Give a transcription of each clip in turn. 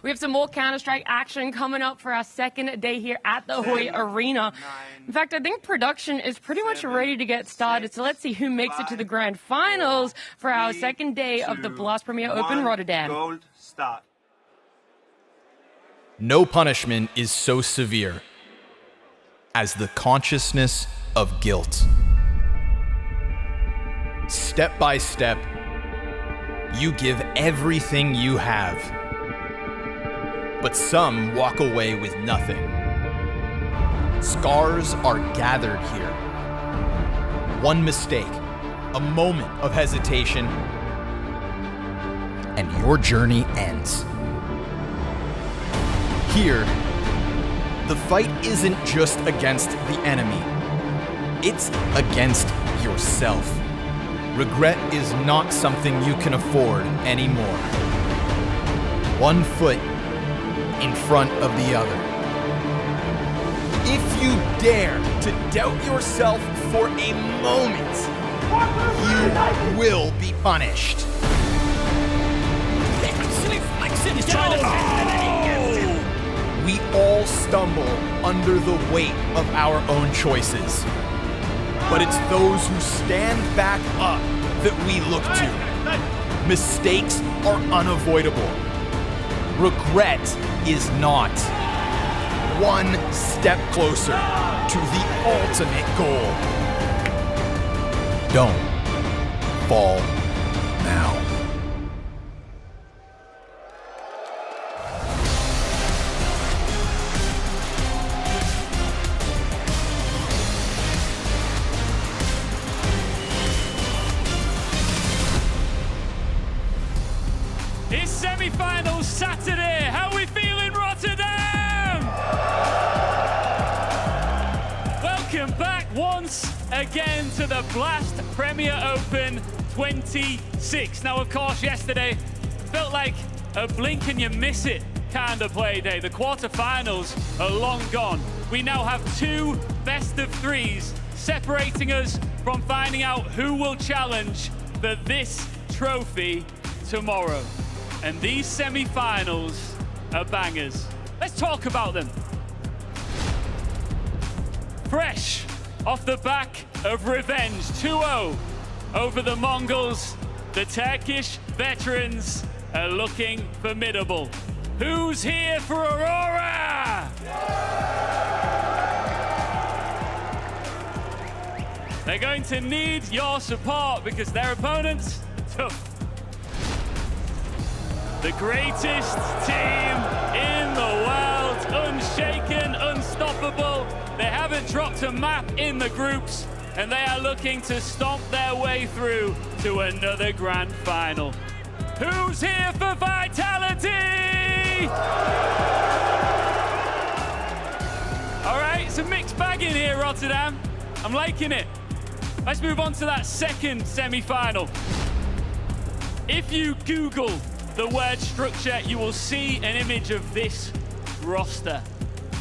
We have some more Counter-Strike action coming up for our second day here at the Hoy Arena. In fact, I think production is pretty much ready to get started. So let's see who makes it to the grand finals for our second day of the Blast Premier Open Rotterdam. Gold start. No punishment is so severe as the consciousness of guilt. Step by step, you give everything you have, but some walk away with nothing. Scars are gathered here. One mistake, a moment of hesitation, and your journey ends. Here, the fight isn't just against the enemy, it's against yourself. Regret is not something you can afford anymore. One foot in front of the other. If you dare to doubt yourself for a moment, you will be punished. We all stumble under the weight of our own choices. But it's those who stand back up that we look to. Mistakes are unavoidable. Regret is not. One step closer to the ultimate goal. Don't fall now. It's semi-finals Saturday. How are we feeling, Rotterdam? Welcome back once again to the Blast Premier Open 26. Now, of course, yesterday felt like a blink and you miss it kind of play day. The quarterfinals are long gone. We now have two best of threes separating us from finding out who will challenge for this trophy tomorrow. And these semi-finals are bangers. Let's talk about them. Fresh off the back of revenge, 2-0 over the Mongols. The Turkish veterans are looking formidable. Who's here for Aurora? They're going to need your support because their opponents are tough. The greatest team in the world, unshaken, unstoppable. They haven't dropped a map in the groups, and they are looking to stomp their way through to another grand final. Who's here for Vitality? All right, it's a mixed bag in here, Rotterdam. I'm liking it. Let's move on to that second semi-final. If you Google the word structure, you will see an image of this roster.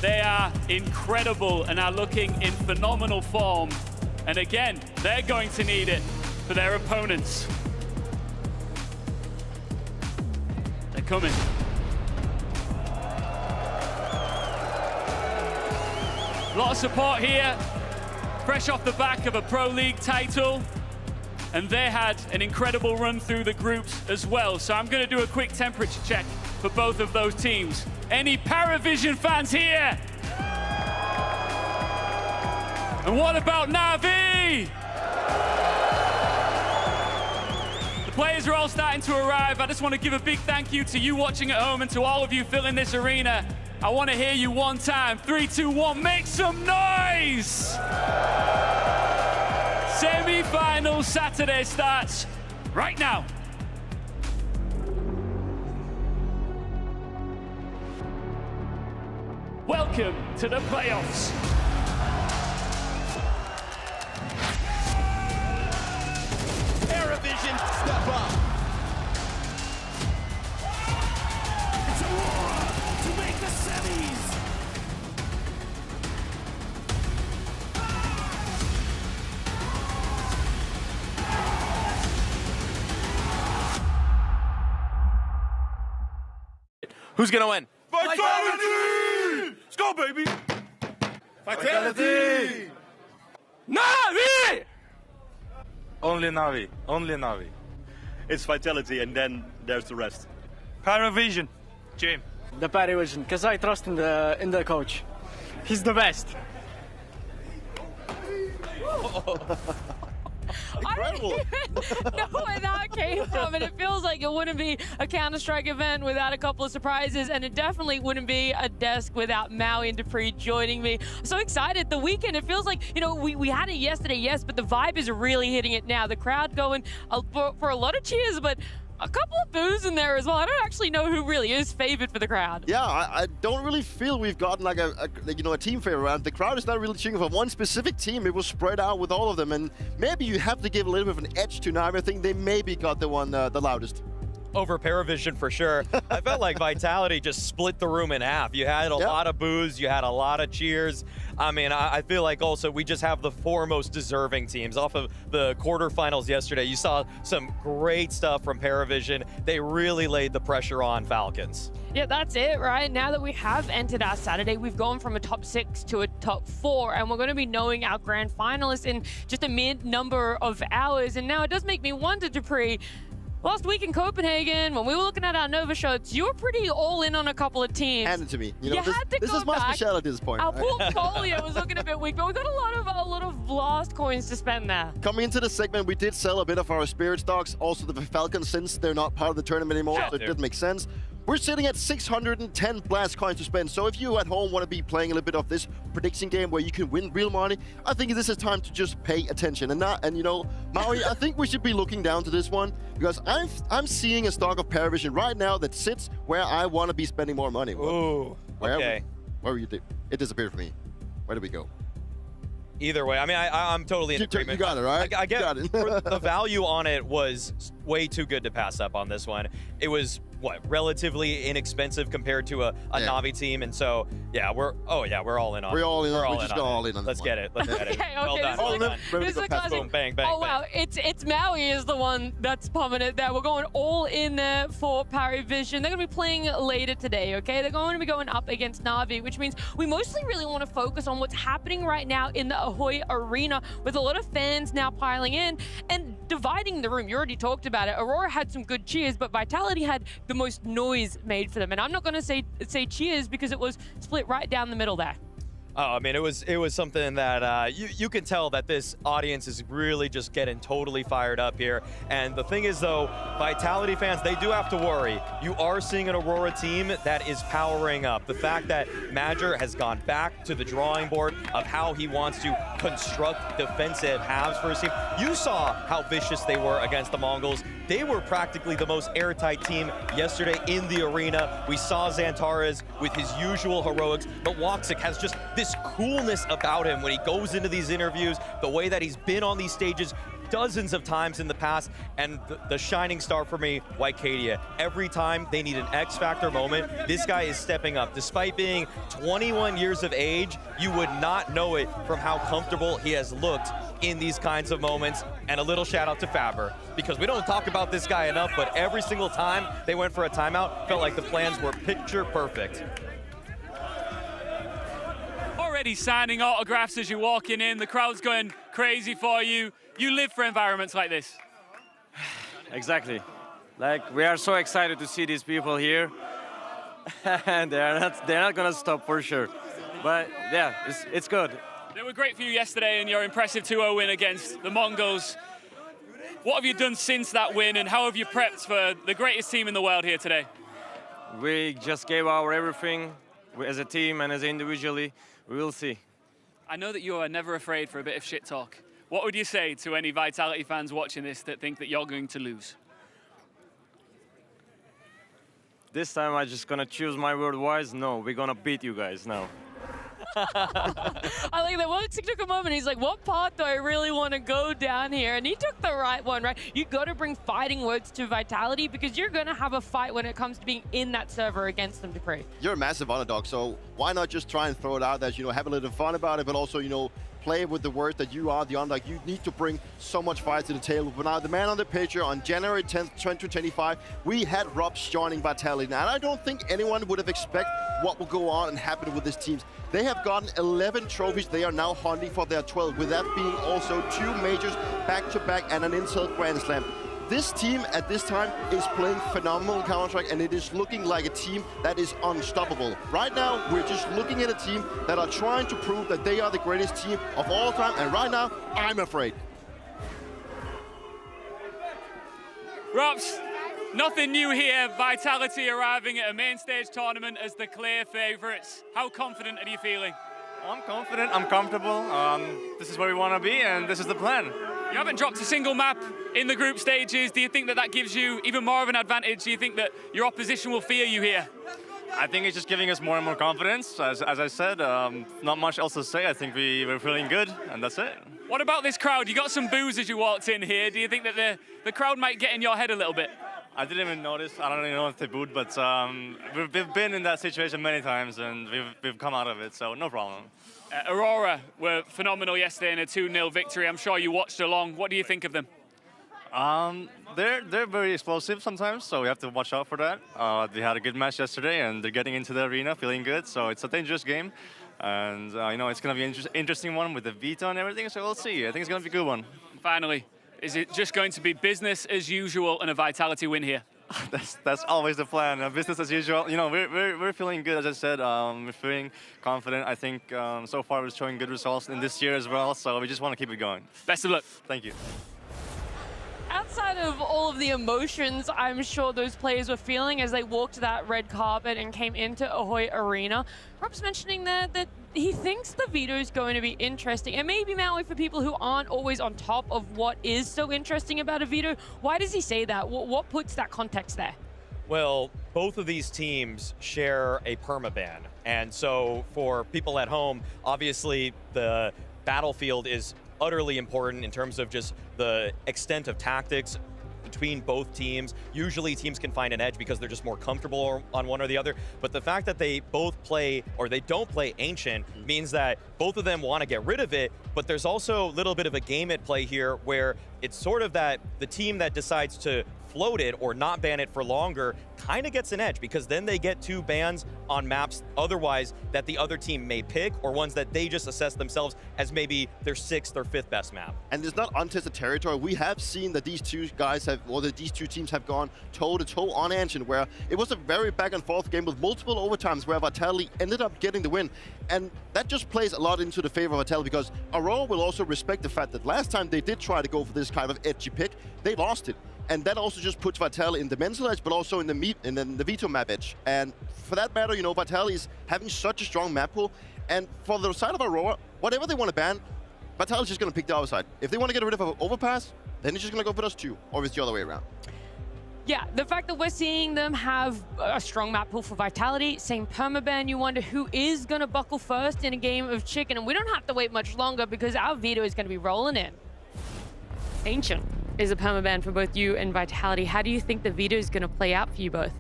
They are incredible and are looking in phenomenal form. And again, they're going to need it for their opponents. They're coming. A lot of support here. Fresh off the back of a Pro League title. And they had an incredible run through the groups as well. So I'm going to do a quick temperature check for both of those teams. Any PARIVISION fans here? And what about NAVI? The players are all starting to arrive. I just want to give a big thank you to you watching at home and to all of you filling this arena. I want to hear you one time. 3, 2, 1, make some noise! Semi-final Saturday starts right now. Welcome to the playoffs. PARIVISION, step up. It's Aurora to make the semis. Who's gonna win? Vitality! Let's go, baby! Vitality! NAVI! Only Navi. Only Navi. It's Vitality, and then there's the rest. PARIVISION. Jim. The PARIVISION, because I trust in the coach. He's the best. Incredible. I don't even know where that came from, and it feels like it wouldn't be a Counter-Strike event without a couple of surprises, and it definitely wouldn't be a desk without Maui and Dupree joining me. So excited. The weekend, it feels like, you know, we had it yesterday, yes, but the vibe is really hitting it now. The crowd going for a lot of cheers, but a couple of boos in there as well. I don't actually know who really is favored for the crowd. Yeah, I don't really feel we've gotten like a team favorite around. The crowd is not really cheering for one specific team. It was spread out with all of them, and maybe you have to give a little bit of an edge to Navi. I think they maybe got the one the loudest. Over PARIVISION for sure. I felt like Vitality just split the room in half. You had a lot of boos, you had a lot of cheers. I mean, I feel like also we just have the four most deserving teams. Off of the quarterfinals yesterday, you saw some great stuff from PARIVISION. They really laid the pressure on Falcons. Yeah, that's it, right? Now that we have entered our Saturday, we've gone from a top 6 to a top 4, and we're going to be knowing our grand finalists in just a mere number of hours. And now it does make me wonder, Dupree, last week in Copenhagen, when we were looking at our Nova shots, you were pretty all in on a couple of teams. Hand it to me. You know, had to this go is my back. specialty at this point. Our portfolio was looking a bit weak, but we got a lot of blast coins to spend there. Coming into the segment, we did sell a bit of our Spirit stocks, also the Falcons, since they're not part of the tournament anymore, so it did make sense. We're sitting at 610 blast coins to spend, so if you at home want to be playing a little bit of this prediction game where you can win real money, I think this is time to just pay attention. And you know, Maui, I think we should be looking down to this one, because I'm seeing a stock of PARIVISION right now that sits where I want to be spending more money. Ooh, okay. Where were you? It disappeared from me. Where did we go? Either way, I mean, I'm totally in agreement. You got it, right? I get it. The value on it was way too good to pass up on this one. It was, what, relatively inexpensive compared to a Navi team, and so, yeah, we're all in on it. We're all in on it. We just go all in on Let's this get it. Let's get it. Okay, well done. This Well done. is a classic. Boom, bang, bang, oh, wow. It's Maui is the one that's prominent there. We're going all in there for PARIVISION. They're going to be playing later today, okay? They're going to be going up against Navi, which means we mostly really want to focus on what's happening right now in the Ahoy Arena, with a lot of fans now piling in and dividing the room. You already talked about it. Aurora had some good cheers, but Vitality had the most noise made for them. And I'm not going to say cheers, because it was split right down the middle there. Oh, I mean, it was something that you can tell that this audience is really just getting totally fired up here. And the thing is, though, Vitality fans, they do have to worry. You are seeing an Aurora team that is powering up. The fact that Madger has gone back to the drawing board of how he wants to construct defensive halves for his team. You saw how vicious they were against the Mongols. They were practically the most airtight team yesterday in the arena. We saw Xantares with his usual heroics, but Woxic has just this coolness about him when he goes into these interviews, the way that he's been on these stages dozens of times in the past, and the shining star for me, Whitecadia. Every time they need an X-Factor moment, this guy is stepping up. Despite being 21 years of age, you would not know it from how comfortable he has looked in these kinds of moments. And a little shout out to Faber, because we don't talk about this guy enough, but every single time they went for a timeout, felt like the plans were picture perfect. Already signing autographs as you're walking in. The crowd's going crazy for you. You live for environments like this. Exactly. Like, we are so excited to see these people here. And they're not gonna stop for sure. But yeah, it's good. They were great for you yesterday in your impressive 2-0 win against the Mongols. What have you done since that win, and how have you prepped for the greatest team in the world here today? We just gave our everything as a team and as individually. We will see. I know that you are never afraid for a bit of shit talk. What would you say to any Vitality fans watching this that think that you're going to lose? This time I'm just gonna choose my word wise. No, we're gonna beat you guys now. I like that. Woxic took a moment. He's like, what path do I really want to go down here? And he took the right one, right? You got to bring fighting words to Vitality, because you're going to have a fight when it comes to being in that server against them, Dupree. You're a massive underdog, so why not just try and throw it out there, you know, have a little fun about it, but also, you know, play with the word that you are the underdog. You need to bring so much fire to the table. But now the man on the picture on January 10th, 2025, we had Robs joining Vitality. And I don't think anyone would have expected what will go on and happen with these teams. They have gotten 11 trophies. They are now hunting for their 12, with that being also 2 majors back-to-back and an Intel Grand Slam. This team at this time is playing phenomenal in Counter-Strike, and it is looking like a team that is unstoppable. Right now, we're just looking at a team that are trying to prove that they are the greatest team of all time, and right now, I'm afraid. Robs, nothing new here. Vitality arriving at a main stage tournament as the clear favorites. How confident are you feeling? I'm confident, I'm comfortable. This is where we want to be, and this is the plan. You haven't dropped a single map in the group stages. Do you think that that gives you even more of an advantage? Do you think that your opposition will fear you here? I think it's just giving us more and more confidence. As I said, not much else to say. I think we're feeling good, and that's it. What about this crowd? You got some boos as you walked in here. Do you think that the crowd might get in your head a little bit? I didn't even notice. I don't even know if they booed, but we've been in that situation many times, and we've come out of it, so no problem. Aurora were phenomenal yesterday in a 2-0 victory. I'm sure you watched along. What do you think of them? They're very explosive sometimes, so we have to watch out for that. They had a good match yesterday, and they're getting into the arena feeling good, so it's a dangerous game. And you know, it's going to be an interesting one with the veto and everything, so we'll see. I think it's going to be a good one. Finally, is it just going to be business as usual and a Vitality win here? That's always the plan. Business as usual. You know, we're feeling good, as I said. We're feeling confident. I think so far we're showing good results in this year as well. So we just want to keep it going. Best of luck. Thank you. Outside of all of the emotions I'm sure those players were feeling as they walked that red carpet and came into Ahoy Arena, Rob's mentioning there that he thinks the veto is going to be interesting. And maybe, Maui, for people who aren't always on top of what is so interesting about a veto, why does he say that? What puts that context there? Well, both of these teams share a permaban. And so for people at home, obviously the battlefield is utterly important in terms of just the extent of tactics between both teams. Usually teams can find an edge because they're just more comfortable on one or the other. But the fact that they both play, or they don't play Ancient, means that both of them want to get rid of it, but there's also a little bit of a game at play here where it's sort of that the team that decides to float it or not ban it for longer kind of gets an edge, because then they get 2 bans on maps otherwise that the other team may pick, or ones that they just assess themselves as maybe their 6th or 5th best map. And it's not untested territory. We have seen that these two guys have, or that these two teams have gone toe-to-toe on Ancient, where it was a very back-and-forth game with multiple overtimes where Vitality ended up getting the win. And that just plays a lot into the favor of Vitality, because Aurora will also respect the fact that last time they did try to go for this kind of edgy pick, they lost it. And that also just puts Vitality in the mental edge, but also in the veto map edge. And for that matter, you know, Vitality is having such a strong map pool. And for the side of Aurora, whatever they want to ban, Vitality is just going to pick the other side. If they want to get rid of an overpass, then it's just going to go for us 2, or it's the other way around. Yeah, the fact that we're seeing them have a strong map pool for Vitality, same permaban, you wonder who is going to buckle first in a game of Chicken. And we don't have to wait much longer because our veto is going to be rolling in. Ancient is a permaban for both you and Vitality. How do you think the veto is going to play out for you both?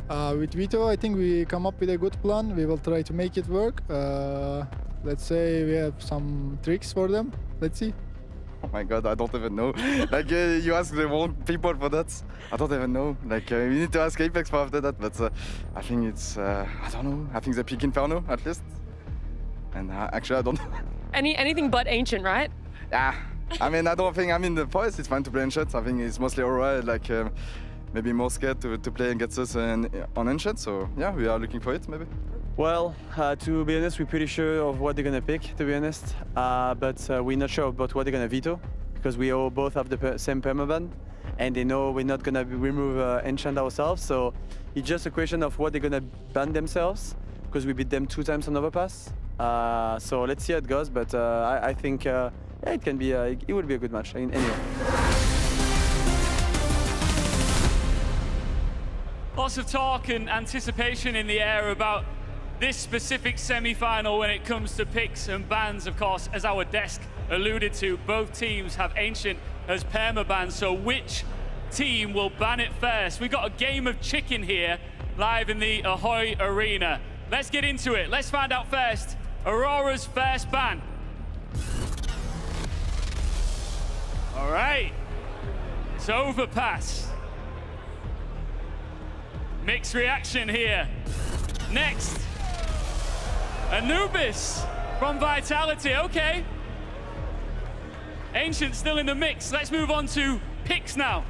With veto, I think we come up with a good plan. We will try to make it work. Let's say we have some tricks for them. Let's see. Oh my god, I don't even know. Like, you ask the wrong people for that. I don't even know. Like, we need to ask Apex for after that, but I think it's, I don't know. I think they pick Inferno, at least. And actually, I don't know. Anything but Ancient, right? Yeah. I mean, I don't think, I mean, the voice is fine to play Ancient. I think it's mostly Aurora, like, maybe more scared to play and get us on Ancient. So, yeah, we are looking for it, maybe. Well, to be honest, we're pretty sure of what they're going to pick, to be honest. But we're not sure about what they're going to veto, because we all both have the same permaban, and they know we're not going to remove Ancient ourselves. So it's just a question of what they're going to ban themselves, because we beat them 2 times on Overpass. So let's see how it goes, but I think yeah, it can be, it will be a good match anyway. Lots of talk and anticipation in the air about this specific semi-final when it comes to picks and bans. Of course, as our desk alluded to, both teams have Ancient as permaban, so which team will ban it first? We've got a game of Chicken here, live in the Ahoy Arena. Let's get into it. Let's find out first, Aurora's first ban. All right. It's overpass. Mixed reaction here. Next, Anubis from Vitality. Okay. Ancient still in the mix. Let's move on to picks now.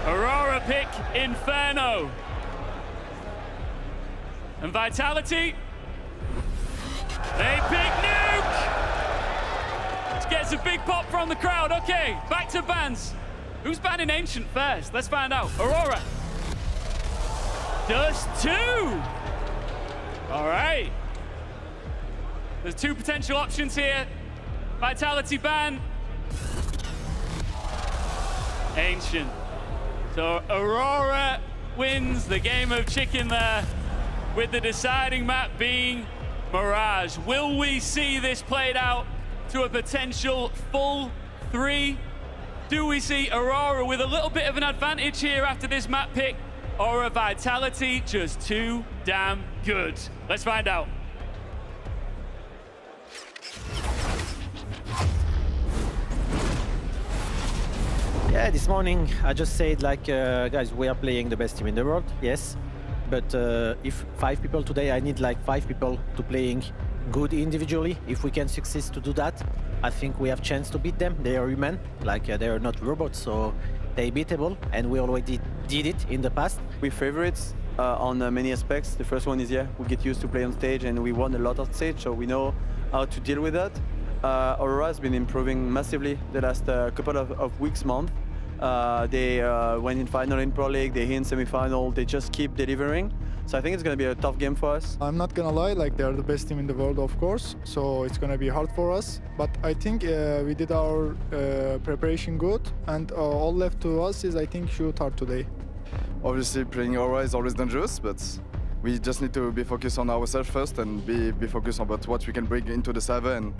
Aurora pick Inferno. And Vitality, they pick Nuke. This gets a big pop from the crowd. Okay, back to bans. Who's banning Ancient first? Let's find out. Aurora. Just 2. All right. There's 2 potential options here. Vitality ban. Ancient. So Aurora wins the game of chicken there, with the deciding map being Mirage. Will we see this played out to a potential full 3? Do we see Aurora with a little bit of an advantage here after this map pick, or a Vitality just too damn good? Let's find out. Yeah, this morning I just said, like, guys, we are playing the best team in the world, yes. But if 5 people today, I need like 5 people to playing good individually. If we can succeed to do that, I think we have chance to beat them. They are human, like they are not robots, so they beatable, and we already did it in the past. We favorites on many aspects. The first one is, yeah, we get used to play on stage, and we won a lot on stage, so we know how to deal with that. Aurora has been improving massively the last couple of weeks, month. They went in final in Pro League, they hit in semi-final, they just keep delivering. So I think it's going to be a tough game for us. I'm not gonna lie, like, they're the best team in the world, of course, so it's gonna be hard for us. But I think we did our preparation good, and all left to us is, I think, shoot hard today. Obviously, playing Aurora is always dangerous, but we just need to be focused on ourselves first and be focused on what we can bring into the server and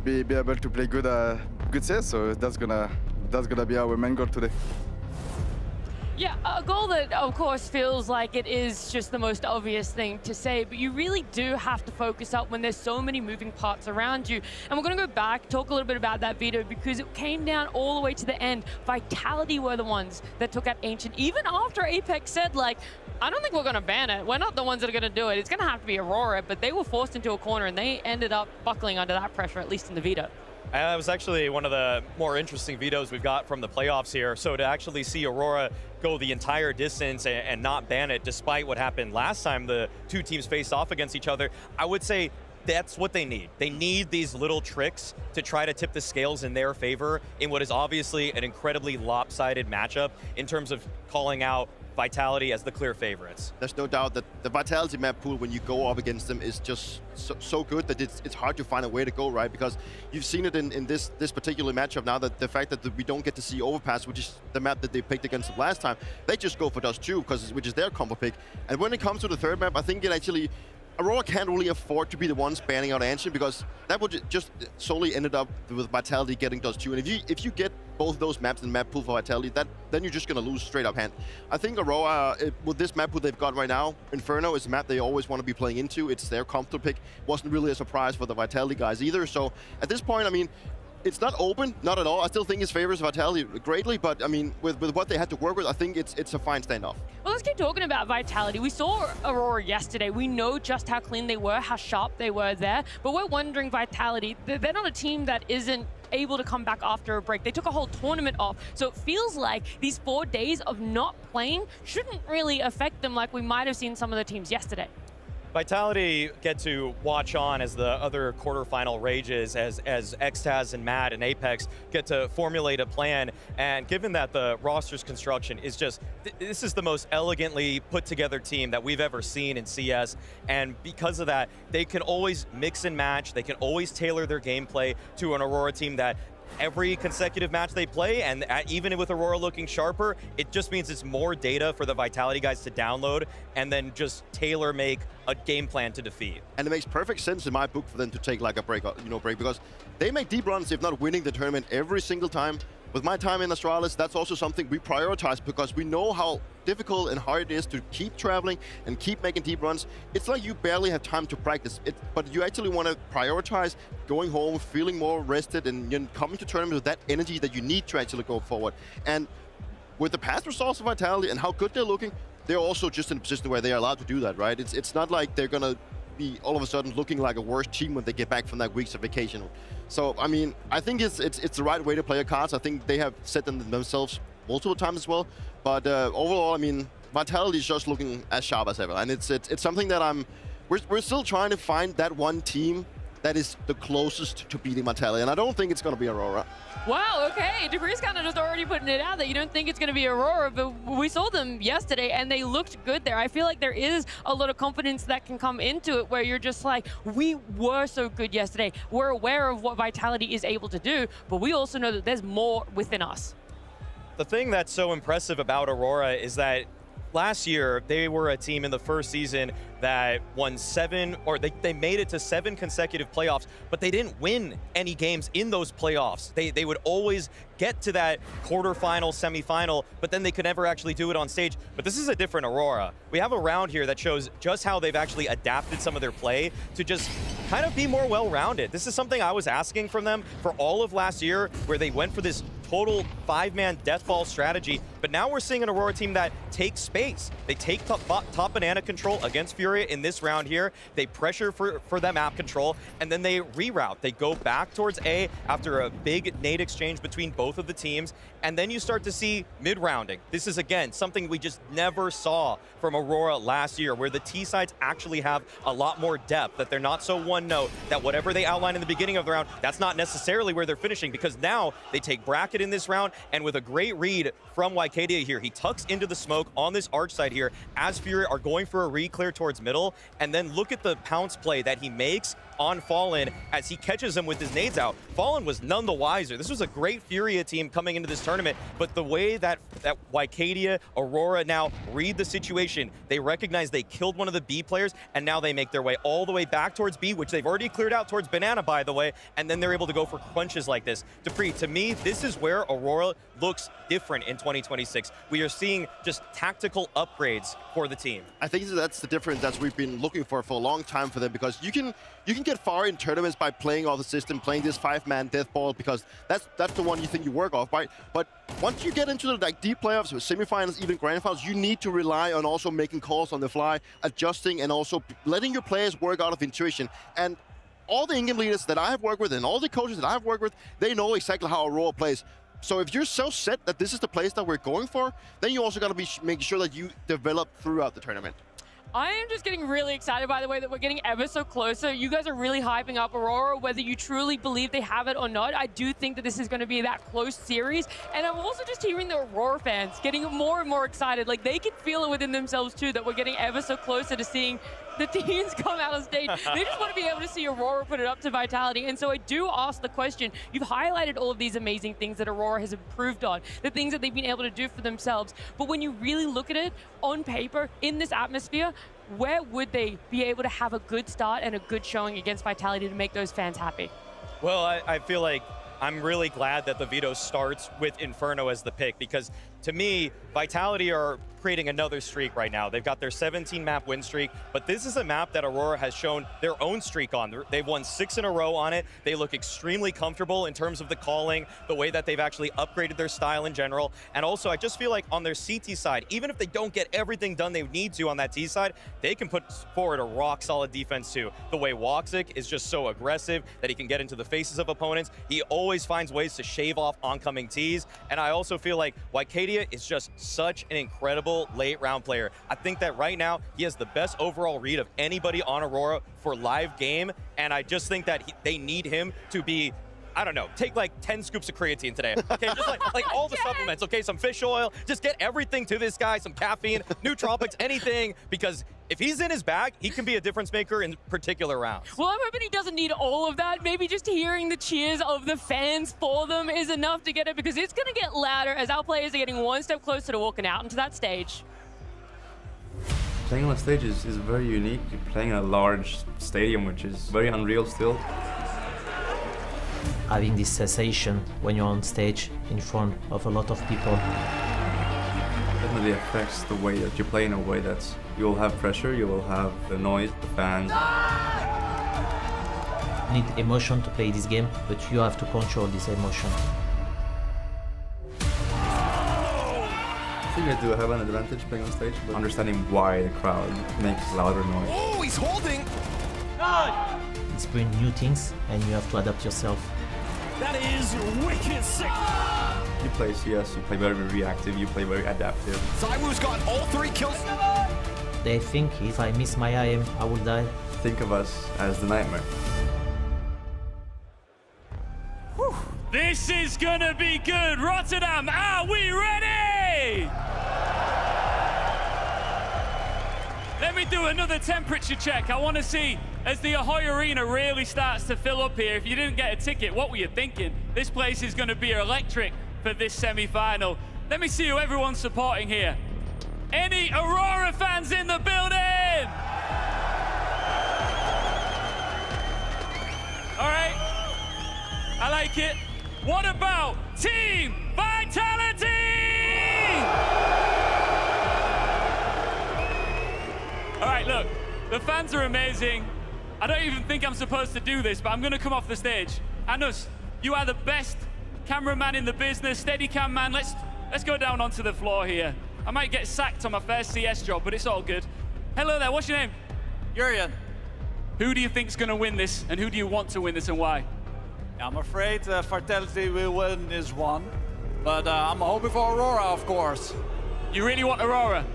be able to play good CS. So that's gonna be our main goal today. Yeah, a goal that, of course, feels like it is just the most obvious thing to say, but you really do have to focus up when there's so many moving parts around you. And we're going to go back, talk a little bit about that video, because it came down all the way to the end. Vitality were the ones that took out Ancient, even after Apex said, like, I don't think we're going to ban it. We're not the ones that are going to do it. It's going to have to be Aurora, but they were forced into a corner, and they ended up buckling under that pressure, at least in the veto. It was actually one of the more interesting vetoes we've got from the playoffs here. So to actually see Aurora go the entire distance and not ban it, despite what happened last time the 2 teams faced off against each other, I would say that's what they need. They need these little tricks to try to tip the scales in their favor in what is obviously an incredibly lopsided matchup in terms of calling out Vitality as the clear favorites. There's no doubt that the Vitality map pool, when you go up against them, is just so good that it's hard to find a way to go, right? Because you've seen it in this particular matchup now, that the fact that we don't get to see Overpass, which is the map that they picked against them last time, they just go for Dust 2, which is their combo pick. And when it comes to the third map, I think it actually, Aurora can't really afford to be the ones banning out Ancient, because that would just solely ended up with Vitality getting Dust 2. And if you get both those maps in map pool for Vitality, then you're just going to lose straight up hand. I think Aurora, with this map pool they've got right now, Inferno is a map they always want to be playing into. It's their comfortable pick. Wasn't really a surprise for the Vitality guys either. So at this point, I mean, it's not open, not at all. I still think it favors Vitality greatly, but I mean, with what they had to work with, I think it's a fine standoff. Well, let's keep talking about Vitality. We saw Aurora yesterday. We know just how clean they were, how sharp they were there, but we're wondering, Vitality, they're not a team that isn't able to come back after a break. They took a whole tournament off, so it feels like these 4 days of not playing shouldn't really affect them like we might have seen some of the teams yesterday. Vitality get to watch on as the other quarterfinal rages, as Xtaz and Mad and Apex get to formulate a plan. And given that the roster's construction is just, this is the most elegantly put together team that we've ever seen in CS. And because of that, they can always mix and match. They can always tailor their gameplay to an Aurora team that every consecutive match they play, and even with Aurora looking sharper, it just means it's more data for the Vitality guys to download and then just tailor make a game plan to defeat. And it makes perfect sense in my book for them to take like a break, because they make deep runs, if not winning the tournament every single time. with my time in Astralis, that's also something we prioritize because we know how difficult and hard it is to keep traveling and keep making deep runs. It's like you barely have time to practice it, but you actually want to prioritize going home, feeling more rested, and coming to tournaments with that energy that you need to actually go forward. And with the past results of Vitality and how good they're looking, they're also just in a position where they are allowed to do that, right? It's not like they're gonna be all of a sudden looking like a worse team when they get back from that week's of vacation. So, I mean, I think it's the right way to play your cards. I think they have set them themselves multiple times as well. But overall, I mean, Vitality is just looking as sharp as ever. And it's something that we're still trying to find that one team that is the closest to beating Vitality. And I don't think it's going to be Aurora. Wow, okay. Degree's kind of just already putting it out that you don't think it's going to be Aurora, but we saw them yesterday and they looked good there. I feel like there is a lot of confidence that can come into it where you're just like, we were so good yesterday. We're aware of what Vitality is able to do, but we also know that there's more within us. The thing that's so impressive about Aurora is that last year, they were a team in the first season that won they made it to 7 consecutive playoffs, but they didn't win any games in those playoffs. They would always get to that quarterfinal, semifinal, but then they could never actually do it on stage. But this is a different Aurora. We have a round here that shows just how they've actually adapted some of their play to just kind of be more well-rounded. This is something I was asking from them for all of last year, where they went for this total 5-man deathball strategy, but now we're seeing an Aurora team that takes space. They take top banana control against Furia in this round here. They pressure for that map control, and then they reroute. They go back towards A after a big nade exchange between both of the teams, and then you start to see mid-rounding. This is, again, something we just never saw from Aurora last year, where the T sides actually have a lot more depth, that they're not so one note, that whatever they outline in the beginning of the round, that's not necessarily where they're finishing, because now they take bracket in this round, and with a great read from Wycadia here, he tucks into the smoke on this arch side here as Fury are going for a re-clear towards middle, and then look at the pounce play that he makes on Fallen as he catches him with his nades out. Fallen was none the wiser. This was a great Furia team coming into this tournament, but the way that Wycadia, Aurora now read the situation, they recognize they killed one of the B players, and now they make their way all the way back towards B, which they've already cleared out towards Banana, by the way, and then they're able to go for crunches like this. Dupree, to me, this is where Aurora looks different in 2026. We are seeing just tactical upgrades for the team. I think that's the difference that we've been looking for a long time for them, because you can get far in tournaments by playing off the system, playing this 5-man death ball, because that's the one you think you work off, right? But once you get into the deep playoffs, or semifinals, even grand finals, you need to rely on also making calls on the fly, adjusting, and also letting your players work out of intuition. And all the in-game leaders that I have worked with and all the coaches that I've worked with, they know exactly how Aurora plays. So if you're so set that this is the place that we're going for, then you also got to be making sure that you develop throughout the tournament. I am just getting really excited by the way that we're getting ever so closer. You guys are really hyping up Aurora, whether you truly believe they have it or not. I do think that this is going to be that close series. And I'm also just hearing the Aurora fans getting more and more excited. Like, they can feel it within themselves too, that we're getting ever so closer to seeing the teams come out on stage. They just want to be able to see Aurora put it up to Vitality. And so I do ask the question, you've highlighted all of these amazing things that Aurora has improved on, the things that they've been able to do for themselves. But when you really look at it on paper, in this atmosphere, where would they be able to have a good start and a good showing against Vitality to make those fans happy? Well, I feel like I'm really glad that the veto starts with Inferno as the pick, because to me, Vitality are creating another streak right now. They've got their 17-map win streak, but this is a map that Aurora has shown their own streak on. They've won 6 in a row on it. They look extremely comfortable in terms of the calling, the way that they've actually upgraded their style in general. And also, I just feel like on their CT side, even if they don't get everything done they need to on that T side, they can put forward a rock-solid defense too. The way Woxic is just so aggressive that he can get into the faces of opponents. He always finds ways to shave off oncoming Ts. And I also feel like Wycadia is just such an incredible late round player. I think that right now he has the best overall read of anybody on Aurora for live game, and I just think that they need him to be, I don't know, take like 10 scoops of creatine today. Okay, just like all the supplements, okay, some fish oil, just get everything to this guy, some caffeine, nootropics, anything, because if he's in his bag, he can be a difference maker in particular rounds. Well, I'm hoping he doesn't need all of that. Maybe just hearing the cheers of the fans for them is enough to get it, because it's going to get louder as our players are getting one step closer to walking out into that stage. Playing on a stage is very unique. You're playing in a large stadium, which is very unreal still. having this sensation when you're on stage in front of a lot of people. Definitely affects the way that you play in a way that you will have pressure, you will have the noise, the fans. You need emotion to play this game, but you have to control this emotion. I think I do have an advantage playing on stage, but understanding why the crowd makes louder noise. Oh, he's holding! It's bring new things and you have to adapt yourself. That is wicked sick. You play CS, you play very reactive, you play very adaptive. Zywoo's got all 3 kills. They think if I miss my IM, I will die. Think of us as the nightmare. This is gonna be good. Rotterdam, are we ready? Let me do another temperature check. I want to see as the Ahoy Arena really starts to fill up here. If you didn't get a ticket, what were you thinking? This place is going to be electric for this semi-final. Let me see who everyone's supporting here. Any Aurora fans in the building? All right, I like it. What about Team Vitality? All right, look, the fans are amazing. I don't even think I'm supposed to do this, but I'm gonna come off the stage. Natus, you are the best cameraman in the business, Steadicam man. Let's go down onto the floor here. I might get sacked on my first CS job, but it's all good. Hello there, what's your name? Jurjen. Who do you think's gonna win this, and who do you want to win this, and why? I'm afraid Vitality will win this one, but I'm hoping for Aurora, of course. You really want Aurora?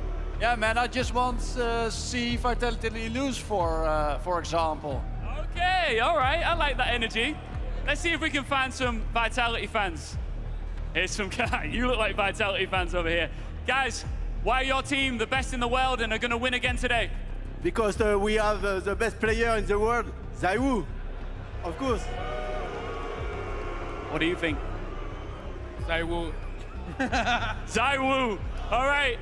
Yeah, man, I just want to see Vitality lose, for example. Okay, all right, I like that energy. Let's see if we can find some Vitality fans. Here's some guy. You look like Vitality fans over here. Guys, why are your team the best in the world and are gonna win again today? Because we have the best player in the world, Zywoo, of course. What do you think? Zywoo. Zywoo. All right,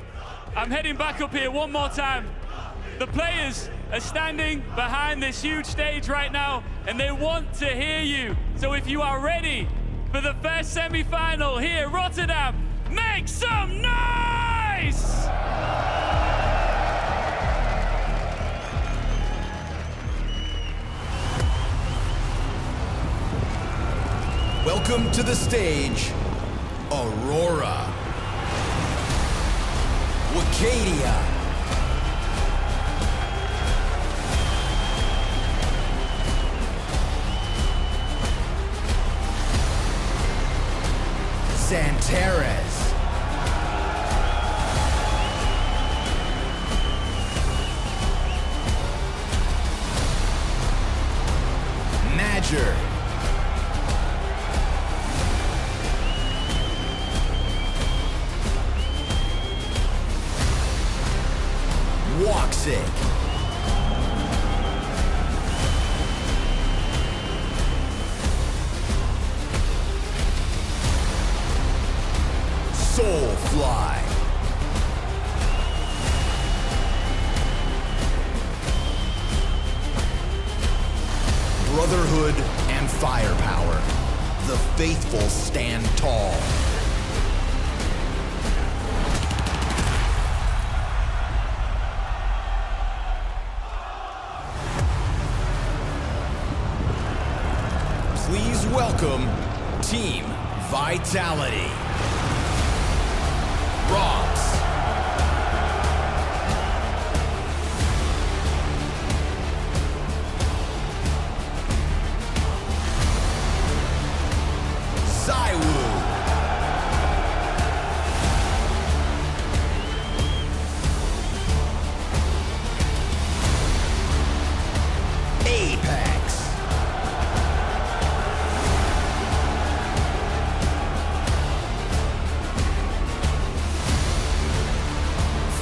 I'm heading back up here one more time. The players are standing behind this huge stage right now, and they want to hear you. So if you are ready for the first semi-final here, Rotterdam, make some noise! Welcome to the stage, Aurora, Wicadia, Santares, Major, Woxic, Soulfly, Brotherhood and Firepower. The faithful stand tall. Please welcome Team Vitality. Robs, Zywoo, Apex,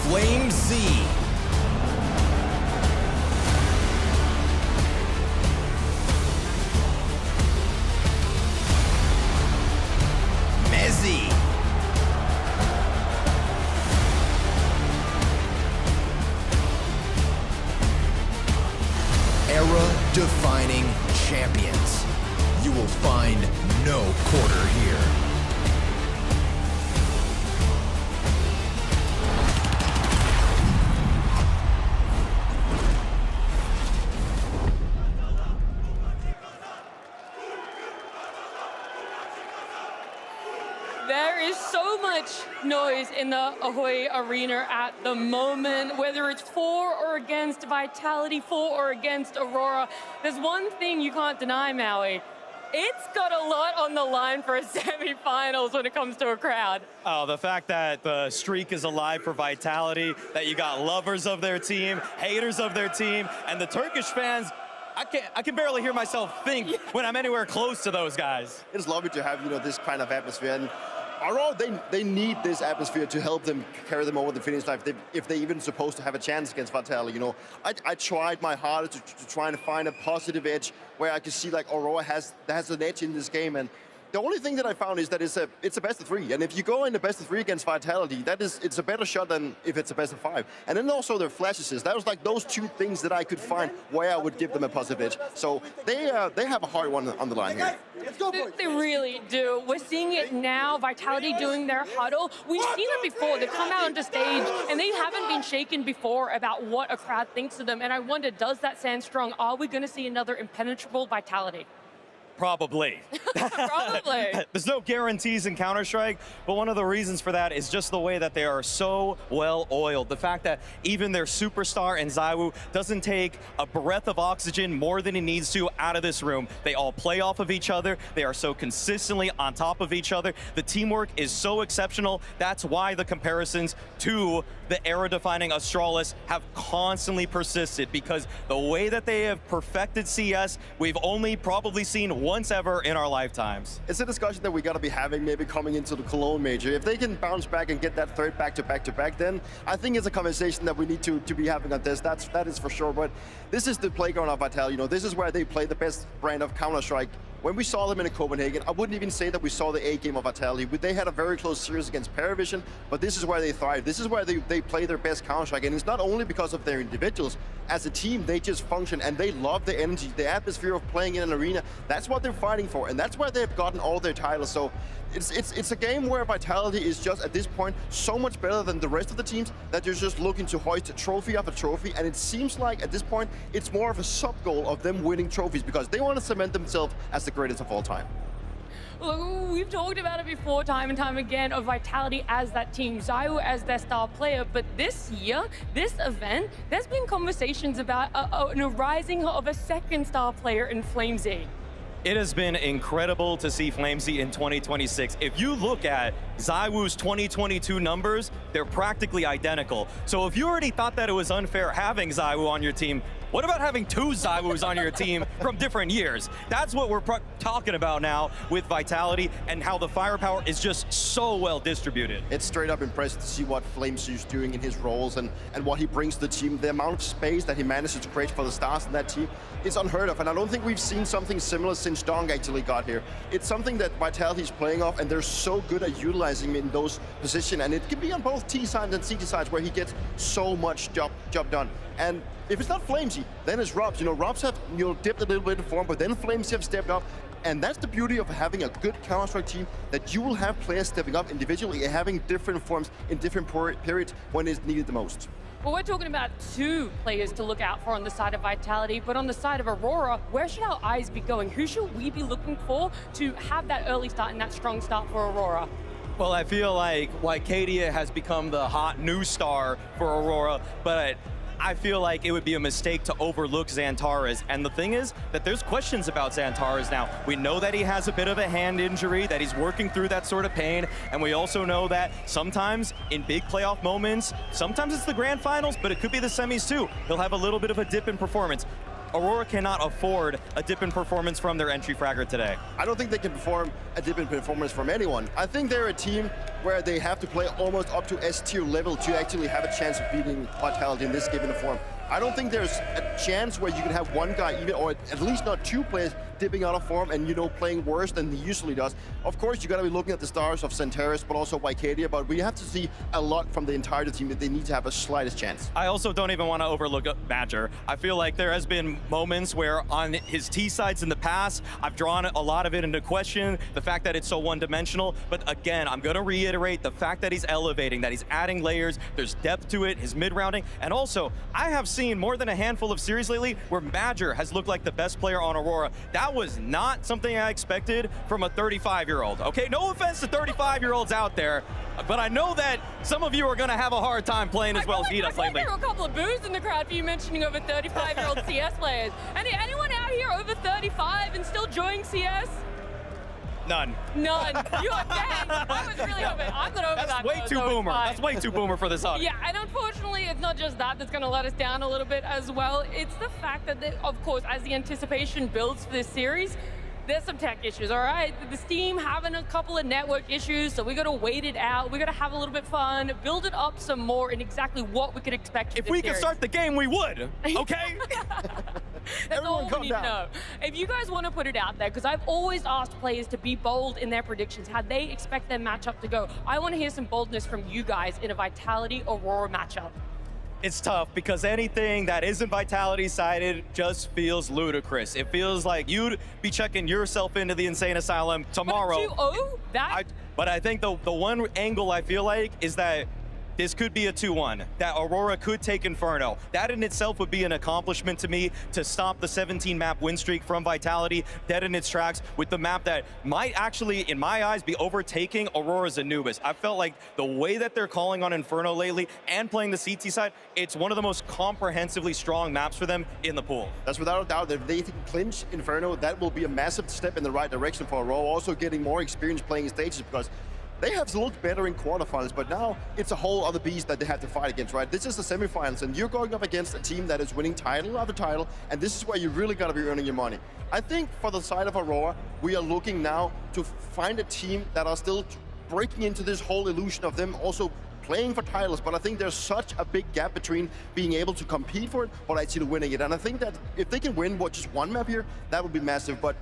Flame Z, Mezzy, era-defining champions. You will find no quarter here. There is so much noise in the Ahoy Arena at the moment, whether it's for or against Vitality, for or against Aurora. There's one thing you can't deny, Maui. It's got a lot on the line for a semi-finals when it comes to a crowd. Oh, the fact that the streak is alive for Vitality, that you got lovers of their team, haters of their team, and the Turkish fans, I can barely hear myself think when I'm anywhere close to those guys. It's lovely to have, this kind of atmosphere. And Aurora, they need this atmosphere to help them carry them over the finish line if they're even supposed to have a chance against Vitality. I tried my hardest to try and find a positive edge where I could see like Aurora has an edge in this game. And the only thing that I found is that it's a best of 3, and if you go in the best of 3 against Vitality, it's a better shot than if it's a best of 5. And then also their flashes. That was like those 2 things that I could find where I would give them a positive edge. So they have a hard one on the line here. They really do. We're seeing it now, Vitality doing their huddle. We've seen it before. They come out onto stage, and they haven't been shaken before about what a crowd thinks of them. And I wonder, does that stand strong? Are we going to see another impenetrable Vitality? Probably. Probably. There's no guarantees in Counter-Strike, but one of the reasons for that is just the way that they are so well oiled. The fact that even their superstar in ZywOo doesn't take a breath of oxygen more than he needs to out of this room. They all play off of each other. They are so consistently on top of each other. The teamwork is so exceptional. That's why the comparisons to the era-defining Astralis have constantly persisted, because the way that they have perfected CS, we've only probably seen once ever in our lifetimes. It's a discussion that we got to be having maybe coming into the Cologne Major. If they can bounce back and get that 3rd back-to-back, then I think it's a conversation that we need to be having on this. That is for sure. But this is the playground of Vitality. This is where they play the best brand of Counter-Strike. When we saw them in Copenhagen, I wouldn't even say that we saw the A game of Vitality. They had a very close series against PARIVISION, but this is where they thrive. This is where they play their best Counter-Strike, and it's not only because of their individuals. As a team, they just function, and they love the energy, the atmosphere of playing in an arena. That's what they're fighting for, and that's why they've gotten all their titles. So it's a game where Vitality is just, at this point, so much better than the rest of the teams that they're just looking to hoist trophy after trophy, and it seems like, at this point, it's more of a sub-goal of them winning trophies, because they want to cement themselves as the greatest of all time. Look, we've talked about it before, time and time again, of Vitality as that team, ZywOo as their star player, but this year, this event, there's been conversations about a rising of a 2nd star player in FlameZ. It has been incredible to see FlameZ in 2026. If you look at ZywOo's 2022 numbers, they're practically identical. So if you already thought that it was unfair having ZywOo on your team, what about having 2 ZywOos on your team from different years? That's what we're talking about now with Vitality, and how the firepower is just so well distributed. It's straight up impressive to see what FlameZ is doing in his roles and what he brings to the team. The amount of space that he manages to create for the stars in that team is unheard of, and I don't think we've seen something similar since Dong actually got here. It's something that Vitality is playing off, and they're so good at utilizing him in those positions, and it can be on both T sides and CT sides where he gets so much job done. And if it's not FlameZ, then it's Robs. Robs have dipped a little bit in form, but then FlameZ have stepped up. And that's the beauty of having a good Counter-Strike team, that you will have players stepping up individually and having different forms in different periods when it's needed the most. Well, we're talking about 2 players to look out for on the side of Vitality, but on the side of Aurora, where should our eyes be going? Who should we be looking for to have that early start and that strong start for Aurora? Well, I feel like Cadia has become the hot new star for Aurora, but I feel like it would be a mistake to overlook Xantares. And the thing is that there's questions about Xantares now. We know that he has a bit of a hand injury, that he's working through that sort of pain. And we also know that sometimes in big playoff moments, sometimes it's the grand finals, but it could be the semis too. He'll have a little bit of a dip in performance. Aurora cannot afford a dip in performance from their entry fragger today. I don't think they can perform a dip in performance from anyone. I think they're a team where they have to play almost up to S tier level to actually have a chance of beating Vitality in this given form. I don't think there's a chance where you can have one guy even, or at least not two players dipping out of form and, you know, playing worse than he usually does. Of course, you got to be looking at the stars of Centeris, but also Vicadia, but we have to see a lot from the entire team that they need to have a slightest chance. I also don't even want to overlook Badger. I feel like there has been moments where on his T sides in the past, I've drawn a lot of it into question, the fact that it's so one-dimensional, but again, I'm going to reiterate the fact that he's elevating, that he's adding layers, there's depth to it, his mid-rounding, and also, I have seen more than a handful of series lately where Badger has looked like the best player on Aurora. That was not something I expected from a 35-year-old, okay? No offense to 35-year-olds out there, but I know that some of you are going to have a hard time playing as well as he does lately. There were a couple of boos in the crowd for you mentioning over 35-year-old CS players. Anyone out here over 35 and still enjoying CS? None. None. You are dead. I was really hoping. I'm not over that. That's way too boomer. That's way too boomer for this audience. Yeah, and unfortunately, it's not just that that's going to let us down a little bit as well. It's the fact that, of course, as the anticipation builds for this series, there's some tech issues, all right? The Steam having a couple of network issues, so we got to wait it out. We got to have a little bit fun, build it up some more in exactly what we could expect. If we could start the game, we would, okay? That's all we need to know. If you guys want to put it out there, because I've always asked players to be bold in their predictions, how they expect their matchup to go. I want to hear some boldness from you guys in a Vitality Aurora matchup. It's tough because anything that isn't Vitality sided just feels ludicrous. It feels like you'd be checking yourself into the insane asylum tomorrow. But you owe that? But I think the one angle I feel like is that this could be a 2-1, that Aurora could take Inferno. That in itself would be an accomplishment to me to stop the 17-map win streak from Vitality dead in its tracks with the map that might actually, in my eyes, be overtaking Aurora's Anubis. I felt like the way that they're calling on Inferno lately and playing the CT side, it's one of the most comprehensively strong maps for them in the pool. That's without a doubt. If they can clinch Inferno, that will be a massive step in the right direction for Aurora, also getting more experience playing stages, because they have looked better in quarterfinals, but now it's a whole other beast that they have to fight against, right? This is the semifinals, and you're going up against a team that is winning title after title, and this is where you really got to be earning your money. I think for the side of Aurora, we are looking now to find a team that are still breaking into this whole illusion of them also playing for titles, but I think there's such a big gap between being able to compete for it, but actually winning it. And I think that if they can win just one map here, that would be massive. But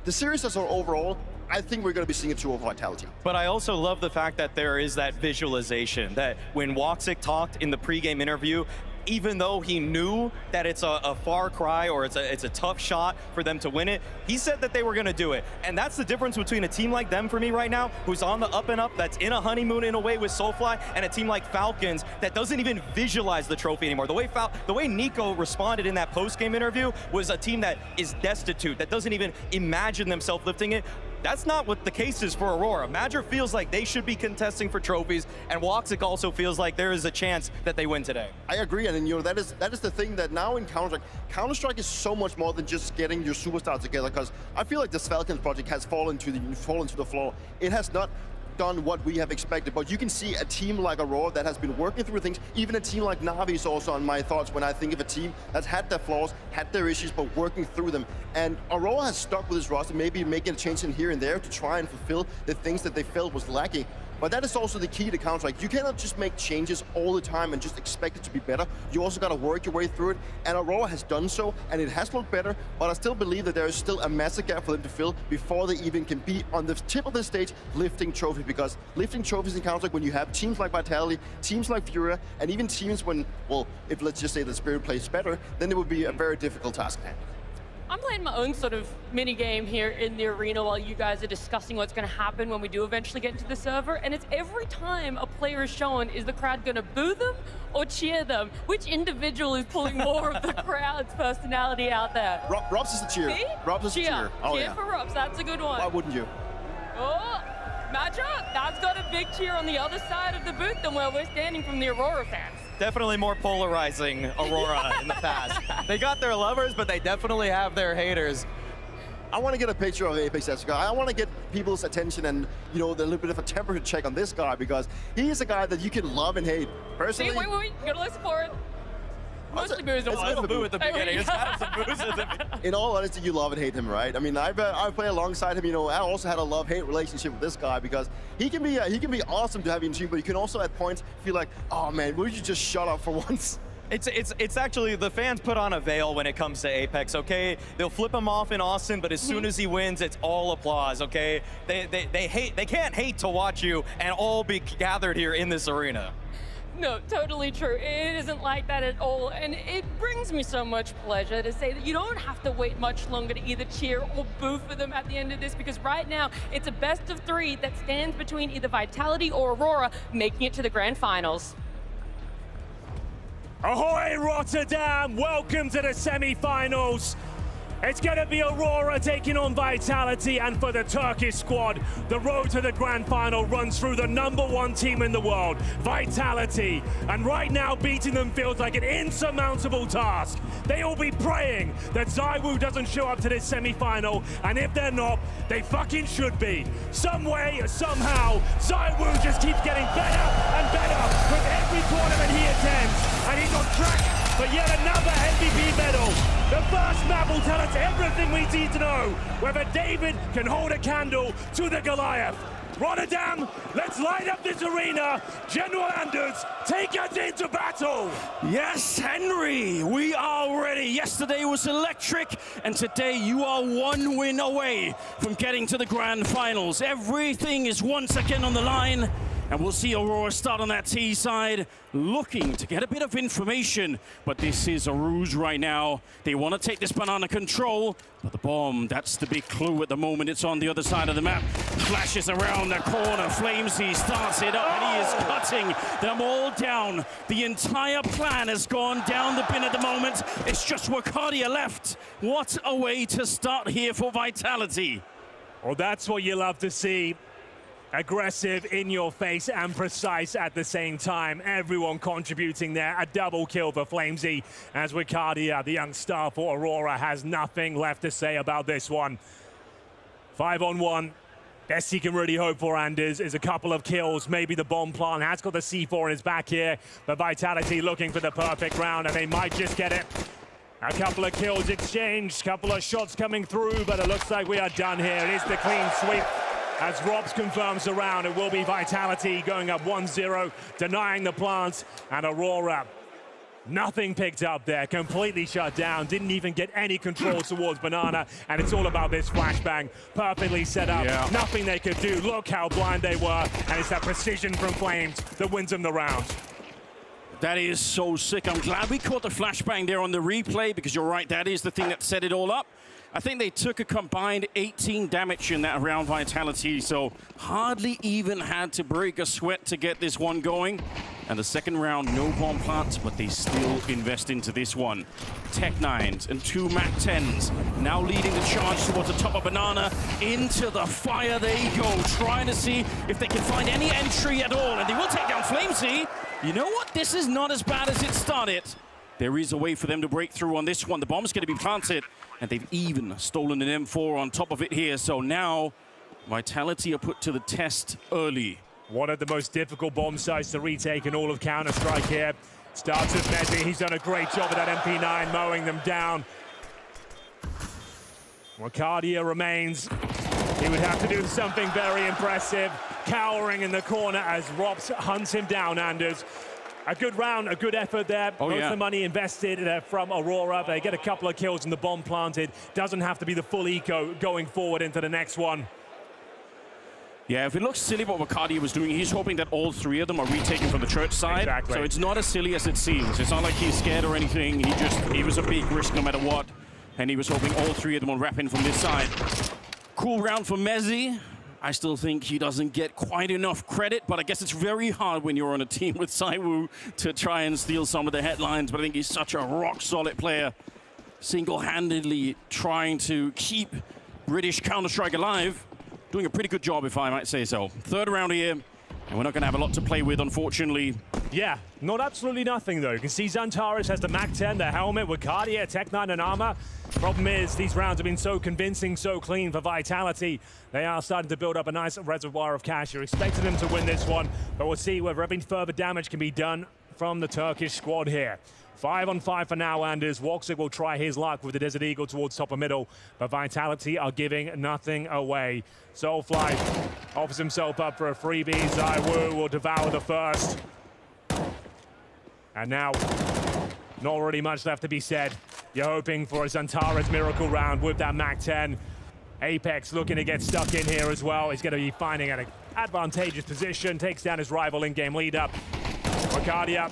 the series as overall, I think we're going to be seeing a 2-0 Vitality. But I also love the fact that there is that visualization, that when Woxic talked in the pregame interview, even though he knew that it's a far cry or it's a tough shot for them to win it, he said that they were going to do it. And that's the difference between a team like them for me right now, who's on the up and up, that's in a honeymoon in a way with Soulfly, and a team like Falcons that doesn't even visualize the trophy anymore. The way Nico responded in that post-game interview was a team that is destitute, that doesn't even imagine themselves lifting it. That's not what the case is for Aurora. Badger feels like they should be contesting for trophies, and Woxic also feels like there is a chance that they win today. I agree, and you know that is the thing that now in Counter-Strike is so much more than just getting your superstars together, because I feel like this Falcons project has fallen to the floor. It has not done what we have expected, but you can see a team like Aurora that has been working through things. Even a team like NAVI is also on my thoughts when I think of a team that's had their flaws, had their issues, but working through them. And Aurora has stuck with this roster, maybe making a change in here and there to try and fulfill the things that they felt was lacking. But that is also the key to Counter-Strike. You cannot just make changes all the time and just expect it to be better. You also got to work your way through it. And Aurora has done so, and it has looked better. But I still believe that there is still a massive gap for them to fill before they even can be on the tip of the stage lifting trophies. Because lifting trophies in Counter-Strike, when you have teams like Vitality, teams like Furia, and even teams when, well, if let's just say the Spirit plays better, then it would be a very difficult task at hand. I'm playing my own sort of mini game here in the arena while you guys are discussing what's going to happen when we do eventually get into the server, and it's every time a player is shown, is the crowd going to boo them or cheer them? Which individual is pulling more of the crowd's personality out there? Robs is the cheer. See? Robs is the cheer. Oh, cheer yeah. for Robs, that's a good one. Why wouldn't you? Oh, matchup, that's got a big cheer on the other side of the booth than where we're standing from the Aurora fans. Definitely more polarizing Aurora in the past. They got their lovers, but they definitely have their haters. I want to get a picture of Apex csgo. I want to get people's attention and, you know, a little bit of a temperature check on this guy, because he is a guy that you can love and hate. Personally, wait, you gotta listen for it. Mostly boos and a boo at the beginning. It's kind of some boos at the beginning. In all honesty, you love and hate him, right? I mean, I play alongside him. You know, I also had a love-hate relationship with this guy, because he can be awesome to have in team, but you can also at points feel like, oh man, would you just shut up for once? It's actually, the fans put on a veil when it comes to Apex, okay? They'll flip him off in Austin, but as soon as he wins, it's all applause, okay? They can't hate to watch you and all be gathered here in this arena. No, totally true. It isn't like that at all. And it brings me so much pleasure to say that you don't have to wait much longer to either cheer or boo for them at the end of this, because right now it's a best of 3 that stands between either Vitality or Aurora making it to the grand finals. Ahoy, Rotterdam! Welcome to the semi-finals. It's going to be Aurora taking on Vitality, and for the Turkish squad, the road to the grand final runs through the #1 team in the world, Vitality. And right now, beating them feels like an insurmountable task. They will be praying that ZywOo doesn't show up to this semi-final, and if they're not, they fucking should be. Some way, somehow, ZywOo just keeps getting better and better with every tournament he attends, and he's on track for yet another MVP medal. The first map will tell us everything we need to know, whether David can hold a candle to the Goliath. Rotterdam, let's light up this arena. General Anders, take us into battle. Yes, Henry, we are ready. Yesterday was electric, and today you are 1 win away from getting to the grand finals. Everything is once again on the line. And we'll see Aurora start on that T side, looking to get a bit of information. But this is a ruse right now. They want to take this banana control, but the bomb, that's the big clue at the moment. It's on the other side of the map. Flashes around the corner. Flamesy starts it up, and he is cutting them all down. The entire plan has gone down the bin at the moment. It's just Wakadia left. What a way to start here for Vitality. Well, that's what you love to see. Aggressive, in your face, and precise at the same time. Everyone contributing there. A double kill for Flamesy, as Wakadia, the young star for Aurora, has nothing left to say about this one. 5-on-1. Best he can really hope for, Anders, is a couple of kills. Maybe the bomb plant has got the C4 in his back here, but Vitality looking for the perfect round, and they might just get it. A couple of kills exchanged, couple of shots coming through, but it looks like we are done here. It is the clean sweep. As Robs confirms the round, it will be Vitality going up 1-0, denying the plant, and Aurora. Nothing picked up there, completely shut down, didn't even get any control towards Banana, and it's all about this flashbang. Perfectly set up, nothing they could do. Look how blind they were, and it's that precision from Flames that wins them the round. That is so sick. I'm glad we caught the flashbang there on the replay, because you're right, that is the thing that set it all up. I think they took a combined 18 damage in that round, Vitality, so hardly even had to break a sweat to get this one going. And the second round, no bomb plants, but they still invest into this one. Tech 9s and 2 Mac 10s, now leading the charge towards the top of Banana. Into the fire they go, trying to see if they can find any entry at all, and they will take down Flamesy. You know what? This is not as bad as it started. There is a way for them to break through on this one. The bomb's going to be planted, and they've even stolen an M4 on top of it here. So now, Vitality are put to the test early. One of the most difficult bomb sites to retake in all of Counter-Strike here. Starts with Messi. He's done a great job with that MP9, mowing them down. Wakadia remains. He would have to do something very impressive. Cowering in the corner as Robs hunts him down, Anders. A good round, a good effort there. Most of the money invested from Aurora. They get a couple of kills and the bomb planted. Doesn't have to be the full eco going forward into the next one. Yeah, if it looks silly what Wakadia was doing, he's hoping that all 3 of them are retaken from the church side. Exactly. So it's not as silly as it seems. It's not like he's scared or anything. He was a big risk no matter what. And he was hoping all 3 of them will wrap in from this side. Cool round for Messi. I still think he doesn't get quite enough credit, but I guess it's very hard when you're on a team with ZywOo to try and steal some of the headlines, but I think he's such a rock-solid player, single-handedly trying to keep British Counter-Strike alive, doing a pretty good job, if I might say so. 3rd round here, and we're not going to have a lot to play with, unfortunately. Yeah, not absolutely nothing, though. You can see Xantares has the Mac 10, the helmet, Wakadia, Tech 9, and armor. Problem is, these rounds have been so convincing, so clean for Vitality. They are starting to build up a nice reservoir of cash. You're expecting them to win this one, but we'll see whether any further damage can be done from the Turkish squad here. 5-on-5 for now, Anders. Woxic will try his luck with the Desert Eagle towards top of middle, but Vitality are giving nothing away. Soulfly offers himself up for a freebie. ZywOo will devour the first. And now, Not really much left to be said. You're hoping for a Zantares miracle round with that MAC-10. Apex looking to get stuck in here as well. He's going to be finding an advantageous position, takes down his rival in-game leader. Arcadia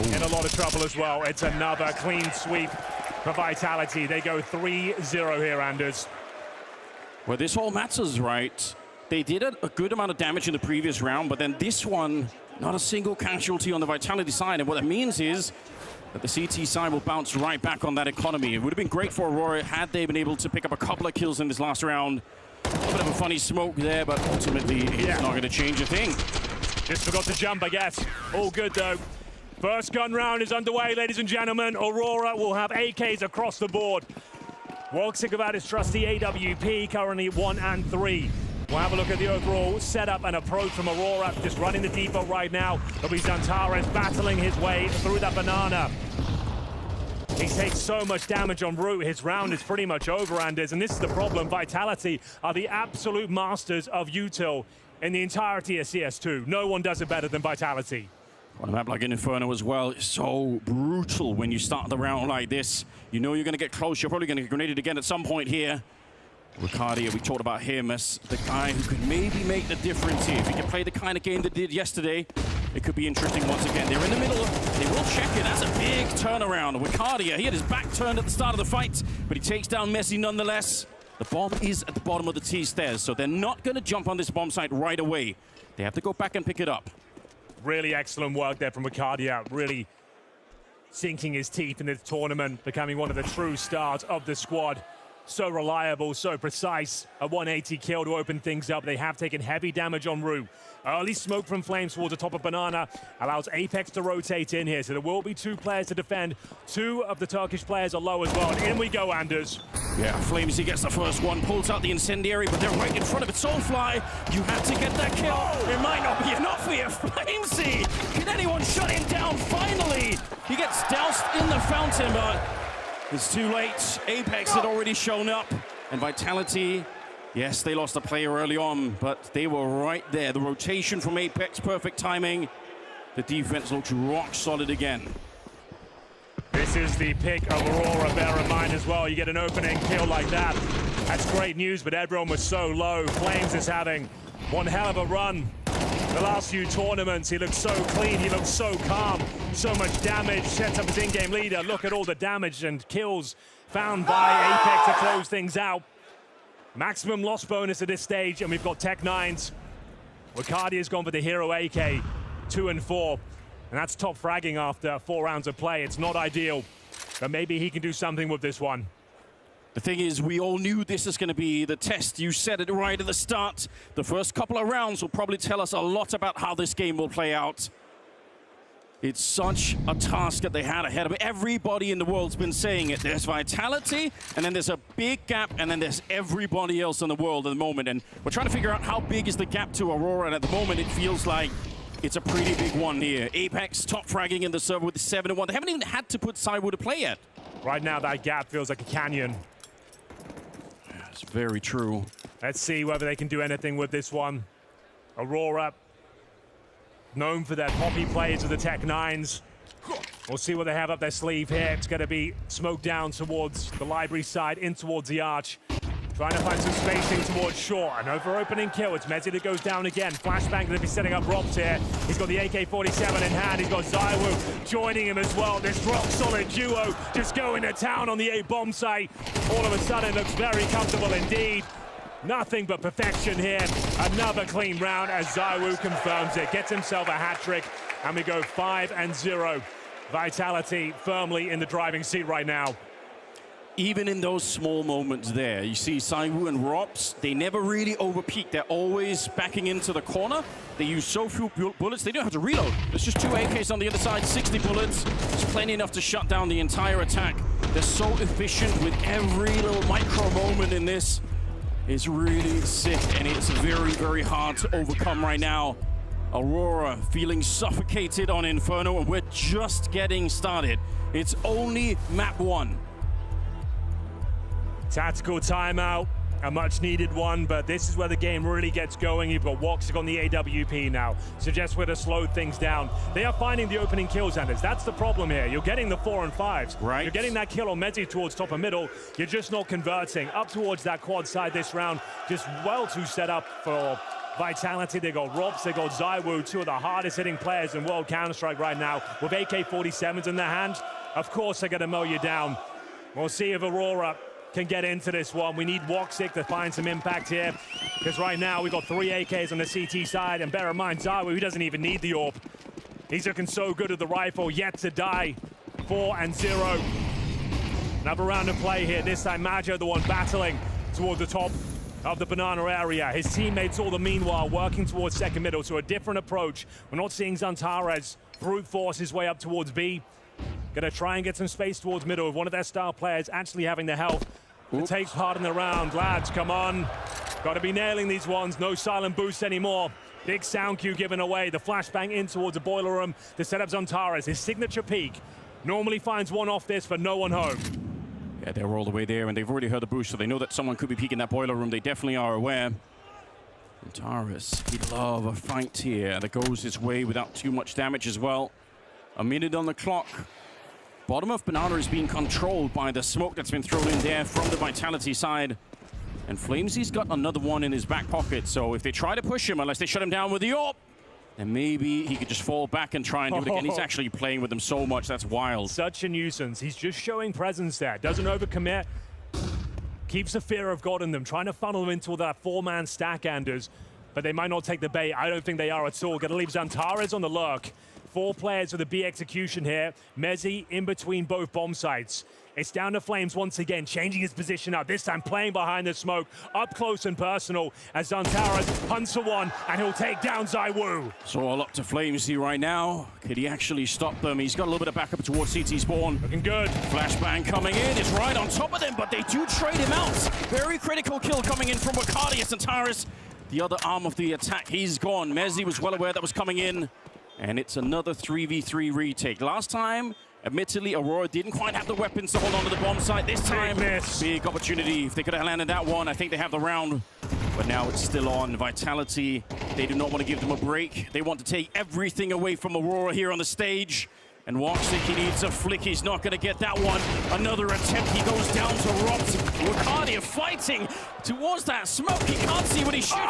in a lot of trouble as well. It's another clean sweep for Vitality. They go 3-0 here, Anders. Well, this all matters, right? They did a good amount of damage in the previous round, but then this one, not a single casualty on the Vitality side. And what that means is that the CT side will bounce right back on that economy. It would have been great for Aurora had they been able to pick up a couple of kills in this last round. A little bit of a funny smoke there, but ultimately it's not going to change a thing. Just forgot to jump, I guess. All good, though. First gun round is underway, ladies and gentlemen. Aurora will have AKs across the board. Woxic about his trusty AWP, currently 1 and 3. We'll have a look at the overall setup and approach from Aurora. Just running the depot right now. There'll be Zantares battling his way through that banana. He takes so much damage en route. His round is pretty much over, Anders. And this is the problem. Vitality are the absolute masters of util in the entirety of CS2. No one does it better than Vitality. On a map like an Inferno as well, it's so brutal when you start the round like this. You know you're going to get close. You're probably going to get grenaded again at some point here. Ricardia, we talked about him as the guy who could maybe make the difference here. If he can play the kind of game they did yesterday, it could be interesting once again. They're in the middle. They will check it. That's a big turnaround. Ricardia, he had his back turned at the start of the fight, but he takes down Messi nonetheless. The bomb is at the bottom of the T stairs, so they're not going to jump on this bomb site right away. They have to go back and pick it up. Really excellent work there from Ricardia. Really sinking his teeth in this tournament, becoming one of the true stars of the squad. So reliable, so precise. A 180 kill to open things up. They have taken heavy damage en route. Early smoke from Flames towards the top of Banana allows Apex to rotate in here. So there will be 2 players to defend. 2 of the Turkish players are low as well. And in we go, Anders. Yeah, Flames, he gets the first one, pulls out the incendiary, but they're right in front of it. Soulfly, you have to get that kill. It might not be enough for you. Flamesy, can anyone shut him down finally? He gets doused in the fountain, but it's too late. Apex had already shown up, and Vitality, yes, they lost a player early on, but they were right there. The rotation from Apex, perfect timing. The defense looks rock solid again. This is the pick of Aurora, bear in mind as well. You get an opening kill like that. That's great news, but everyone was so low. Flames is having one hell of a run. The last few tournaments, he looks so clean, he looks so calm. So much damage, sets up his in-game leader. Look at all the damage and kills found by Apex to close things out. Maximum loss bonus at this stage, and we've got Tech-9s. Ricardia's gone for the hero AK, 2 and 4. And that's top fragging after 4 rounds of play. It's not ideal, but maybe he can do something with this one. The thing is, we all knew this is going to be the test. You said it right at the start. The first couple of rounds will probably tell us a lot about how this game will play out. It's such a task that they had ahead of it. Everybody in the world's been saying it. There's Vitality, and then there's a big gap, and then there's everybody else in the world at the moment. And we're trying to figure out how big is the gap to Aurora, and at the moment it feels like it's a pretty big one here. Apex top fragging in the server with the 7-1. They haven't even had to put Cywo to play yet. Right now, that gap feels like a canyon. That's very true. Let's see whether they can do anything with this one. Aurora, known for their poppy plays with the Tech-9s. We'll see what they have up their sleeve here. It's going to be smoked down towards the library side, in towards the arch. Trying to find some spacing towards shore. An over-opening kill. It's Messi that goes down again. Flashbang going to be setting up Robs here. He's got the AK-47 in hand. He's got Zywu joining him as well. This rock-solid duo just going to town on the A bomb site. All of a sudden, looks very comfortable indeed. Nothing but perfection here. Another clean round as Zywu confirms it. Gets himself a hat-trick, and we go 5-0. Vitality firmly in the driving seat right now. Even in those small moments there, you see Zywu and Robs, they never really overpeak. They're always backing into the corner. They use so few bullets, they don't have to reload. There's just 2 AKs on the other side, 60 bullets. It's plenty enough to shut down the entire attack. They're so efficient with every little micro moment in this. It's really sick, and it's very, very hard to overcome right now. Aurora feeling suffocated on Inferno, and we're just getting started. It's only map 1. Tactical timeout. A much-needed one, but this is where the game really gets going. You've got Woxic on the AWP now. Suggests where to slow things down. They are finding the opening kills, Anders. That's the problem here. You're getting the 4 and 5s. Right. You're getting that kill on Mezzi towards top and middle. You're just not converting. Up towards that quad side this round. Just well too set up for Vitality. They got Robs, they got Zywoo, two of the hardest hitting players in World Counter-Strike right now. With AK-47s in their hand, of course they're going to mow you down. We'll see if Aurora can get into this one. We need Woxic to find some impact here, because right now we've got 3 AKs on the CT side, and bear in mind, Zywoo, he doesn't even need the AWP. He's looking so good at the rifle, yet to die. 4 and 0. Another round of play here. This time, Majo, the one battling towards the top of the banana area. His teammates all the meanwhile working towards second middle, so a different approach. We're not seeing Zantares brute force his way up towards B. Gonna try and get some space towards middle with one of their star players actually having the health to take part in the round. Lads, come on. Got to be nailing these ones. No silent boost anymore. Big sound cue given away. The flashbang in towards the boiler room to set up Zantares. His signature peak. Normally finds one off this, but no one home. Yeah, they're all the way there, and they've already heard the boost, so they know that someone could be peeking that boiler room. They definitely are aware. Zantares, he'd love a fight here that goes his way without too much damage as well. A minute on the clock. Bottom of Banana is being controlled by the smoke that's been thrown in there from the Vitality side. And Flamesy's got another one in his back pocket, so if they try to push him, unless they shut him down with the AWP, then maybe he could just fall back and try and do it again. He's actually playing with them so much, that's wild. Such a nuisance. He's just showing presence there. Doesn't overcommit. Keeps the fear of God in them, trying to funnel them into that 4-man stack, Anders. But they might not take the bait. I don't think they are at all. Gonna leave Zantares on the lurk. 4 players with a B execution here. Mezzi in between both bomb sites. It's down to Flames once again, changing his position up. This time playing behind the smoke, up close and personal as Zantares hunts for one, and he'll take down Zywoo. So all up to Flamesy right now. Could he actually stop them? He's got a little bit of backup towards CT spawn. Looking good. Flashbang coming in. It's right on top of them, but they do trade him out. Very critical kill coming in from Wakadi. Zantares, the other arm of the attack, he's gone. Mezzi was well aware that was coming in. And it's another 3v3 retake. Last time, admittedly, Aurora didn't quite have the weapons to hold on to the bomb site. This time, big opportunity. If they could have landed that one, I think they have the round. But now it's still on. Vitality, they do not want to give them a break. They want to take everything away from Aurora here on the stage. And Woxic, he needs a flick. He's not going to get that one. Another attempt. He goes down to Robs. Wakadi fighting towards that smoke. He can't see what he's shooting.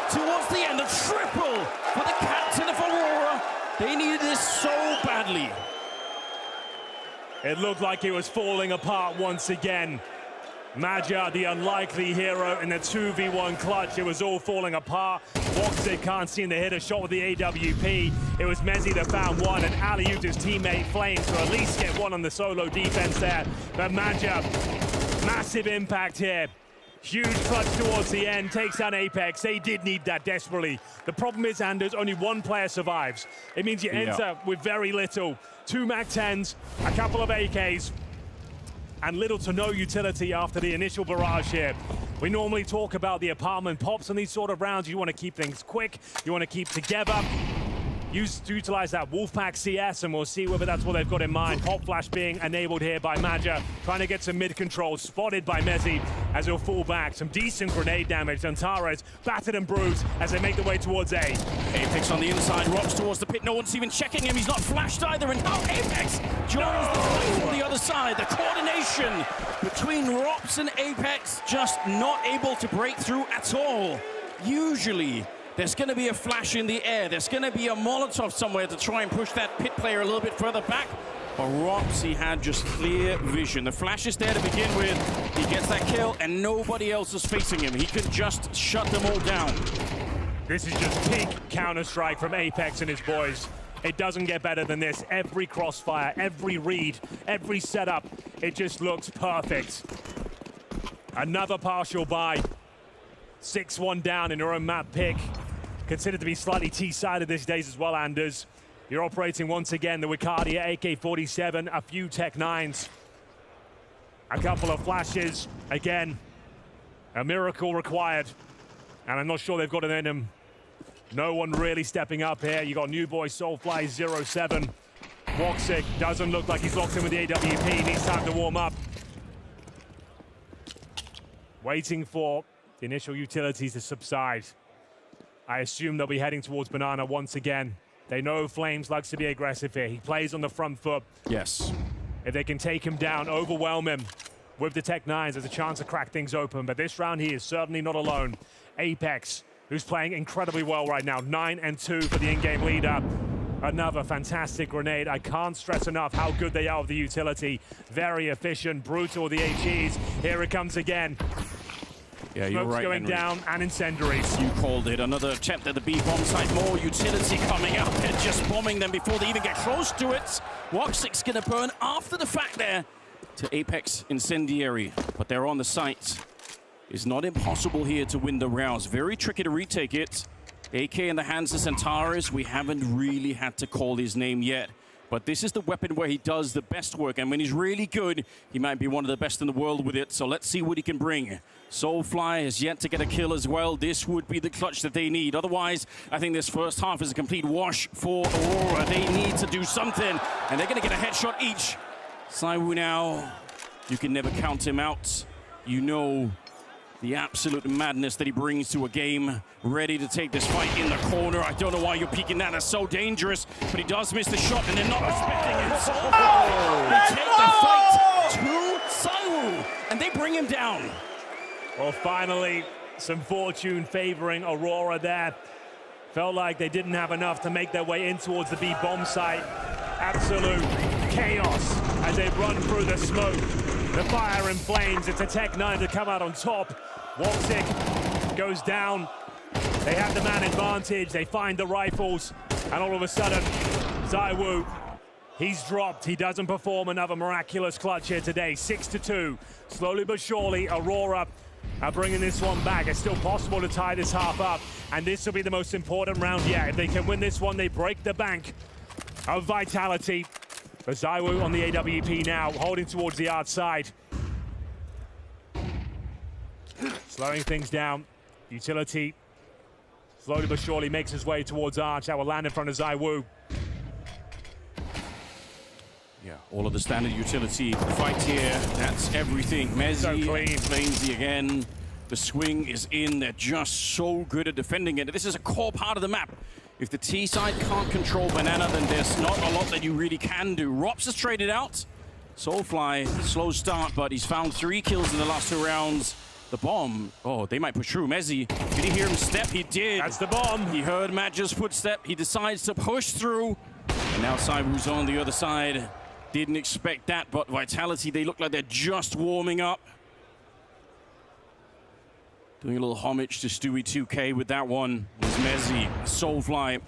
Towards the end, a triple for the captain of Aurora. They needed this so badly. It looked like it was falling apart once again. Maja, the unlikely hero in the 2v1 clutch. It was all falling apart. Woxic can't seem to hit a shot with the AWP. It was Mezzi that found one, and alley-ooped his teammate Flames to at least get one on the solo defense there. But Maja, massive impact here. Huge clutch towards the end, takes down Apex. They did need that desperately. The problem is, Anders, only one player survives. It means you enter with very little. 2 MAC-10s, a couple of AKs, and little to no utility after the initial barrage here. We normally talk about the apartment pops on these sort of rounds. You want to keep things quick, you want to keep together. Utilize that Wolfpack CS, and we'll see whether that's what they've got in mind. Pop flash being enabled here by Maja, trying to get some mid-control, spotted by Mezzi as he'll fall back. Some decent grenade damage. Zantares battered and bruised as they make their way towards A. Apex on the inside, rocks towards the pit. No one's even checking him. He's not flashed either. And now Apex joins the fight from the other side. The coordination between Rops and Apex just not able to break through at all. Usually, there's going to be a flash in the air. There's going to be a Molotov somewhere to try and push that pit player a little bit further back. But Rops, he had just clear vision. The flash is there to begin with. He gets that kill, and nobody else is facing him. He can just shut them all down. This is just peak Counter-Strike from Apex and his boys. It doesn't get better than this. Every crossfire, every read, every setup, it just looks perfect. Another partial buy. 6-1 down in your own map pick. Considered to be slightly T-sided these days as well, Anders. You're operating once again the Wicardia AK-47, a few Tech 9s. A couple of flashes. Again, a miracle required. And I'm not sure they've got it in them. No one really stepping up here. You got new boy Soulfly 07. Woxic doesn't look like he's locked in with the AWP. Needs time to warm up. Waiting for the initial utilities to subside. I assume they'll be heading towards Banana once again. They know Flames likes to be aggressive here. He plays on the front foot. Yes. If they can take him down, overwhelm him with the Tech-9s, there's a chance to crack things open. But this round, he is certainly not alone. Apex, who's playing incredibly well right now. 9-2 for the in-game leader. Another fantastic grenade. I can't stress enough how good they are with the utility. Very efficient, brutal with the HEs. Here it comes again. Yeah, you're Smoke's right, going Henry. down and incendiaries. You called it. Another attempt at the B bomb site. More utility coming up. They're just bombing them before they even get close to it. Woxic's gonna burn after the fact there to Apex Incendiary, but they're on the site. It's not impossible here to win the rounds. Very tricky to retake it. AK in the hands of Centaurus. We haven't really had to call his name yet. But this is the weapon where he does the best work. And when he's really good, he might be one of the best in the world with it. So let's see what he can bring. Soulfly has yet to get a kill as well. This would be the clutch that they need. Otherwise, I think this first half is a complete wash for Aurora. They need to do something. And they're going to get a headshot each. Saiwu now, you can never count him out. You know the absolute madness that he brings to a game. Ready to take this fight in the corner. I don't know why you're peeking that. That's so dangerous. But he does miss the shot, and they're not respecting it. So they take the fight to Saiwu, and they bring him down. Well, finally, some fortune favoring Aurora there. Felt like they didn't have enough to make their way in towards the B bomb site. Absolute chaos as they run through the smoke. The fire and flames. It's a Tech-9 to come out on top. Woxic goes down. They have the man advantage. They find the rifles. And all of a sudden, Saiwu, he's dropped. He doesn't perform another miraculous clutch here today. 6-2. Slowly but surely, Aurora are bringing this one back. It's still possible to tie this half up. And this will be the most important round yet. If they can win this one, they break the bank of Vitality. But Saiwu on the AWP now, holding towards the outside. Slowing things down. Utility slowly but surely makes his way towards Arch. That will land in front of Saiwu. Yeah, all of the standard utility. The fight here, that's everything. Mezzi, So clean. Flamesy again. The swing is in. They're just so good at defending it. This is a core part of the map. If the T side can't control Banana, then there's not a lot that you really can do. Rops has traded out. Soulfly, slow start, but he's found 3 kills in the last 2 rounds. The bomb, oh, they might push through. Mezzi, did he hear him step? He did. That's the bomb. He heard Madge's footstep. He decides to push through. And now Saiwu's on the other side. Didn't expect that, but Vitality, they look like they're just warming up. Doing a little homage to Stewie 2K with that one. There's Mezzi, Soulfly.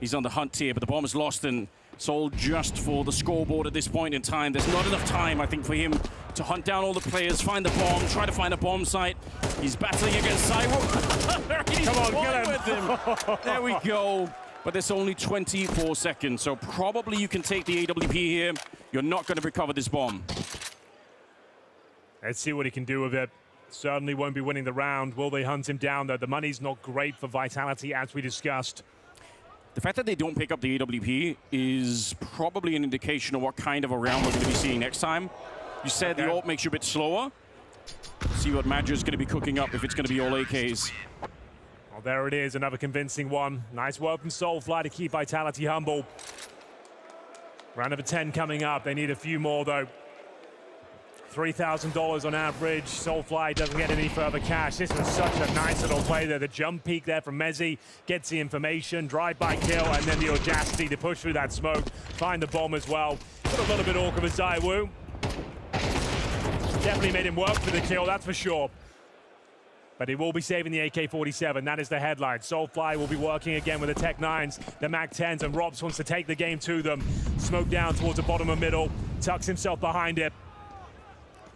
He's on the hunt here, but the bomb is lost, and Soul just for the scoreboard at this point in time. There's not enough time, I think, for him to hunt down all the players, find the bomb, try to find a bomb site. He's battling against Saiwu. Come on, kill him. With him. There we go. But there's only 24 seconds, so probably you can take the AWP here. You're not going to recover this bomb. Let's see what he can do with it. Certainly won't be winning the round. Will they hunt him down, though? The money's not great for Vitality, as we discussed. The fact that they don't pick up the AWP is probably an indication of what kind of a round we're going to be seeing next time. You said the ult makes you a bit slower. See what Madger's going to be cooking up if it's going to be all AKs. Well, there it is, another convincing one. Nice work from Soulfly to keep Vitality humble. Round number 10 coming up. They need a few more, though. $3,000 on average. Soulfly doesn't get any further cash. This was such a nice little play there. The jump peek there from Mezzi gets the information, drive-by kill, and then the audacity to push through that smoke, find the bomb as well. Got a little bit awkward with Saiwu. Definitely made him work for the kill, that's for sure. But he will be saving the AK-47. That is the headline. Soulfly will be working again with the Tech-9s, the MAC-10s, and Robs wants to take the game to them. Smoke down towards the bottom of middle, tucks himself behind it.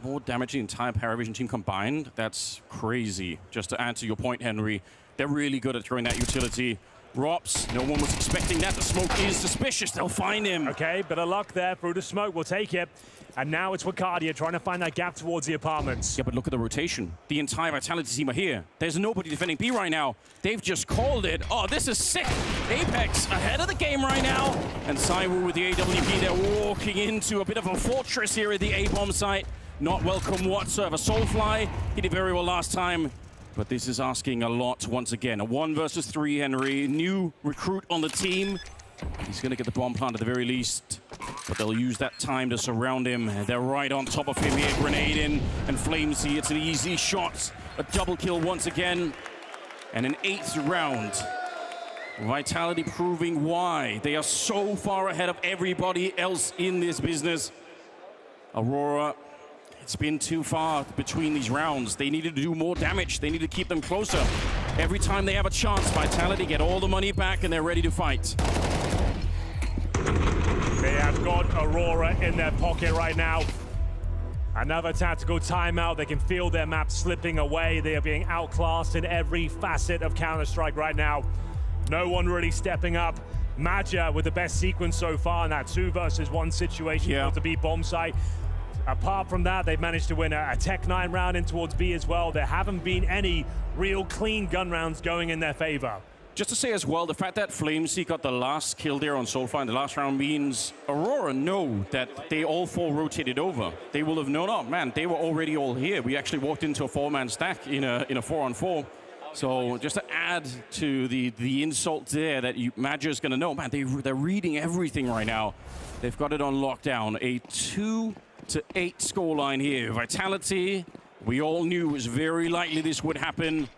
More damage the entire PARIVISION team combined. That's crazy. Just to add to your point, Henry, they're really good at throwing that utility. Rops, no one was expecting that. The smoke is suspicious. They'll find him. Okay, bit of luck there through the smoke. We'll take it. And now it's Wakadia trying to find that gap towards the apartments. Yeah, but look at the rotation. The entire Vitality team are here. There's nobody defending B right now. They've just called it. Oh, this is sick. Apex ahead of the game right now. And Saiwu with the AWP, they're walking into a bit of a fortress here at the A-bomb site. not welcome whatsoever. Soulfly, he did very well last time, but this is asking a lot once again. A 1 versus 3 Henry, new recruit on the team. He's gonna get the bomb plant at the very least, but they'll use that time to surround him. They're right on top of him here, grenade in, and Flamesy, it's an easy shot. A double kill once again, and an 8th round. Vitality proving why they are so far ahead of everybody else in this business. Aurora, it's been too far between these rounds. They needed to do more damage. They need to keep them closer. Every time they have a chance, Vitality get all the money back and they're ready to fight. They have got Aurora in their pocket right now. Another tactical timeout. They can feel their map slipping away. They are being outclassed in every facet of Counter-Strike right now. No one really stepping up. Maja with the best sequence so far in that 2 versus 1 situation to beat bomb site. Apart from that, they've managed to win a Tech 9 round in towards B as well. There haven't been any real clean gun rounds going in their favor. Just to say as well, the fact that Flamesy got the last kill there on Soulfly in the last round means Aurora know that they all 4 rotated over. They will have known, oh man, they were already all here. We actually walked into a 4-man stack in a 4-on-4. So just to add to the insult there that Maja's gonna know, man, they're reading everything right now. They've got it on lockdown. A 2-8 scoreline here. Vitality, we all knew it was very likely this would happen.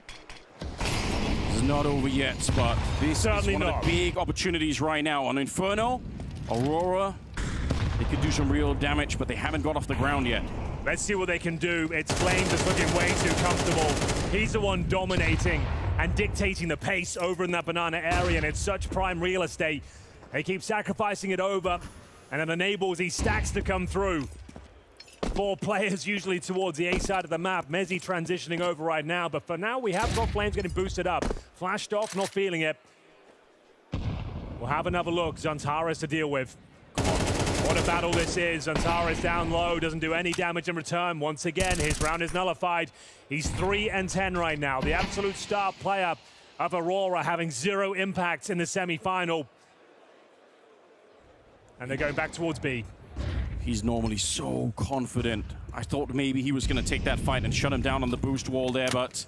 It's not over yet, but this is one of the big opportunities right now. On Inferno, Aurora, they could do some real damage, but they haven't got off the ground yet. Let's see what they can do. It's Flames that's looking way too comfortable. He's the one dominating and dictating the pace over in that banana area, and it's such prime real estate. They keep sacrificing it over, and it enables these stacks to come through. 4 players usually towards the A side of the map. Mezzi transitioning over right now, but for now we have got Flames getting boosted up. Flashed off, not feeling it. We'll have another look. Xantares to deal with. What a battle this is. Xantares down low, doesn't do any damage in return. Once again, his round is nullified. He's 3-10 right now. The absolute star player of Aurora having 0 impact in the semi-final. And they're going back towards B. He's normally so confident. I thought maybe he was going to take that fight and shut him down on the boost wall there, but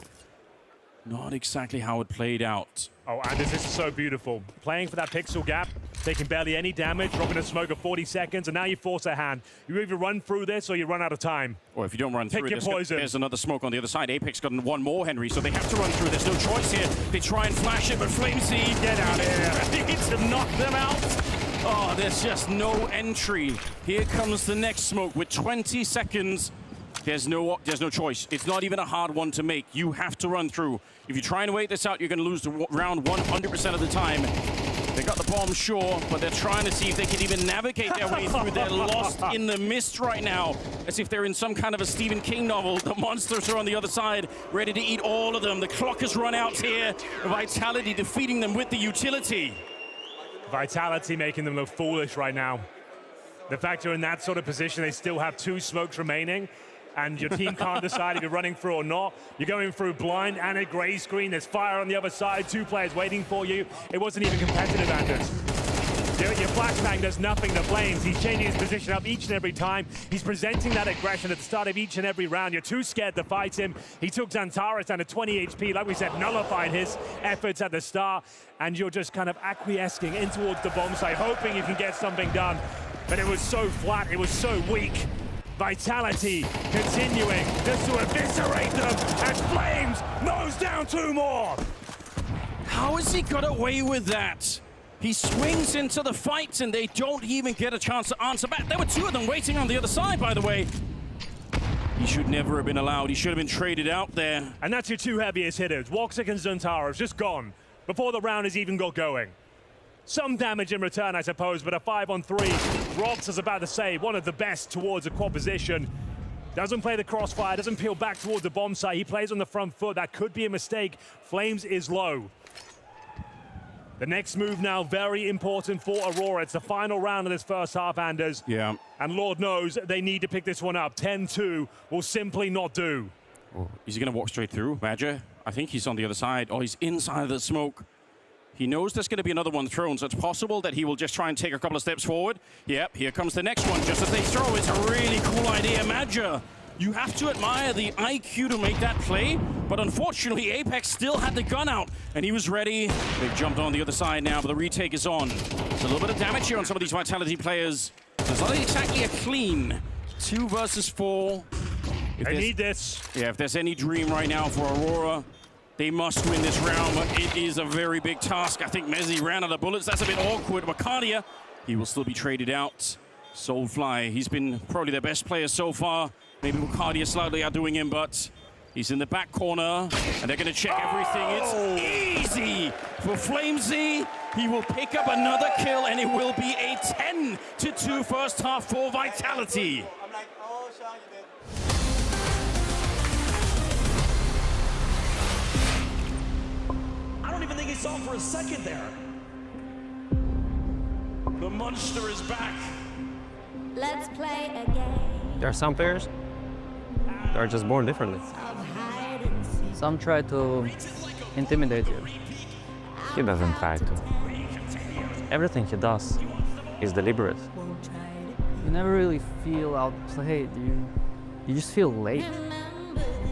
not exactly how it played out. Oh, Anders, this is so beautiful. Playing for that pixel gap, taking barely any damage, dropping a smoke of 40 seconds, and now you force a hand. You either run through this or you run out of time. Or if you don't run through it, there's another smoke on the other side. Apex got 1 more, Henry, so they have to run through. There's no choice here. They try and flash it, but Flamesy, get out of here. Needs to knock them out. Oh, there's just no entry. Here comes the next smoke with 20 seconds. There's no choice. It's not even a hard one to make. You have to run through. If you try and wait this out, you're going to lose the round 100% of the time. They got the bomb, sure, but they're trying to see if they can even navigate their way through. They're lost in the mist right now, as if they're in some kind of a Stephen King novel. The monsters are on the other side, ready to eat all of them. The clock has run out here. Vitality defeating them with the utility. Vitality making them look foolish right now. The fact you're in that sort of position, they still have 2 smokes remaining, and your team can't decide if you're running through or not. You're going through blind and a gray screen. There's fire on the other side, 2 players waiting for you. It wasn't even competitive, Anders. Your flashbang does nothing to Flames. He's changing his position up each and every time. He's presenting that aggression at the start of each and every round. You're too scared to fight him. He took Xantares down to 20 HP. Like we said, nullified his efforts at the start. And you're just kind of acquiescing in towards the bomb site, hoping you can get something done. But it was so flat, it was so weak. Vitality continuing just to eviscerate them as Flames nose down 2 more. How has he got away with that? He swings into the fight and they don't even get a chance to answer back. There were 2 of them waiting on the other side, by the way. He should never have been allowed. He should have been traded out there. And that's your 2 heaviest hitters. Woxic and Xantares just gone before the round has even got going. Some damage in return, I suppose, but a 5-on-3. Robs is about to say one of the best towards a quad position. Doesn't play the crossfire, doesn't peel back towards the bomb site. He plays on the front foot. That could be a mistake. Flames is low. The next move now, very important for Aurora. It's the final round of this first half, Anders. Yeah. And Lord knows they need to pick this one up. 10-2 will simply not do. Oh, is he going to walk straight through, Maja? I think he's on the other side. Oh, he's inside of the smoke. He knows there's going to be another one thrown, so it's possible that he will just try and take a couple of steps forward. Yep, here comes the next one just as they throw. It's a really cool idea. Maja You have to admire the IQ to make that play, but unfortunately, Apex still had the gun out, and he was ready. They've jumped on the other side now, but the retake is on. There's a little bit of damage here on some of these Vitality players. It's not exactly a clean 2 versus 4. They need this. Yeah, if there's any dream right now for Aurora, they must win this round, but it is a very big task. I think Mezzi ran out of bullets. That's a bit awkward. Wakadia, he will still be traded out. Soulfly, he's been probably their best player so far. Maybe Wakadia slightly outdoing him, but he's in the back corner, and they're going to check everything. It's easy for Flamesy. He will pick up another kill, and it will be a 10-2 first half for Vitality. I don't even think he saw him for a second there. The monster is back. Let's play a game. There are some players that are just born differently. Some try to intimidate you. He doesn't try to. Everything he does is deliberate. You never really feel outplayed. You just feel late.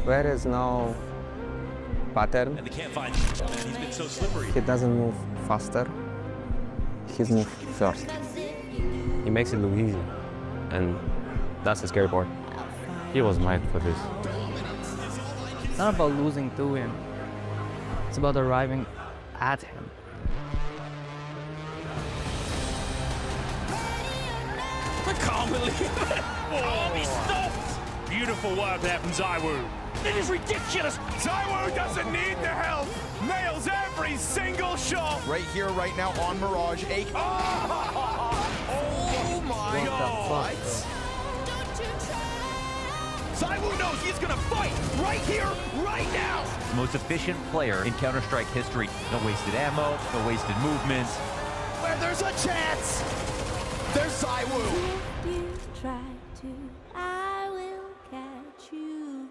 There is no pattern. And they can't find him. He's been so slippery. He doesn't move faster. He's moved first. He makes it look easy. And that's the scary part. He was made for this. It's not about losing to him. It's about arriving at him. I can't believe it. Oh, he stopped. Beautiful work there from ZywOo. It is ridiculous. ZywOo doesn't need the help. Nails every single shot. Right here, right now on Mirage. Oh my God. ZywOo knows he's gonna fight right here, right now. Most efficient player in Counter-Strike history. No wasted ammo, no wasted movements. Where there's a chance, there's ZywOo. If you try to, I will catch you.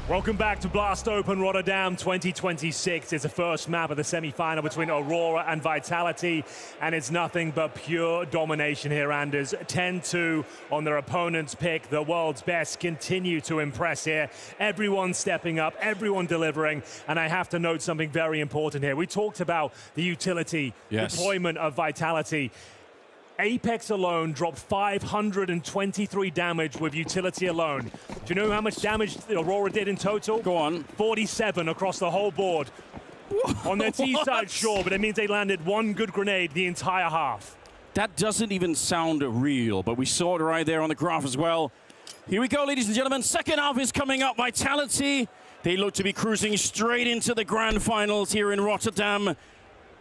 Welcome back to Blast Open Rotterdam 2026. It's the first map of the semi-final between Aurora and Vitality, and it's nothing but pure domination here, Anders. 10-2 on their opponent's pick. The world's best continue to impress here. Everyone stepping up, everyone delivering, and I have to note something very important here. We talked about the utility deployment of Vitality. Apex alone dropped 523 damage with utility alone. Do you know how much damage Aurora did in total? Go on. 47 across the whole board. On their T side, sure, but it means they landed one good grenade the entire half. That doesn't even sound real, but we saw it right there on the graph as well. Here we go, ladies and gentlemen. Second half is coming up. Vitality, they look to be cruising straight into the grand finals here in Rotterdam.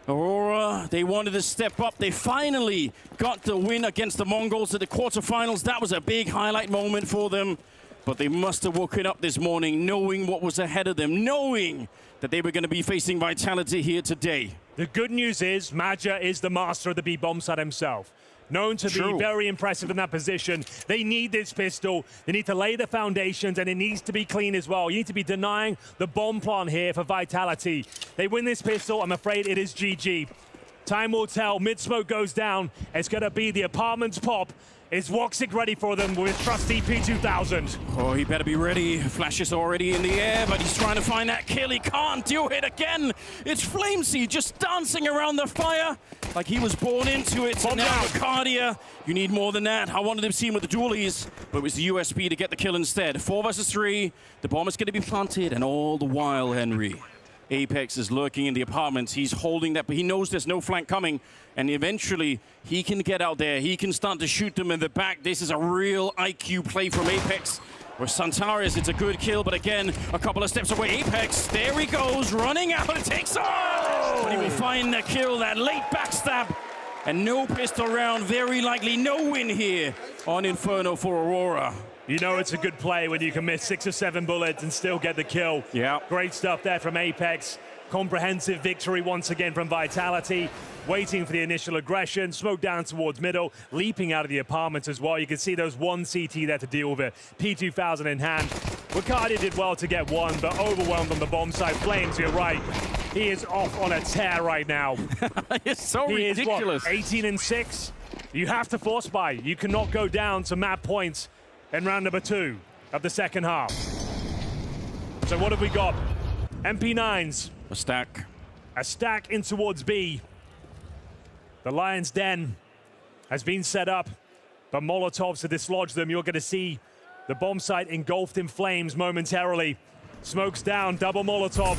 Aurora, they wanted to step up. They finally got the win against the Mongols at the quarterfinals. That was a big highlight moment for them. But they must have woken up this morning knowing what was ahead of them, knowing that they were going to be facing Vitality here today. The good news is Maja is the master of the B bomb site himself. Known to be very impressive in that position. They need this pistol. They need to lay the foundations, and it needs to be clean as well. You need to be denying the bomb plan here for Vitality. They win this pistol, I'm afraid it is GG. Time will tell. Mid-smoke goes down. It's going to be the apartments pop. Is Woxic ready for them with trusty P2000? Oh, he better be ready. Flash is already in the air, but he's trying to find that kill. He can't do it again. It's Flamesy just dancing around the fire like he was born into it. And now Cardia, you need more than that. I wanted to see him with the dualies, but it was the USP to get the kill instead. 4 versus 3. The bomb is going to be planted, and all the while, Henry, Apex is lurking in the apartments. He's holding that, but he knows there's no flank coming. And eventually, he can get out there. He can start to shoot them in the back. This is a real IQ play from Apex. Where Santaris, it's a good kill, but again, a couple of steps away. Apex, there he goes, running out. It takes off. But he will find the kill, that late backstab. And no pistol round, very likely no win here on Inferno for Aurora. You know it's a good play when you can miss 6 or 7 bullets and still get the kill. Yeah. Great stuff there from Apex. Comprehensive victory once again from Vitality. Waiting for the initial aggression. Smoke down towards middle. Leaping out of the apartments as well. You can see those 1 CT there to deal with it. P2000 in hand. Wicardia did well to get 1, but overwhelmed on the bomb side. Flames, you're right. He is off on a tear right now. It's so Is, ridiculous. 18 and 6. You have to force buy. You cannot go down to map points in round number 2 of the second half. So what have we got? MP9s. A stack. A stack in towards B. The Lion's Den has been set up, but Molotovs to dislodge them. You're going to see the bomb site engulfed in flames momentarily. Smokes down, double Molotov.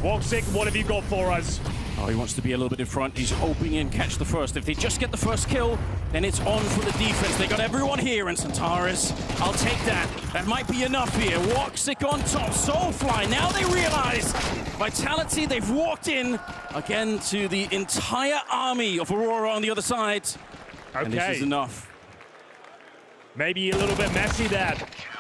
Woxic, what have you got for us? Oh, he wants to be a little bit in front. He's hoping and catch the first. If they just get the first kill, then it's on for the defense. They got everyone here, and Santaris, I'll take that. That might be enough here. Woxic on top, Soulfly. Now they realize Vitality, they've walked in again to the entire army of Aurora on the other side. Okay. And this is enough. Maybe a little bit messy there.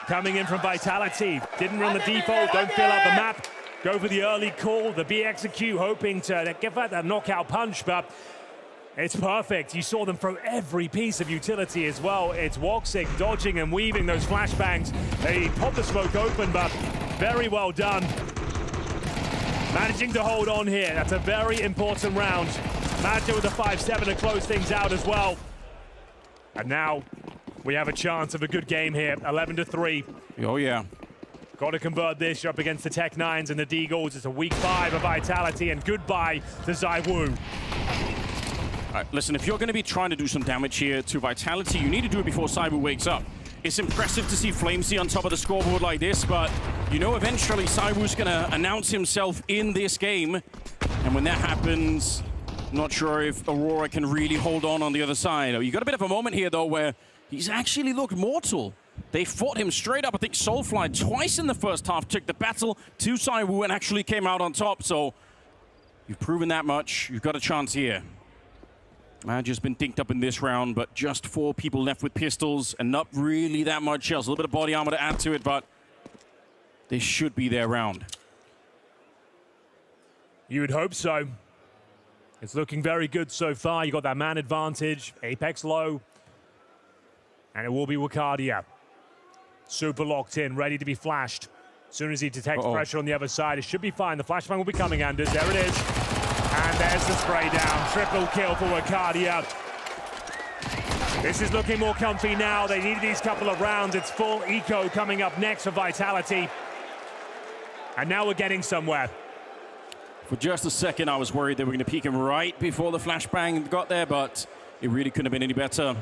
Coming in from Vitality. Didn't run the default, don't fill out the map. Go for the early call, the BXQ hoping to give that knockout punch, but it's perfect. You saw them throw every piece of utility as well. It's Woxic dodging and weaving those flashbangs. They pop the smoke open, but very well done. Managing to hold on here. That's a very important round. Maja with a 5-7 to close things out as well. And now we have a chance of a good game here. 11-3. Oh, yeah. Got to convert this. You're up against the Tech 9s and the Deagles. It's a week 5 of Vitality, and goodbye to ZywOo. All right, listen, if you're going to be trying to do some damage here to Vitality, you need to do it before ZywOo wakes up. It's impressive to see Flamesy on top of the scoreboard like this, but you know eventually ZywOo's going to announce himself in this game. And when that happens, not sure if Aurora can really hold on the other side. You got a bit of a moment here, though, where he's actually looked mortal. They fought him straight up. I think Soulfly twice in the first half took the battle to ZywOo and actually came out on top. So you've proven that much. You've got a chance here. Maja's been dinked up in this round, but just 4 people left with pistols and not really that much else. A little bit of body armor to add to it, but they should be their round. You would hope so. It's looking very good so far. You got that man advantage, Apex low, and it will be Wicardia. Super locked in, ready to be flashed. As soon as he detects pressure on the other side, it should be fine. The flashbang will be coming, Anders. There it is. And there's the spray down. Triple kill for Wicardia. This is looking more comfy now. They needed these couple of rounds. It's full eco coming up next for Vitality. And now we're getting somewhere. For just a second, I was worried they were going to peek him right before the flashbang got there, but it really couldn't have been any better.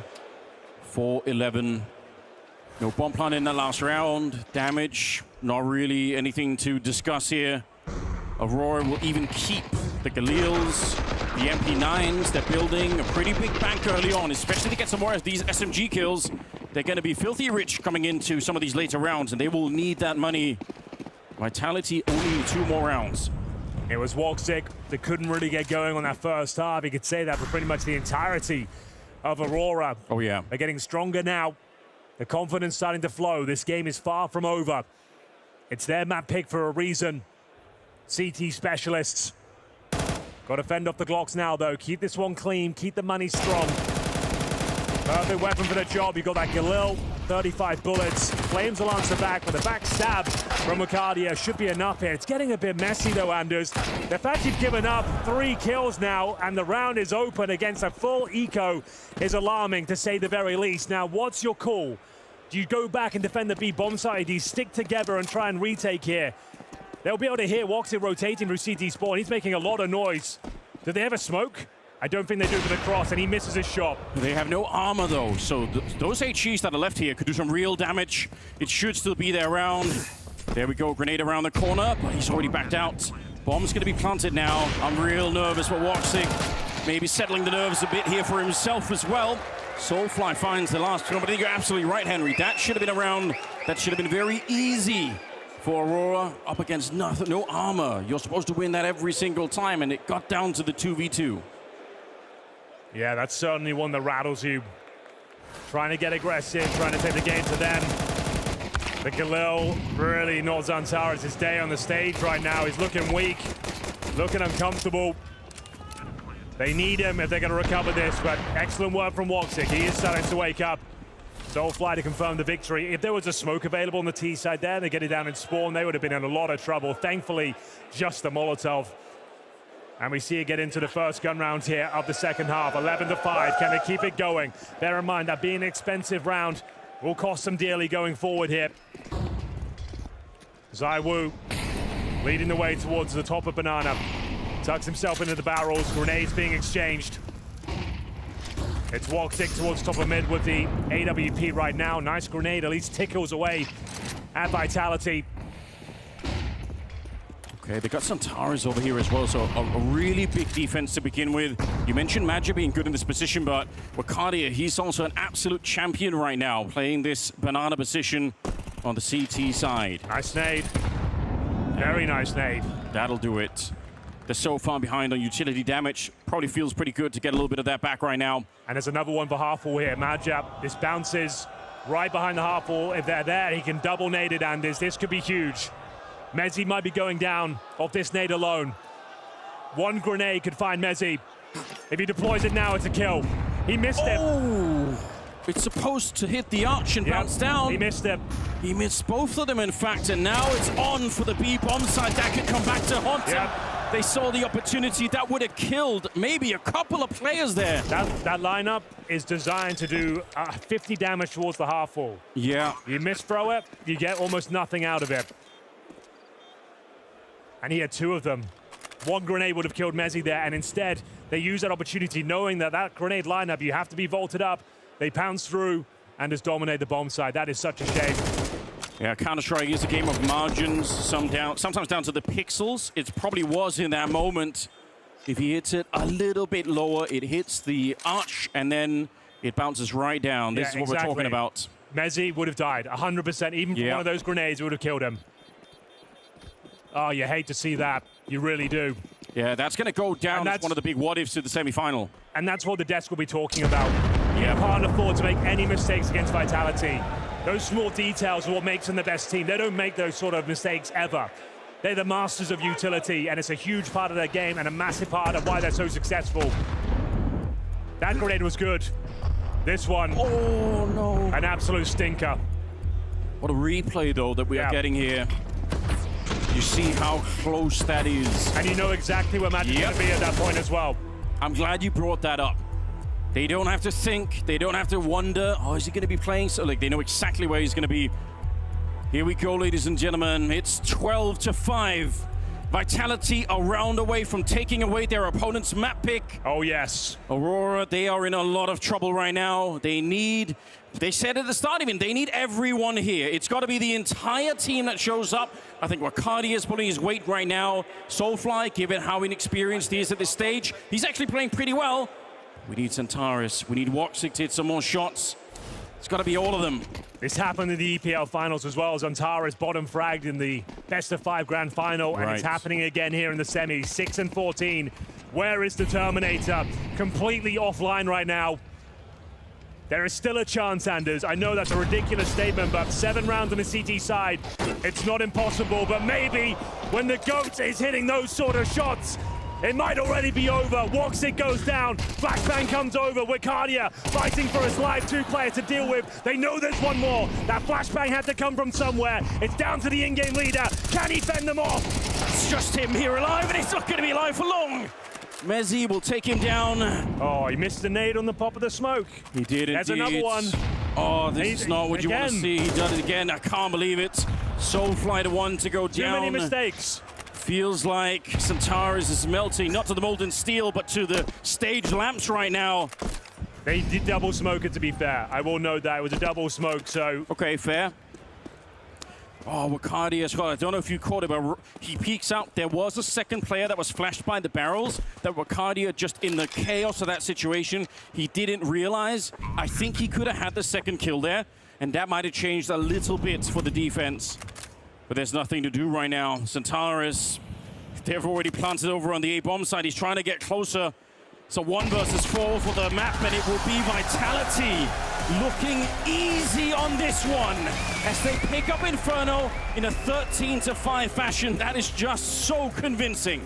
4-11. No bomb plan in the last round. Damage, not really anything to discuss here. Aurora will even keep the Galils, the MP9s. They're building a pretty big bank early on, especially to get some more of these SMG kills. They're going to be filthy rich coming into some of these later rounds, and they will need that money. Vitality only 2 more rounds. It was Woxic that couldn't really get going on that first half. You could say that for pretty much the entirety of Aurora. Oh, yeah. They're getting stronger now. The confidence starting to flow. This game is far from over. It's their map pick for a reason. CT specialists. Got to fend off the Glocks now, though. Keep this one clean. Keep the money strong. Perfect weapon for the job. You got that Galil, 35 bullets. Flames will answer back, but the back stab from Arcadia should be enough here. It's getting a bit messy, though, Anders. The fact you've given up 3 kills now, and the round is open against a full eco is alarming, to say the very least. Now, what's your call? Do you go back and defend the B bomb side? Do you stick together and try and retake here? They'll be able to hear Woxic rotating through CT spawn. He's making a lot of noise. Do they have a smoke? I don't think they do for the cross, and he misses his shot. They have no armor, though, so those HEs that are left here could do some real damage. It should still be there around. There we go, grenade around the corner, but he's already backed out. Bomb's going to be planted now. I'm real nervous for Woxic. Maybe settling the nerves a bit here for himself as well. Soulfly finds the last one, but I think you're absolutely right, Henry. That should have been around. That should have been very easy for Aurora, up against nothing, no armor. You're supposed to win that every single time, and it got down to the 2v2. Yeah, that's certainly one that rattles you. Trying to get aggressive, trying to take the game to them. The Galil really not Zantaris' day on the stage right now. He's looking weak, looking uncomfortable. They need him if they're going to recover this, but excellent work from Woxic. He is starting to wake up. Soulfly to confirm the victory. If there was a smoke available on the T side there, they get it down in spawn, they would have been in a lot of trouble. Thankfully, just the Molotov. And we see it get into the first gun round here of the second half. 11-5. Can they keep it going? Bear in mind that being an expensive round will cost them dearly going forward here. ZywOo leading the way towards the top of Banana. Tucks himself into the barrels. Grenades being exchanged. It's Woxic towards top of mid with the AWP right now. Nice grenade, at least tickles away at Vitality. Okay, they got Zantaris over here as well, so a really big defense to begin with. You mentioned Magic being good in this position, but Arcadia, he's also an absolute champion right now, playing this banana position on the CT side. Nice nade. Very nice nade. That'll do it. They're so far behind on utility damage. Probably feels pretty good to get a little bit of that back right now. And there's another one for Half-Wall here. Majap, this bounces right behind the Half-Wall. If they're there, he can double nade it, and this could be huge. Mezzi might be going down off this nade alone. One grenade could find Mezzi. If he deploys it now, it's a kill. He missed it. Oh, it's supposed to hit the arch and bounce down. He missed it. He missed both of them, in fact, and now it's on for the B bomb side. That could come back to haunt him. They saw the opportunity. That would have killed maybe a couple of players there. That lineup is designed to do 50 damage towards the Half-Wall. Yeah. You misthrow it, you get almost nothing out of it. And he had 2 of them. One grenade would have killed Mezzi there, and instead they use that opportunity, knowing that that grenade lineup, you have to be vaulted up. They pounce through and just dominate the bomb side. That is such a shame. Yeah, Counter-Strike is a game of margins, sometimes down to the pixels. It probably was in that moment. If he hits it a little bit lower, it hits the arch, and then it bounces right down. This is what we're talking about. Mezzi would have died, 100%. Even for one of those grenades, it would have killed him. Oh, you hate to see that. You really do. Yeah, that's going to go down as one of the big what-ifs to the semi-final. And that's what the desk will be talking about. You can't afford to make any mistakes against Vitality. Those small details are what makes them the best team. They don't make those sort of mistakes ever. They're the masters of utility, and it's a huge part of their game and a massive part of why they're so successful. That grenade was good. This one, oh no, an absolute stinker. What a replay, though, that we are getting here. You see how close that is. And you know exactly where Magic's going to be at that point as well. I'm glad you brought that up. They don't have to think. They don't have to wonder, oh, is he going to be playing? So, like, they know exactly where he's going to be. Here we go, ladies and gentlemen. It's 12-5. Vitality a round away from taking away their opponent's map pick. Oh, yes. Aurora, they are in a lot of trouble right now. They said at the start even, they need everyone here. It's got to be the entire team that shows up. I think Arcadia is putting his weight right now. Soulfly, given how inexperienced he is at this stage, he's actually playing pretty well. We need Zantaris. We need Woxic to hit some more shots. It's got to be all of them. This happened in the EPL finals as well. Zantaris bottom fragged in the best-of-5 grand final, and it's happening again here in the semis. 6-14. Where is the Terminator? Completely offline right now. There is still a chance, Anders. I know that's a ridiculous statement, but 7 rounds on the CT side, it's not impossible. But maybe when the GOAT is hitting those sort of shots, It might already be over. Woxic goes down. Flashbang comes over. Wicardia fighting for his life. 2 players to deal with. They know there's one more. That flashbang had to come from somewhere. It's down to the in-game leader. Can he fend them off? It's just him here alive, and he's not going to be alive for long. Mezzi will take him down. Oh, he missed the nade on the pop of the smoke. He did indeed. There's another one. Oh, this is not what you want to see. He done it again. I can't believe it. Soulfly the one to go down. Too many mistakes. Feels like Centaurus is melting, not to the molten steel, but to the stage lamps right now. They did double smoke it, to be fair. I will note that it was a double smoke, so... Okay, fair. Oh, Wicardia as well. I don't know if you caught it, but he peeks out. There was a second player that was flashed by the barrels. That Wicardia, just in the chaos of that situation, he didn't realize. I think he could have had the second kill there, and that might have changed a little bit for the defense. But there's nothing to do right now. Centaurus, they've already planted over on the A-bomb side. He's trying to get closer. So 1 versus 4 for the map, and it will be Vitality looking easy on this one as they pick up Inferno in a 13-5 fashion. That is just so convincing.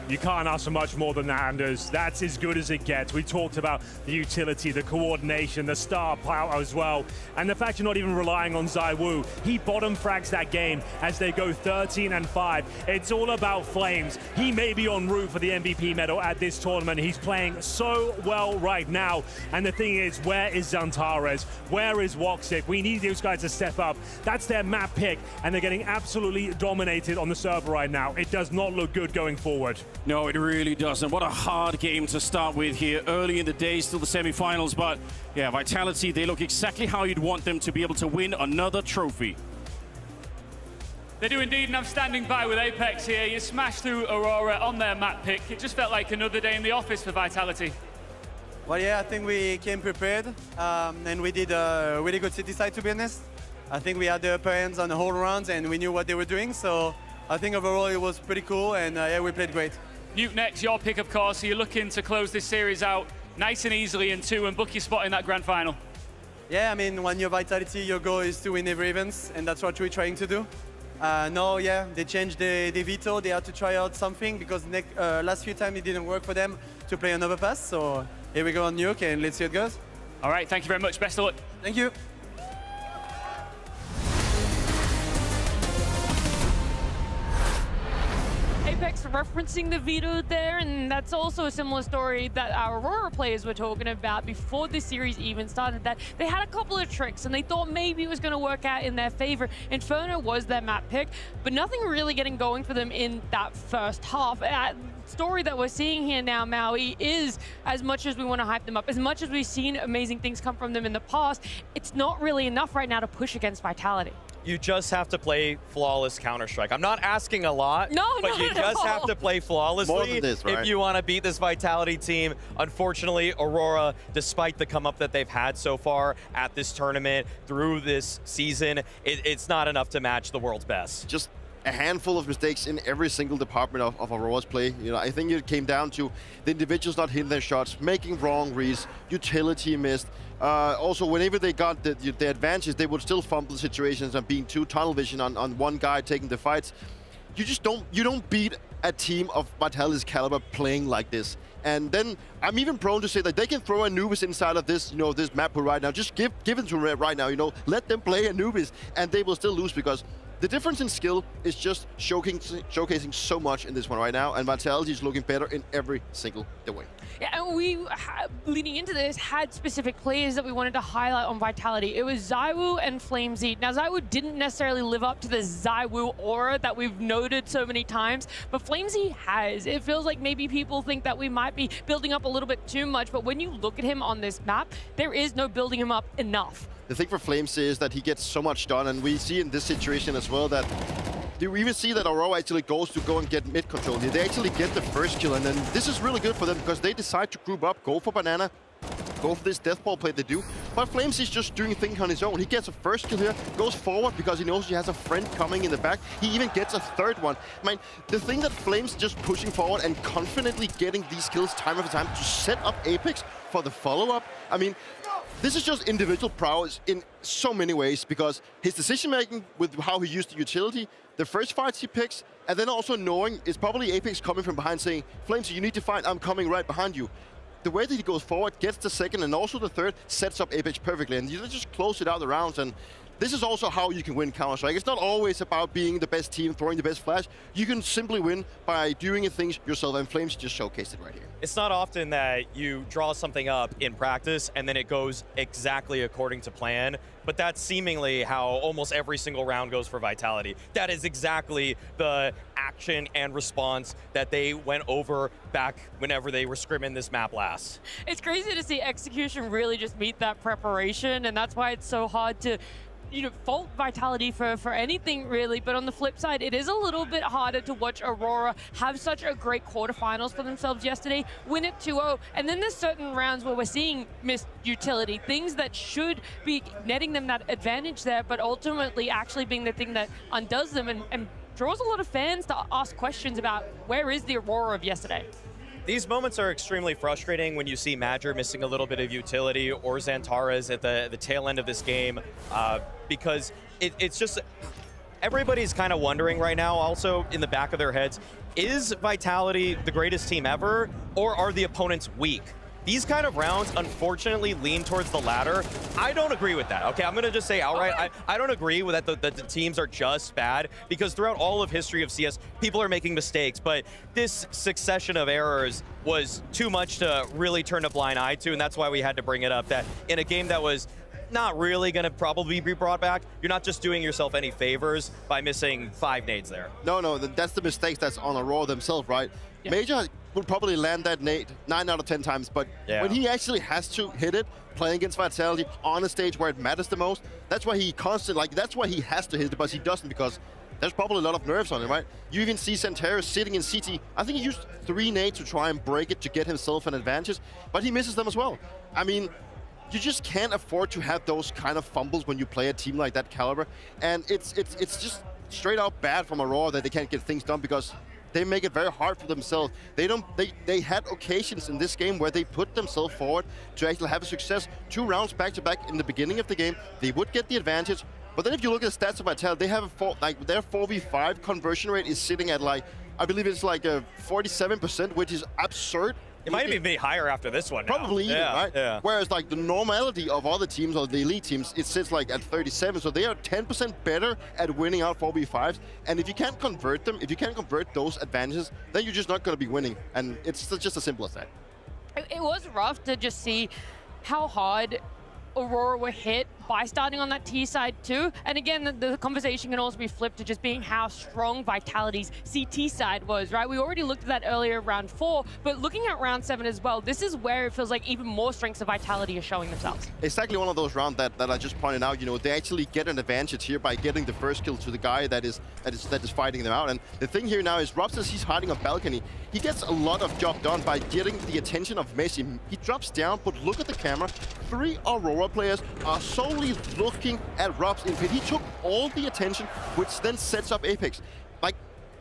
You can't ask for much more than that, Anders. That's as good as it gets. We talked about the utility, the coordination, the star power as well, and the fact you're not even relying on ZywOo. He bottom frags that game as they go 13-5. It's all about Flames. He may be en route for the MVP medal at this tournament. He's playing so well right now. And the thing is, where is Centaurus? Where is Woxic? We need those guys to step up. That's their map pick, and they're getting absolutely dominated on the server right now. It does not look good going forward. No, it really doesn't. What a hard game to start with here. Early in the day, still the semi-finals, but yeah, Vitality, they look exactly how you'd want them to be able to win another trophy. They do indeed, and I'm standing by with Apex here. You smashed through Aurora on their map pick. It just felt like another day in the office for Vitality. Well, yeah, I think we came prepared, and we did a really good city side, to be honest. I think we had the upper hands on the whole rounds, and we knew what they were doing, so I think overall it was pretty cool, and yeah, we played great. Nuke next, your pick, of course. So you're looking to close this series out nice and easily in 2 and book your spot in that grand final. Yeah, I mean, when you're Vitality, your goal is to win every event, and that's what we're trying to do. No, yeah, they changed the veto. They had to try out something because last few times it didn't work for them to play another pass. So here we go on Nuke, and let's see how it goes. All right, thank you very much. Best of luck. Thank you. Apex referencing the veto there, and that's also a similar story that our Aurora players were talking about before this series even started, that they had a couple of tricks and they thought maybe it was going to work out in their favor. Inferno was their map pick, but nothing really getting going for them in that first half. Story that we're seeing here now, Maui, is as much as we want to hype them up, as much as we've seen amazing things come from them in the past, it's not really enough right now to push against Vitality. You just have to play flawless Counter-Strike. I'm not asking a lot, but you just have to play flawlessly More than this, right? if you want to beat this Vitality team. Unfortunately, Aurora, despite the come-up that they've had so far at this tournament, through this season, it's not enough to match the world's best. Just a handful of mistakes in every single department of Aurora's play. You know, I think it came down to the individuals not hitting their shots, making wrong reads, utility missed. Also, whenever they got the advantage, they would still fumble situations and being too tunnel vision on one guy taking the fights. You just don't beat a team of Vitality's caliber playing like this. And then I'm even prone to say that they can throw Anubis inside of this, this map pool right now. Just give it to them right now. Let them play Anubis, and they will still lose because the difference in skill is just showcasing so much in this one right now, and Vitality is looking better in every single way. Yeah, and we, leading into this, had specific players that we wanted to highlight on Vitality. It was ZywOo and FlameZ. Now, ZywOo didn't necessarily live up to the ZywOo aura that we've noted so many times, but FlameZ has. It feels like maybe people think that we might be building up a little bit too much, but when you look at him on this map, there is no building him up enough. The thing for Flames is that he gets so much done, and we see in this situation as well that you even see that Aurora actually goes to go and get mid control here. They actually get the first kill, and then this is really good for them because they decide to group up, go for Banana, go for this death ball play they do. But Flames is just doing things on his own. He gets a first kill here, goes forward because he knows he has a friend coming in the back. He even gets a third one. I mean, the thing that Flames just pushing forward and confidently getting these kills time after time to set up Apex for the follow-up. I mean, this is just individual prowess in so many ways because his decision-making with how he used the utility, the first fights he picks, And then also knowing it's probably Apex coming from behind saying, Flamesy, you need to fight, I'm coming right behind you. The way that he goes forward, gets the second and also the third, sets up Apex perfectly. And you just close it out the rounds. And this is also how you can win Counter-Strike. It's not always about being the best team, throwing the best flash. You can simply win by doing things yourself, and Flames just showcased it right here. It's not often that you draw something up in practice and then it goes exactly according to plan, but that's seemingly how almost every single round goes for Vitality. That is exactly the action and response that they went over back whenever they were scrimming this map last. It's crazy to see execution really just meet that preparation, and that's why it's so hard to fault Vitality for anything really, but on the flip side, it is a little bit harder to watch Aurora have such a great quarterfinals for themselves yesterday, win it 2-0, and then there's certain rounds where we're seeing missed utility, things that should be netting them that advantage there, but ultimately actually being the thing that undoes them and draws a lot of fans to ask questions about where is the Aurora of yesterday. These moments are extremely frustrating when you see Madger missing a little bit of utility or Xantares at the tail end of this game, because it's just, everybody's kind of wondering right now also in the back of their heads, is Vitality the greatest team ever, or are the opponents weak? These kind of rounds, unfortunately, lean towards the latter. I don't agree with that, okay? I'm going to just say outright, I don't agree with that the teams are just bad, because throughout all of history of CS, people are making mistakes, but this succession of errors was too much to really turn a blind eye to, and that's why we had to bring it up, that in a game that was not really going to probably be brought back, you're not just doing yourself any favors by missing 5 nades there. No, that's the mistake that's on Aurora themselves, right? Yeah. Major will probably land that nade 9 out of 10 times, but when he actually has to hit it, playing against Vitality on a stage where it matters the most, that's why he constantly, that's why he has to hit it, but he doesn't, because there's probably a lot of nerves on him, right? You even see Xantares sitting in CT. I think he used 3 nades to try and break it to get himself an advantage, but he misses them as well. I mean, you just can't afford to have those kind of fumbles when you play a team like that caliber, and it's just straight out bad from Aurora that they can't get things done, because they make it very hard for themselves. They had occasions in this game where they put themselves forward to actually have a success. 2 rounds back to back in the beginning of the game, they would get the advantage. But then if you look at the stats of Vitality, they have their 4v5 conversion rate is sitting at I believe it's like a 47%, which is absurd. It might even be higher after this one now. Probably even, right? Yeah. Whereas the normality of other teams or the elite teams, it sits at 37, so they are 10% better at winning out 4v5s. And if you can't convert them, if you can't convert those advantages, then you're just not going to be winning. And it's just as simple as that. It was rough to just see how hard Aurora were hit by starting on that T side too. And again, the conversation can also be flipped to just being how strong Vitality's CT side was, right? We already looked at that earlier round 4, but looking at round 7 as well, this is where it feels like even more strengths of Vitality are showing themselves. Exactly one of those rounds that I just pointed out, they actually get an advantage here by getting the first kill to the guy that is fighting them out. And the thing here now is Rob says he's hiding on balcony. He gets a lot of job done by getting the attention of Messi. He drops down, but look at the camera. 3 Aurora players are solely looking at Rob's input. He took all the attention, which then sets up Apex.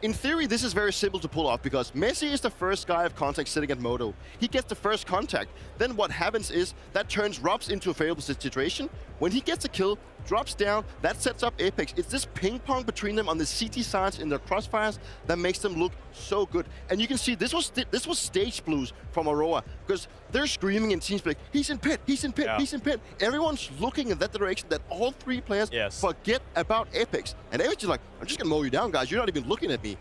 In theory, this is very simple to pull off because Messi is the first guy of contact sitting at Moto. He gets the first contact. Then what happens is that turns Robs into a favorable situation. When he gets a kill, drops down, that sets up Apex. It's this ping pong between them on the CT sides in their crossfires that makes them look so good. And you can see this was stage blues from Aurora because they're screaming in TeamSpeak, he's in pit, he's in pit, he's in pit. Everyone's looking in that direction that all 3 players forget about Apex. And Apex is like, I'm just gonna mow you down, guys. You're not even looking at me.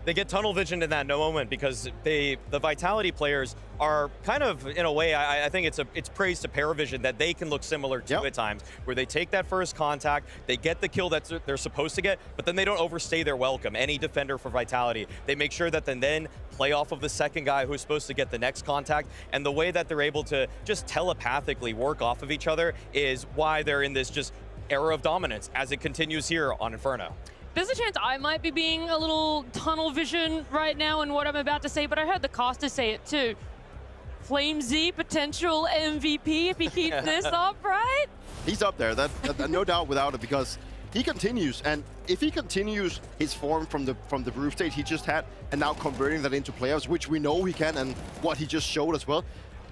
They get tunnel visioned in that moment because the Vitality players are kind of, in a way, I think it's praise to PARIVISION that they can look similar to at times, where they take that first contact, they get the kill that they're supposed to get, but then they don't overstay their welcome. Any defender for Vitality, they make sure that then play off of the second guy who's supposed to get the next contact, and the way that they're able to just telepathically work off of each other is why they're in this just era of dominance as it continues here on Inferno. There's a chance I might be being a little tunnel vision right now in what I'm about to say, but I heard the caster say it too. Flamesy, potential MVP if he keeps this up, right? He's up there, that no doubt without it, because he continues, and if he continues his form from the group stage he just had, and now converting that into playoffs, which we know he can, and what he just showed as well,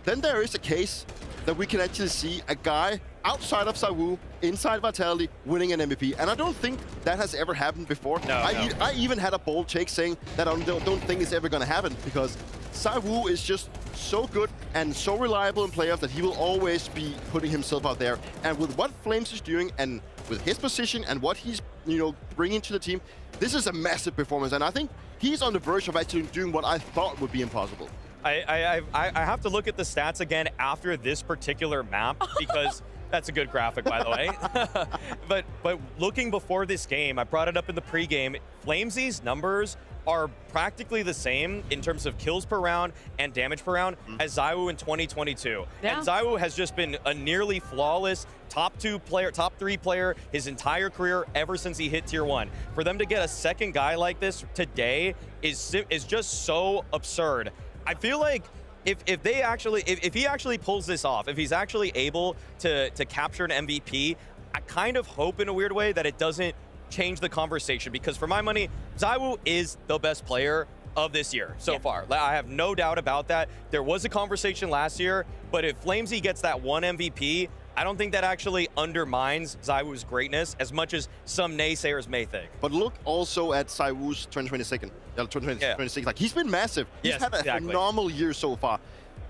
then there is a case that we can actually see a guy outside of ZywOo, inside Vitality, winning an MVP. And I don't think that has ever happened before. I even had a bold take saying that I don't think it's ever going to happen, because ZywOo is just so good and so reliable in playoffs that he will always be putting himself out there. And with what Flames is doing and with his position and what he's bringing to the team, this is a massive performance. And I think he's on the verge of actually doing what I thought would be impossible. I have to look at the stats again after this particular map, because that's a good graphic, by the way. but looking before this game, I brought it up in the pregame, Flamesy's numbers are practically the same in terms of kills per round and damage per round as ZywOo in 2022. Yeah. And ZywOo has just been a nearly flawless top 3 player his entire career ever since he hit tier 1. For them to get a second guy like this today is just so absurd. I feel like if he actually pulls this off, if he's actually able to capture an MVP, I kind of hope in a weird way that it doesn't change the conversation, because for my money, ZywOo is the best player of this year so far. I have no doubt about that. There was a conversation last year, but if Flamesy gets that one MVP, I don't think that actually undermines ZywOo's greatness as much as some naysayers may think. But look also at ZywOo's 2026. Like, he's been massive. He's had a phenomenal year so far.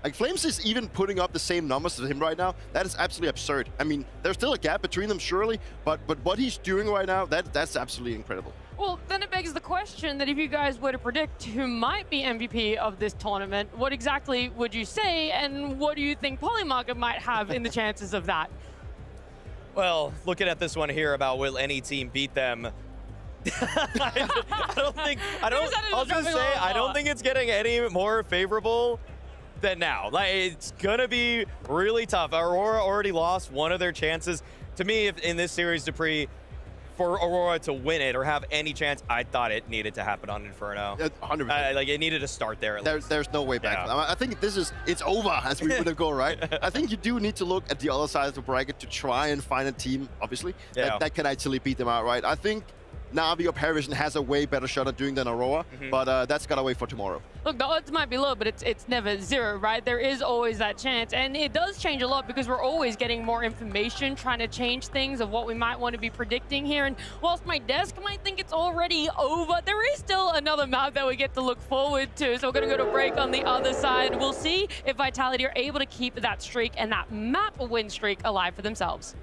Like, Flames is even putting up the same numbers as him right now. That is absolutely absurd. I mean, there's still a gap between them, surely, but what he's doing right now, that's absolutely incredible. Well, then it begs the question that if you guys were to predict who might be MVP of this tournament, what exactly would you say, and what do you think Polymarket might have in the chances of that? Well, looking at this one here about will any team beat them, I don't think it's getting any more favorable than now. Like, it's gonna be really tough. Aurora already lost one of their chances. To me, if in this series, Dupree, for Aurora to win it or have any chance, I thought it needed to happen on Inferno. 100%. Like, it needed to start there. There's no way back. I think it's over, as we would have gone, right? I think you do need to look at the other side of the bracket to try and find a team, obviously, that can actually beat them outright. I think Navi or PARIVISION has a way better shot at doing than Aurora, but that's gotta wait for tomorrow. Look, the odds might be low, but it's never zero, right? There is always that chance, and it does change a lot because we're always getting more information, trying to change things of what we might want to be predicting here. And whilst my desk might think it's already over, there is still another map that we get to look forward to. So we're gonna go to break on the other side. We'll see if Vitality are able to keep that streak and that map win streak alive for themselves.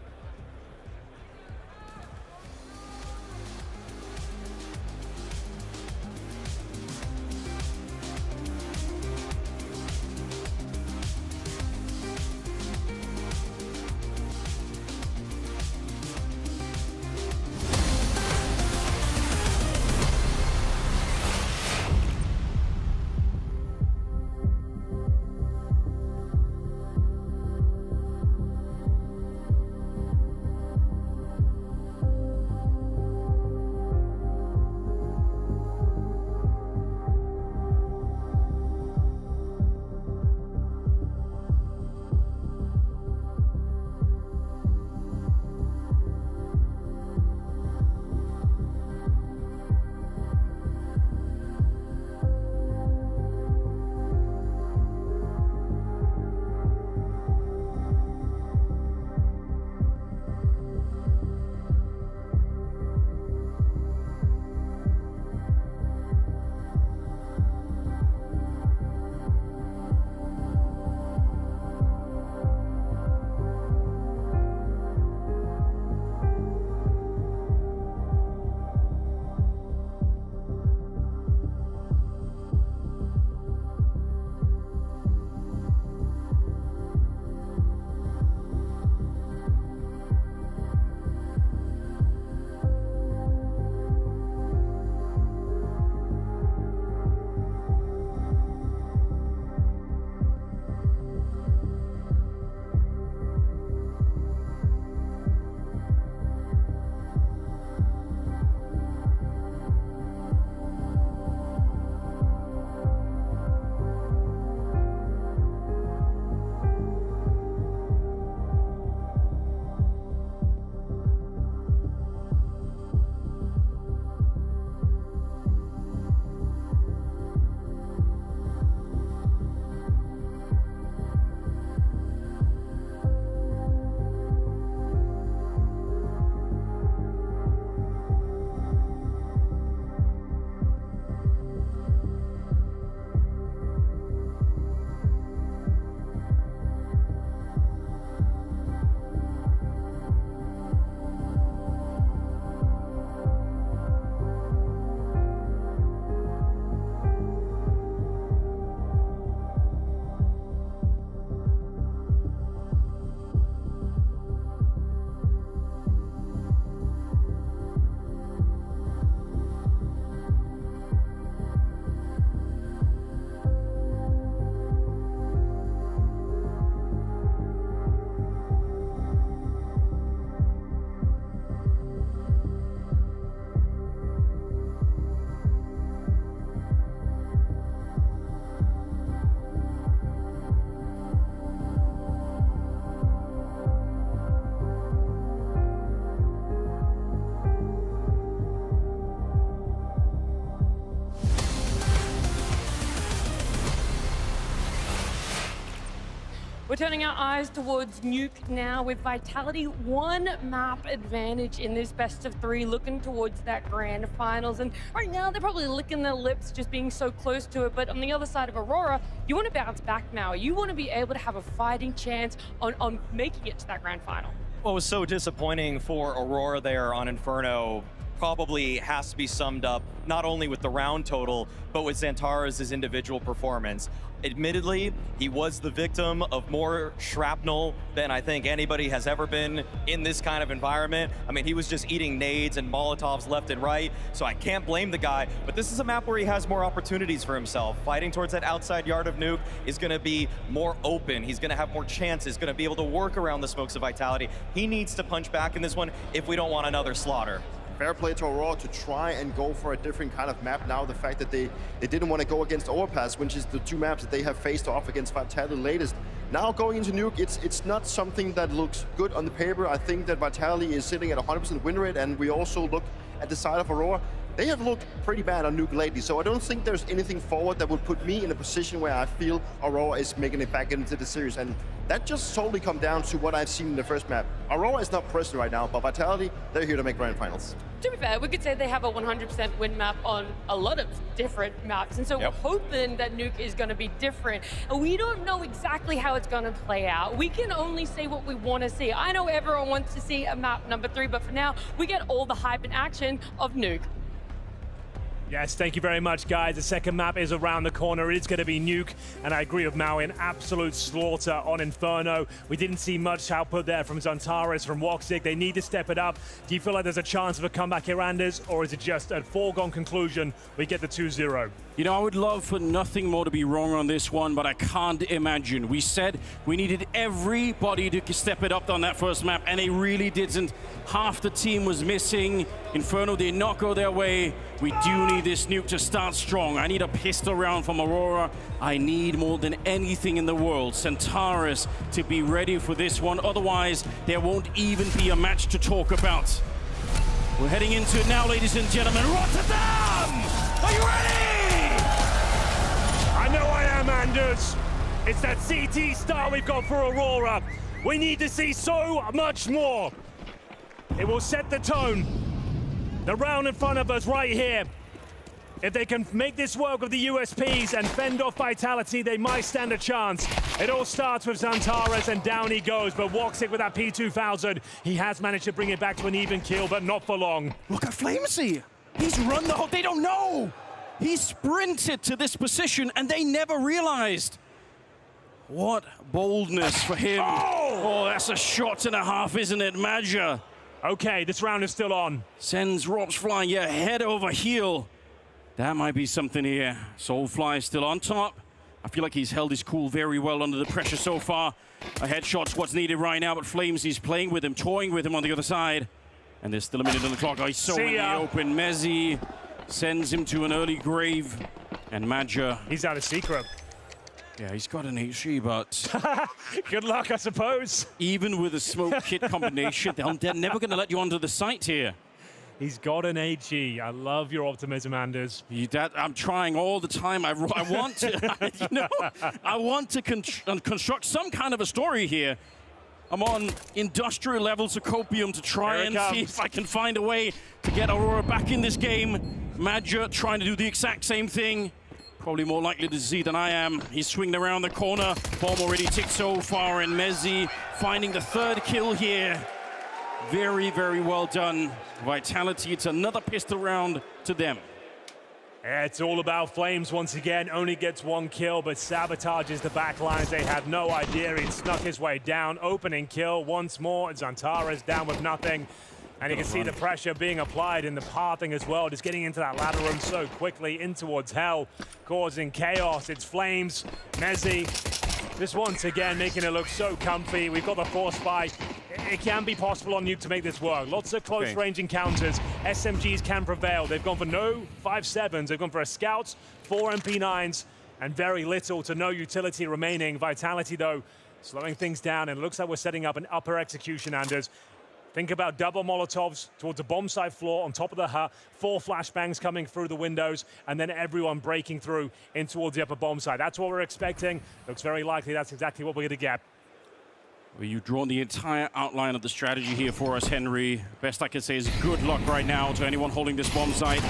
We're turning our eyes towards Nuke now with Vitality 1 map advantage in this best of 3, looking towards that grand finals. And right now they're probably licking their lips just being so close to it. But on the other side of Aurora, you want to bounce back now. You want to be able to have a fighting chance on making it to that grand final. What was so disappointing for Aurora there on Inferno probably has to be summed up not only with the round total, but with Xantares' individual performance. Admittedly, he was the victim of more shrapnel than I think anybody has ever been in this kind of environment. I mean, he was just eating nades and Molotovs left and right, so I can't blame the guy, but this is a map where he has more opportunities for himself. Fighting towards that outside yard of Nuke is gonna be more open. He's gonna have more chances, gonna be able to work around the smokes of Vitality. He needs to punch back in this one if we don't want another slaughter. Fair play to Aurora to try and go for a different kind of map now. The fact that they didn't want to go against Overpass, which is the 2 maps that they have faced off against Vitality latest. Now going into Nuke, it's not something that looks good on the paper. I think that Vitality is sitting at 100% win rate, and we also look at the side of Aurora. They have looked pretty bad on Nuke lately, so I don't think there's anything forward that would put me in a position where I feel Aurora is making it back into the series. And that just solely comes down to what I've seen in the first map. Aurora is not present right now, but Vitality, they're here to make grand finals. To be fair, we could say they have a 100% win map on a lot of different maps, and so we're hoping that Nuke is going to be different. And we don't know exactly how it's going to play out. We can only say what we want to see. I know everyone wants to see a map number 3, but for now, we get all the hype and action of Nuke. Yes, thank you very much, guys. The second map is around the corner. It's going to be Nuke, and I agree with Maui, an absolute slaughter on Inferno. We didn't see much output there from Xantares, from Woxic. They need to step it up. Do you feel like there's a chance of a comeback here, Anders, or is it just a foregone conclusion we get the 2-0? You know, I would love for nothing more to be wrong on this one, but I can't imagine. We said we needed everybody to step it up on that first map, and they really didn't. Half the team was missing. Inferno did not go their way. We do need this Nuke to start strong. I need a pistol round from Aurora. I need more than anything in the world Xantares to be ready for this one. Otherwise, there won't even be a match to talk about. We're heading into it now, ladies and gentlemen. Rotterdam! Are you ready? I know I am, Anders. It's that CT start we've got for Aurora. We need to see so much more. It will set the tone. The round in front of us right here. If they can make this work with the USPs and fend off Vitality, they might stand a chance. It all starts with Xantares, and down he goes. But Woxic with that P2000, he has managed to bring it back to an even kill, but not for long. Look at Flamesy. He's run the whole... They don't know. He sprinted to this position, and they never realized. What boldness for him. Oh, that's a shot and a half, isn't it, Madja? Okay, this round is still on. Sends Robs flying, yeah, head over heel. That might be something here. Soulfly is still on top. I feel like he's held his cool very well under the pressure so far. A headshot's what's needed right now, but Flames, he's playing with him, toying with him on the other side. And there's still a minute on the clock. Oh, he's so in the open. Mezzi sends him to an early grave. And Madja... He's out of secret. Yeah, he's got an HE, but... Good luck, I suppose. Even with a smoke kit combination, they're never going to let you onto the site here. He's got an HE. I love your optimism, Anders. I'm trying all the time. I want to, you know, I want to construct some kind of a story here. I'm on industrial levels of copium to try and see if I can find a way to get Aurora back in this game. Madja trying to do the exact same thing. Probably more likely to see than I am. He's swinging around the corner. Bomb already ticked so far, and Mezzi finding the 3rd kill here. Very, very well done. Vitality, it's another pistol round to them. It's all about Flames once again. Only gets 1 kill, but sabotages the back lines. They had no idea. He snuck his way down. Opening kill once more. Xantares down with nothing. And you can see the pressure being applied in the pathing as well, just getting into that ladder room so quickly in towards hell, causing chaos. It's Flames, Mezzi, just once again making it look so comfy. We've got the force fight. It can be possible on Nuke to make this work. Lots of close range encounters. SMGs can prevail. They've gone for no 5.7s. They've gone for a Scouts, 4 MP9s, and very little to no utility remaining. Vitality, though, slowing things down, and it looks like we're setting up an upper execution, Anders. Think about double Molotovs towards the bomb site floor on top of the hut, 4 flashbangs coming through the windows, and then everyone breaking through in towards the upper bomb site. That's what we're expecting. Looks very likely that's exactly what we're going to get. Well, you've drawn the entire outline of the strategy here for us, Henry. Best I can say is good luck right now to anyone holding this bomb site.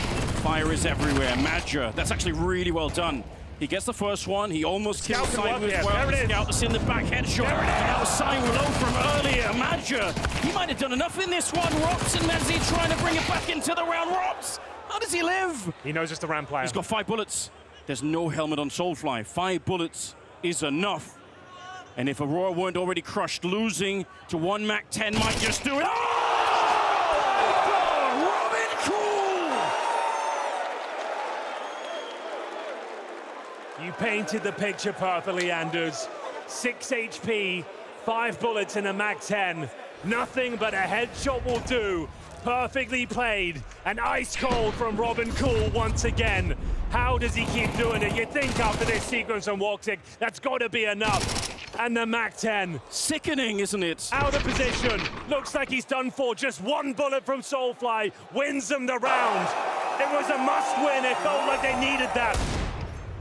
Fire is everywhere. Madger, that's actually really well done. He gets the first one. He almost kills Saiwu as well. The scout that's in the back headshot. That was Saiwu low from earlier. Madger, he might have done enough in this one. Rops and Mezzi trying to bring it back into the round. Rops, how does he live? He knows it's the round player. He's got 5 bullets. There's no helmet on Soulfly. 5 bullets is enough. And if Aurora weren't already crushed, losing to 1 MAC-10 might just do it. Oh! Robin Cool! You painted the picture perfectly, Anders. 6 HP, 5 bullets in a MAC-10. Nothing but a headshot will do. Perfectly played, and ice cold from Robin Cool once again. How does he keep doing it? You'd think after this sequence on Walksick, that's got to be enough. And the MAC-10. Sickening, isn't it? Out of position. Looks like he's done for. Just 1 bullet from Soulfly wins them the round. It was a must-win. It felt like they needed that.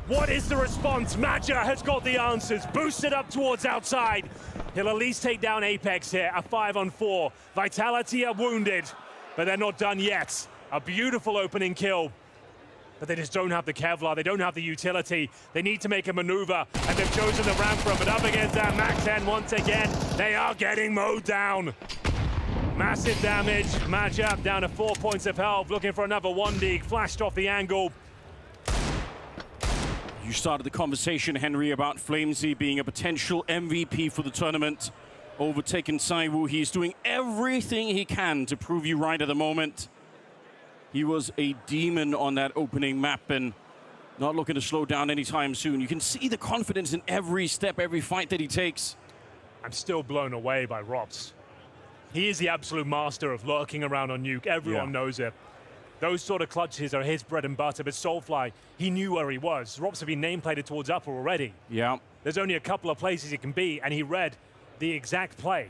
What is the response? Madger has got the answers. Boosted up towards outside. He'll at least take down Apex here. A 5-on-4. Vitality are wounded, but they're not done yet. A beautiful opening kill. But they just don't have the Kevlar, they don't have the utility. They need to make a maneuver, and they've chosen the ramp from it. Up against that MAC-10 once again. They are getting mowed down. Massive damage. Madger down to 4 points of health, looking for another 1 league. Flashed off the angle. You started the conversation, Henry, about Flamesy being a potential MVP for the tournament. Overtaken Saiwu. He's doing everything he can to prove you right at the moment. He was a demon on that opening map and not looking to slow down anytime soon. You can see the confidence in every step, every fight that he takes. I'm still blown away by Rops. He is the absolute master of lurking around on Nuke. Everyone knows it. Those sort of clutches are his bread and butter, but Soulfly, he knew where he was. Rops have been nameplated towards upper already. Yeah. There's only a couple of places he can be, and he read the exact play.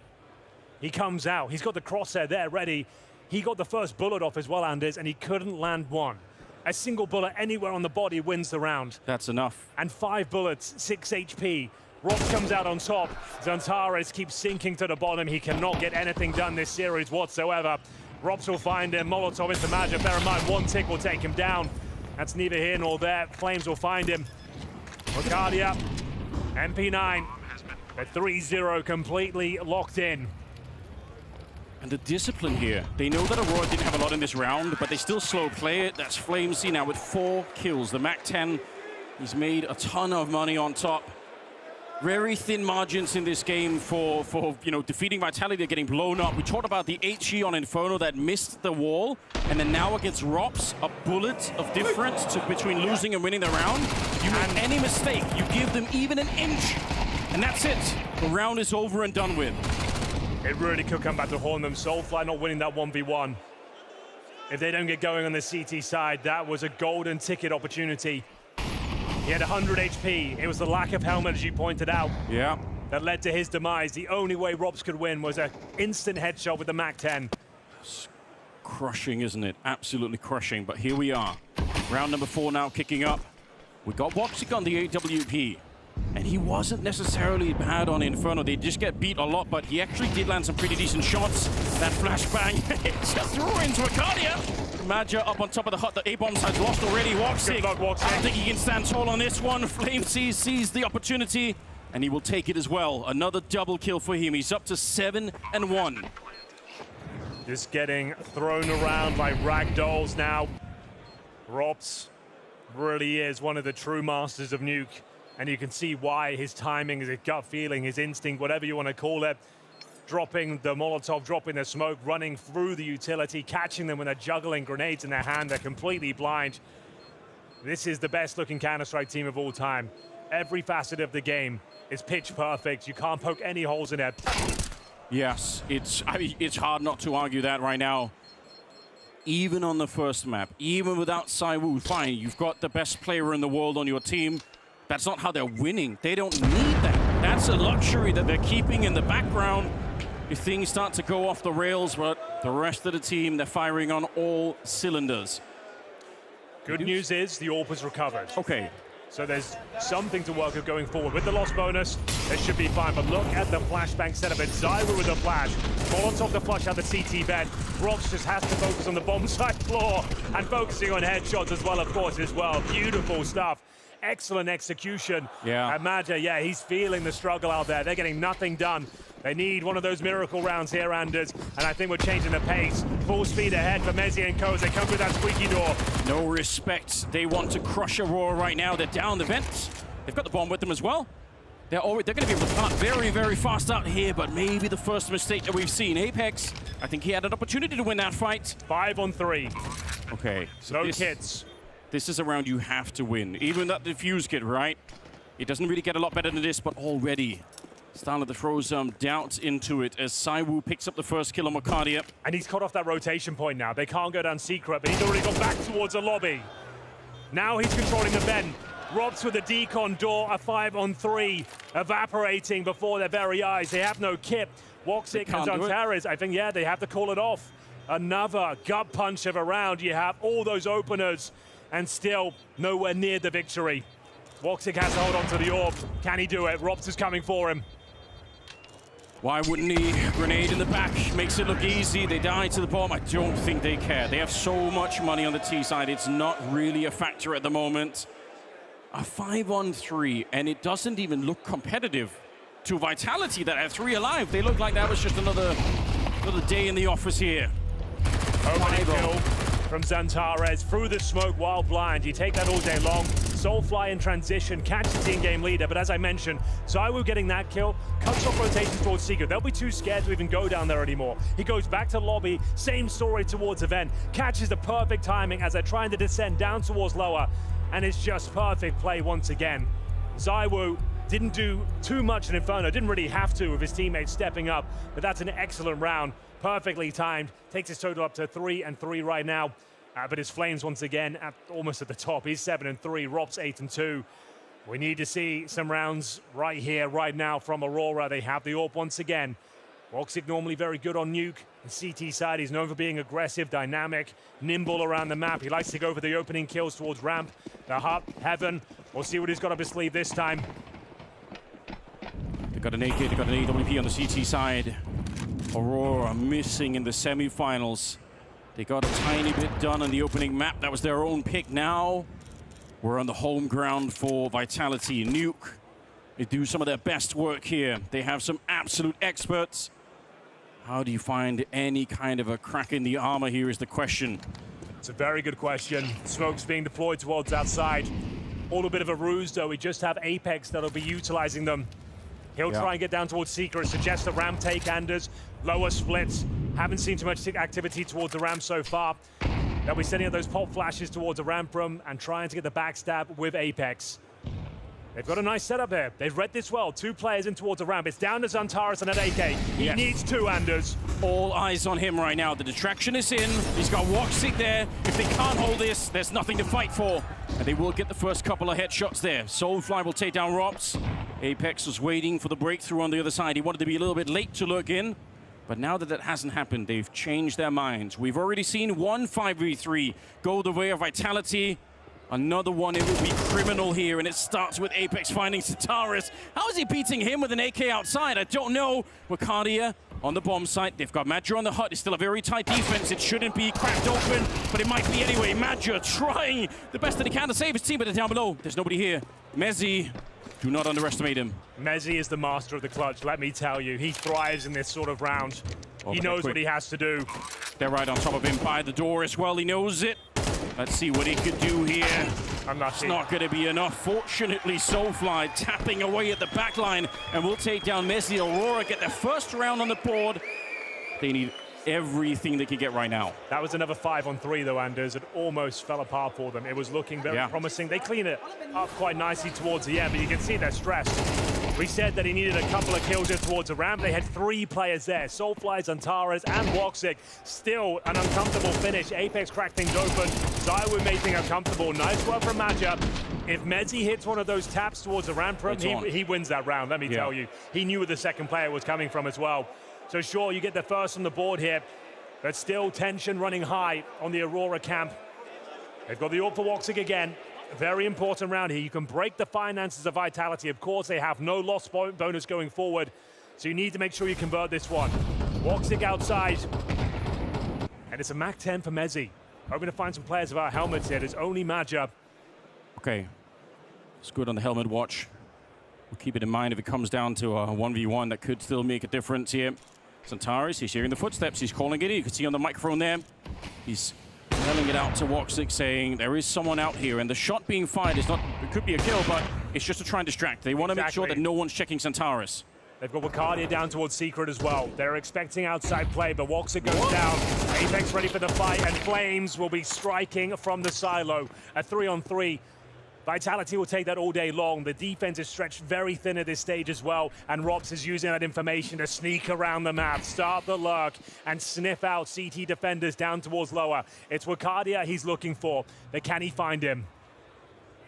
He comes out. He's got the crosshair there ready. He got the first bullet off as well, Anders, and he couldn't land one. A single bullet anywhere on the body wins the round. That's enough. And 5 bullets, 6 HP. Rops comes out on top. Zantares keeps sinking to the bottom. He cannot get anything done this series whatsoever. Rops will find him. Molotov into Madger. Bear in mind, 1 tick will take him down. That's neither here nor there. Flames will find him. Arcadia, MP9. A 3-0 completely locked in. And the discipline here. They know that Aurora didn't have a lot in this round, but they still slow play it. That's Flamesy now with 4 kills. The MAC-10, he's made a ton of money on top. Very thin margins in this game for defeating Vitality. They're getting blown up. We talked about the HE on Inferno that missed the wall, and then now against Rops, a bullet of difference between losing and winning the round. You make any mistake, you give them even an inch, and that's it. The round is over and done with. It really could come back to haunt them. Soulfly not winning that 1v1. If they don't get going on the CT side, that was a golden ticket opportunity. He had 100 HP. It was the lack of helmet, as you pointed out, that led to his demise. The only way Rops could win was an instant headshot with the MAC-10. It's crushing, isn't it? Absolutely crushing. But here we are. Round number 4 now kicking up. We got Walksick on the AWP. And he wasn't necessarily bad on Inferno. They just get beat a lot, but he actually did land some pretty decent shots. That flashbang, it's just threw into Arcadia. Madger up on top of the hut. The A-bomb side's lost already. Walksick, I don't think he can stand tall on this one. Flamesy sees the opportunity, and he will take it as well. Another double kill for him. He's up to 7-1. Just getting thrown around like ragdolls now. Rops really is one of the true masters of Nuke. And you can see why. His timing, his gut feeling, his instinct, whatever you want to call it. Dropping the Molotov, dropping the smoke, running through the utility, catching them when they're juggling grenades in their hand. They're completely blind. This is the best looking Counter-Strike team of all time. Every facet of the game is pitch perfect. You can't poke any holes in it. Yes, it's hard not to argue that right now. Even on the first map, even without Saiwu, fine, you've got the best player in the world on your team. That's not how they're winning. They don't need that. That's a luxury that they're keeping in the background if things start to go off the rails, but the rest of the team, they're firing on all cylinders. Good news is the AWP has recovered. Okay. So there's something to work with going forward. With the loss bonus, it should be fine. But look at the flashbang setup. It's Zyra with the flash. Molotov to flush out the CT bed. Rox just has to focus on the bomb side floor and focusing on headshots as well, of course, as well. Beautiful stuff. Excellent execution. Yeah. And Maja, yeah, he's feeling the struggle out there. They're getting nothing done. They need one of those miracle rounds here, Anders, and I think we're changing the pace. Full speed ahead for Mezzi and Co as they come through that squeaky door. No respect. They want to crush Aurora right now. They're down the vents. They've got the bomb with them as well. They're going to be able to plant very, very fast out here, but maybe the first mistake that we've seen. Apex, I think he had an opportunity to win that fight. 5 on 3. Okay. So no kits. This is a round you have to win. Even that defuse kit, right? It doesn't really get a lot better than this, but already starting to throw some doubt into it as Saiwu picks up the first kill on Macardia. And he's cut off that rotation point now. They can't go down secret, but he's already gone back towards the lobby. Now he's controlling the vent. Robs with the decon door, a 5 on 3, evaporating before their very eyes. They have no kit. Woxic and Antares, I think, yeah, they have to call it off. Another gut punch of a round. You have all those openers and still nowhere near the victory. Woxic has to hold on to the orb. Can he do it? Robs is coming for him. Why wouldn't he? Grenade in the back makes it look easy. They die to the bomb. I don't think they care. They have so much money on the T side. It's not really a factor at the moment. A 5 on 3, and it doesn't even look competitive to Vitality that had 3 alive. They look like that was just another day in the office here. Opening kill from Zantares through the smoke while blind. You take that all day long. Soulfly in transition, catches the in-game leader, but as I mentioned, Zaiwu getting that kill, cuts off rotations towards Secret. They'll be too scared to even go down there anymore. He goes back to lobby, same story towards event, catches the perfect timing as they're trying to descend down towards lower, and it's just perfect play once again. Zaiwu didn't do too much in Inferno, didn't really have to with his teammates stepping up, but that's an excellent round, perfectly timed, takes his total up to 3 and 3 right now. But his Flames once again almost at the top. He's 7 and 3, Rob's 8 and 2. We need to see some rounds right here, right now from Aurora. They have the AWP once again. Woxic normally very good on nuke. The CT side, he's known for being aggressive, dynamic, nimble around the map. He likes to go for the opening kills towards ramp, the hut, heaven. We'll see what he's got up his sleeve this time. They got an AK, they got an AWP on the CT side. Aurora missing in the semifinals. They got a tiny bit done on the opening map. That was their own pick. Now we're on the home ground for Vitality. Nuke, they do some of their best work here. They have some absolute experts. How do you find any kind of a crack in the armor here is the question. It's a very good question. Smoke's being deployed towards outside. All a bit of a ruse, though. We just have Apex that'll be utilizing them. He'll try and get down towards Secret, suggest the ramp take, Anders. Lower splits. Haven't seen too much activity towards the ramp so far. They'll be sending out those pop flashes towards the ramp room and trying to get the backstab with Apex. They've got a nice setup here. They've read this well. 2 players in towards the ramp. It's down to Zantares and an AK. He needs 2, Anders. All eyes on him right now. The distraction is in. He's got Woxic there. If they can't hold this, there's nothing to fight for. And they will get the first couple of headshots there. Soulfly will take down Robs. Apex was waiting for the breakthrough on the other side. He wanted to be a little bit late to look in. But now that that hasn't happened, they've changed their minds. We've already seen one 5v3 go the way of Vitality. Another one, it will be criminal here, and it starts with Apex finding Zantares. How is he beating him with an AK outside? I don't know. Macardia on the bomb site. They've got Madja on the hut. It's still a very tight defense. It shouldn't be cracked open, but it might be anyway. Madja trying the best that he can to save his team, but they're down below. There's nobody here. Mezzi, do not underestimate him. Mezzi is the master of the clutch, let me tell you. He thrives in this sort of round. He knows what he has to do. They're right on top of him by the door as well. He knows it. Let's see what he could do here. It's not going to be enough. Fortunately, Soulfly tapping away at the back line, and we'll take down Mezzi. Aurora get their first round on the board. They need everything they can get right now. That was another 5 on 3, though, Anders. It almost fell apart for them. It was looking very promising. They clean it up quite nicely towards the end, but you can see they're stressed. We said that he needed a couple of kills here towards the ramp. They had 3 players there. Soulfly, Zantares, and Woxic. Still an uncomfortable finish. Apex cracked things open. Zaiwu made things uncomfortable. Nice work from Madja. If Mezzi hits one of those taps towards the ramp room, he wins that round, let me tell you. He knew where the second player was coming from as well. So sure, you get the first on the board here, but still tension running high on the Aurora camp. They've got the AWP for Woxic again. Very important round here. You can break the finances of Vitality. Of course, they have no loss bonus going forward, so you need to make sure you convert this one. Woxic outside. And it's a Mach 10 for Mezzi. Hoping to find some players without helmets here. There's only Maja. Okay. It's good on the helmet watch. We'll keep it in mind if it comes down to a 1v1 that could still make a difference here. Xantares, he's hearing the footsteps. He's calling it. You can see on the microphone there. He's telling it out to Woxic, saying there is someone out here. And the shot being fired is not, it could be a kill, but it's just to try and distract. They want to make sure that no one's checking Xantares. They've got Wacardia down towards Secret as well. They're expecting outside play, but Woxic goes down. Apex ready for the fight, and Flames will be striking from the silo. A 3-on-3. Vitality will take that all day long. The defense is stretched very thin at this stage as well, and Rops is using that information to sneak around the map, start the lurk, and sniff out CT defenders down towards lower. It's Wacardia he's looking for, but can he find him?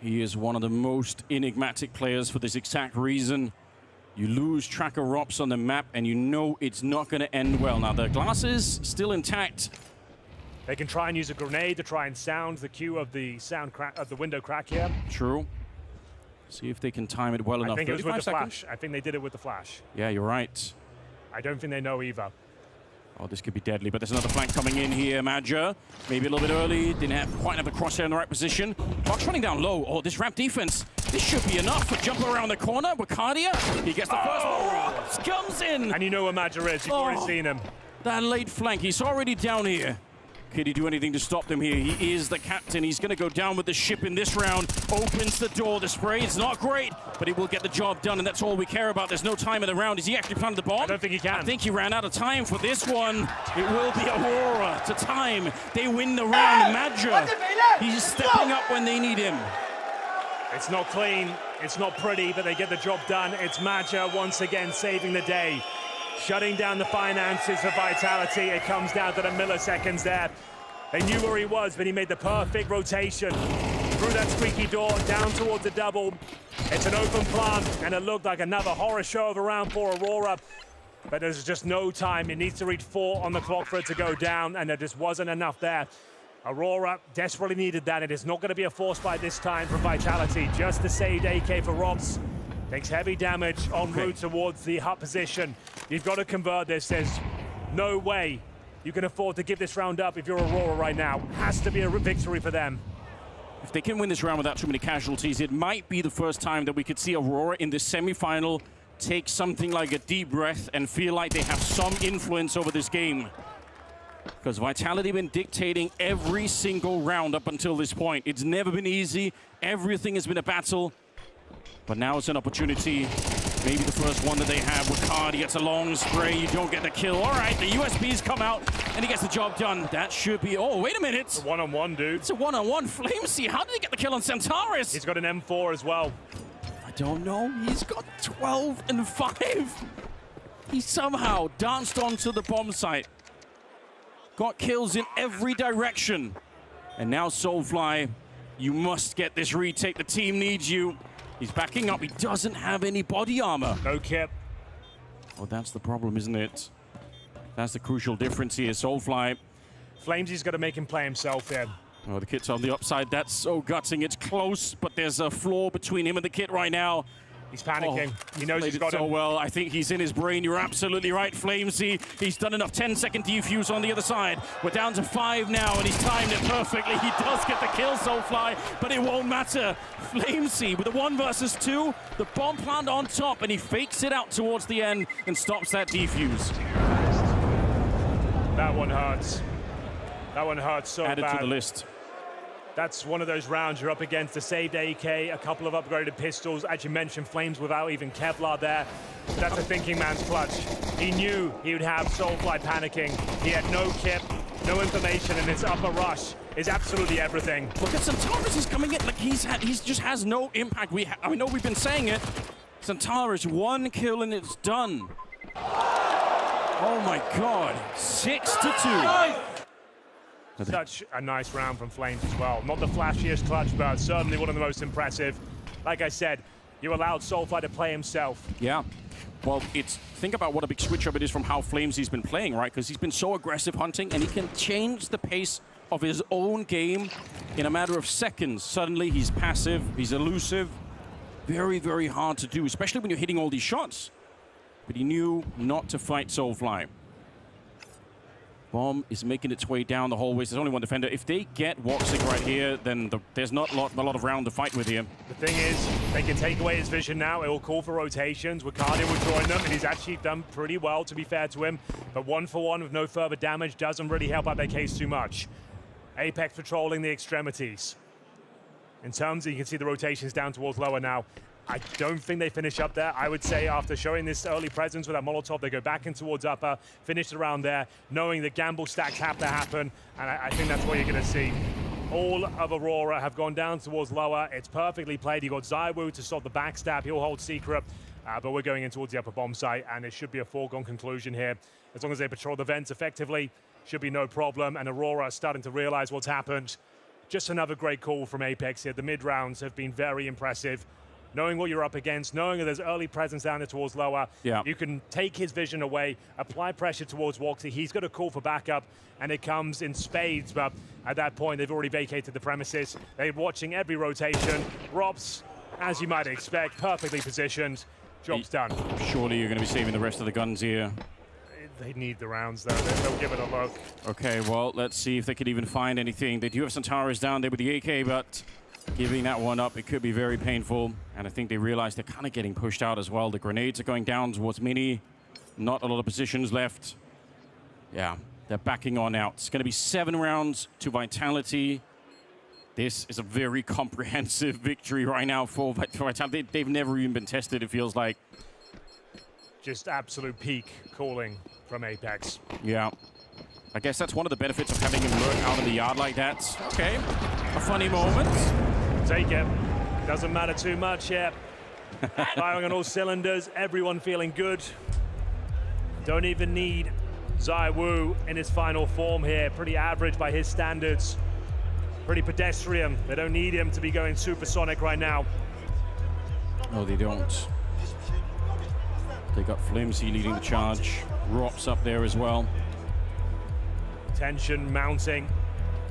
He is one of the most enigmatic players for this exact reason. You lose track of Rops on the map, and you know it's not going to end well. Now, the glass is still intact. They can try and use a grenade to try and sound the cue of the sound crack of the window crack here. True. See if they can time it well enough. I think it was with the seconds. flash. I think they did it with the flash. Yeah, you're right. I don't think they know either. Oh, this could be deadly, but there's another flank coming in here. Maja, maybe a little bit early. Didn't quite have the crosshair in the right position. Clock's running down low. Oh, this ramp defense. This should be enough for jump around the corner. Wacardia, he gets the first one. Comes in. And you know where Maja is. You've already seen him. That late flank. He's already down here. Could he do anything to stop them here? He is the captain. He's going to go down with the ship in this round. Opens the door. The spray is not great, but he will get the job done, and that's all we care about. There's no time in the round. Is he actually planted the bomb? I don't think he can. I think he ran out of time for this one. It will be Aurora to time. They win the round. Maja, he's stepping up when they need him. It's not clean. It's not pretty, but they get the job done. It's Maja once again saving the day. Shutting down the finances for Vitality. It comes down to the milliseconds there. They knew where he was, but he made the perfect rotation. Through that squeaky door, down towards the double. It's an open plant, and it looked like another horror show of a round for Aurora. But there's just no time. It needs to reach 4 on the clock for it to go down, and there just wasn't enough there. Aurora desperately needed that. It is not going to be a force fight this time from Vitality. Just a saved AK for Robs. Takes heavy damage en route towards the hut position. You've got to convert this. There's no way you can afford to give this round up if you're Aurora right now. Has to be a victory for them. If they can win this round without too many casualties, it might be the first time that we could see Aurora in this semi-final take something like a deep breath and feel like they have some influence over this game. Because Vitality have been dictating every single round up until this point. It's never been easy. Everything has been a battle. But now it's an opportunity, maybe the first one that they have. Wacardia gets a long spray, you don't get the kill. All right, the USBs come out, and he gets the job done. That should be, oh, wait a minute. It's a one-on-one, dude. It's a one-on-one. Flamesy, how did he get the kill on Xantares? He's got an M4 as well. I don't know, he's got 12 and 5. He somehow danced onto the bomb site. Got kills in every direction. And now Soulfly, you must get this retake. The team needs you. He's backing up. He doesn't have any body armor. No kit. Oh, that's the problem, isn't it? That's the crucial difference here. Soulfly. Flamesy's got to make him play himself here. Oh, the kit's on the upside. That's so gutting. It's close, but there's a flaw between him and the kit right now. He's panicking. Oh, he knows he's got it so him. well. I think he's in his brain. You're absolutely right, Flamesy. He's done enough 10-second defuse on the other side. We're down to 5 now, and he's timed it perfectly. He does get the kill, Soulfly, but it won't matter. Flamesy with the 1 versus 2, the bomb plant on top, and he fakes it out towards the end and stops that defuse. That one hurts. That one hurts so bad. Added to the list. That's one of those rounds you're up against a saved AK, a couple of upgraded pistols. As you mentioned, Flames without even Kevlar there. But that's a thinking man's clutch. He knew he would have Soulfly panicking. He had no kit, no information, and his upper rush is absolutely everything. Look at Xantares, he's coming in like he just has no impact. I know we've been saying it. Xantares, 1 kill and it's done. Oh my God, 6-2. Such a nice round from Flames as well. Not the flashiest clutch, but certainly one of the most impressive. Like I said, you allowed Soulfly to play himself. Yeah. Well, think about what a big switch up it is from how Flamesy's been playing, right? Because he's been so aggressive hunting, and he can change the pace of his own game in a matter of seconds, suddenly he's passive, he's elusive. Very, very hard to do, especially when you're hitting all these shots. But he knew not to fight Soulfly. Bomb is making its way down the hallways. There's only one defender. If they get Woxic right here, then there's not a lot of round to fight with here. The thing is, they can take away his vision now. It will call for rotations. Wicardia will join them, and he's actually done pretty well, to be fair to him. But 1-for-1 with no further damage doesn't really help out their case too much. Apex patrolling the extremities. In terms of, you can see the rotations down towards lower now. I don't think they finish up there. I would say after showing this early presence with that Molotov, they go back in towards upper, finish around there, knowing the gamble stacks have to happen, and I think that's what you're going to see. All of Aurora have gone down towards lower. It's perfectly played. You got ZywOo to stop the backstab. He'll hold secret, but we're going in towards the upper bomb site, and it should be a foregone conclusion here. As long as they patrol the vents effectively, should be no problem, and Aurora are starting to realize what's happened. Just another great call from Apex here. The mid-rounds have been very impressive. Knowing what you're up against, knowing that there's early presence down there towards lower, you can take his vision away, apply pressure towards Woxy. He's got a call for backup, and it comes in spades, but at that point, they've already vacated the premises. They're watching every rotation. Rops, as you might expect, perfectly positioned. Job's done. Surely you're going to be saving the rest of the guns here. They need the rounds, though. They'll give it a look. Okay, well, let's see if they could even find anything. They do have Centaurus down there with the AK, but giving that one up, it could be very painful. And I think they realize they're kind of getting pushed out as well. The grenades are going down towards Mini. Not a lot of positions left. Yeah, they're backing on out. It's going to be 7 rounds to Vitality. This is a very comprehensive victory right now for Vitality. They've never even been tested, it feels like. Just absolute peak calling from Apex. Yeah. I guess that's one of the benefits of having him lurk out in the yard like that. Okay, a funny moment. Take it. Doesn't matter too much here. Firing on all cylinders, everyone feeling good. Don't even need ZywOo in his final form here. Pretty average by his standards. Pretty pedestrian. They don't need him to be going supersonic right now. No, they don't. They got Flimsy leading the charge. Rops up there as well. Tension mounting.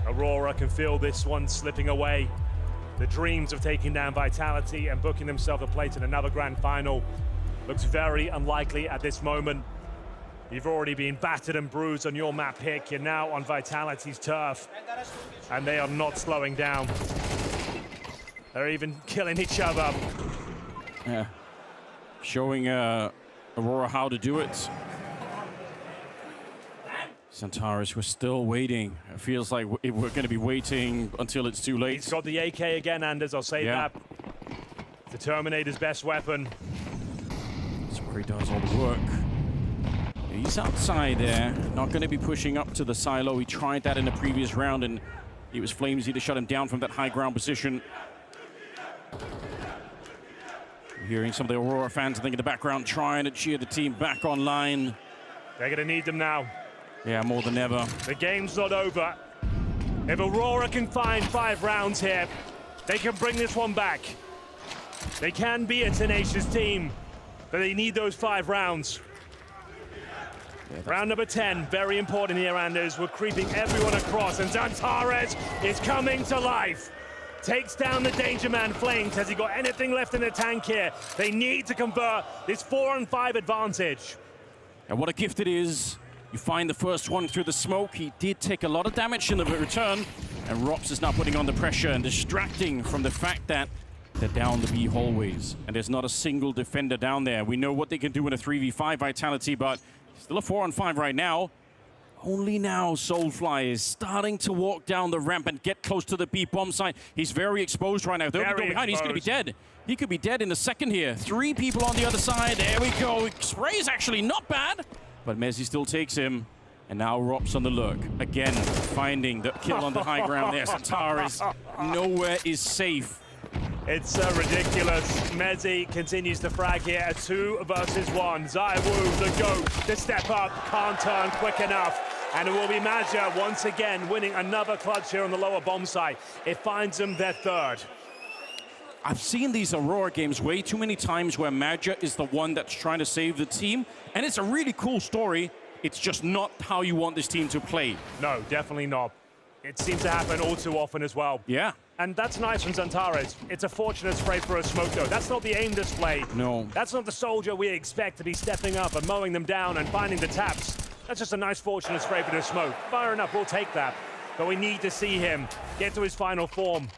Aurora can feel this one slipping away. The dreams of taking down Vitality and booking themselves a place in another grand final looks very unlikely at this moment. You've already been battered and bruised on your map pick. You're now on Vitality's turf, and they are not slowing down. They're even killing each other. Yeah, showing Aurora how to do it. Centaurus, we're still waiting. It feels like we're going to be waiting until it's too late. He's got the AK again, Anders, I'll say that. The Terminator's best weapon. That's where he does all the work. He's outside there, not going to be pushing up to the silo. He tried that in the previous round, and it was Flamesy to shut him down from that high ground position. Hearing some of the Aurora fans, I think, in the background, trying to cheer the team back online. They're going to need them now. Yeah, more than ever. The game's not over. If Aurora can find 5 rounds here, they can bring this one back. They can be a tenacious team, but they need those 5 rounds. Round number 10, very important here, Anders. We're creeping everyone across, and Zantares is coming to life. Takes down the Danger Man Flames. Has he got anything left in the tank here? They need to convert this 4-on-5 advantage. And what a gift it is. You find the first one through the smoke. He did take a lot of damage in the return, and Rops is now putting on the pressure and distracting from the fact that they're down the B hallways, and there's not a single defender down there. We know what they can do in a 3v5 Vitality, but still a 4-on-5 right now. Only now Soulfly is starting to walk down the ramp and get close to the B bomb site. He's very exposed right now. They'll be going behind. He's going to be dead. He could be dead in a second here. 3 people on the other side. There we go. Spray's actually not bad, but Messi still takes him. And now Rops on the look. Again, finding the kill on the high ground there. Centaurus nowhere is safe. It's ridiculous. Mezzi continues to frag here. A 2 versus 1. ZywOo, the GOAT, to step up. Can't turn quick enough. And it will be Maja once again winning another clutch here on the lower bomb site. It finds them their 3rd. I've seen these Aurora games way too many times where Maja is the one that's trying to save the team. And it's a really cool story. It's just not how you want this team to play. No, definitely not. It seems to happen all too often as well. Yeah. And that's nice from Xantares. It's a fortunate spray for a smoke, though. That's not the aim display. No. That's not the soldier we expect to be stepping up and mowing them down and finding the taps. That's just a nice fortunate spray for the smoke. Fire enough, we'll take that. But we need to see him get to his final form.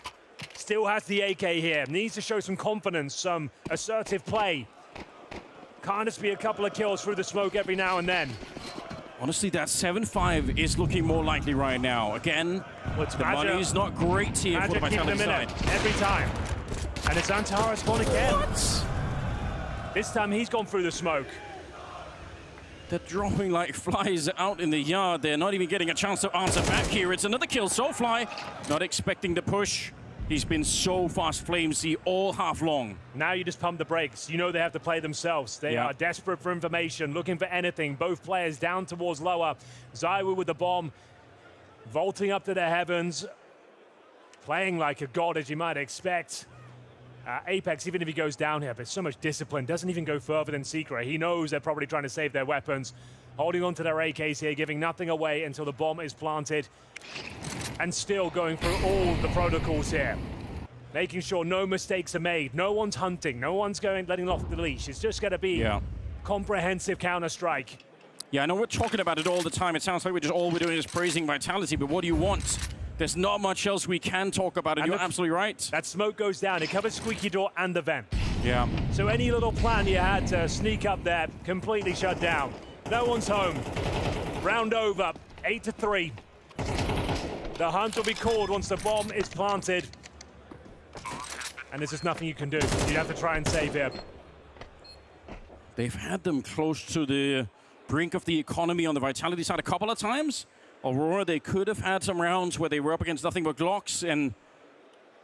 Still has the AK here. Needs to show some confidence, some assertive play. Can't just be a couple of kills through the smoke every now and then. Honestly, that 7-5 is looking more likely right now. Again, the money's not great here for the Vitality side. Every time. And it's Xantares gone again. What? This time he's gone through the smoke. They're dropping like flies out in the yard. They're not even getting a chance to answer back here. It's another kill. Soulfly not expecting the push. He's been so fast, Flamesy, all half long. Now you just pump the brakes. You know they have to play themselves. They are desperate for information, looking for anything. Both players down towards lower. ZywOo with the bomb, vaulting up to the heavens, playing like a god, as you might expect. Apex, even if he goes down here, but so much discipline, doesn't even go further than Secret. He knows they're probably trying to save their weapons, holding on to their AKs here, giving nothing away until the bomb is planted, and still going through all the protocols here, making sure no mistakes are made. No one's hunting, no one's letting off the leash. It's just going to be comprehensive Counter-Strike. Yeah, I know we're talking about it all the time. It sounds like all we're doing is praising Vitality, but what do you want? There's not much else we can talk about, and you're absolutely right. That smoke goes down. It covers Squeaky Door and the vent. Yeah. So any little plan you had to sneak up there, completely shut down. No one's home. Round over, 8-3. The hunt will be called once the bomb is planted. And there's just nothing you can do. You have to try and save here. They've had them close to the brink of the economy on the Vitality side a couple of times. Aurora, they could have had some rounds where they were up against nothing but Glocks, and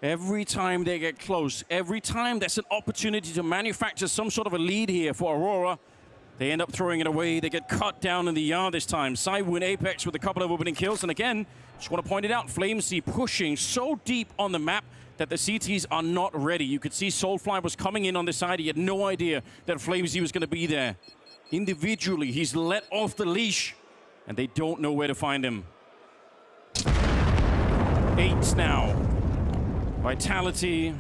every time they get close, every time there's an opportunity to manufacture some sort of a lead here for Aurora, they end up throwing it away. They get cut down in the yard this time. ZywOo and Apex with a couple of opening kills, and again, just want to point it out, Flamesy pushing so deep on the map that the CTs are not ready. You could see Soulfly was coming in on the side. He had no idea that Flamesy was going to be there. Individually, he's let off the leash, and they don't know where to find him. 8 now. Vitality.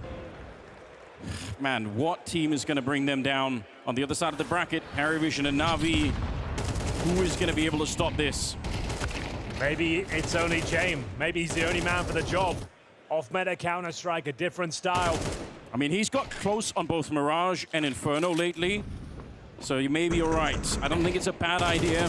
Man, what team is going to bring them down? On the other side of the bracket, PARIVISION and NAVI. Who is going to be able to stop this? Maybe it's only James. Maybe he's the only man for the job. Off-meta Counter-Strike, a different style. I mean, he's got close on both Mirage and Inferno lately, so you may be all right. I don't think it's a bad idea.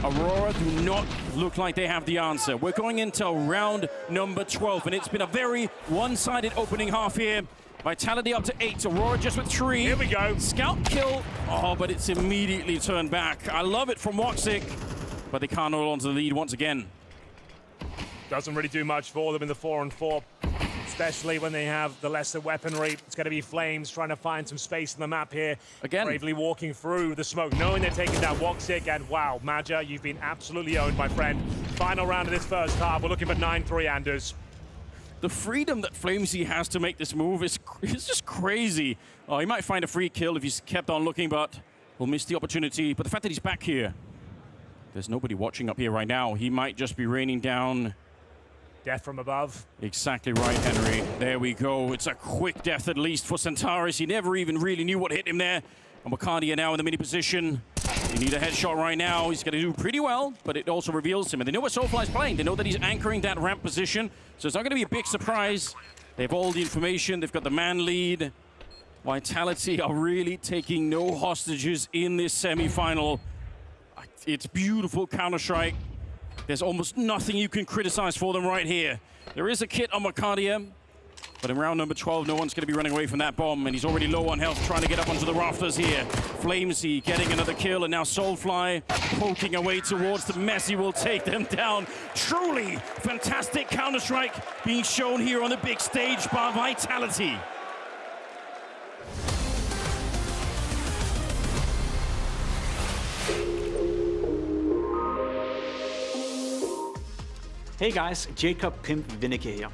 Aurora do not look like they have the answer. We're going into round number 12, and it's been a very one-sided opening half here. Vitality up to 8, Aurora just with 3. Here we go. Scout kill. Oh, but it's immediately turned back. I love it from Woxic, but they can't hold on to the lead once again. Doesn't really do much for them in the 4-on-4, especially when they have the lesser weaponry. It's going to be Flames trying to find some space on the map here. Again. Bravely walking through the smoke, knowing they're taking down Woxic, and wow, Maja, you've been absolutely owned, my friend. Final round of this first half, we're looking for 9-3 Anders. The freedom that Flamesy has to make this move is just crazy. Oh, he might find a free kill if he's kept on looking, but will miss the opportunity. But the fact that he's back here, there's nobody watching up here right now. He might just be raining down. Death from above. Exactly right, Henry. There we go. It's a quick death, at least, for Xantares. He never even really knew what hit him there. And Wakandia now in the mini position. You need a headshot right now. He's going to do pretty well, but it also reveals him. And they know where Soulfly's playing. They know that he's anchoring that ramp position. So it's not going to be a big surprise. They have all the information. They've got the man lead. Vitality are really taking no hostages in this semi-final. It's beautiful Counter-Strike. There's almost nothing you can criticize for them right here. There is a kit on Wakandia, but in round number 12, no one's going to be running away from that bomb, and he's already low on health, trying to get up onto the rafters here. Flamesy getting another kill, and now Soulfly poking away towards the Messi will take them down. Truly fantastic Counter-Strike being shown here on the big stage by Vitality. Hey guys, Jacob Pimp Vincere here.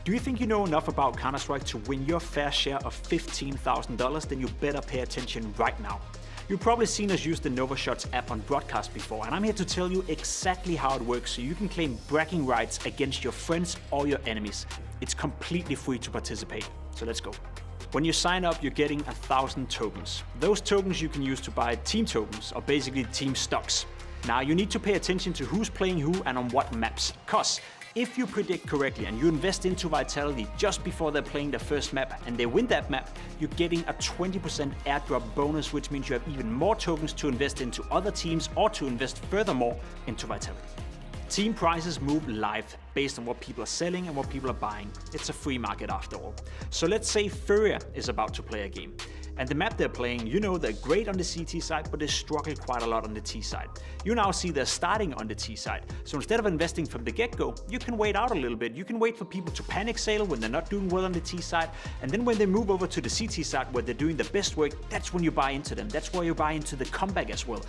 Do you think you know enough about Counter-Strike to win your fair share of $15,000? Then you better pay attention right now. You've probably seen us use the NovaShots app on broadcast before, and I'm here to tell you exactly how it works so you can claim bragging rights against your friends or your enemies. It's completely free to participate, so let's go. When you sign up, you're getting 1,000 tokens. Those tokens you can use to buy team tokens, or basically team stocks. Now you need to pay attention to who's playing who and on what maps, cause if you predict correctly and you invest into Vitality just before they're playing their first map and they win that map, you're getting a 20% airdrop bonus, which means you have even more tokens to invest into other teams or to invest furthermore into Vitality. Team prices move live based on what people are selling and what people are buying. It's a free market after all. So let's say Furia is about to play a game. And the map they're playing, you know they're great on the CT side, but they struggle quite a lot on the T side. You now see they're starting on the T side. So instead of investing from the get-go, you can wait out a little bit. You can wait for people to panic sale when they're not doing well on the T side. And then when they move over to the CT side where they're doing the best work, that's when you buy into them. That's where you buy into the comeback as well.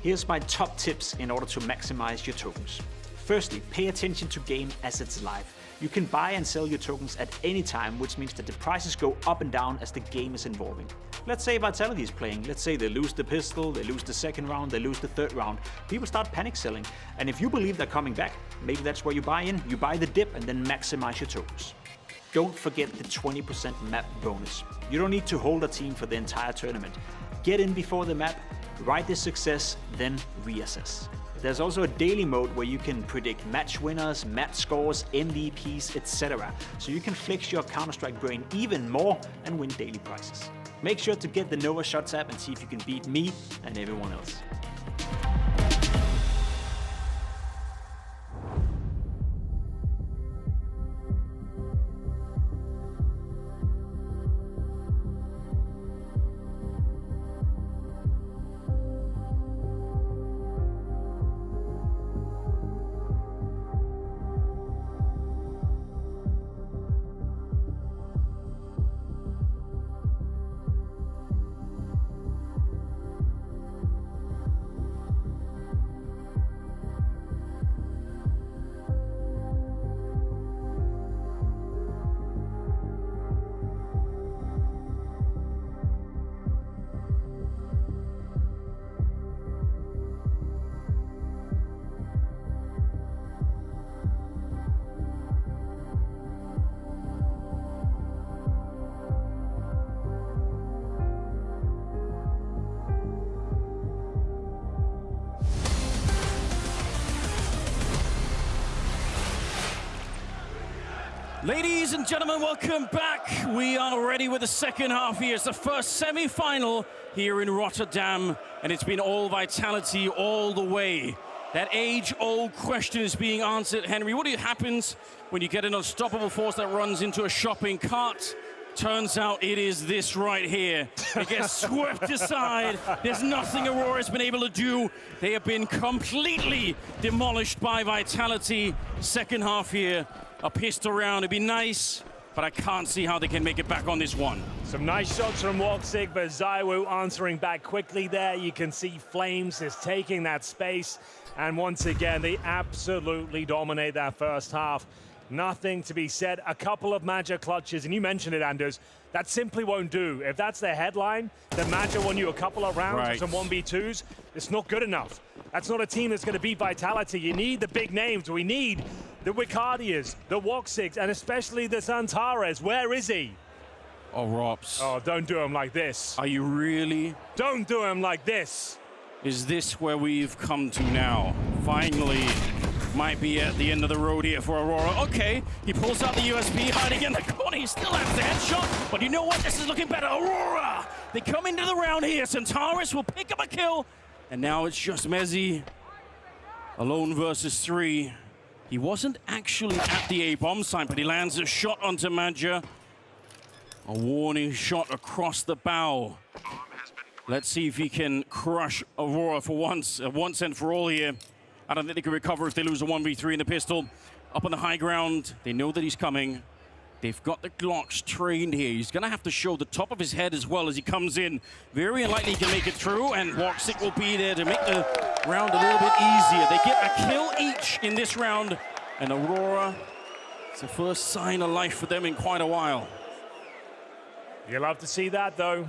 Here's my top tips in order to maximize your tokens. Firstly, pay attention to game as it's live. You can buy and sell your tokens at any time, which means that the prices go up and down as the game is evolving. Let's say Vitality is playing. Let's say they lose the pistol, they lose the second round, they lose the third round. People start panic selling. And if you believe they're coming back, maybe that's where you buy in. You buy the dip and then maximize your tokens. Don't forget the 20% map bonus. You don't need to hold a team for the entire tournament. Get in before the map, write the success, then reassess. There's also a daily mode where you can predict match winners, match scores, MVPs, etc. So you can flex your Counter-Strike brain even more and win daily prizes. Make sure to get the NovaShots app and see if you can beat me and everyone else. Ladies and gentlemen, welcome back. We are ready with the second half here. It's the first semi-final here in Rotterdam, and it's been all Vitality all the way. That age-old question is being answered. Henry, what happens when you get an unstoppable force that runs into a shopping cart? Turns out it is this right here. It gets swept aside. There's nothing Aurora's been able to do. They have been completely demolished by Vitality. Second half here. A pistol round, it'd be nice, but I can't see how they can make it back on this one. Some nice shots from Woxic, but ZywOo answering back quickly there. You can see Flames is taking that space, and once again, they absolutely dominate that first half. Nothing to be said. A couple of Magic clutches, and you mentioned it, Anders. That simply won't do. If that's their headline, that Magic won you a couple of rounds, some 1v2s, it's not good enough. That's not a team that's going to beat Vitality. You need the big names. We need the Wicardias, the Woxics, and especially the Zantares. Where is he? Oh, Robs. Oh, don't do him like this. Are you really? Don't do him like this. Is this where we've come to now? Finally, might be at the end of the road here for Aurora. Okay, he pulls out the USB, hiding in the corner. He still has the headshot, but you know what? This is looking better. Aurora! They come into the round here. Zantares will pick up a kill, and now it's just Mezzi alone versus 3. He wasn't actually at the A-bomb site, but he lands a shot onto Madja. A warning shot across the bow. Let's see if he can crush Aurora for once and for all here. I don't think they can recover if they lose a 1v3 in the pistol. Up on the high ground, they know that he's coming. They've got the Glocks trained here. He's gonna have to show the top of his head as well as he comes in. Very unlikely he can make it through, and Woxic will be there to make the round a little bit easier. They get a kill each in this round, and Aurora, it's the first sign of life for them in quite a while. You'll have to see that, though.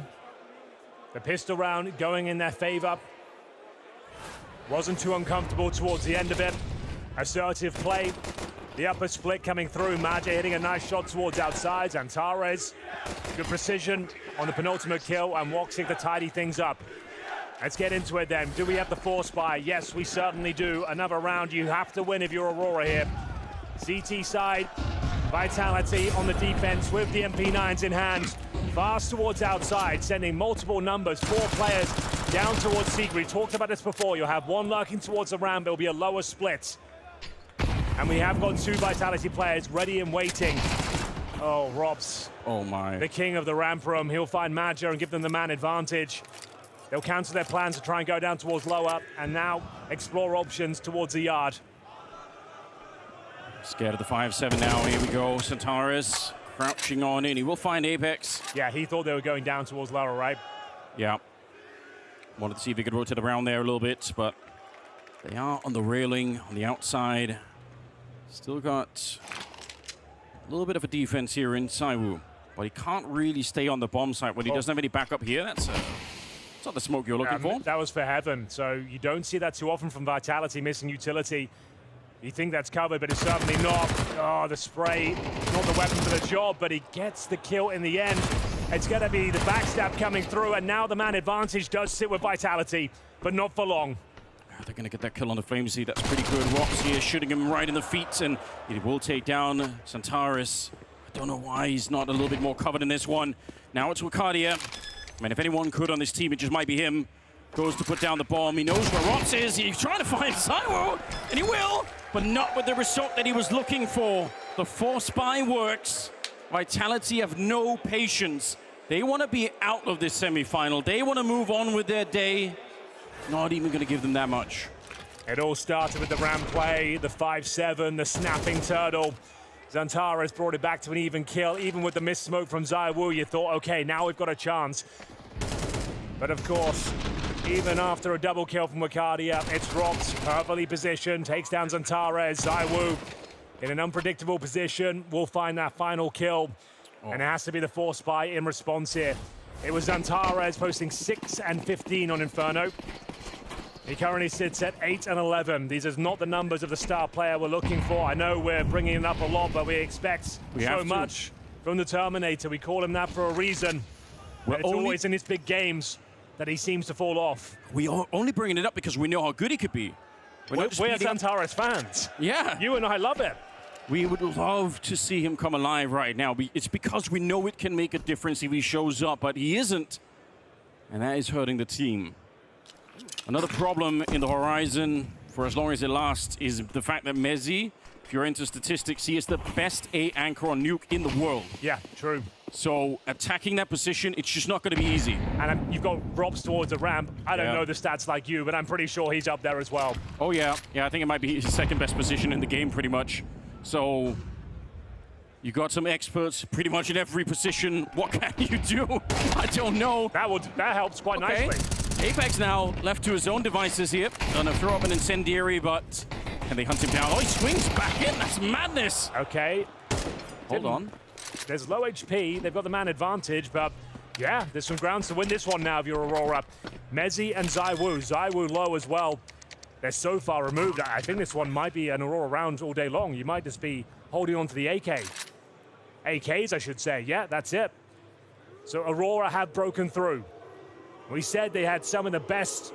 The pistol round going in their favor. Wasn't too uncomfortable towards the end of it. Assertive play. The upper split coming through. Maja hitting a nice shot towards outside. Antares, good precision on the penultimate kill, and Woxic to tidy things up. Let's get into it then. Do we have the force buy? Yes, we certainly do. Another round you have to win if you're Aurora here. CT side, Vitality on the defense with the MP9s in hand. Fast towards outside, sending multiple numbers, 4 players down towards Seeker. We talked about this before. You'll have one lurking towards the ramp. It'll be a lower split. And we have got 2 Vitality players ready and waiting. Oh, Robs. Oh, my. The king of the ramp room. He'll find Maja and give them the man advantage. They'll cancel their plans to try and go down towards lower, and now explore options towards the yard. Scared of the 5-7 now. Here we go. Centaurus crouching on in. He will find Apex. Yeah, he thought they were going down towards lower, right? Yeah. Wanted to see if he could rotate around there a little bit, but they are on the railing on the outside. Still got a little bit of a defense here in Saiwu, but he can't really stay on the bomb site when he doesn't have any backup here. That's not the smoke you're looking for. That was for heaven, so you don't see that too often from Vitality, missing utility. You think that's covered, but it's certainly not. Oh, the spray, not the weapon for the job, but he gets the kill in the end. It's going to be the backstab coming through, and now the man advantage does sit with Vitality, but not for long. They're going to get that kill on the Flamesy. That's pretty good. Rox here shooting him right in the feet, and he will take down Centaurus. I don't know why he's not a little bit more covered in this one. Now it's Wakadia. I mean, if anyone could on this team, it just might be him. Goes to put down the bomb. He knows where Rox is. He's trying to find Saiwu, and he will, but not with the result that he was looking for. The force buy works. Vitality have no patience. They want to be out of this semi-final. They want to move on with their day. Not even going to give them that much. It all started with the ramp play, the 5-7, the snapping turtle. Xantares brought it back to an even kill. Even with the missed smoke from Zaiwu, you thought, okay, now we've got a chance. But of course, even after a double kill from Wakadia, it's Rox, perfectly positioned, takes down Xantares. Zaiwu in an unpredictable position will find that final kill. And it has to be the force buy in response here. It was Xantares posting 6 and 15 on Inferno. He currently sits at 8 and 11. These are not the numbers of the star player we're looking for. I know we're bringing it up a lot, but we expect so much from the Terminator. We call him that for a reason. But it's always in his big games that he seems to fall off. We are only bringing it up because we know how good he could be. We're Xantares fans. Yeah. You and I love it. We would love to see him come alive right now. It's because we know it can make a difference if he shows up, but he isn't. And that is hurting the team. Another problem in the horizon, for as long as it lasts, is the fact that Mezzi, if you're into statistics, he is the best A anchor on Nuke in the world. Yeah, true. So attacking that position, it's just not going to be easy. And you've got Robs towards the ramp. I don't know the stats like you, but I'm pretty sure he's up there as well. Oh, yeah. Yeah, I think it might be his second best position in the game, pretty much. So you got some experts pretty much in every position. What can you do? I don't know. That helps quite nicely. Apex now left to his own devices here. Gonna throw up an incendiary, but can they hunt him down? Oh, he swings back in. That's madness. Okay. Hold on. There's low HP. They've got the man advantage, but yeah, there's some grounds to win this one now if you're Aurora. Mezzi and Zaiwu. Zaiwu low as well. They're so far removed. I think this one might be an Aurora round all day long. You might just be holding on to the AK. AKs, I should say. Yeah, that's it. So Aurora have broken through. We said they had some of the best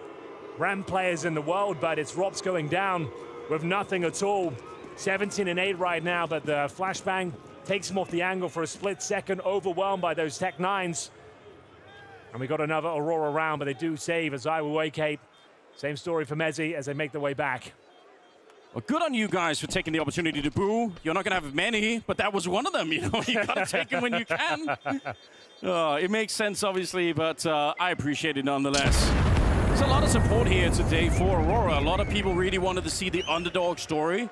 ramp players in the world, but it's Rops going down with nothing at all. 17 and 8 right now, but the flashbang takes him off the angle for a split second, overwhelmed by those Tech 9s. And we got another Aurora round, but they do save as I will vacate. Same story for Mezzi as they make their way back. Well, good on you guys for taking the opportunity to boo. You're not going to have many, but that was one of them. You know, you got to take them when you can. It makes sense, obviously, but I appreciate it nonetheless. There's a lot of support here today for Aurora. A lot of people really wanted to see the underdog story.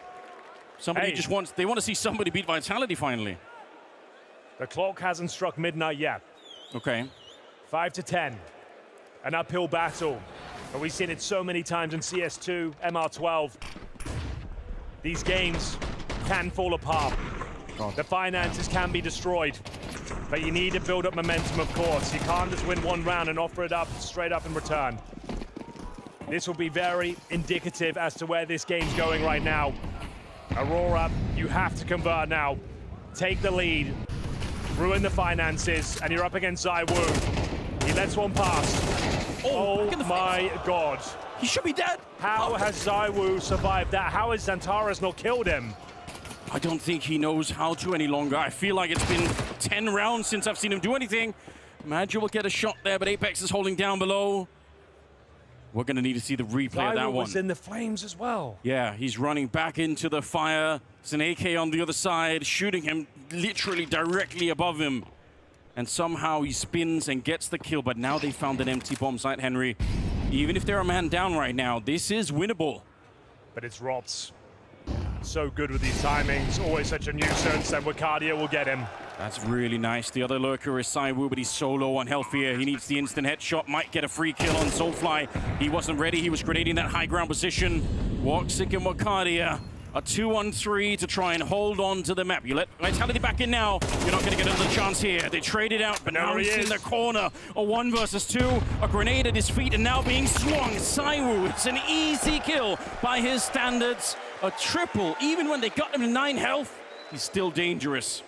Somebody just wants, they want to see somebody beat Vitality finally. The clock hasn't struck midnight yet. Okay. 5 to 10. An uphill battle. But we've seen it so many times in CS2, MR12. These games can fall apart. The finances can be destroyed. But you need to build up momentum, of course. You can't just win one round and offer it up straight up in return. This will be very indicative as to where this game's going right now. Aurora, you have to convert now. Take the lead, ruin the finances, and you're up against ZywOo. He lets one pass. Oh my God. He should be dead. How has ZywOo survived that? How has Xantares not killed him? I don't think he knows how to any longer. I feel like it's been 10 rounds since I've seen him do anything. Magi will get a shot there, but Apex is holding down below. We're going to need to see the replay of that one. was in the flames as well. Yeah, he's running back into the fire. It's an AK on the other side, shooting him literally directly above him. And somehow he spins and gets the kill, but now they found an empty bomb site, Henry. Even if they're a man down right now, this is winnable. But it's Rops. So good with these timings, always such a nuisance, and Wakadia will get him. That's really nice. The other lurker is ZywOo, but he's so low on health here. He needs the instant headshot, might get a free kill on Soulfly. He wasn't ready, he was grenading that high ground position. Woxic and Wakadia, a 2-on-3 to try and hold on to the map. You let Vitality back in now, you're not going to get another chance here. They traded out, but now he's in the corner. A 1 versus 2, a grenade at his feet, and now being swung. ZywOo, it's an easy kill by his standards. A triple, even when they got him to 9 health, he's still dangerous.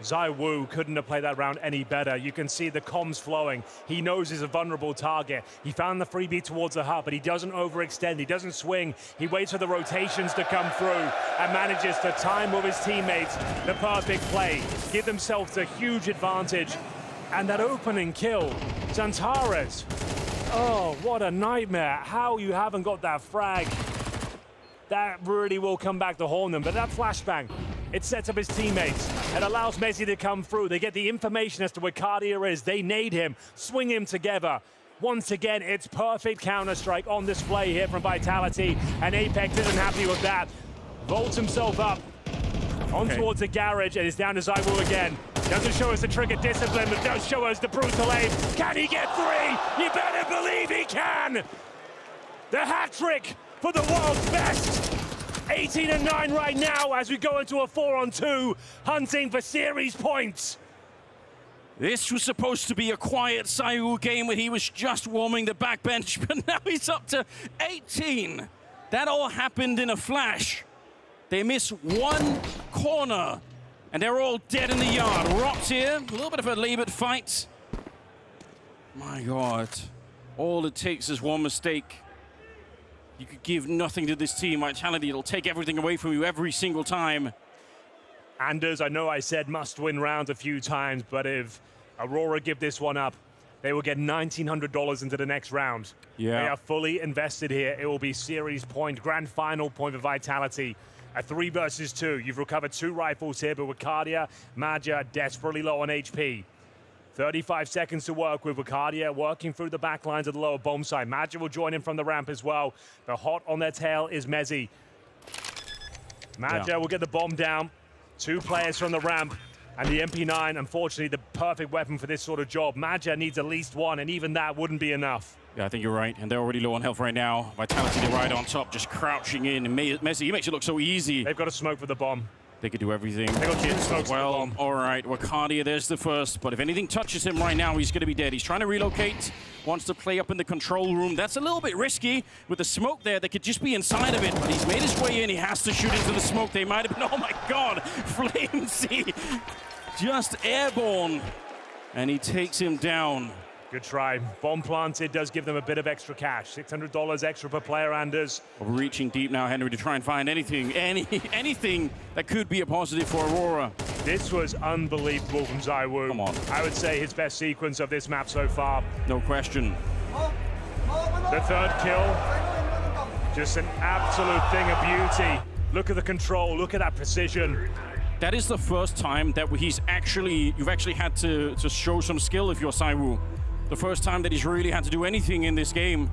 ZywOo couldn't have played that round any better. You can see the comms flowing. He knows he's a vulnerable target. He found the freebie towards the hub, but he doesn't overextend. He doesn't swing. He waits for the rotations to come through and manages to time with his teammates the perfect play, give themselves a huge advantage. And that opening kill, Xantares. Oh, what a nightmare. How you haven't got that frag. That really will come back to haunt them. But that flashbang, it sets up his teammates. It allows Messi to come through. They get the information as to where Cardia is. They nade him, swing him together. Once again, it's perfect Counter-Strike on display here from Vitality. And Apex isn't happy with that. Volts himself up on towards the garage, and it's down to ZywOo again. Doesn't show us the trigger discipline, but does show us the brutal aim. Can he get 3? You better believe he can! The hat trick for the world's best. 18-9 right now as we go into a 4-on-2, hunting for series points. This was supposed to be a quiet ZywOo game where he was just warming the backbench, but now he's up to 18. That all happened in a flash. They miss 1 corner, and they're all dead in the yard. Rops here, a little bit of a labored fight. My God, all it takes is one mistake. You could give nothing to this team. Vitality, it'll take everything away from you every single time. Anders, I know I said must-win rounds a few times, but if Aurora give this one up, they will get $1,900 into the next round. Yeah. They are fully invested here. It will be series point, grand final point for Vitality. A 3 versus 2. You've recovered 2 rifles here, but Wakadia, Maja desperately low on HP. 35 seconds to work with Wakadia, working through the back lines of the lower bomb site. Maja will join him from the ramp as well. The hot on their tail is Messi. Maja will get the bomb down. 2 players from the ramp. And the MP9, unfortunately, the perfect weapon for this sort of job. Maja needs at least 1, and even that wouldn't be enough. Yeah, I think you're right. And they're already low on health right now. Vitality, they're right on top, just crouching in. And Messi, he makes it look so easy. They've got to smoke for the bomb. They could do everything. They got kids smokes for the bomb. All right, Wakadia, there's the first. But if anything touches him right now, he's going to be dead. He's trying to relocate, wants to play up in the control room. That's a little bit risky. With the smoke there, they could just be inside of it. But he's made his way in. He has to shoot into the smoke. They might have been, oh my God, Flamesy just airborne. And he takes him down. Good try. Bomb planted does give them a bit of extra cash. $600 extra per player, Anders. We're reaching deep now, Henry, to try and find anything that could be a positive for Aurora. This was unbelievable from ZywOo. Come on. I would say his best sequence of this map so far. No question. The 3rd kill, just an absolute thing of beauty. Look at the control, look at that precision. That is the first time that you've actually had to show some skill if you're ZywOo. The first time that he's really had to do anything in this game.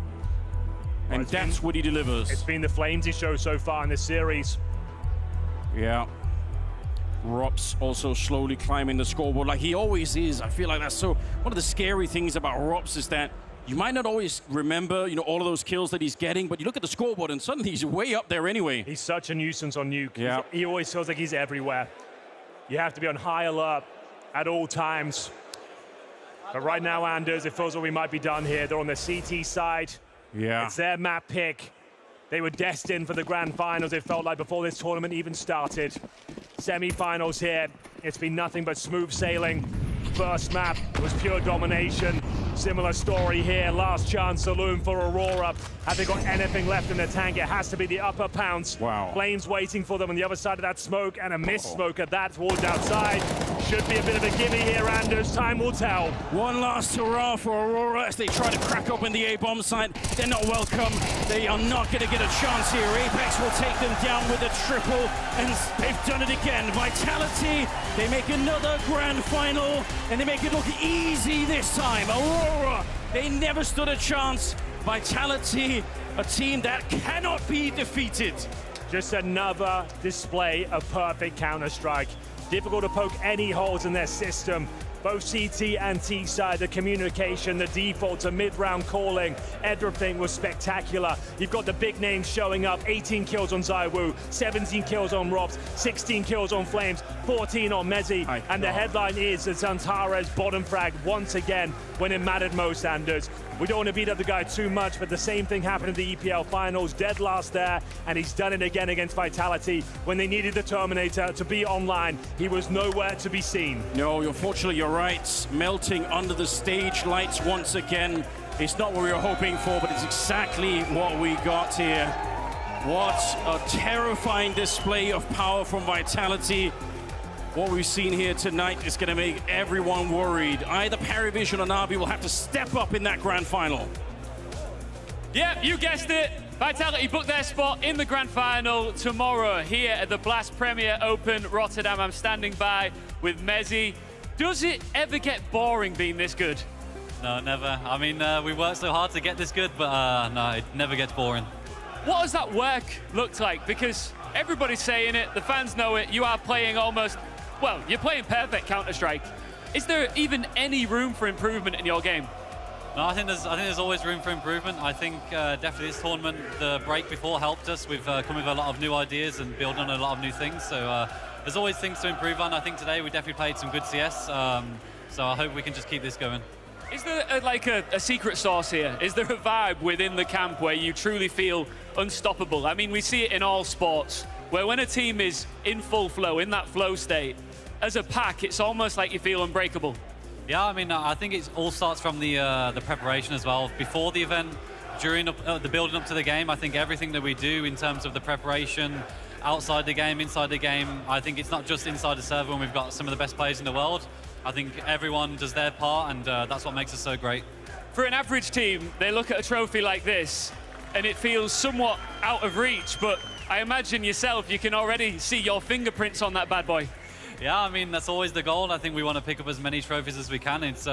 And that's what he delivers. It's been the Flamesy show so far in this series. Yeah. Rops also slowly climbing the scoreboard like he always is. I feel like that's so... One of the scary things about Rops is that you might not always remember, all of those kills that he's getting, but you look at the scoreboard and suddenly he's way up there anyway. He's such a nuisance on Nuke. Yeah. He always feels like he's everywhere. You have to be on high alert. at all times. But right now, Anders, it feels like we might be done here. They're on the CT side. Yeah. It's their map pick. They were destined for the grand finals, it felt like, before this tournament even started. Semi-finals here. It's been nothing but smooth sailing. First map was pure domination. Similar story here. Last chance saloon for Aurora. Have they got anything left in the tank? It has to be the upper pounce. Wow. Flames waiting for them on the other side of that smoke, and a missed smoke at that towards outside. Should be a bit of a gimme here, Anders. Time will tell. One last hurrah for Aurora as they try to crack open the A-bomb site. They're not welcome. They are not going to get a chance here. Apex will take them down with a triple, and they've done it again. Vitality, they make another grand final, and they make it look easy this time. Aurora, they never stood a chance. Vitality, a team that cannot be defeated. Just another display of perfect Counter-Strike. Difficult to poke any holes in their system. Both CT and T side, the communication, the default to mid-round calling, everything was spectacular. You've got the big names showing up, 18 kills on ZywOo, 17 kills on Robs, 16 kills on Flames, 14 on Mezzi, and the headline is that Zantares bottom frag once again when it mattered most, Anders. We don't want to beat up the guy too much, but the same thing happened in the EPL finals, dead last there, and he's done it again against Vitality. When they needed the Terminator to be online, he was nowhere to be seen. No, unfortunately, you're right. Melting under the stage lights once again. It's not what we were hoping for, but it's exactly what we got here. What a terrifying display of power from Vitality. What we've seen here tonight is going to make everyone worried. Either PARIVISION or NAVI will have to step up in that grand final. Yep, you guessed it. Vitality booked their spot in the grand final tomorrow here at the Blast Premier Open Rotterdam. I'm standing by with Mezzi. Does it ever get boring being this good? No, never. I mean, we worked so hard to get this good, but no, it never gets boring. What has that work looked like? Because everybody's saying it, the fans know it, you are playing almost, well, you're playing perfect Counter-Strike. Is there even any room for improvement in your game? No, I think there's always room for improvement. I think definitely this tournament, the break before helped us. We've come with a lot of new ideas and built on a lot of new things. So there's always things to improve on. I think today we definitely played some good CS. So I hope we can just keep this going. Is there a secret sauce here? Is there a vibe within the camp where you truly feel unstoppable? I mean, we see it in all sports, where when a team is in full flow, in that flow state, as a pack, it's almost like you feel unbreakable. Yeah, I mean, I think it all starts from the preparation as well. Before the event, during the building up to the game, I think everything that we do in terms of the preparation, outside the game, inside the game, I think it's not just inside the server when we've got some of the best players in the world. I think everyone does their part, and that's what makes us so great. For an average team, they look at a trophy like this, and it feels somewhat out of reach, but I imagine yourself, you can already see your fingerprints on that bad boy. Yeah, I mean, that's always the goal. I think we want to pick up as many trophies as we can. It's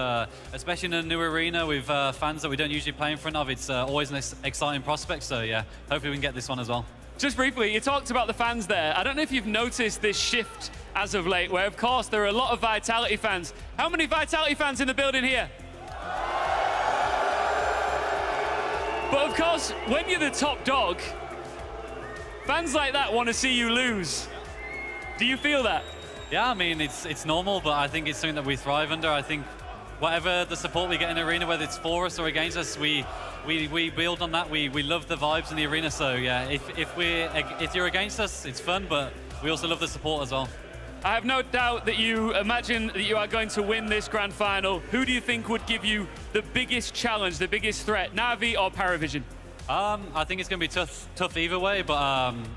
especially in a new arena with fans that we don't usually play in front of. It's always an exciting prospect, so yeah, hopefully we can get this one as well. Just briefly, you talked about the fans there. I don't know if you've noticed this shift as of late, where of course there are a lot of Vitality fans. How many Vitality fans in the building here? But of course, when you're the top dog, fans like that want to see you lose. Do you feel that? Yeah, I mean, it's normal, but I think it's something that we thrive under. I think whatever the support we get in the arena, whether it's for us or against us, we build on that. We love the vibes in the arena. So yeah, if you're against us, it's fun, but we also love the support as well. I have no doubt that you imagine that you are going to win this grand final. Who do you think would give you the biggest challenge, the biggest threat, NAVI or PARIVISION? I think it's going to be tough either way, but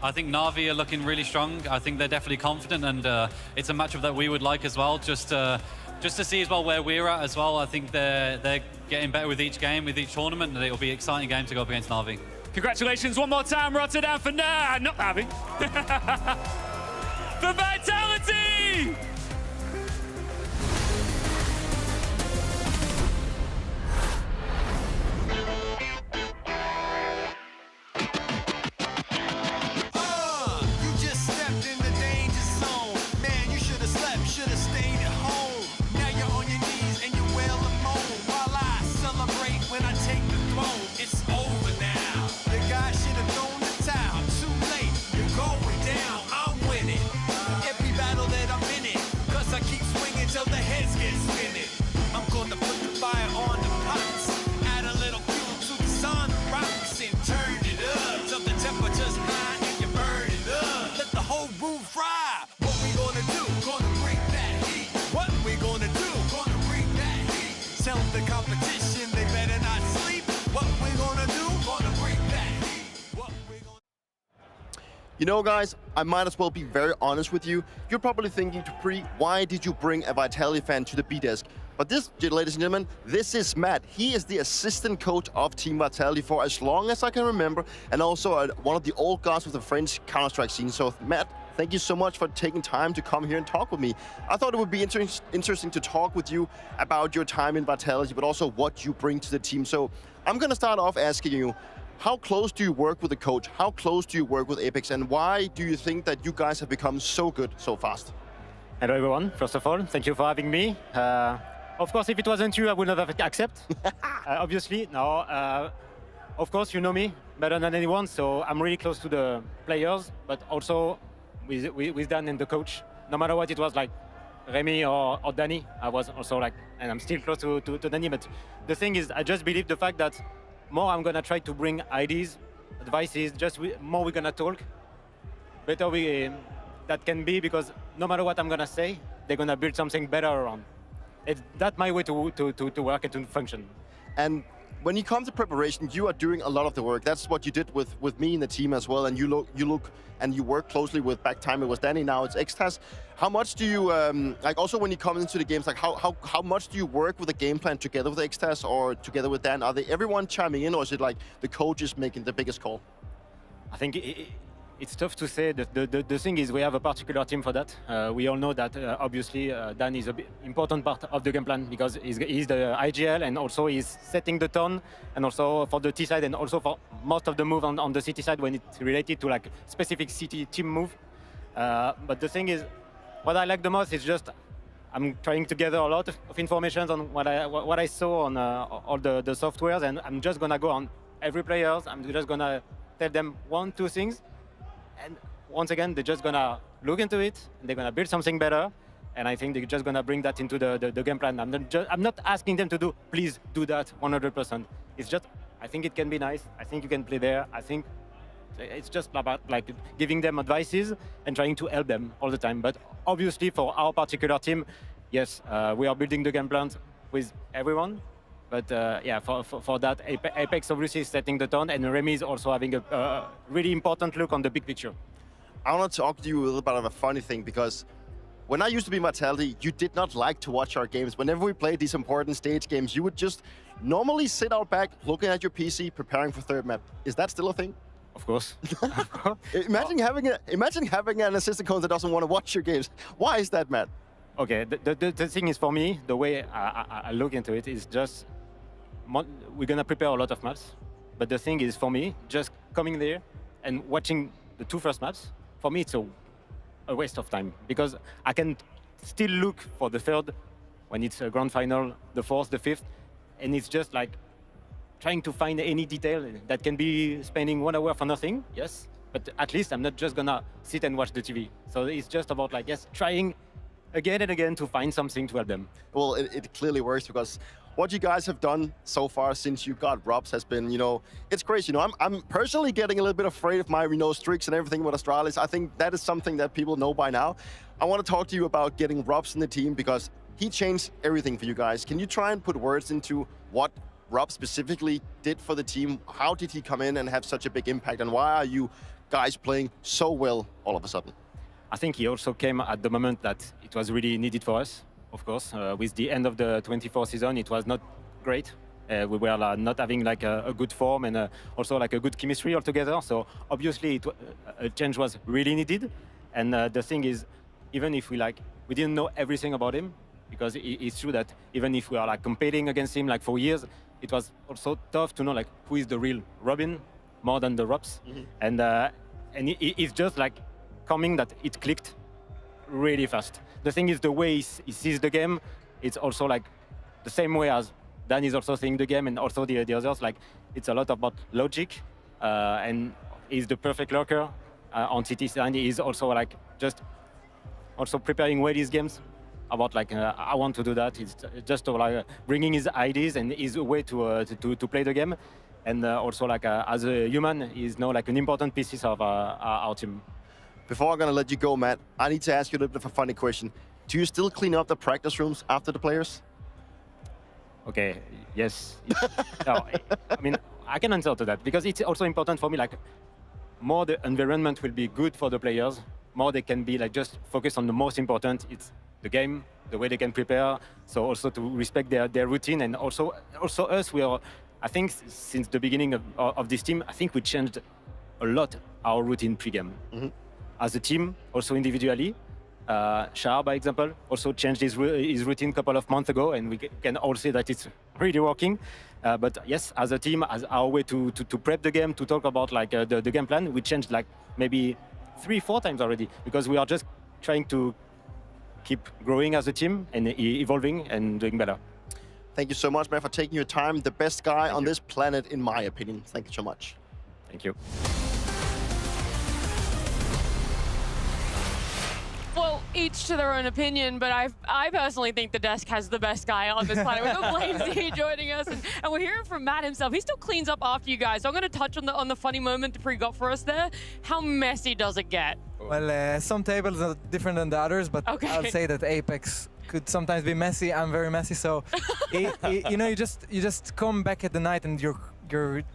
I think NAVI are looking really strong. I think they're definitely confident, and it's a matchup that we would like as well, just to see as well where we're at as well. I think they're getting better with each game, with each tournament, and it'll be an exciting game to go up against NAVI. Congratulations one more time, Rotterdam, for not NAVI. For Vitality! You know, guys, I might as well be very honest with you. You're probably thinking to Pri, why did you bring a Vitality fan to the B desk? But this, ladies and gentlemen, this is Matt. He is the assistant coach of Team Vitality for as long as I can remember, and also one of the old guys with the French Counter-Strike scene. So, Matt, thank you so much for taking time to come here and talk with me. I thought it would be interesting to talk with you about your time in Vitality, but also what you bring to the team. So, I'm going to start off asking you, how close do you work with the coach? How close do you work with Apex? And why do you think that you guys have become so good so fast? Hello, everyone. First of all, thank you for having me. Of course, if it wasn't you, I would not have accepted. Obviously, no. Of course, you know me better than anyone, so I'm really close to the players, but also with Dan and the coach. No matter what it was, like Remy or Danny, I was also like, and I'm still close to Danny. But the thing is, I just believe the fact that more I'm gonna try to bring ideas, advices, more we're gonna talk, better that can be, because no matter what I'm gonna say, they're gonna build something better around. That's my way to work and to function. And when you come to preparation, you are doing a lot of the work. That's what you did with me in the team as well. And you look and you work closely with, back time it was Danny, now it's Xtas. How much do you like? Also, when you come into the games, like how much do you work with the game plan together with Xtas or together with Dan? Are they everyone chiming in, or is it like the coach is making the biggest call? I think it's tough to say. The thing is, we have a particular team for that. We all know that, obviously, Dan is an important part of the game plan because he's the IGL, and also he's setting the tone, and also for the T side, and also for most of the move on the CT side when it's related to like specific CT team move. But the thing is, what I like the most is just I'm trying to gather a lot of information on what I saw on all the softwares, and I'm just gonna go on every players. I'm just gonna tell them 1-2 things. And once again, they're just gonna look into it, and they're gonna build something better. And I think they're just gonna bring that into the game plan. I'm not asking them to do, please do that 100%. It's just, I think it can be nice. I think you can play there. I think it's just about like giving them advices and trying to help them all the time. But obviously for our particular team, yes, we are building the game plans with everyone. But yeah, for that, Apex obviously is setting the tone, and Remy is also having a really important look on the big picture. I want to talk to you a little bit of a funny thing, because when I used to be in Vitality, you did not like to watch our games. Whenever we played these important stage games, you would just normally sit out back, looking at your PC, preparing for third map. Is that still a thing? Of course. Imagine having an assistant coach that doesn't want to watch your games. Why is that, Matt? Okay, the thing is, for me, the way I look into it is just, we're gonna prepare a lot of maps, but the thing is, for me, just coming there and watching the 2 first maps, for me it's a waste of time, because I can still look for the third when it's a grand final, the 4th, the 5th, and it's just like trying to find any detail that can be spending 1 hour for nothing, yes, but at least I'm not just gonna sit and watch the TV. So it's just about like, yes, trying again and again to find something to help them. Well, it clearly works, because what you guys have done so far since you got Robs has been, it's crazy. I'm personally getting a little bit afraid of my, streaks and everything with Astralis. I think that is something that people know by now. I want to talk to you about getting Robs in the team, because he changed everything for you guys. Can you try and put words into what Rob specifically did for the team? How did he come in and have such a big impact, and why are you guys playing so well all of a sudden? I think he also came at the moment that it was really needed for us. Of course, with the end of the 24 season, it was not great. We were not having like a good form, and also like a good chemistry altogether. So obviously, a change was really needed. And the thing is, even if we didn't know everything about him, because it's true that even if we are like competing against him like for years, it was also tough to know like who is the real Robin more than the Robs. Mm-hmm. And it's just like coming that it clicked really fast. The thing is, the way he sees the game, it's also like the same way as Dan is also seeing the game, and also the others. Like, it's a lot about logic, and he's the perfect lurker on CT, and he's also like just also preparing well his games about like I want to do that. It's just like bringing his ideas and his way to play the game, and also like as a human, he's now like an important piece of our team. Before I'm going to let you go, Matt, I need to ask you a little bit of a funny question. Do you still clean up the practice rooms after the players? Okay, yes. No, I mean, I can answer to that, because it's also important for me. Like, more the environment will be good for the players, more they can be like just focus on the most important. It's the game, the way they can prepare. So also to respect their routine, and also us. We are, I think, since the beginning of this team, I think we changed a lot our routine pre-game. As a team, also individually. Shah, by example, also changed his routine a couple of months ago, and we can all see that it's really working. But yes, as a team, as our way to prep the game, to talk about like the game plan, we changed like maybe 3-4 times already, because we are just trying to keep growing as a team and evolving and doing better. Thank you so much, man, for taking your time. The best guy on this planet, in my opinion. Thank you so much. Thank you. Well, each to their own opinion, but I personally think the desk has the best guy on this planet. We've got Flamesy joining us, and we're hearing from Matt himself. He still cleans up after you guys. So I'm going to touch on the funny moment Dupree got for us there. How messy does it get? Well, some tables are different than the others, but okay. I'll say that Apex could sometimes be messy. I'm very messy, so you know, you just come back at the night and your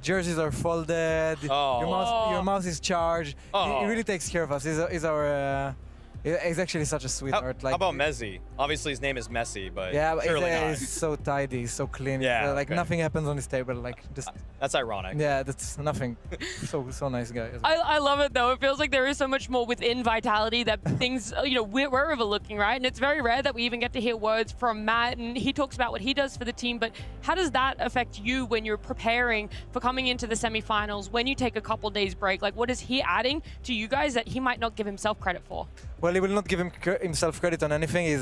jerseys are folded, your mouse is charged. He really takes care of us. He's actually such a sweetheart. How about Messi? Obviously, his name is Messi, but yeah, surely not. He's so tidy, so clean. Yeah, like nothing happens on his table. Like just. That's ironic. Yeah, that's nothing. so nice guy. I love it though. It feels like there is so much more within Vitality that things, you know, we're overlooking, right? And it's very rare that we even get to hear words from Matt, and he talks about what he does for the team. But how does that affect you when you're preparing for coming into the semifinals? When you take a couple days break, like what is he adding to you guys that he might not give himself credit for? Well, he will not give himself credit on anything. He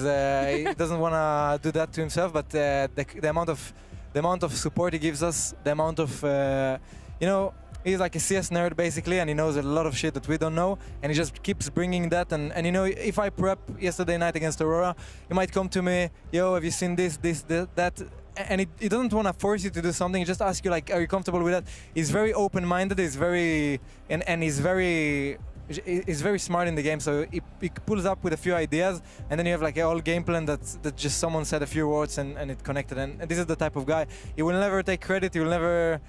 doesn't want to do that to himself. But the amount of support he gives us, the amount of you know, he's like a CS nerd basically, and he knows a lot of shit that we don't know, and he just keeps bringing that. And you know, if I prep yesterday night against Aurora, he might come to me, yo, have you seen this, that? And he doesn't want to force you to do something. He just asks you like, are you comfortable with that? He's very open-minded. He's very he's very smart in the game, so he pulls up with a few ideas, and then you have like a whole game plan that just someone said a few words and it connected. And this is the type of guy. He will never take credit. He will never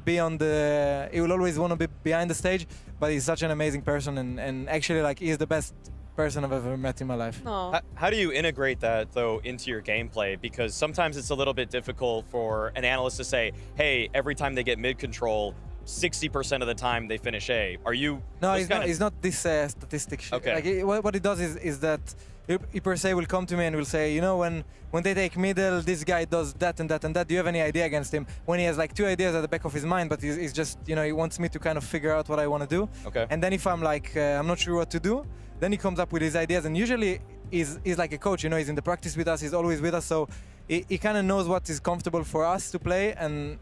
be on the. He will always want to be behind the stage. But he's such an amazing person, and actually like he's the best person I've ever met in my life. How do you integrate that though into your gameplay? Because sometimes it's a little bit difficult for an analyst to say, hey, every time they get mid control, 60% of the time they finish A. Are you? No, he's not this statistic shit. Okay. Like, what he does is that he per se will come to me and will say, you know, when they take middle, this guy does that and that and that. Do you have any idea against him? When he has like 2 ideas at the back of his mind, but he's just, you know, he wants me to kind of figure out what I want to do. Okay. And then if I'm like, I'm not sure what to do, then he comes up with his ideas. And usually he's like a coach, you know, he's in the practice with us, he's always with us. So he kind of knows what is comfortable for us to play, and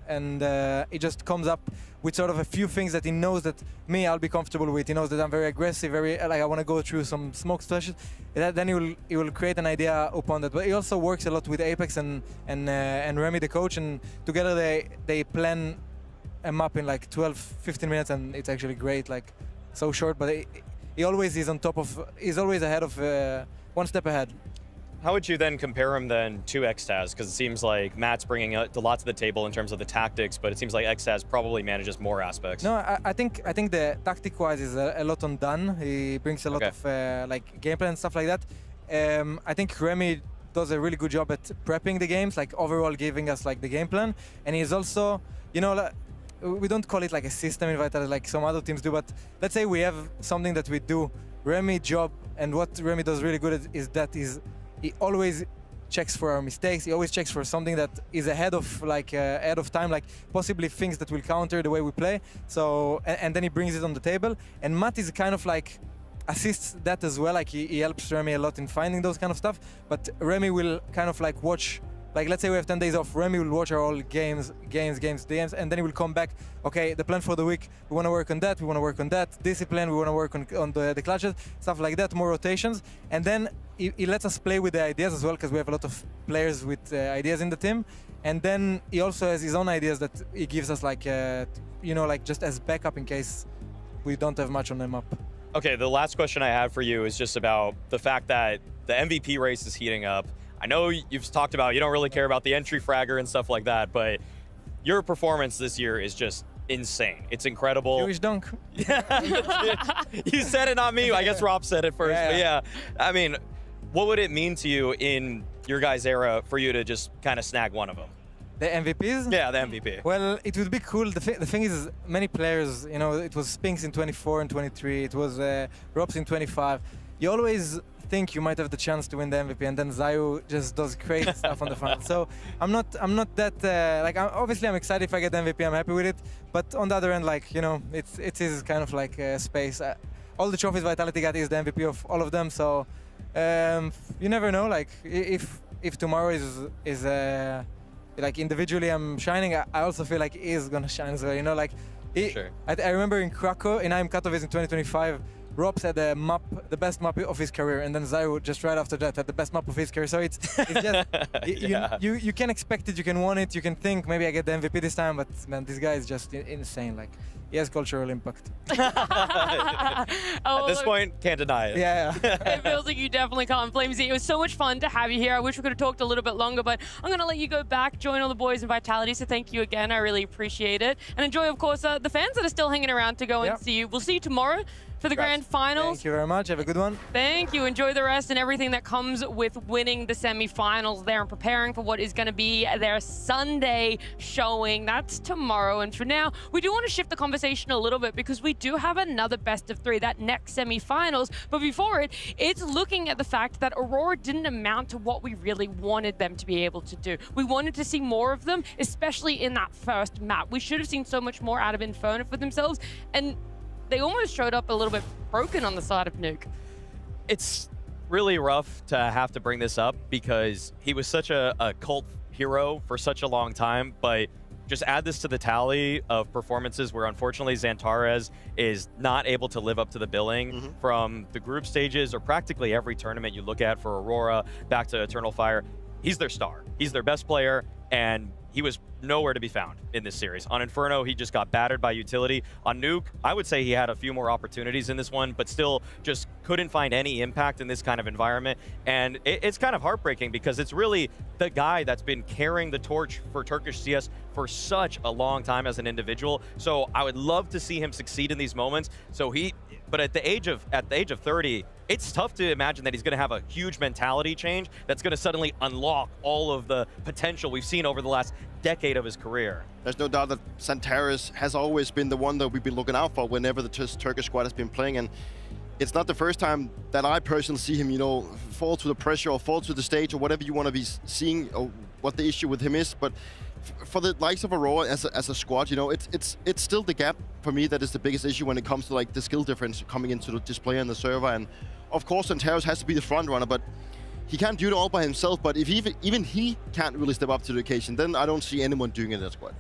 he just comes up with sort of a few things that he knows that I'll be comfortable with. He knows that I'm very aggressive, very like I want to go through some smoke splashes. Then he will create an idea upon that. But he also works a lot with Apex and Remy, the coach, and together they plan a map in like 12-15 minutes, and it's actually great, like so short. But he always is on top of. He's always ahead of one step ahead. How would you then compare him then to Xtaz? Because it seems like Matt's bringing a lot to the table in terms of the tactics, but it seems like Xtaz probably manages more aspects. No, I think the tactic-wise is a lot undone. He brings a lot of like gameplay and stuff like that. I think Remy does a really good job at prepping the games, like overall giving us like the game plan. And he's also, you know, we don't call it like a system in Vitality like some other teams do, but let's say we have something that we do. Remy's job, and what Remy does really good is that he always checks for our mistakes. He always checks for something that is ahead of time, like possibly things that will counter the way we play. So and then he brings it on the table. And Matt is kind of like assists that as well. Like he helps Remy a lot in finding those kind of stuff. But Remy will kind of like watch. Like let's say we have 10 days off, Remy will watch our all games, and then he will come back. Okay, the plan for the week, we want to work on that, we want to work on that. Discipline, we want to work on the clutches, stuff like that, more rotations. And then he lets us play with the ideas as well, because we have a lot of players with ideas in the team. And then he also has his own ideas that he gives us, like, you know, like just as backup in case we don't have much on the map. Okay, the last question I have for you is just about the fact that the MVP race is heating up. I know you've talked about you don't really care about the entry fragger and stuff like that, but your performance this year is just insane. It's incredible. Jewish dunk. You said it, not me. I guess Rob said it first. But yeah, I mean, what would it mean to you in your guys' era for you to just kind of snag one of them? The MVPs? Yeah, the MVP. Well, it would be cool. The thing is, many players, you know, it was Spinks in 24 and 23. It was Robs in 25. You always think you might have the chance to win the MVP, and then Zayu just does crazy stuff on the final. So I'm not that like. Obviously, I'm excited if I get the MVP. I'm happy with it. But on the other end, like, you know, it is kind of like space. All the trophies Vitality got is the MVP of all of them. So you never know. Like if tomorrow is like individually I'm shining, I also feel like he is gonna shine as well. You know, like I remember in Krakow, in IM Katowice in 2025. Robs had a map, the best map of his career, and then Zayu just right after that had the best map of his career. So it's just you can expect it, you can want it, you can think maybe I get the MVP this time, but man, this guy is just insane. Like, he has cultural impact. At this point, can't deny it. Yeah. It feels like you definitely can't. Flamesy, it was so much fun to have you here. I wish we could have talked a little bit longer, but I'm going to let you go back, join all the boys in Vitality, so thank you again. I really appreciate it. And enjoy, of course, the fans that are still hanging around to go and see you. We'll see you tomorrow for the grand finals. Thank you very much. Have a good one. Thank you. Enjoy the rest and everything that comes with winning the semi-finals there and preparing for what is going to be their Sunday showing. That's tomorrow. And for now, we do want to shift the conversation a little bit because we do have another best of three, that next semi-finals. But before it, it's looking at the fact that Aurora didn't amount to what we really wanted them to be able to do. We wanted to see more of them, especially in that first map. We should have seen so much more out of Inferno for themselves. And they almost showed up a little bit broken on the side of Nuke. It's really rough to have to bring this up because he was such a cult hero for such a long time, but just add this to the tally of performances where unfortunately Xantares is not able to live up to the billing from the group stages or practically every tournament you look at for Aurora back to Eternal Fire. He's their star. He's their best player, and he was nowhere to be found in this series. On Inferno, he just got battered by utility. On Nuke, I would say he had a few more opportunities in this one, but still just couldn't find any impact in this kind of environment. And it's kind of heartbreaking because it's really the guy that's been carrying the torch for Turkish CS for such a long time as an individual. So I would love to see him succeed in these moments. But at the age of 30, it's tough to imagine that he's going to have a huge mentality change that's going to suddenly unlock all of the potential we've seen over the last decade of his career. There's no doubt that Xantares has always been the one that we've been looking out for whenever the Turkish squad has been playing, and it's not the first time that I personally see him, you know, fall to the pressure or fall to the stage or whatever you want to be seeing or what the issue with him is. But for the likes of Aurora as a squad, you know, it's still the gap for me that is the biggest issue when it comes to like the skill difference coming into the display on the server. And of course, Xantares has to be the front runner, but he can't do it all by himself. But if even he can't really step up to the occasion, then I don't see anyone doing it in that squad.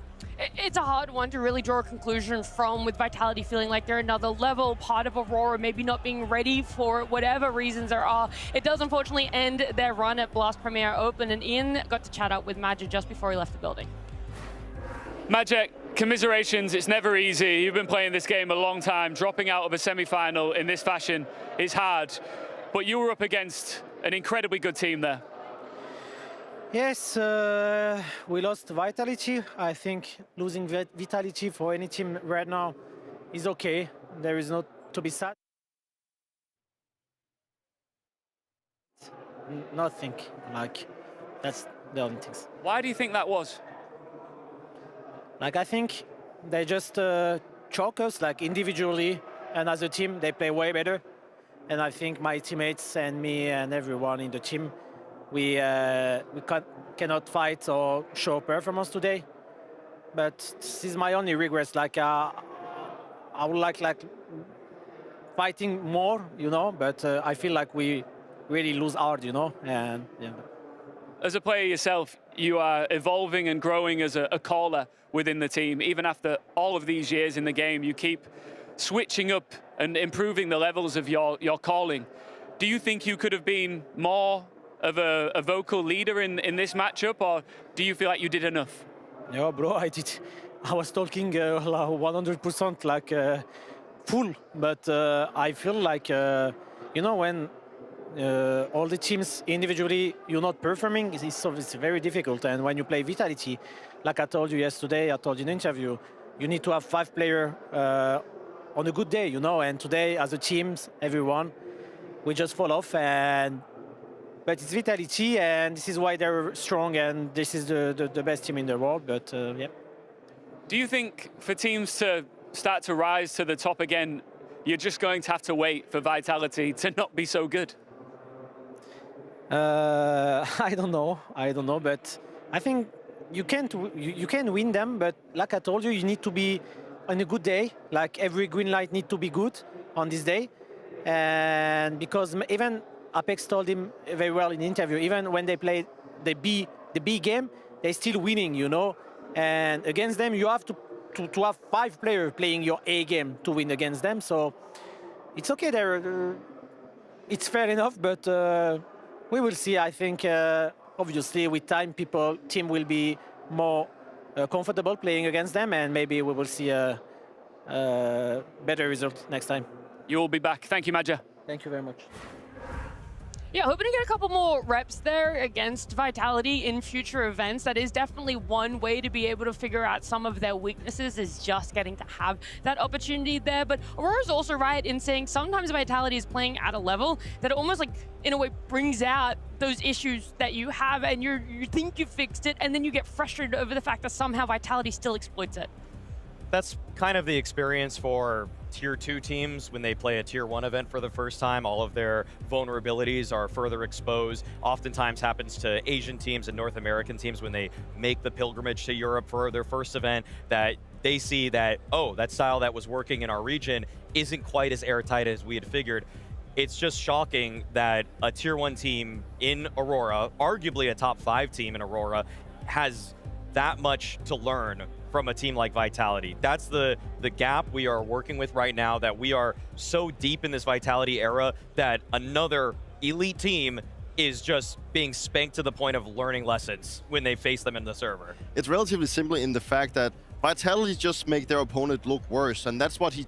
It's a hard one to really draw a conclusion from, with Vitality feeling like they're another level, part of Aurora maybe not being ready for it, whatever reasons there are. It does unfortunately end their run at Blast Premier Open, and Ian got to chat out with Magic just before he left the building. Magic, commiserations, it's never easy. You've been playing this game a long time. Dropping out of a semi-final in this fashion is hard, but you were up against an incredibly good team there. Yes, we lost Vitality. I think losing Vitality for any team right now is okay. There is not to be sad. Nothing, like, that's the only things. Why do you think that was? Like, I think they just choke us, like, individually, and as a team, they play way better. And I think my teammates and me and everyone in the team, we cannot fight or show performance today. But this is my only regrets. Like, I would like fighting more, you know, but I feel like we really lose hard, you know, and yeah. As a player yourself, you are evolving and growing as a caller within the team. Even after all of these years in the game, you keep switching up and improving the levels of your calling. Do you think you could have been more of a vocal leader in this matchup, or do you feel like you did enough? Yeah, bro, I did. I was talking 100% like full, but I feel like, you know, when all the teams individually you're not performing, it's very difficult. And when you play Vitality, like I told you yesterday, I told you in an interview, you need to have 5 players on a good day, you know. And today, as a team, everyone, we just fall off. But it's Vitality, and this is why they're strong, and this is the best team in the world. But yeah. Do you think for teams to start to rise to the top again, you're just going to have to wait for Vitality to not be so good? I don't know, but I think you can win them, but like I told you, you need to be on a good day. Like every green light need to be good on this day, and because even Apex told him very well in the interview, even when they play the B game, they're still winning, you know. And against them, you have to have 5 players playing your A game to win against them. So it's okay. It's fair enough, but we will see. I think obviously with time, team will be more comfortable playing against them, and maybe we will see a better result next time. You will be back. Thank you, Madja. Thank you very much. Yeah, hoping to get a couple more reps there against Vitality in future events. That is definitely one way to be able to figure out some of their weaknesses, is just getting to have that opportunity there. But Aurora's also right in saying sometimes Vitality is playing at a level that almost like, in a way, brings out those issues that you have, and you think you fixed it, and then you get frustrated over the fact that somehow Vitality still exploits it. That's kind of the experience for Tier 2 teams when they play a Tier 1 event for the first time. All of their vulnerabilities are further exposed. Oftentimes happens to Asian teams and North American teams when they make the pilgrimage to Europe for their first event, that they see that, oh, that style that was working in our region isn't quite as airtight as we had figured. It's just shocking that a Tier 1 team in Aurora, arguably a top 5 team in Aurora, has that much to learn from a team like Vitality. That's the gap we are working with right now, that we are so deep in this Vitality era that another elite team is just being spanked to the point of learning lessons when they face them in the server. It's relatively simple in the fact that Vitality just make their opponent look worse, and that's what he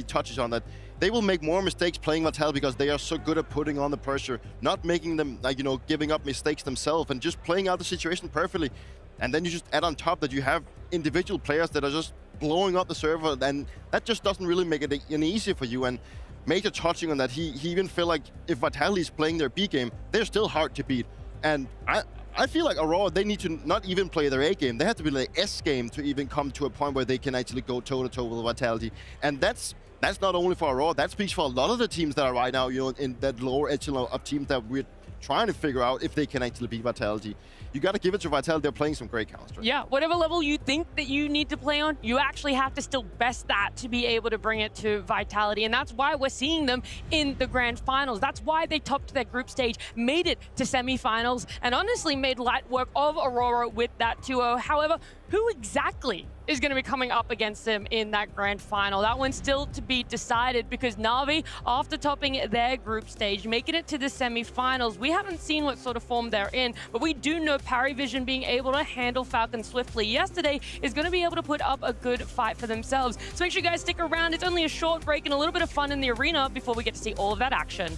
touches on, that they will make more mistakes playing Vitality because they are so good at putting on the pressure, not making them, like, giving up mistakes themselves and just playing out the situation perfectly. And then you just add on top that you have individual players that are just blowing up the server, and that just doesn't really make it any easier for you. And Major touching on that, he even feel like if Vitality is playing their B game, they're still hard to beat. And I feel like Aurora, they need to not even play their A game. They have to be their S game to even come to a point where they can actually go toe-to-toe with Vitality. And that's not only for Aurora, that speaks for a lot of the teams that are right now, in that lower echelon of teams that we're trying to figure out if they can actually beat Vitality. You got to give it to Vitality. They're playing some great Counter-Strike. Yeah, whatever level you think that you need to play on, you actually have to still best that to be able to bring it to Vitality. And that's why we're seeing them in the grand finals. That's why they topped their group stage, made it to semifinals, and honestly made light work of Aurora with that 2-0. However, who exactly is going to be coming up against them in that grand final? That one's still to be decided, because NAVI, after topping their group stage, making it to the semifinals, we haven't seen what sort of form they're in, but we do know PARIVISION being able to handle Falcon swiftly yesterday is going to be able to put up a good fight for themselves. So make sure you guys stick around. It's only a short break and a little bit of fun in the arena before we get to see all of that action.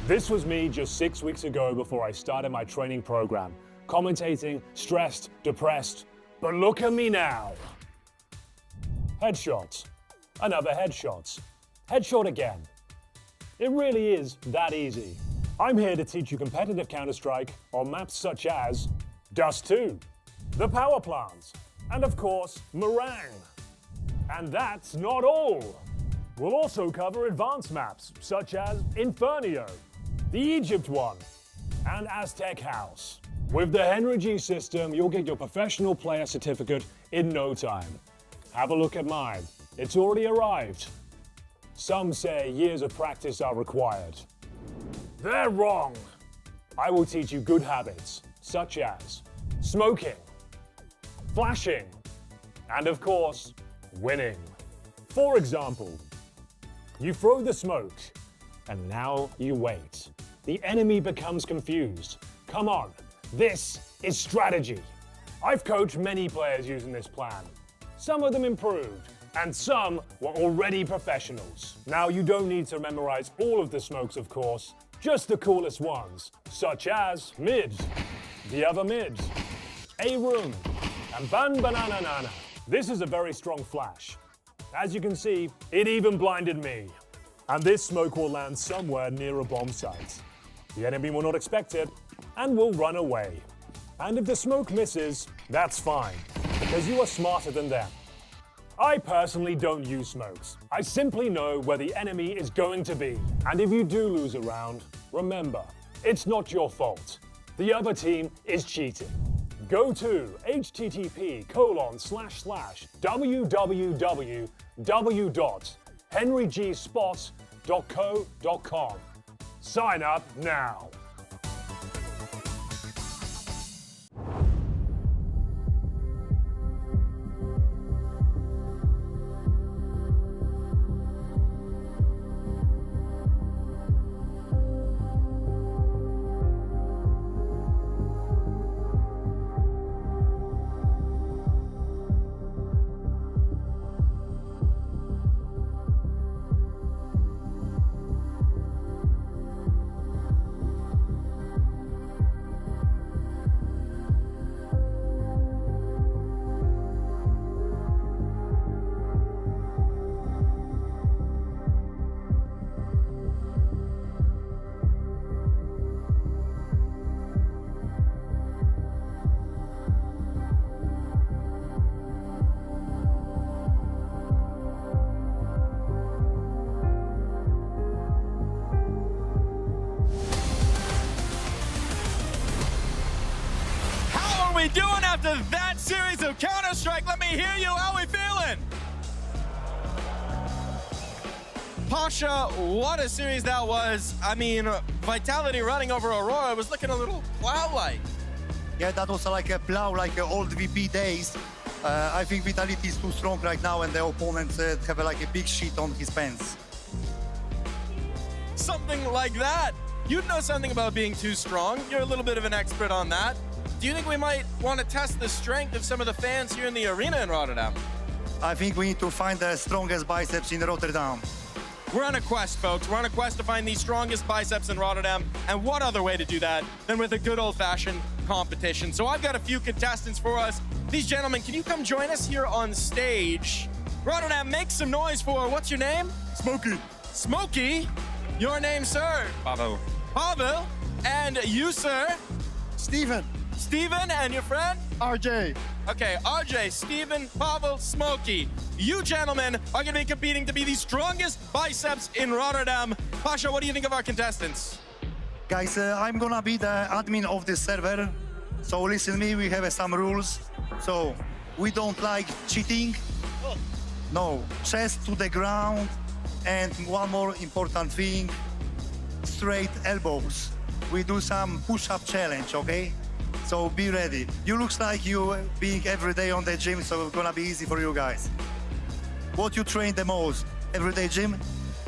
This was me just 6 weeks ago before I started my training program. Commentating, stressed, depressed, but look at me now. Headshots. Another headshot. Headshot again. It really is that easy. I'm here to teach you competitive Counter-Strike on maps such as Dust 2, the Power Plant, and of course, Meringue. And that's not all. We'll also cover advanced maps such as Infernio, the Egypt one, and Aztec House. With the Henry G system, you'll get your professional player certificate in no time. Have a look at mine. It's already arrived. Some say years of practice are required. They're wrong. I will teach you good habits, such as smoking, flashing, and of course, winning. For example, you throw the smoke, and now you wait. The enemy becomes confused. Come on, this is strategy. I've coached many players using this plan. Some of them improved, and some were already professionals. Now, you don't need to memorize all of the smokes, of course. just the coolest ones, such as mids, the other mids, A room, and ban banana nana. This is a very strong flash. As you can see, it even blinded me. And this smoke will land somewhere near a bomb site. The enemy will not expect it and will run away. And if the smoke misses, that's fine, because you are smarter than them. I personally don't use smokes. I simply know where the enemy is going to be. And if you do lose a round, remember, it's not your fault. The other team is cheating. Go to http://www.henrygsports.co.com. Sign up now. Doing after that series of Counter-Strike? Let me hear you. How are we feeling? Pasha, what a series that was. I mean, Vitality running over Aurora was looking a little plow-like. Yeah, that was like a plow, like old VP days. I think Vitality is too strong right now, and the opponents have like a big sheet on his pants. Something like that. You'd know something about being too strong. You're a little bit of an expert on that. Do you think we might want to test the strength of some of the fans here in the arena in Rotterdam? I think we need to find the strongest biceps in Rotterdam. We're on a quest, folks. We're on a quest to find the strongest biceps in Rotterdam. And what other way to do that than with a good old-fashioned competition? So I've got a few contestants for us. These gentlemen, can you come join us here on stage? Rotterdam, make some noise for, what's your name? Smokey. Smokey? Your name, sir? Pavel. Pavel. And you, sir? Steven. Steven, and your friend? RJ. Okay, RJ, Steven, Pavel, Smokey. You gentlemen are going to be competing to be the strongest biceps in Rotterdam. Pasha, what do you think of our contestants? Guys, I'm gonna be the admin of this server. So listen to me, we have some rules. So we don't like cheating. No, chest to the ground. And one more important thing, straight elbows. We do some push-up challenge, okay? So be ready. You looks like you being every day on the gym, so it's gonna be easy for you guys. What you train the most? Everyday gym?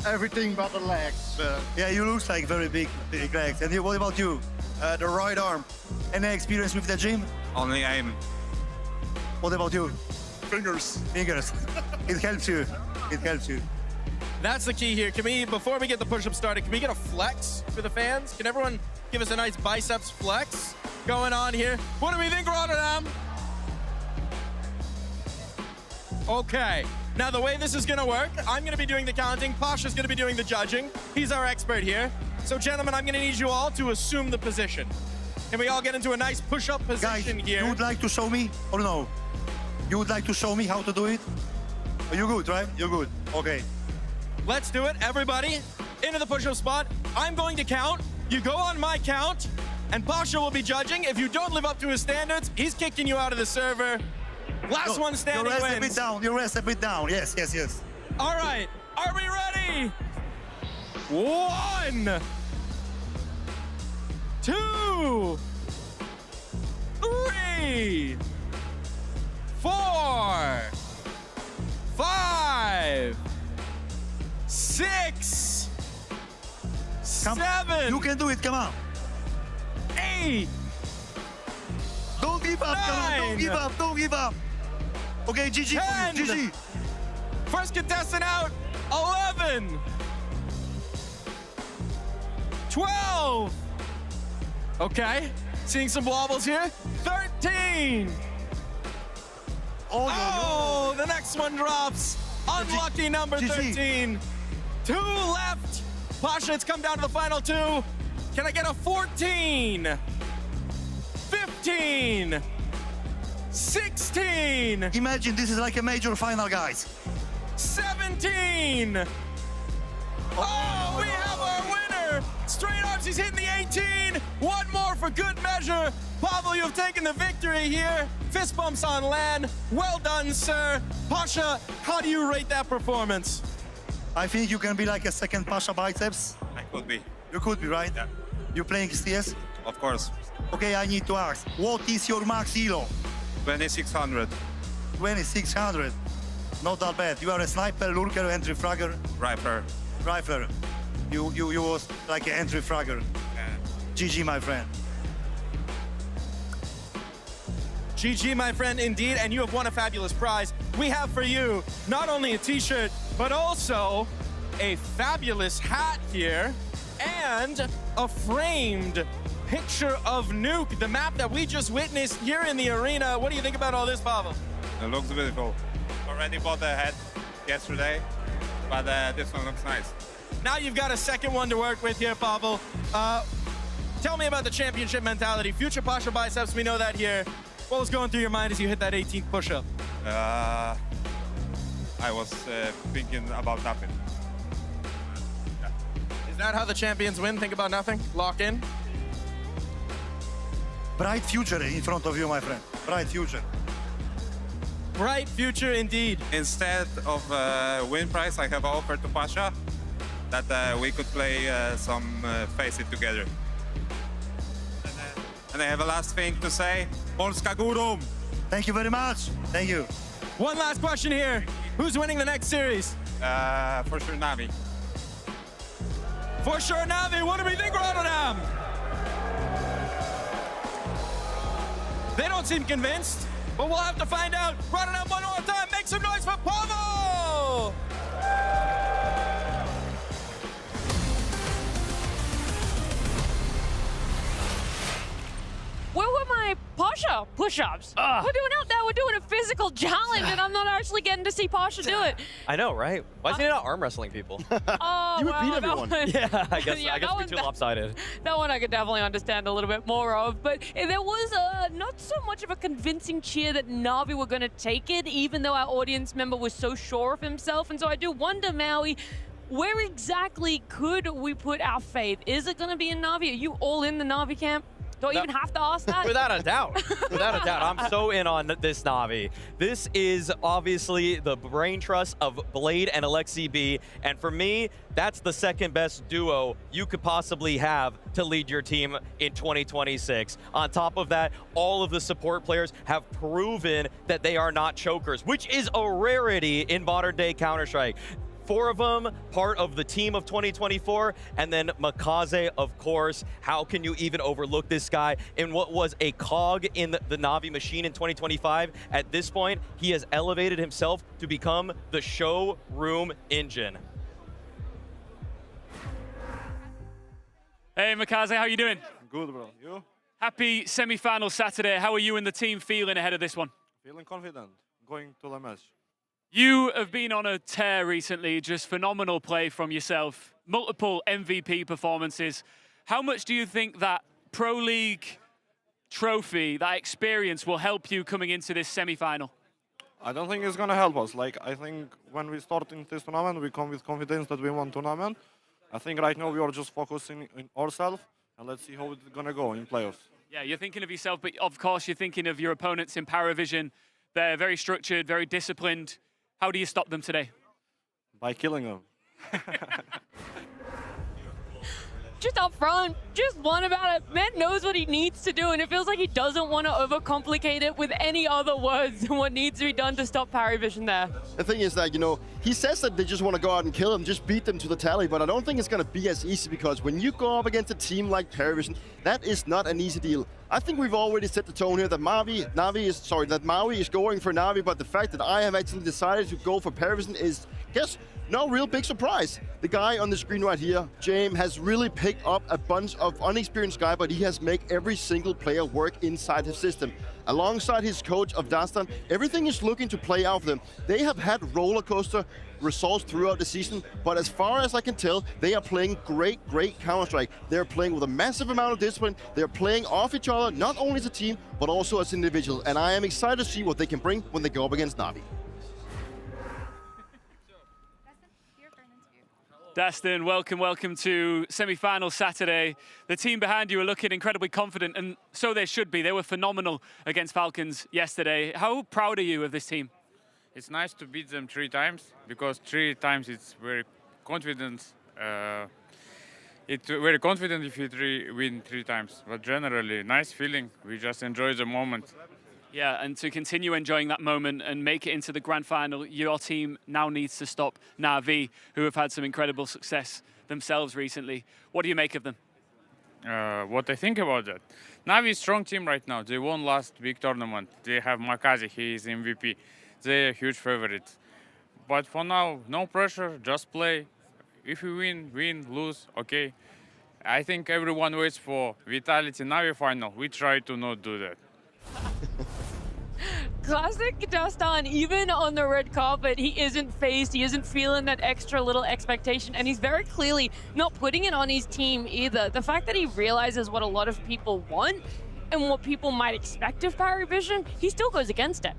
Everything but the legs. Yeah, you looks like very big legs. And you, what about you? The right arm. Any experience with the gym? Only aim. What about you? Fingers. Fingers. It helps you. It helps you. That's the key here. Can we, before we get the push-up started, can we get a flex for the fans? Can everyone give us a nice biceps flex going on here? What do we think, Rotterdam? Okay. Now, the way this is going to work, I'm going to be doing the counting. Pasha's going to be doing the judging. He's our expert here. So, gentlemen, I'm going to need you all to assume the position. Can we all get into a nice push-up position here? You would like to show me or no? You would like to show me how to do it? Are you good, right? You're good. Okay. Let's do it. Everybody, into the push-up spot. I'm going to count. You go on my count, and Pasha will be judging. If you don't live up to his standards, he's kicking you out of the server. Last one standing wins. You rest a bit down. You rest a bit down. Yes, yes, yes. All right. Are we ready? 1, 2, 3, 4, 5, 6, 7. You can do it. Come on. 8. Don't give up. 9, come on. Don't give up. Don't give up. Okay, GG. 10. GG. First contestant out. 11. 12. Okay, seeing some wobbles here. 13. Oh, the next one drops. Unlucky number 13. 2 left. Pasha, it's come down to the final 2. Can I get a 14? 15. 16. Imagine this is like a major final, guys. 17. Oh, we have our winner. Straight arms, he's hitting the 18. One more for good measure. Pavel, you've taken the victory here. Fist bumps on land. Well done, sir. Pasha, how do you rate that performance? I think you can be like a second Pasha Biceps. I could be. You could be, right? Yeah. You're playing CS? Of course. Okay, I need to ask, what is your max elo? 2600. 2600. Not that bad. You are a sniper, lurker, entry fragger. Rifler. Rifler. You was like an entry fragger. Yeah. GG, my friend. GG, my friend, indeed, and you have won a fabulous prize. We have for you not only a t-shirt, but also a fabulous hat here and a framed picture of Nuke, the map that we just witnessed here in the arena. What do you think about all this, Pavel? It looks beautiful. Already bought the hat yesterday, but this one looks nice. Now you've got a second one to work with here, Pavel. Tell me about the championship mentality. Future Pasha Biceps, we know that here. What was going through your mind as you hit that 18th push-up? I was thinking about nothing. Yeah. Is that how the champions win? Think about nothing? Lock in? Bright future in front of you, my friend. Bright future. Bright future indeed. Instead of win prize, I have an offer to Pasha that we could play some Face It together. And I have a last thing to say. Polska Górą. Thank you very much. Thank you. One last question here. Who's winning the next series? For sure, NAVI. For sure, NAVI. What do we think, Rotterdam? They don't seem convinced, but we'll have to find out. Rotterdam one more time. Make some noise for Pavel! Where were my Pasha push-ups? We're doing out there, we're doing a physical challenge, and I'm not actually getting to see Pasha do it. I know, right? Why is he not arm wrestling people? Oh, You would beat everyone. Yeah, I guess Yeah, we're too lopsided. That one I could definitely understand a little bit more of, but there was not so much of a convincing cheer that Navi were going to take it, even though our audience member was so sure of himself. And so I do wonder, Maui, where exactly could we put our faith? Is it going to be in Navi? Are you all in the Navi camp? Don't even have to ask that? Without a doubt. Without a doubt. I'm so in on this Navi. This is obviously the brain trust of Blade and Alexi B. And for me, that's the second best duo you could possibly have to lead your team in 2026. On top of that, all of the support players have proven that they are not chokers, which is a rarity in modern day Counter-Strike. 4 of them part of the team of 2024, and then Makaze, of course. How can you even overlook this guy in what was a cog in the Navi machine in 2025? At this point, he has elevated himself to become the showroom engine. Hey, Makaze, how you doing? Good, bro. You? Happy semi-final Saturday. How are you and the team feeling ahead of this one? Feeling confident. Going to the match. You have been on a tear recently, just phenomenal play from yourself, multiple MVP performances. How much do you think that Pro League trophy, that experience, will help you coming into this semi-final? I don't think it's going to help us. Like, I think when we start in this tournament, we come with confidence that we won tournament. I think right now we are just focusing on ourselves, and let's see how it's going to go in playoffs. Yeah, you're thinking of yourself, but of course you're thinking of your opponents in PARIVISION. They're very structured, very disciplined. How do you stop them today? By killing them. Just up front, just one about it. Man knows what he needs to do, and it feels like he doesn't want to overcomplicate it with any other words than what needs to be done to stop PARIVISION there. The thing is that, you know, he says that they just want to go out and kill him, just beat them to the tally, but I don't think it's going to be as easy, because when you go up against a team like PARIVISION, that is not an easy deal. I think we've already set the tone here that Maui is going for Navi, but the fact that I have actually decided to go for PARIVISION is, guess, no real big surprise. The guy on the screen right here, James, has really picked picked up a bunch of unexperienced guys, but he has made every single player work inside his system. Alongside his coach of Dastan, everything is looking to play out for them. They have had roller coaster results throughout the season, but as far as I can tell, they are playing great Counter-Strike. They're playing with a massive amount of discipline. They're playing off each other, not only as a team, but also as individuals. And I am excited to see what they can bring when they go up against NAVI. Dastan, welcome to semi-final Saturday. The team behind you are looking incredibly confident, and so they should be. They were phenomenal against Falcons yesterday. How proud are you of this team? It's nice to beat them 3 times, because 3 times it's very confident. It's very confident if you win 3 times, but generally, nice feeling. We just enjoy the moment. Yeah, and to continue enjoying that moment and make it into the grand final, your team now needs to stop NAVI, who have had some incredible success themselves recently. What do you make of them? What I think about that? NAVI is a strong team right now. They won last big tournament. They have Makazi, he is MVP. They are huge favorites. But for now, no pressure, just play. If you win, lose, okay. I think everyone waits for Vitality NAVI final. We try to not do that. Classic Dastan, even on the red carpet, he isn't phased, he isn't feeling that extra little expectation, and he's very clearly not putting it on his team either. The fact that he realizes what a lot of people want and what people might expect of PARIVISION, he still goes against it.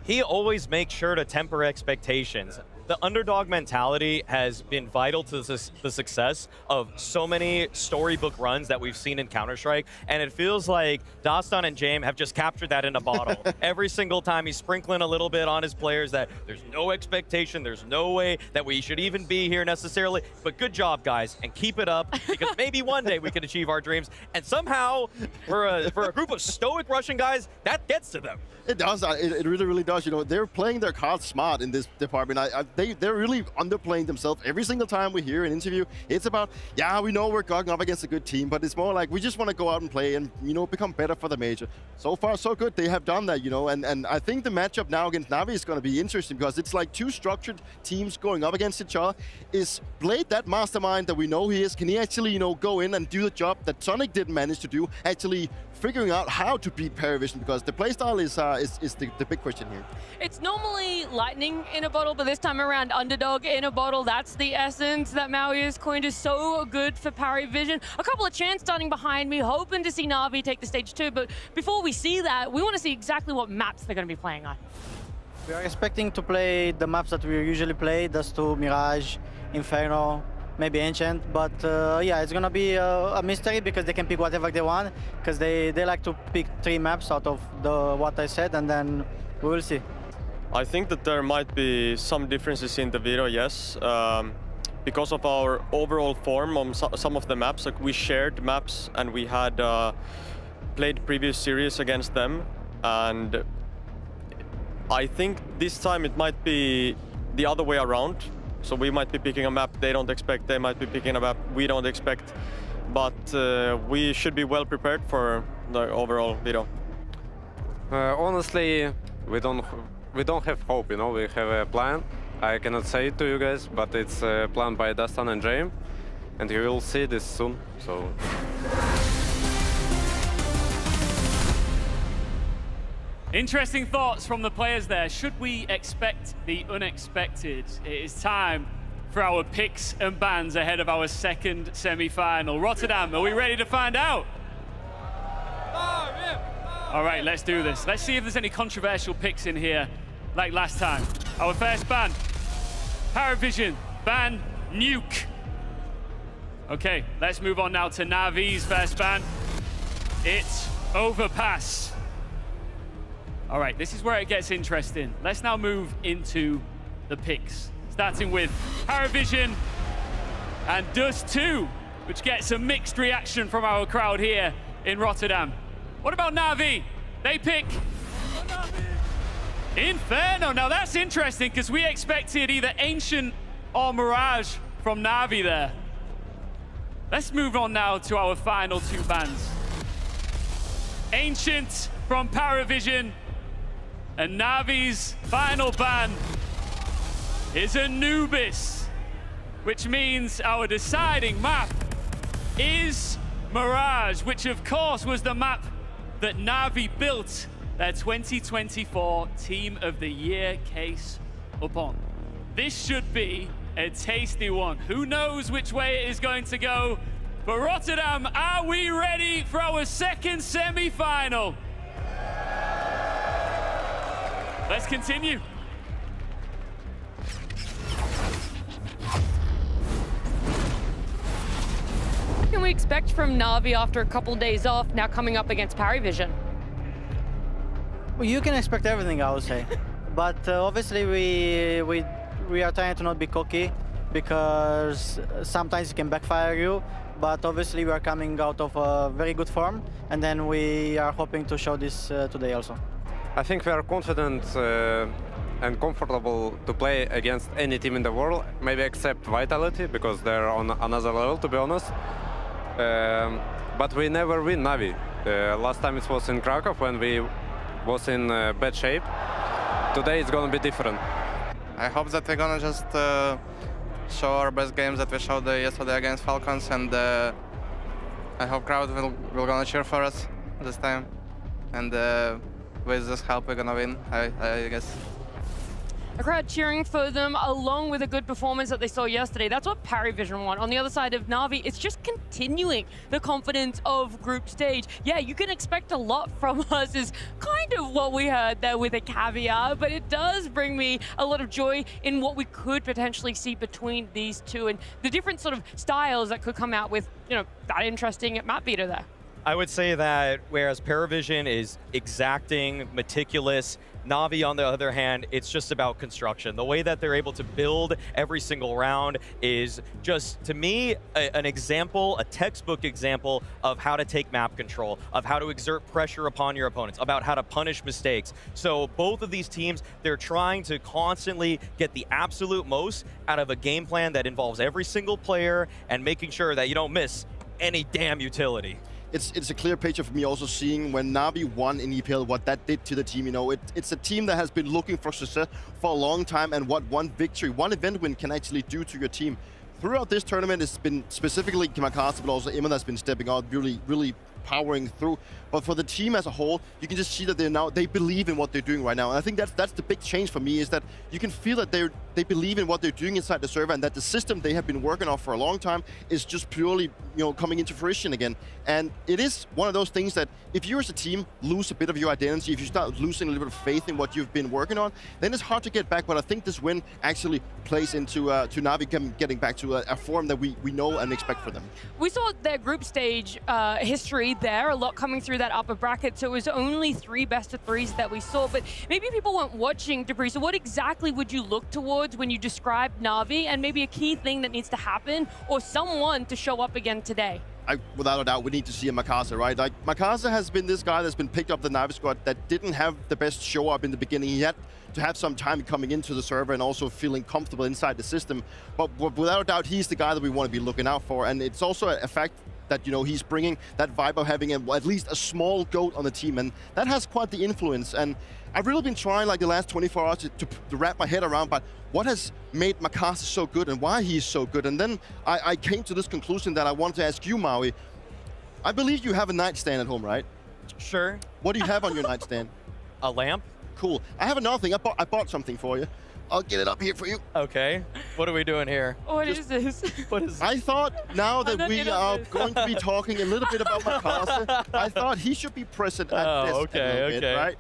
He always makes sure to temper expectations. The underdog mentality has been vital to the success of so many storybook runs that we've seen in Counter-Strike, and it feels like Dastan and James have just captured that in a bottle. Every single time he's sprinkling a little bit on his players that there's no expectation, there's no way that we should even be here necessarily, but good job, guys, and keep it up, because maybe one day we can achieve our dreams, and somehow, for a group of stoic Russian guys, that gets to them. It does. It really does. You know, they're playing their cards smart in this department. They're really underplaying themselves. Every single time we hear an interview, it's about, yeah, we know we're going up against a good team, but it's more like we just want to go out and play and, you know, become better for the major. So far, so good. They have done that, you know, and I think the matchup now against NAVI is going to be interesting, because it's like 2 structured teams going up against each other. Is Blade that mastermind that we know he is? Can he actually, you know, go in and do the job that Sonic didn't manage to do, actually figuring out how to beat PARIVISION, because the playstyle is the big question here. It's normally lightning in a bottle, but this time around underdog in a bottle. That's the essence that Maui has coined is so good for PARIVISION. A couple of chants starting behind me, hoping to see NAVI take the stage too, but before we see that, we want to see exactly what maps they're going to be playing on. We are expecting to play the maps that we usually play, Dust 2, Mirage, Inferno, maybe Ancient, but yeah, it's gonna be a mystery, because they can pick whatever they want, because they like to pick 3 maps out of what I said, and then we will see. I think that there might be some differences in the video, yes. Because of our overall form on some of the maps, like we shared maps and we had played previous series against them, and I think this time it might be the other way around. So we might be picking a map they don't expect, they might be picking a map we don't expect, but we should be well prepared for the overall video. Honestly, we don't have hope, you know, we have a plan. I cannot say it to you guys, but it's planned by Dastan and James, and you will see this soon, so. Interesting thoughts from the players there. Should we expect the unexpected? It is time for our picks and bans ahead of our second semi-final. Rotterdam, are we ready to find out? All right, let's do this. Let's see if there's any controversial picks in here like last time. Our first ban, PARIVISION, ban Nuke. Okay, let's move on now to NAVI's first ban. It's Overpass. All right, this is where it gets interesting. Let's now move into the picks, starting with PARIVISION and Dust 2, which gets a mixed reaction from our crowd here in Rotterdam. What about NAVI? They pick Inferno. Now that's interesting, because we expected either Ancient or Mirage from NAVI there. Let's move on now to our final 2 bans. Ancient from PARIVISION, and NAVI's final ban is Anubis, which means our deciding map is Mirage, which of course was the map that NAVI built their 2024 Team of the Year case upon. This should be a tasty one. Who knows which way it is going to go? But Rotterdam, are we ready for our second semi-final? Let's continue. What can we expect from NAVI after a couple days off, now coming up against PARIVISION? Well, you can expect everything, I would say. But obviously we are trying to not be cocky, because sometimes it can backfire you. But obviously we are coming out of a very good form, and then we are hoping to show this today also. I think we are confident and comfortable to play against any team in the world, maybe except Vitality, because they're on another level, to be honest. But we never win NAVI. Last time it was in Krakow when we was in bad shape. Today it's gonna be different. I hope that we're gonna just show our best games that we showed yesterday against Falcons, and I hope crowd will gonna cheer for us this time. And with this help, we're gonna win, I guess. A crowd cheering for them, along with a good performance that they saw yesterday. That's what PARIVISION want. On the other side of NAVI, it's just continuing the confidence of group stage. Yeah, you can expect a lot from us, is kind of what we heard there with a caveat, but it does bring me a lot of joy in what we could potentially see between these two and the different sort of styles that could come out with, you know, that interesting map beater there. I would say that whereas PARIVISION is exacting, meticulous, NAVI, on the other hand, it's just about construction. The way that they're able to build every single round is just, to me, an example, a textbook example of how to take map control, of how to exert pressure upon your opponents, about how to punish mistakes. So both of these teams, they're trying to constantly get the absolute most out of a game plan that involves every single player and making sure that you don't miss any damn utility. It's a clear picture for me also seeing when Navi won in EPL, what that did to the team. You know, it's a team that has been looking for success for a long time, and what one victory, one event win can actually do to your team. Throughout this tournament, it's been specifically Kamikaze, but also Emma that's been stepping out, really powering through. But for the team as a whole, you can just see that they believe in what they're doing right now. And I think that's the big change for me, is that you can feel that they believe in what they're doing inside the server, and that the system they have been working on for a long time is just purely, you know, coming into fruition again. And it is one of those things that if you as a team lose a bit of your identity, if you start losing a little bit of faith in what you've been working on, then it's hard to get back. But I think this win actually plays into to Navi getting back to a form that we know and expect for them. We saw their group stage history there, a lot coming through that upper bracket, so it was only 3 best-of-3s that we saw, but maybe people weren't watching, Dupree, so what exactly would you look towards when you describe Navi, and maybe a key thing that needs to happen, or someone to show up again today? Without a doubt, we need to see a Makaza, right? Like, Makaza has been this guy that's been picked up the Navi squad that didn't have the best show up in the beginning. He had to have some time coming into the server and also feeling comfortable inside the system. But without a doubt, he's the guy that we want to be looking out for. And it's also a fact that, you know, he's bringing that vibe of having at least a small GOAT on the team, and that has quite the influence. And I've really been trying, like, the last 24 hours to wrap my head around, but what has made Makaza so good and why he's so good. And then I came to this conclusion that I wanted to ask you, Maui. I believe you have a nightstand at home, right? Sure. What do you have on your nightstand? A lamp. Cool. I have another thing. I bought something for you. I'll get it up here for you. Okay. What are we doing here? What is this? What is I thought now that we are going to be talking a little bit about Makaza, I thought he should be present at this bit, right?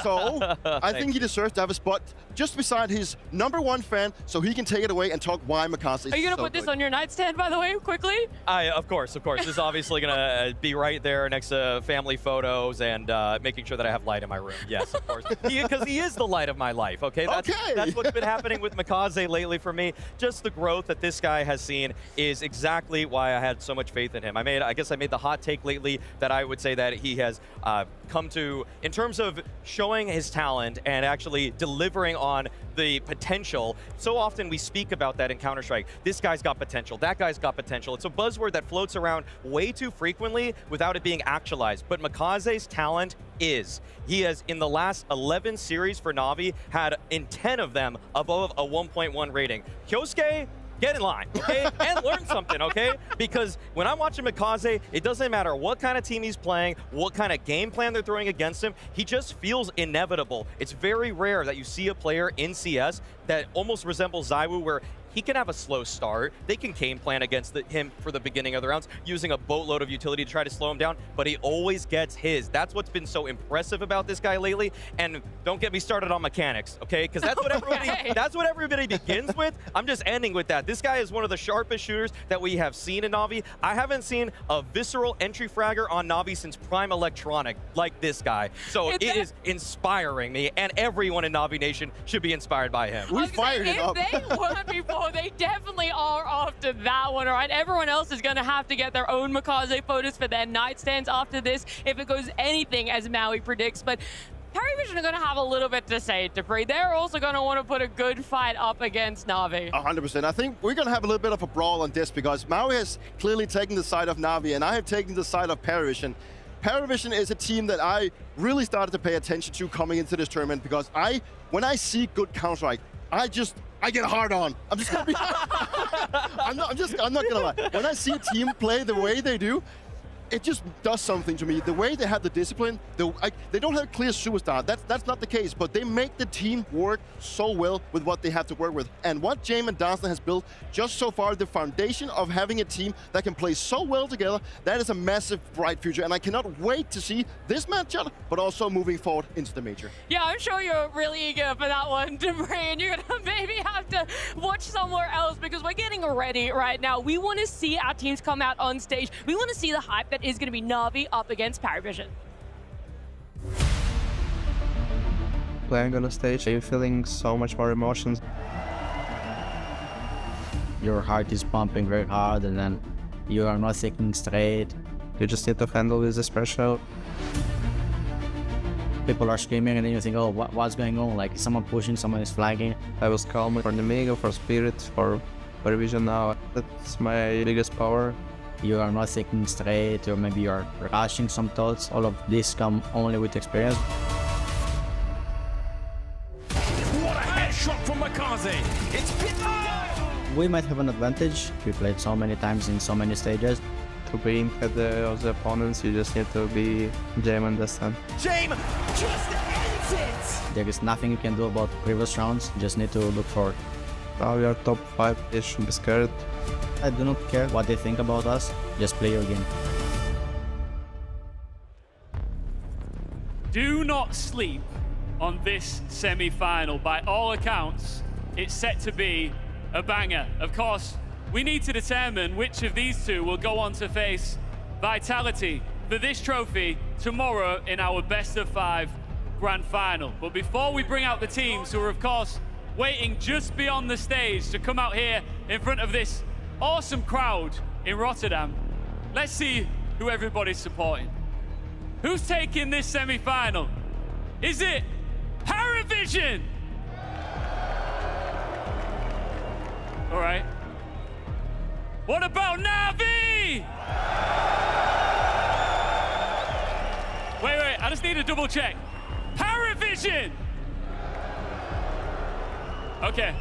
So I think he deserves to have a spot just beside his #1 fan, so he can take it away and talk why Makaza is Are you going to so put this good. on your nightstand, by the way, quickly? Of course. This is obviously going to be right there next to family photos and making sure that I have light in my room. Yes, of course. Because he is the light of my life, okay? That's what's been happening with Makaze lately for me. Just the growth that this guy has seen is exactly why I had so much faith in him. I guess I made the hot take lately that I would say that he has come to, in terms of showing his talent and actually delivering on the potential. So often we speak about that in Counter-Strike. This guy's got potential, that guy's got potential. It's a buzzword that floats around way too frequently without it being actualized. But Makaze's talent is. He has, in the last 11 series for Navi, had in 10 of them above a 1.1 rating. Kyosuke, get in line, okay? And learn something, okay? Because when I'm watching Mikaze, it doesn't matter what kind of team he's playing, what kind of game plan they're throwing against him, he just feels inevitable. It's very rare that you see a player in CS that almost resembles Zywoo, where he can have a slow start. They can game plan against him for the beginning of the rounds, using a boatload of utility to try to slow him down, but he always gets his. That's what's been so impressive about this guy lately. And don't get me started on mechanics, okay? Because that's what everybody begins with. I'm just ending with that. This guy is one of the sharpest shooters that we have seen in Navi. I haven't seen a visceral entry fragger on Navi since Prime Electronic like this guy. So it is inspiring me, and everyone in Navi Nation should be inspired by him. We fired it up. If they weren't before, they definitely are after that one, all right? Everyone else is going to have to get their own Mikaze photos for their nightstands after this if it goes anything as Maui predicts. But PARIVISION are going to have a little bit to say, Dupree. They're also going to want to put a good fight up against Navi. 100%. I think we're going to have a little bit of a brawl on this because Maui has clearly taken the side of Navi, and I have taken the side of PARIVISION. PARIVISION is a team that I really started to pay attention to coming into this tournament because when I see good Counter-Strike, I get hard on. I'm just gonna be. I'm not gonna lie. When I see a team play the way they do, it just does something to me. The way they have the discipline, they don't have a clear superstar. That's not the case, but they make the team work so well with what they have to work with. And what Jamin Dansler has built just so far, the foundation of having a team that can play so well together, that is a massive, bright future. And I cannot wait to see this matchup, but also moving forward into the major. Yeah, I'm sure you're really eager for that one, Dupree, and you're gonna maybe have to watch somewhere else because we're getting ready right now. We want to see our teams come out on stage. We want to see the hype that is going to be Navi up against PARIVISION. Playing on a stage, you're feeling so much more emotions. Your heart is pumping very hard and then you are not thinking straight. You just need to handle this pressure. People are screaming and then you think, oh, what's going on? Like, is someone pushing, someone is flagging. I was calm for the Mega, for Spirit, for PARIVISION now. That's my biggest power. You are not thinking straight, or maybe you are rushing some thoughts. All of this come only with experience. What a headshot from Mikaze! It's We might have an advantage. We played so many times in so many stages. To be in head of the opponents, you just need to be Jamin this time. Jamin just ends it! There is nothing you can do about previous rounds. You just need to look forward. Now we are top 5. They should be scared. I do not care what they think about us. Just play your game. Do not sleep on this semi-final. By all accounts, it's set to be a banger. Of course, we need to determine which of these two will go on to face Vitality for this trophy tomorrow in our best-of-5 grand final. But before we bring out the teams who are, of course, waiting just beyond the stage to come out here in front of this awesome crowd in Rotterdam, let's see who everybody's supporting. Who's taking this semi-final? Is it PARIVISION? All right. What about NAVI? Wait, I just need to double check. PARIVISION! Okay.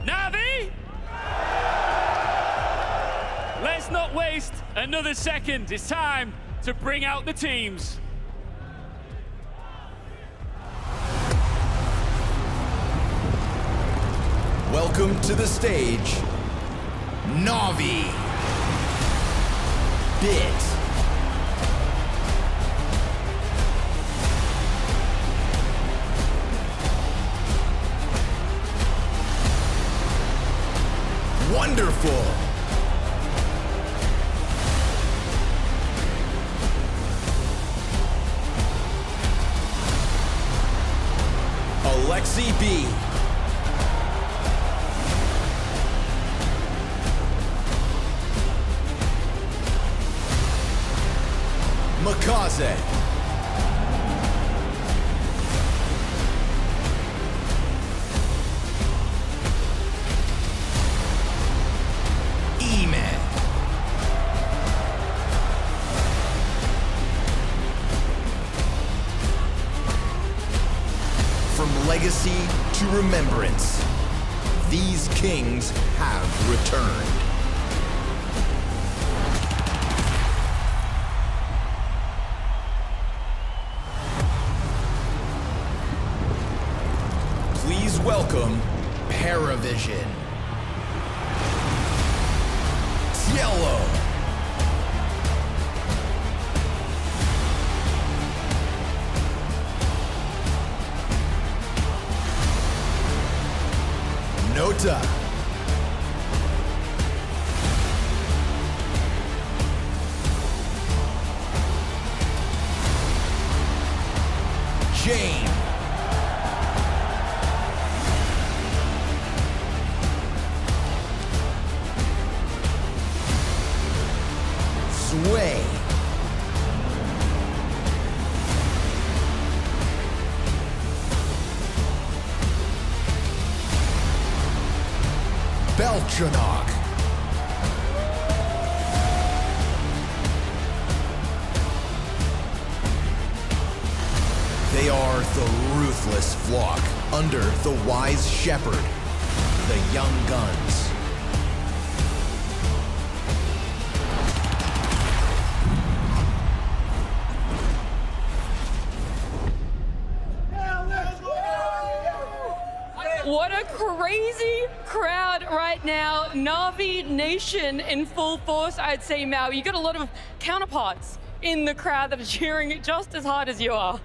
NAVI? Let's not waste another second. It's time to bring out the teams. Welcome to the stage, NAVI, BIT, Wonderful, Alexi B, Mikaze, Eman, from legacy to remembrance, these kings have returned. Please welcome PARIVISION. Yellow. Nota. Jane. Sway. Beltranok. They are the ruthless flock under the wise shepherd, the young guns. What a crazy crowd right now. Navi Nation in full force, I'd say, Mal. You got a lot of counterparts in the crowd that are cheering just as hard as you are.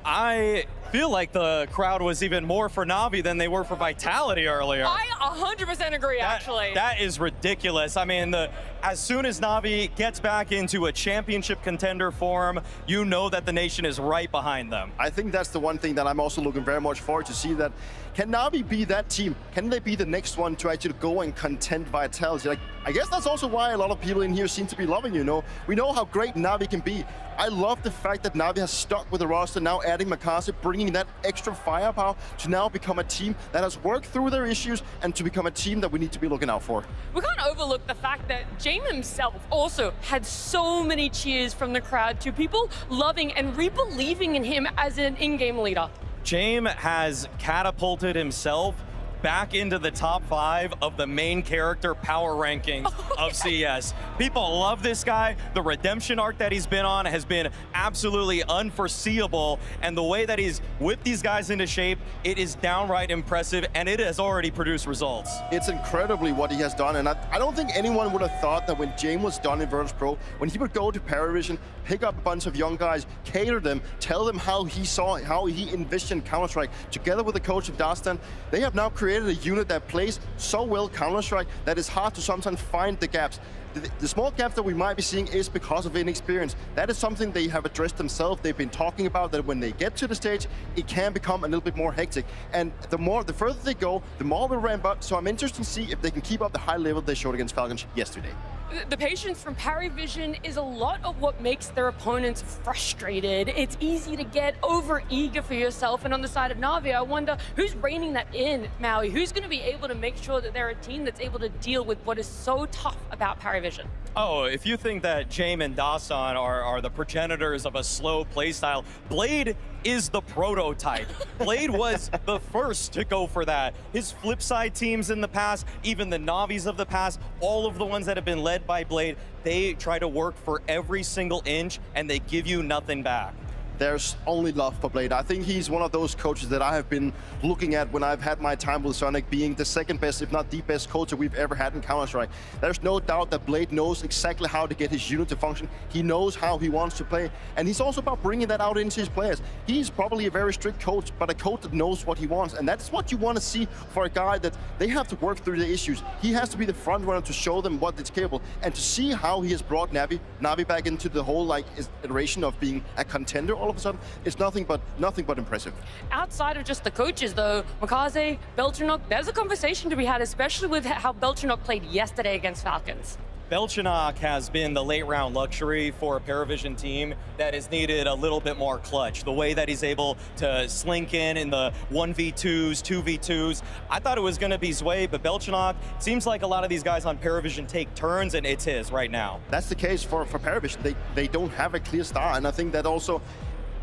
I feel like the crowd was even more for Navi than they were for Vitality earlier. I 100% agree, actually. That is ridiculous. I mean, as soon as Navi gets back into a championship contender form, you know that the nation is right behind them. I think that's the one thing that I'm also looking very much forward to see, that can Navi be that team? Can they be the next one to actually go and contend Vitality? Like, I guess that's also why a lot of people in here seem to be loving, you know. We know how great Navi can be. I love the fact that Navi has stuck with the roster, now adding Makasi, bringing that extra firepower to now become a team that has worked through their issues and to become a team that we need to be looking out for. We can't overlook the fact that James himself also had so many cheers from the crowd, to people loving and re-believing in him as an in-game leader. James has catapulted himself back into the top 5 of the main character power rankings of CS. People love this guy. The redemption arc that he's been on has been absolutely unforeseeable, and the way that he's whipped these guys into shape, it is downright impressive, and it has already produced results. It's incredibly what he has done, and I don't think anyone would have thought that when James was done in Virtus Pro, when he would go to PARIVISION, pick up a bunch of young guys, cater them, tell them how he envisioned Counter-Strike, together with the coach of Dastan, they have now created a unit that plays so well Counter-Strike that it's hard to sometimes find the gaps. The small gaps that we might be seeing is because of inexperience. That is something they have addressed themselves. They've been talking about that when they get to the stage, it can become a little bit more hectic. And the further they go, the more we ramp up. So I'm interested to see if they can keep up the high level they showed against Falcons yesterday. The patience from PARIVISION is a lot of what makes their opponents frustrated. It's easy to get over-eager for yourself, and on the side of Navi, I wonder who's reining that in, Maui? Who's going to be able to make sure that they're a team that's able to deal with what is so tough about PARIVISION? Oh, if you think that James and Dasan are the progenitors of a slow playstyle, Blade is the prototype. Blade was the first to go for that. His flipside teams in the past, even the Navis of the past, all of the ones that have been led by Blade, they try to work for every single inch and they give you nothing back. There's only love for Blade. I think he's one of those coaches that I have been looking at when I've had my time with Sonic, being the second best, if not the best coach that we've ever had in Counter-Strike. There's no doubt that Blade knows exactly how to get his unit to function. He knows how he wants to play, and he's also about bringing that out into his players. He's probably a very strict coach, but a coach that knows what he wants, and that's what you want to see for a guy that they have to work through the issues. He has to be the front runner to show them what it's capable, and to see how he has brought Navi back into the whole iteration of being a contender all of a sudden, it's nothing but impressive. Outside of just the coaches, though, Makaze, Beltranok, there's a conversation to be had, especially with how Beltranok played yesterday against Falcons. Beltranok has been the late round luxury for a PARIVISION team that has needed a little bit more clutch. The way that he's able to slink in the 1v2s, 2v2s. I thought it was going to be Zway, but Beltranok, seems like a lot of these guys on PARIVISION take turns, and it's his right now. That's the case for PARIVISION. They don't have a clear star, and I think that also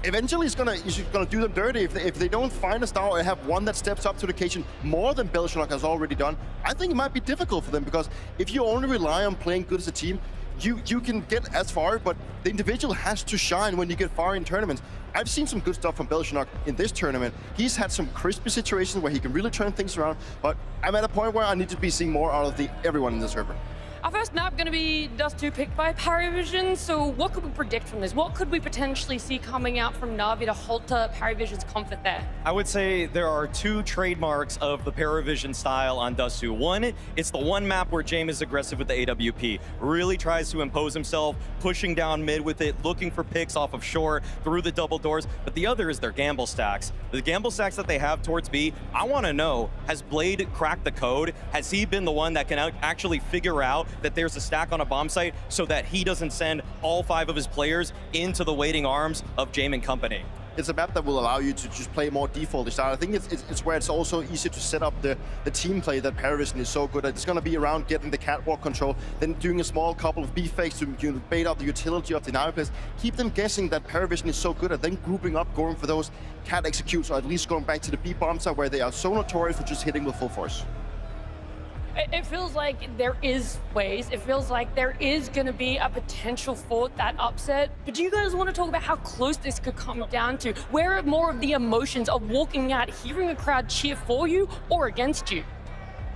eventually it's gonna do them dirty if they don't find a star or have one that steps up to the occasion more than Belgian has already done. I think it might be difficult for them, because if you only rely on playing good as a team, you can get as far, but the individual has to shine when you get far in tournaments. I've seen some good stuff from Belgian in this tournament. He's had some crispy situations where he can really turn things around, but I'm at a point where I need to be seeing more out of everyone in the server. Our first map going to be Dust2 picked by PARIVISION, so what could we predict from this? What could we potentially see coming out from Navi to halter PARIVISION's comfort there? I would say there are two trademarks of the PARIVISION style on Dust2. One, it's the one map where James is aggressive with the AWP, really tries to impose himself, pushing down mid with it, looking for picks off of shore, through the double doors, but the other is their gamble stacks. The gamble stacks that they have towards B, I want to know, has Blade cracked the code? Has he been the one that can actually figure out that there's a stack on a bomb site so that he doesn't send all 5 of his players into the waiting arms of James and company? It's a map that will allow you to just play more default style. I think it's where it's also easy to set up the team play that PARIVISION is so good at. It's going to be around getting the catwalk control, then doing a small couple of B fakes to bait out the utility of the Navi players. Keep them guessing that PARIVISION is so good at, then grouping up, going for those cat executes, or at least going back to the B bomb site where they are so notorious for just hitting with full force. It feels like there is ways. It feels like there is going to be a potential for that upset. But do you guys want to talk about how close this could come down to? Where are more of the emotions of walking out, hearing a crowd cheer for you or against you?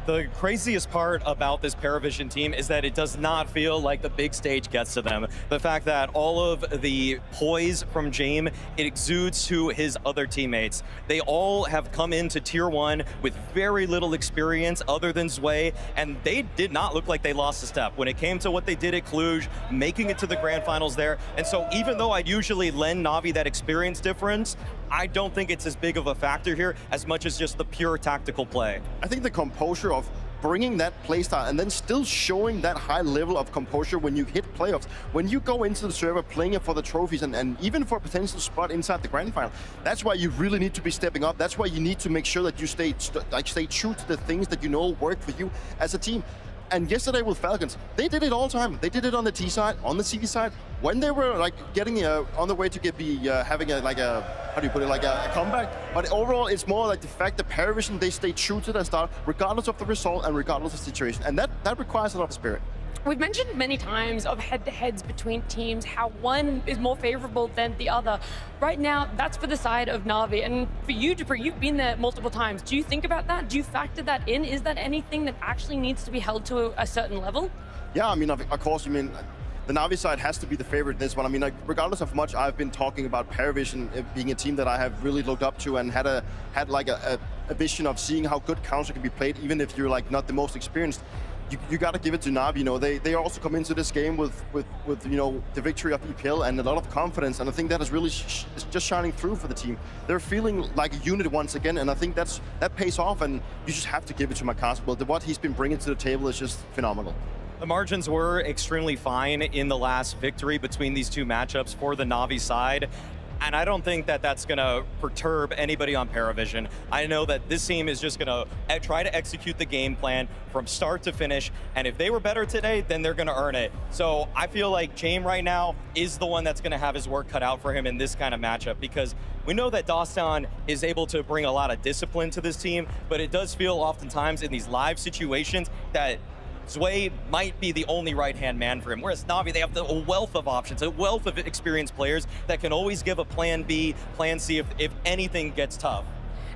The craziest part about this PARIVISION team is that it does not feel like the big stage gets to them. The fact that all of the poise from James, it exudes to his other teammates. They all have come into Tier 1 with very little experience other than Zwei, and they did not look like they lost a step when it came to what they did at Cluj, making it to the grand finals there. And so even though I'd usually lend Navi that experience difference, I don't think it's as big of a factor here as much as just the pure tactical play. I think the composure of bringing that playstyle and then still showing that high level of composure when you hit playoffs, when you go into the server playing it for the trophies and even for a potential spot inside the grand final, that's why you really need to be stepping up. That's why you need to make sure that you stay true to the things that you know work for you as a team. And yesterday with Falcons, they did it all the time. They did it on the T side, on the C side, when they were like getting on the way to having how do you put it, like a comeback. But overall, it's more like the fact that PARIVISION, they stay true to their style, regardless of the result and regardless of the situation. And that requires a lot of spirit. We've mentioned many times of head-to-heads between teams, how one is more favorable than the other. Right now, that's for the side of Navi. And for you, Dupree, you've been there multiple times. Do you think about that? Do you factor that in? Is that anything that actually needs to be held to a certain level? Yeah, I mean, of course, you mean, the Navi side has to be the favorite in this one. I mean, like, regardless of much I've been talking about PARIVISION being a team that I have really looked up to and had a vision of seeing how good counter can be played, even if you're like not the most experienced. You got to give it to Navi. You know, they also come into this game with you know, the victory of EPL and a lot of confidence, and I think that is really just shining through for the team. They're feeling like a unit once again, and I think that pays off. And you just have to give it to Macasable. What he's been bringing to the table is just phenomenal. The margins were extremely fine in the last victory between these two matchups for the Navi side. And I don't think that that's going to perturb anybody on PARIVISION. I know that this team is just going to try to execute the game plan from start to finish. And if they were better today, then they're going to earn it. So I feel like James right now is the one that's going to have his work cut out for him in this kind of matchup, because we know that Dostan is able to bring a lot of discipline to this team, but it does feel oftentimes in these live situations that Zwei might be the only right-hand man for him, whereas Navi, they have a wealth of options, a wealth of experienced players that can always give a plan B, plan C if anything gets tough.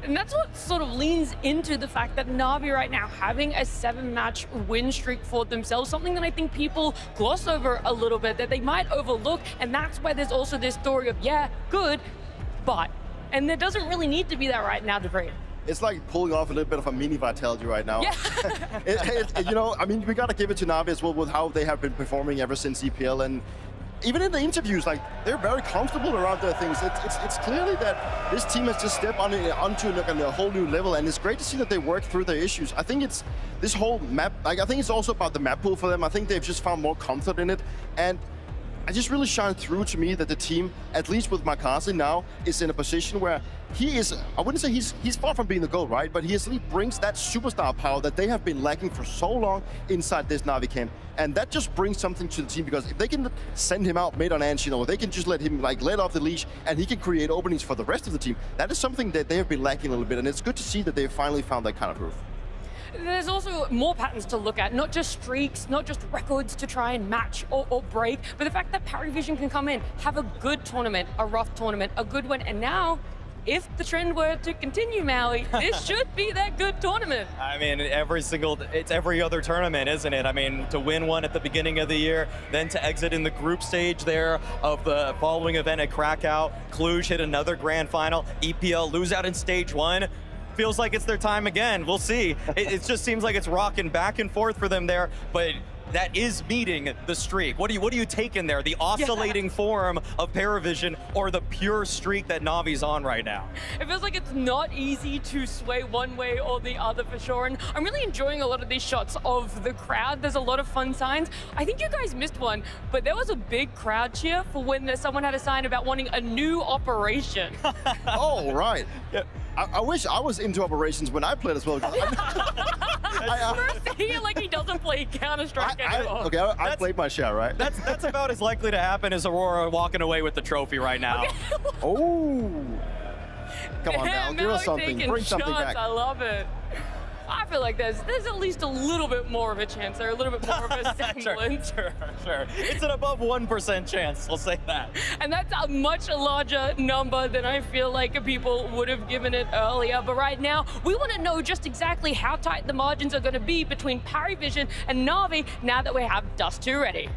And that's what sort of leans into the fact that Navi right now having a 7-match win streak for themselves, something that I think people gloss over a little bit, that they might overlook, and that's where there's also this story of, yeah, good, but. And there doesn't really need to be that right now, Dupree. It's like pulling off a little bit of a mini Vitality right now. Yeah. You know, I mean, we got to give it to Navi as well with how they have been performing ever since EPL. And even in the interviews, like, they're very comfortable around their things. It's clearly that this team has just stepped onto a whole new level, and it's great to see that they work through their issues. I think it's this whole map, like, I think it's also about the map pool for them. I think they've just found more comfort in it. And it just really shined through to me that the team, at least with Makazi now, is in a position where he is, I wouldn't say he's far from being the GOAT, right? But he at least brings that superstar power that they have been lacking for so long inside this Navi camp. And that just brings something to the team, because if they can send him out mid on Anshin, or they can just let him like let off the leash and he can create openings for the rest of the team, that is something that they have been lacking a little bit. And it's good to see that they finally found that kind of groove. There's also more patterns to look at, not just streaks, not just records to try and match or break, but the fact that PARIVISION can come in, have a good tournament, a rough tournament, a good one, and now, if the trend were to continue, Maui, this should be that good tournament. I mean, it's every other tournament, isn't it? I mean, to win one at the beginning of the year, then to exit in the group stage there of the following event at Krakow, Cluj hit another grand final, EPL lose out in stage 1. Feels like it's their time again. We'll see. It just seems like it's rocking back and forth for them there, but that is meeting the streak. What do you take in there? The oscillating form of PARIVISION or the pure streak that Navi's on right now? It feels like it's not easy to sway one way or the other for sure, and I'm really enjoying a lot of these shots of the crowd. There's a lot of fun signs. I think you guys missed one, but there was a big crowd cheer for when someone had a sign about wanting a new operation. Oh, right. Yeah. I wish I was into operations when I played as well. First to hear like he doesn't play Counter-Strike anymore. Okay, I played my share, right? That's about as likely to happen as Aurora walking away with the trophy right now. Okay. Oh. Come on, Val, give us something. Bring something back. I love it. I feel like there's at least a little bit more of a chance there, a little bit more of a semblance. Sure. It's an above 1% chance, we'll say that. And that's a much larger number than I feel like people would have given it earlier. But right now, we want to know just exactly how tight the margins are going to be between PARIVISION and Navi now that we have Dust 2 ready.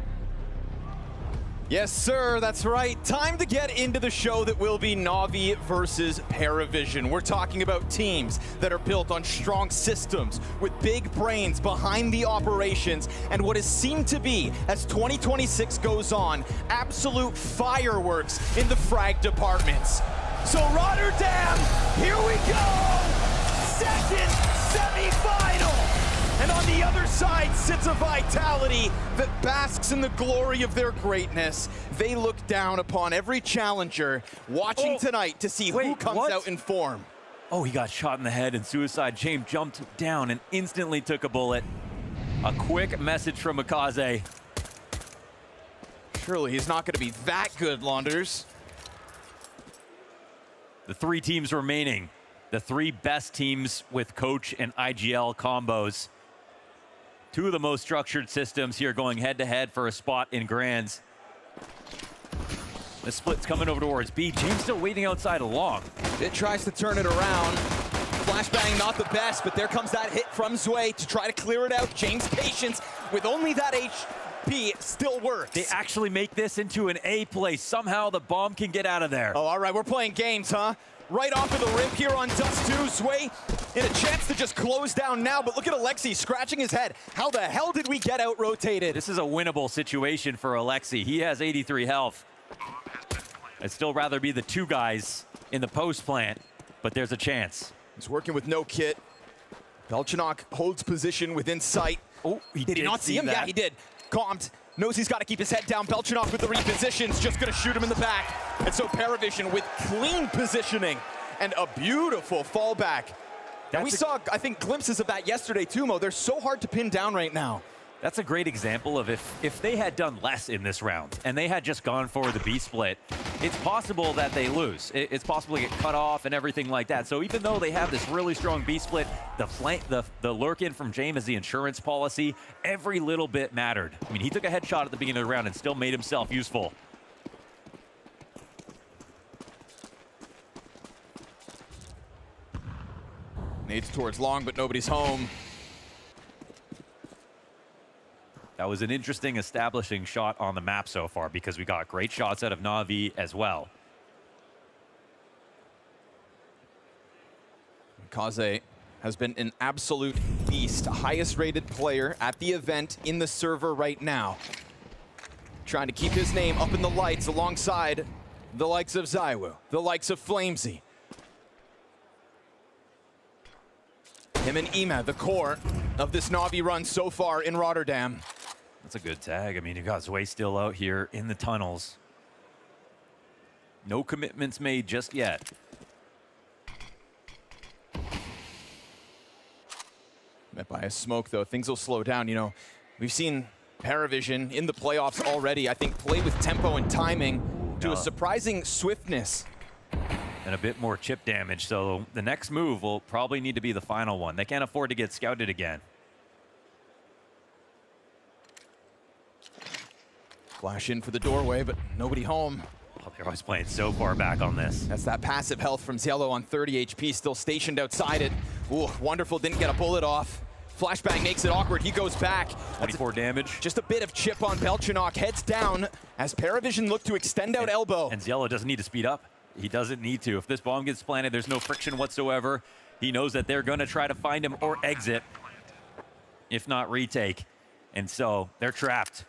Yes, sir, that's right. Time to get into the show that will be Navi versus PARIVISION. We're talking about teams that are built on strong systems with big brains behind the operations and what is seen to be, as 2026 goes on, absolute fireworks in the frag departments. So Rotterdam, here we go! Second semi-final! And on the other side sits a Vitality that basks in the glory of their greatness. They look down upon every challenger, watching tonight to see who comes out in form. Oh, he got shot in the head and suicide. James jumped down and instantly took a bullet. A quick message from Makaze. Surely he's not going to be that good, Launders. The 3 teams remaining. The 3 best teams with coach and IGL combos. 2 of the most structured systems here going head-to-head for a spot in Grands. The split's coming over towards B. James still waiting outside a long. It tries to turn it around. Flashbang not the best, but there comes that hit from Zwei to try to clear it out. James' patience with only that HP still works. They actually make this into an A play. Somehow the bomb can get out of there. Oh, all right, we're playing games, huh? Right off of the rip here on Dust 2. Zwei in a chance to just close down now, but look at Alexi scratching his head. How the hell did we get out-rotated? This is a winnable situation for Alexi. He has 83 health. I'd still rather be the 2 guys in the post plant, but there's a chance. He's working with no kit. Belchanok holds position within sight. Oh, did he not see him? That. Yeah, he did. Calmed. Knows he's got to keep his head down. Belchanok with the repositions, just going to shoot him in the back. And so PARIVISION with clean positioning and a beautiful fallback. And we saw, I think, glimpses of that yesterday too, Mo. They're so hard to pin down right now. That's a great example of if they had done less in this round and they had just gone for the B split, it's possible that they lose. It's possible to get cut off and everything like that. So even though they have this really strong B split, the lurk in from James as the insurance policy, every little bit mattered. I mean, he took a headshot at the beginning of the round and still made himself useful. Nades towards long, but nobody's home. That was an interesting establishing shot on the map so far because we got great shots out of Navi as well. Kaze has been an absolute beast, highest rated player at the event in the server right now. Trying to keep his name up in the lights alongside the likes of Zaiwu, the likes of Flamesy. Him and Ima, the core of this Navi run so far in Rotterdam. That's a good tag. I mean, you got Zwei still out here in the tunnels. No commitments made just yet. Met by a smoke, though. Things will slow down. You know, we've seen PARIVISION in the playoffs already, I think, play with tempo and timing to a surprising swiftness. And a bit more chip damage, so the next move will probably need to be the final one. They can't afford to get scouted again. Flash in for the doorway, but nobody home. Oh, they're always playing so far back on this. That's that passive health from Ziello on 30 HP, still stationed outside it. Ooh, Wonderful didn't get a bullet off. Flashbang makes it awkward, he goes back. 24 damage. Just a bit of chip on Belchenok, heads down as PARIVISION look to extend out elbow. And Ziello doesn't need to speed up. He doesn't need to. If this bomb gets planted, there's no friction whatsoever. He knows that they're gonna try to find him or exit, if not retake. And so they're trapped.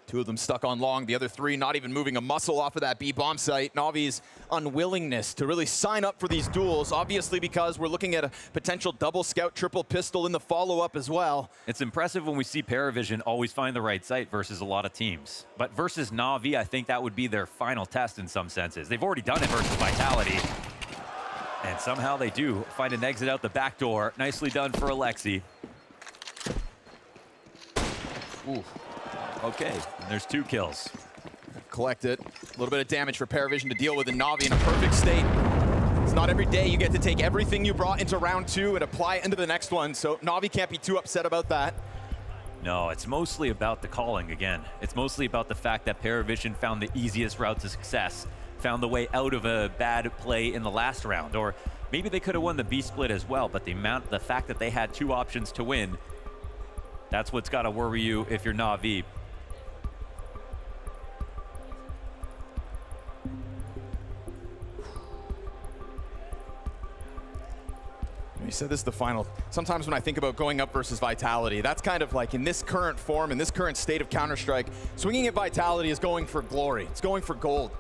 Two of them stuck on long, the other three not even moving a muscle off of that B bomb site. Navi's unwillingness to really sign up for these duels, obviously because we're looking at a potential double scout, triple pistol in the follow-up as well. It's impressive when we see PARIVISION always find the right site versus a lot of teams. But versus Navi, I think that would be their final test in some senses. They've already done it versus Vitality. And somehow they do find an exit out the back door. Nicely done for Alexi. Ooh. Okay, and there's 2 kills. Collect it. A little bit of damage for PARIVISION to deal with, and Navi in a perfect state. It's not every day you get to take everything you brought into round 2 and apply it into the next one, so Navi can't be too upset about that. No, it's mostly about the calling again. It's mostly about the fact that PARIVISION found the easiest route to success, found the way out of a bad play in the last round, or maybe they could have won the B split as well, but the fact that they had 2 options to win, that's what's got to worry you if you're Navi. You said this is the final. Sometimes when I think about going up versus Vitality, that's kind of like in this current form, in this current state of Counter-Strike, swinging at Vitality is going for glory. It's going for gold.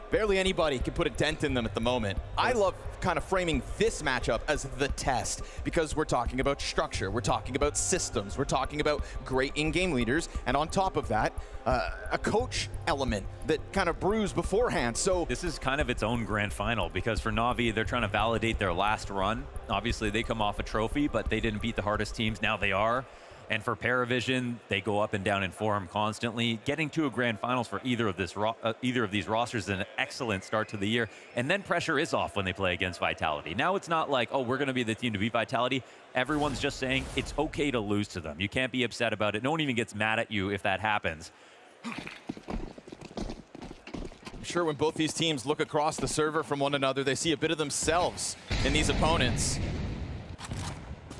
Barely anybody can put a dent in them at the moment. I love kind of framing this matchup as the test because we're talking about structure, we're talking about systems, we're talking about great in-game leaders, and on top of that, a coach element that kind of brews beforehand. So this is kind of its own grand final because for Navi, they're trying to validate their last run. Obviously, they come off a trophy, but they didn't beat the hardest teams. Now they are. And for PARIVISION, they go up and down in form constantly. Getting to a grand finals for either of these rosters is an excellent start to the year. And then pressure is off when they play against Vitality. Now it's not like, oh, we're going to be the team to beat Vitality. Everyone's just saying it's okay to lose to them. You can't be upset about it. No one even gets mad at you if that happens. I'm sure when both these teams look across the server from one another, they see a bit of themselves in these opponents.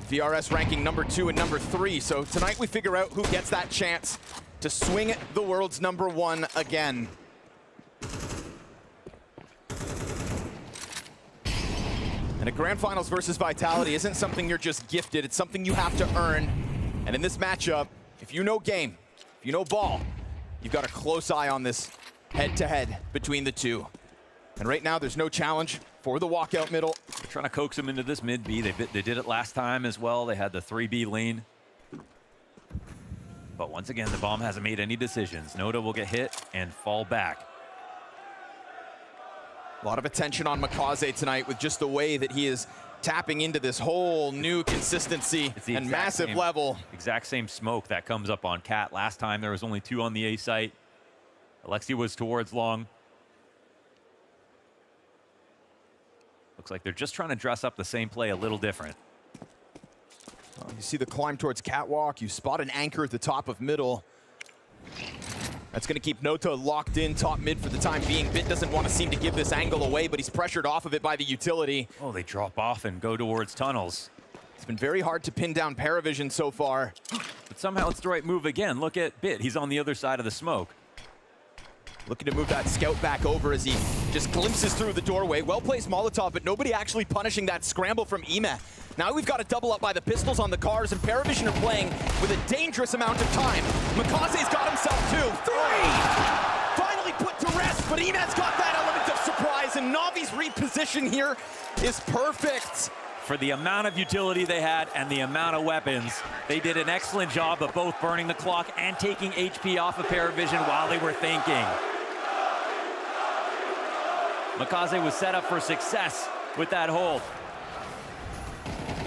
VRS ranking number 2 and number 3. So tonight we figure out who gets that chance to swing the world's number 1 again. And a grand finals versus Vitality isn't something you're just gifted, it's something you have to earn. And in this matchup, if you know game, if you know ball, you've got a close eye on this head-to-head between the two. And right now there's no challenge for the walkout middle. They're trying to coax them into this mid B. They did it last time as well. They had the 3B lane. But once again, the bomb hasn't made any decisions. Noda will get hit and fall back. A lot of attention on Makaze tonight with just the way that he is tapping into this whole new consistency and massive level. Exact same smoke that comes up on Cat. Last time there was only 2 on the A site. Alexi was towards long. Looks like they're just trying to dress up the same play a little different. You see the climb towards Catwalk. You spot an anchor at the top of middle. That's going to keep Noto locked in top mid for the time being. Bit doesn't want to seem to give this angle away, but he's pressured off of it by the utility. Oh, they drop off and go towards tunnels. It's been very hard to pin down PARIVISION so far. But somehow it's the right move again. Look at Bit. He's on the other side of the smoke. Looking to move that scout back over as he just glimpses through the doorway. Well-placed Molotov, but nobody actually punishing that scramble from Ime. Now we've got a double up by the pistols on the cars, and PARIVISION are playing with a dangerous amount of time. Makaze's got himself 2. 3! Finally put to rest, but Ime's got that element of surprise, and Navi's reposition here is perfect. For the amount of utility they had and the amount of weapons, they did an excellent job of both burning the clock and taking HP off of PARIVISION while they were thinking. Makaze was set up for success with that hold.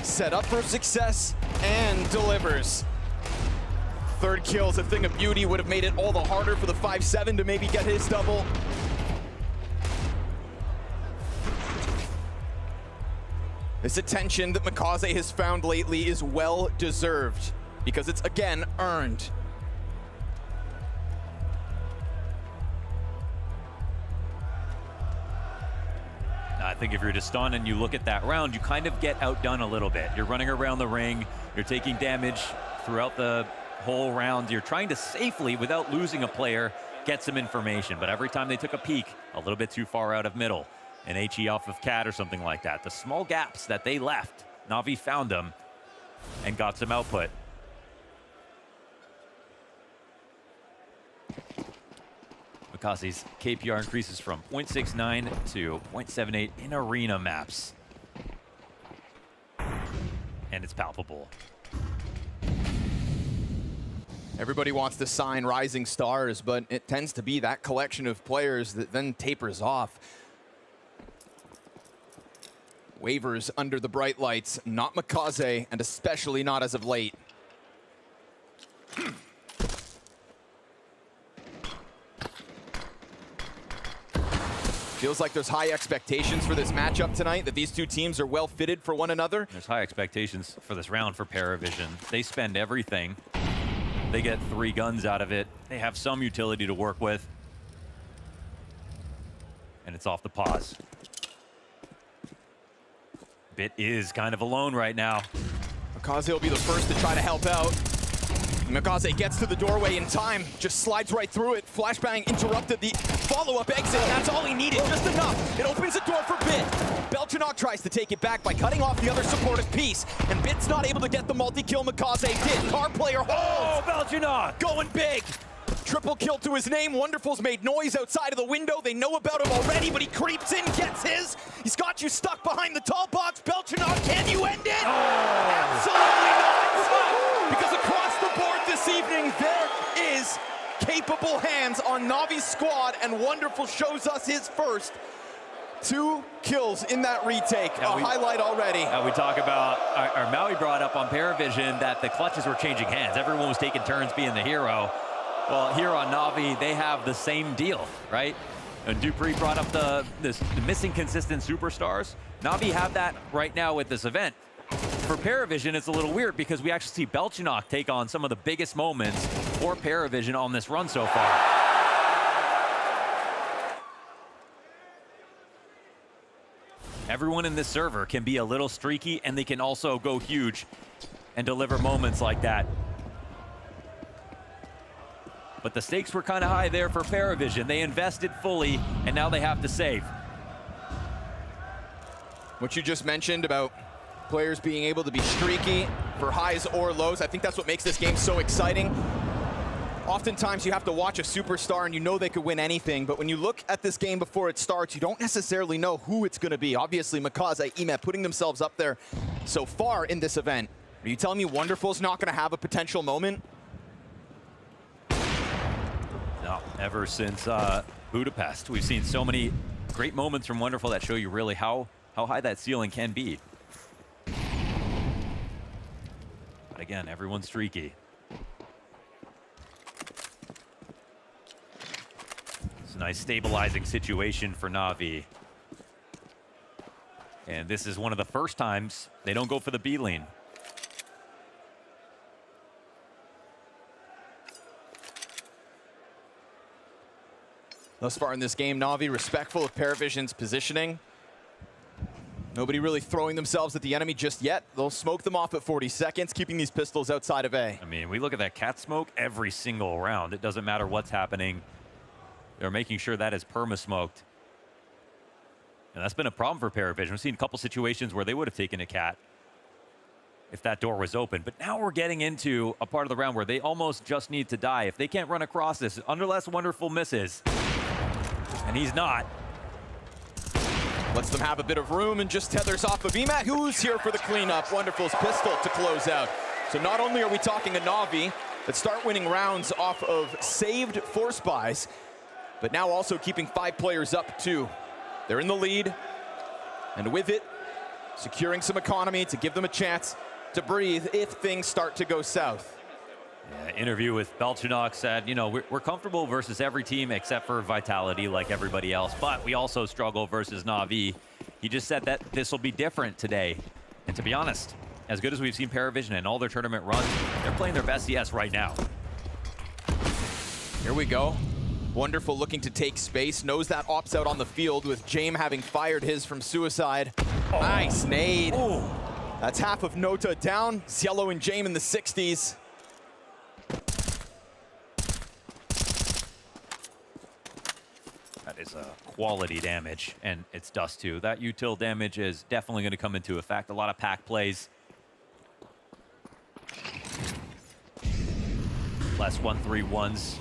Set up for success and delivers. Third kill is a thing of beauty, would have made it all the harder for the 5-7 to maybe get his double. This attention that Makaze has found lately is well deserved because it's again earned. I think if you're Deston and you look at that round, you kind of get outdone a little bit. You're running around the ring, you're taking damage throughout the whole round. You're trying to safely, without losing a player, get some information. But every time they took a peek, a little bit too far out of middle, an HE off of Cat or something like that, the small gaps that they left, Navi found them and got some output. Makaze's KPR increases from 0.69 to 0.78 in arena maps. And it's palpable. Everybody wants to sign rising stars, but it tends to be that collection of players that then tapers off. Wavers under the bright lights, not Makaze, and especially not as of late. Feels like there's high expectations for this matchup tonight, that these two teams are well fitted for one another. There's high expectations for this round for PARIVISION. They spend everything. They get 3 guns out of it. They have some utility to work with. And it's off the pause. Bit is kind of alone right now. Makaze will be the first to try to help out. Makaze gets to the doorway in time, just slides right through it. Flashbang interrupted the follow-up exit, and that's all he needed, just enough. It opens the door for Bit. Belchanok tries to take it back by cutting off the other supportive piece, and Bit's not able to get the multi-kill Makaze did. Car player holds. Oh, Belchanok! Going big. Triple kill to his name. Wonderful's made noise outside of the window. They know about him already, but he creeps in, gets his. He's got you stuck behind the tall box. Belchanok, can you end it? Absolutely not! Because across the board this evening, there is capable hands on Navi's squad, and Wonderful shows us his first 2 kills in that retake. A highlight already. We talk about, our Maui brought up on PARIVISION that the clutches were changing hands. Everyone was taking turns being the hero. Well, here on Navi, they have the same deal, right? And Dupree brought up the missing consistent superstars. Navi have that right now with this event. For PARIVISION, it's a little weird because we actually see Belchanok take on some of the biggest moments for PARIVISION on this run so far. Everyone in this server can be a little streaky, and they can also go huge and deliver moments like that. But the stakes were kind of high there for PARIVISION. They invested fully, and now they have to save. What you just mentioned about players being able to be streaky for highs or lows, I think that's what makes this game so exciting. Oftentimes you have to watch a superstar and you know they could win anything, but when you look at this game before it starts, you don't necessarily know who it's going to be. Obviously, Makaze, Emet putting themselves up there so far in this event. Are you telling me Wonderful's not going to have a potential moment? No, ever since Budapest, we've seen so many great moments from Wonderful that show you really how high that ceiling can be. But again, everyone's streaky. It's a nice stabilizing situation for Navi. And this is one of the first times they don't go for the B lane. Thus far in this game, Navi respectful of PARIVISION's positioning. Nobody really throwing themselves at the enemy just yet. They'll smoke them off at 40 seconds, keeping these pistols outside of A. I mean, we look at that cat smoke every single round. It doesn't matter what's happening. They're making sure that is perma-smoked. And that's been a problem for PARIVISION. We've seen a couple situations where they would have taken a cat if that door was open. But now we're getting into a part of the round where they almost just need to die. If they can't run across this, unless Wonderful misses, and he's not, Lets them have a bit of room and just tethers off of Emat, who's here for the cleanup. Wonderful's pistol to close out. So not only are we talking a Navi that start winning rounds off of saved force buys, but now also keeping 5 players up too. They're in the lead, and with it, securing some economy to give them a chance to breathe if things start to go south. Yeah, interview with Belchinok said, you know, we're comfortable versus every team except for Vitality like everybody else, but we also struggle versus Navi. He just said that this will be different today. And to be honest, as good as we've seen PARIVISION in all their tournament runs, they're playing their best CS right now. Here we go. Wonderful looking to take space, knows that op's out on the field with Jame having fired his from suicide. Oh. Nice nade. Oh. That's half of Nota down. Cielo and Jame in the 60s. That is a quality damage, and it's dust too. That util damage is definitely going to come into effect. A lot of pack plays. Less 1-3-1s.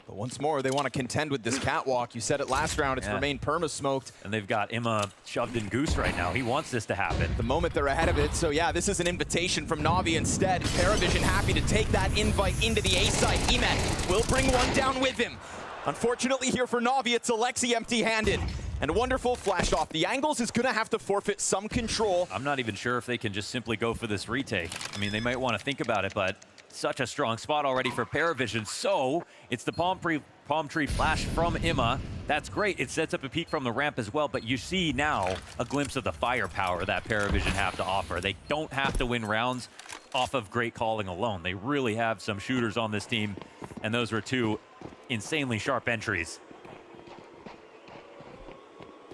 But once more, they want to contend with this catwalk. You said it last round, it's remained perma-smoked. And they've got Imma shoved in Goose right now. He wants this to happen. The moment they're ahead of it, so yeah, this is an invitation from Navi instead. PARIVISION happy to take that invite into the A side. Emet will bring one down with him. Unfortunately here for Navi, it's Alexi empty-handed. And Wonderful flashed off the angles, is gonna have to forfeit some control. I'm not even sure if they can just simply go for this retake. I mean, they might want to think about it, but such a strong spot already for PARIVISION. So it's the palm tree flash from Imma. That's great. It sets up a peek from the ramp as well, but you see now a glimpse of the firepower that PARIVISION have to offer. They don't have to win rounds off of great calling alone. They really have some shooters on this team, and those were 2 insanely sharp entries.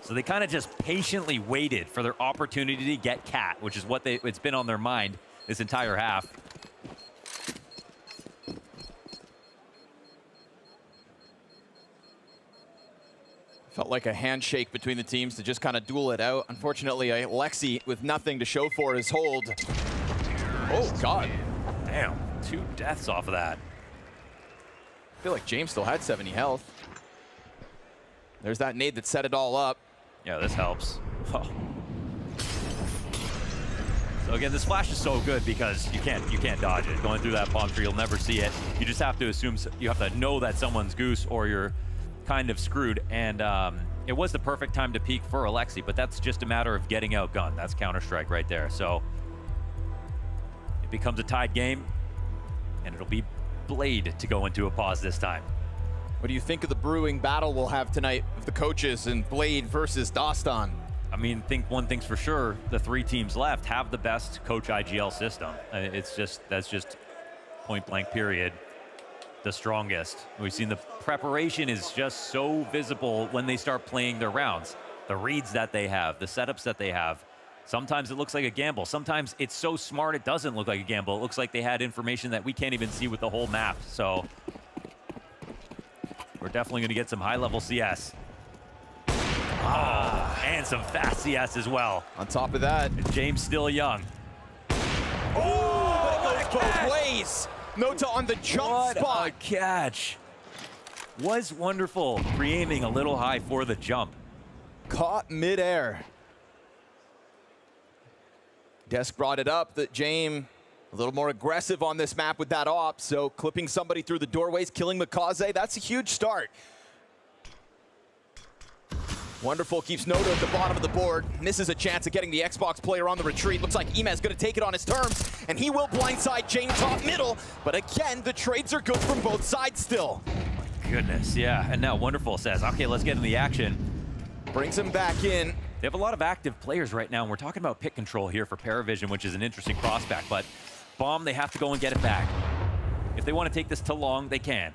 So they kind of just patiently waited for their opportunity to get Cat, which is what it's been on their mind this entire half. Felt like a handshake between the teams to just kind of duel it out. Unfortunately, Alexi with nothing to show for his hold. Oh, God. Damn, 2 deaths off of that. I feel like James still had 70 health. There's that nade that set it all up. Yeah, this helps. Oh. So again, this flash is so good because you can't dodge it. Going through that palm tree, you'll never see it. You just have to assume, you have to know that someone's Goose or you're kind of screwed. And it was the perfect time to peek for Alexi, but that's just a matter of getting outgunned. That's Counter-Strike right there. So it becomes a tied game, and it'll be Blade to go into a pause this time. What do you think of the brewing battle we'll have tonight of the coaches and Blade versus Dostan? I mean, one thing's for sure, the 3 teams left have the best coach IGL system. That's just point blank period, the strongest. We've seen the preparation is just so visible when they start playing their rounds. The reads that they have, the setups that they have. Sometimes it looks like a gamble. Sometimes it's so smart it doesn't look like a gamble. It looks like they had information that we can't even see with the whole map. So we're definitely going to get some high-level CS. Oh, and some fast CS as well. On top of that, James still young. Oh, but it goes both ways. Nota on the jump spot. What a catch. Was Wonderful pre-aiming a little high for the jump. Caught midair. Desk brought it up that Jame a little more aggressive on this map with that op, so clipping somebody through the doorways, killing Mikaze, that's a huge start. Wonderful keeps Nota at the bottom of the board. Misses a chance of getting the Xbox player on the retreat. Looks like Emez going to take it on his terms, and he will blindside Jane top middle. But again, the trades are good from both sides still. My goodness, yeah. And now Wonderful says, okay, let's get in the action. Brings him back in. They have a lot of active players right now, and we're talking about pick control here for PARIVISION, which is an interesting prospect. But Bomb, they have to go and get it back. If they want to take this to long, they can.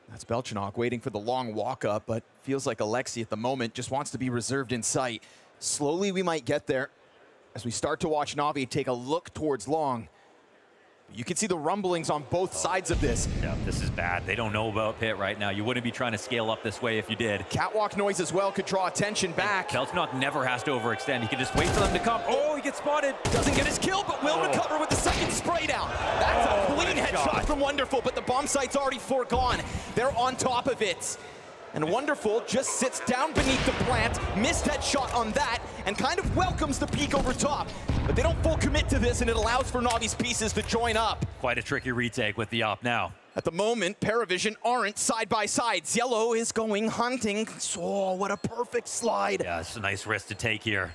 That's Belchinok waiting for the long walk up, but feels like Alexi at the moment just wants to be reserved in sight. Slowly we might get there as we start to watch Navi take a look towards long. You can see the rumblings on both sides of this. Yeah, this is bad. They don't know about Pit right now. You wouldn't be trying to scale up this way if you did. Catwalk noise as well could draw attention back. Belchinok never has to overextend. He can just wait for them to come. Oh, he gets spotted. Doesn't get his kill, but will recover with the second spray down. That's a clean headshot from Wonderful, but the bomb site's already foregone. They're on top of it. And Wonderful just sits down beneath the plant, missed headshot on that, and kind of welcomes the peek over top. But they don't full commit to this, and it allows for Navi's pieces to join up. Quite a tricky retake with the op now. At the moment, PARIVISION aren't side by side. Yellow is going hunting. Oh, what a perfect slide. Yeah, it's a nice risk to take here.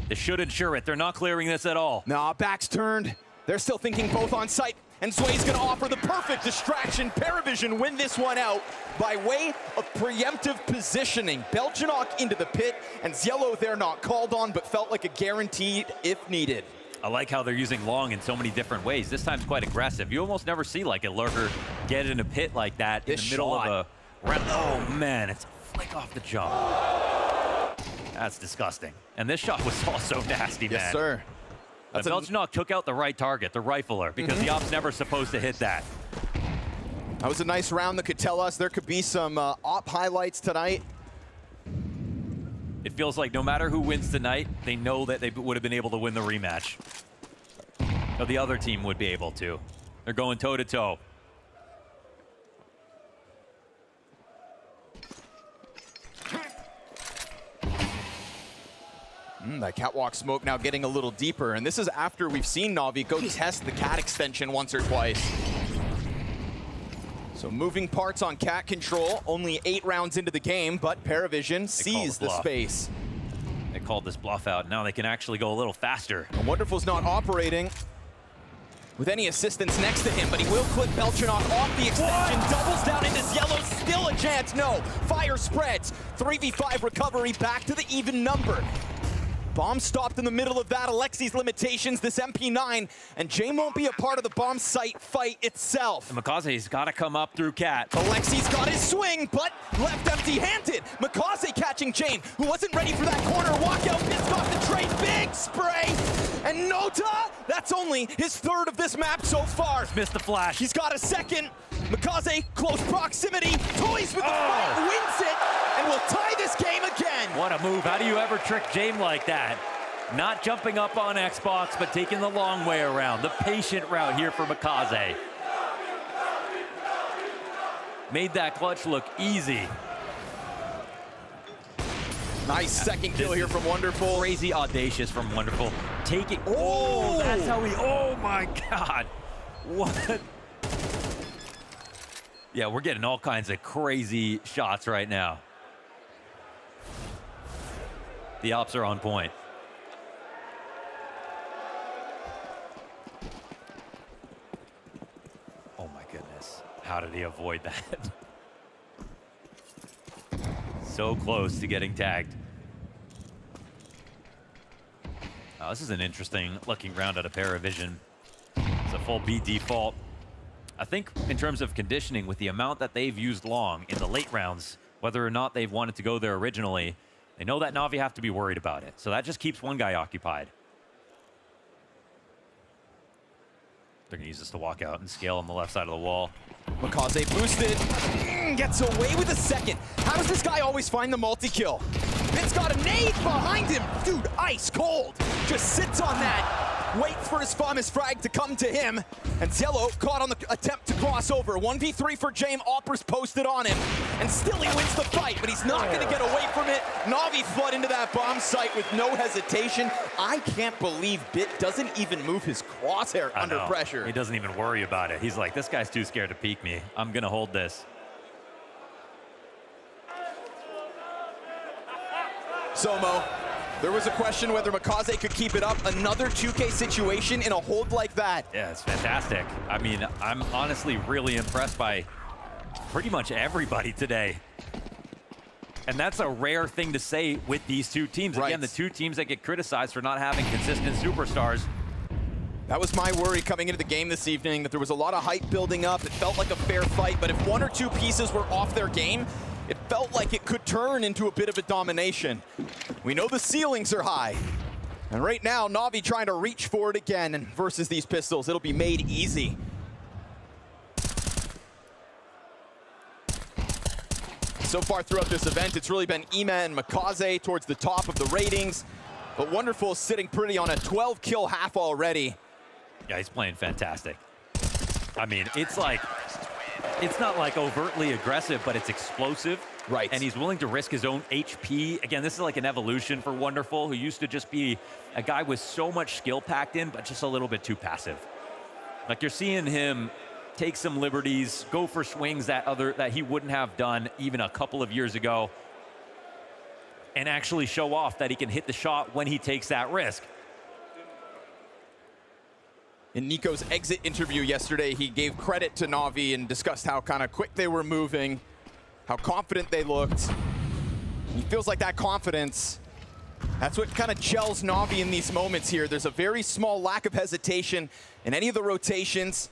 This should ensure it. They're not clearing this at all. Nah, back's turned. They're still thinking both on site. And Zway's gonna offer the perfect distraction. PARIVISION win this one out by way of preemptive positioning. Beljanok into the pit, and Yellow there not called on, but felt like a guaranteed if needed. I like how they're using long in so many different ways. This time's quite aggressive. You almost never see like a lurker get in a pit like that in the middle of a round. Oh man, it's a flick off the jump. That's disgusting. And this shot was also nasty, man. Yes, sir. But Beljanok took out the right target, the rifler, because the op's never supposed to hit that. That was a nice round that could tell us there could be some op highlights tonight. It feels like no matter who wins tonight, they know that they would have been able to win the rematch. So the other team would be able to. They're going toe-to-toe. That catwalk smoke now getting a little deeper, and this is after we've seen Navi go test the cat extension once or twice. So moving parts on cat control, only 8 rounds into the game, but PARIVISION sees the space. They called this bluff out. Now they can actually go a little faster. And Wonderful's not operating with any assistance next to him, but he will clip Beljanok off the extension, doubles down into Yellow, still a chance, no. Fire spreads, 3v5 recovery, back to the even number. Bomb stopped in the middle of that. Alexi's limitations, this MP9, and Jame won't be a part of the bomb site fight itself. And Makaze's got to come up through Cat. Alexi's got his swing, but left empty-handed. Makaze catching Jame, who wasn't ready for that corner. Walkout, pissed off the trade, big spray. And Nota, that's only his 3rd of this map so far. Missed the flash. He's got a 2nd. Makaze, close proximity, toys with the fight, wins it, and will tie this game again. What a move. How do you ever trick Jame like that? Not jumping up on Xbox, but taking the long way around. The patient route here for Makaze. Made that clutch look easy. Nice 2nd kill here from Wonderful. Crazy audacious from Wonderful. Taking, oh, that's how he, oh my God. What? Yeah, we're getting all kinds of crazy shots right now. The ops are on point. Oh my goodness. How did he avoid that? So close to getting tagged. Oh, this is an interesting looking round out of PARIVISION. It's a full B default. I think in terms of conditioning, with the amount that they've used long in the late rounds, whether or not they've wanted to go there originally, they know that Navi have to be worried about it. So that just keeps one guy occupied. They're going to use this to walk out and scale on the left side of the wall. Makaze boosted, gets away with a 2nd. How does this guy always find the multi-kill? Bit's got a nade behind him. Dude, ice cold. Just sits on that, waits for his famous frag to come to him. And Yellow caught on the attempt to cross over. 1v3 for Jame, Opera's posted on him. And still he wins the fight, but he's not gonna get away from it. Navi flood into that bomb site with no hesitation. I can't believe Bit doesn't even move his crosshair under pressure. He doesn't even worry about it. He's like, this guy's too scared to peek me. I'm gonna hold this. Somo, there was a question whether Makaze could keep it up. Another 2K situation in a hold like that. Yeah, it's fantastic. I mean, I'm honestly really impressed by pretty much everybody today. And that's a rare thing to say with these two teams. Again, the two teams that get criticized for not having consistent superstars. That was my worry coming into the game this evening, that there was a lot of hype building up. It felt like a fair fight, but if 1 or 2 pieces were off their game, it felt like it could turn into a bit of a domination. We know the ceilings are high. And right now, Navi trying to reach for it again, and versus these pistols, it'll be made easy. So far throughout this event, it's really been Ima and Makaze towards the top of the ratings. But Wonderful is sitting pretty on a 12-kill half already. Yeah, he's playing fantastic. I mean, it's like, it's not like overtly aggressive, but it's explosive. Right. And he's willing to risk his own HP. Again, this is like an evolution for Wonderful, who used to just be a guy with so much skill packed in, but just a little bit too passive. Like, you're seeing him take some liberties, go for swings that he wouldn't have done even a couple of years ago, and actually show off that he can hit the shot when he takes that risk. In Nico's exit interview yesterday, he gave credit to Navi and discussed how kind of quick they were moving, how confident they looked. He feels like that confidence, that's what kind of gels Navi in these moments here. There's a very small lack of hesitation in any of the rotations.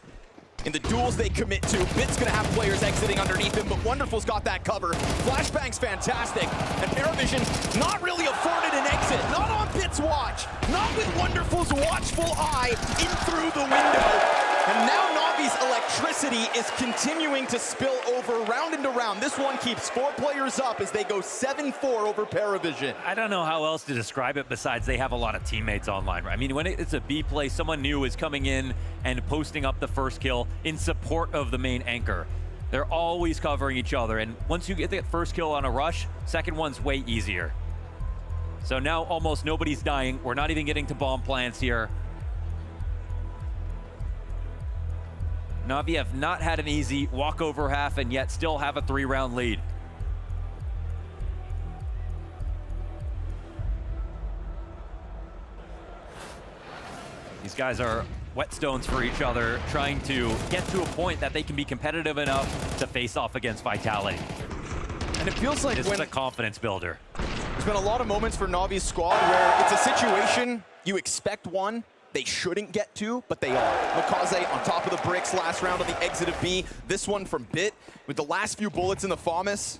In the duels they commit to, Bit's gonna have players exiting underneath him, but Wonderful's got that cover. Flashbang's fantastic, and PARIVISION not really afforded an exit. Not on Bit's watch, not with Wonderful's watchful eye in through the window. And now Navi's electricity is continuing to spill over round into round. This one keeps 4 players up as they go 7-4 over PARIVISION. I don't know how else to describe it besides they have a lot of teammates online. I mean, when it's a B play, someone new is coming in and posting up the first kill in support of the main anchor. They're always covering each other, and once you get the first kill on a rush, second one's way easier. So now almost nobody's dying. We're not even getting to bomb plants here. Navi have not had an easy walkover half and yet still have a 3-round lead. These guys are whetstones for each other, trying to get to a point that they can be competitive enough to face off against Vitality. And it feels like this is a confidence builder. There's been a lot of moments for Navi's squad where it's a situation you expect one they shouldn't get to, but they are. Makaze on top of the bricks last round on the exit of B. This one from Bit with the last few bullets in the FAMAS.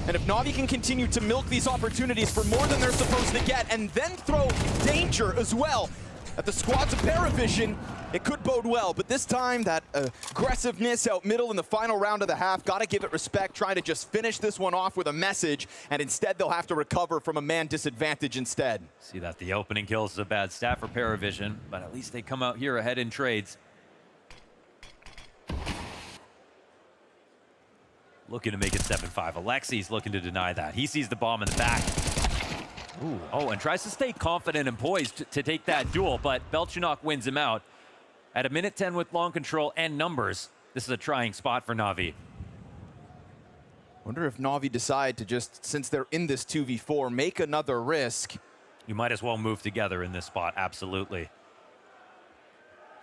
And if Navi can continue to milk these opportunities for more than they're supposed to get, and then throw danger as well at the squads of PARIVISION, it could bode well. But this time, that aggressiveness out middle in the final round of the half, gotta give it respect, trying to just finish this one off with a message, and instead they'll have to recover from a man disadvantage instead. See that the opening kills is a bad stat for PARIVISION, but at least they come out here ahead in trades. Looking to make it 7-5. Alexi's looking to deny that. He sees the bomb in the back. Ooh. Oh, and tries to stay confident and poised to take that duel, but Belchinok wins him out. At 1:10 with long control and numbers, this is a trying spot for Navi. Wonder if Navi decide to just, since they're in this 2v4, make another risk. You might as well move together in this spot, absolutely.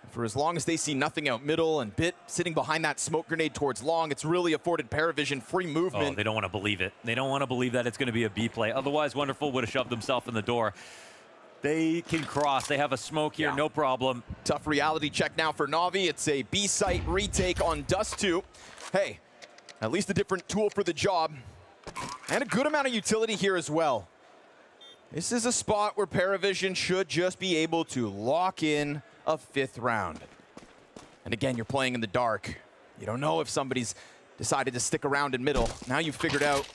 For as long as they see nothing out middle and Bit sitting behind that smoke grenade towards long, it's really afforded PARIVISION free movement. Oh, they don't want to believe it. They don't want to believe that it's going to be a B play. Otherwise, Wonderful would have shoved himself in the door. They can cross. They have a smoke here, no problem. Tough reality check now for Navi. It's a B site retake on Dust 2. Hey, at least a different tool for the job. And a good amount of utility here as well. This is a spot where PARIVISION should just be able to lock in a 5th round. And again, you're playing in the dark. You don't know if somebody's decided to stick around in middle. Now you've figured out,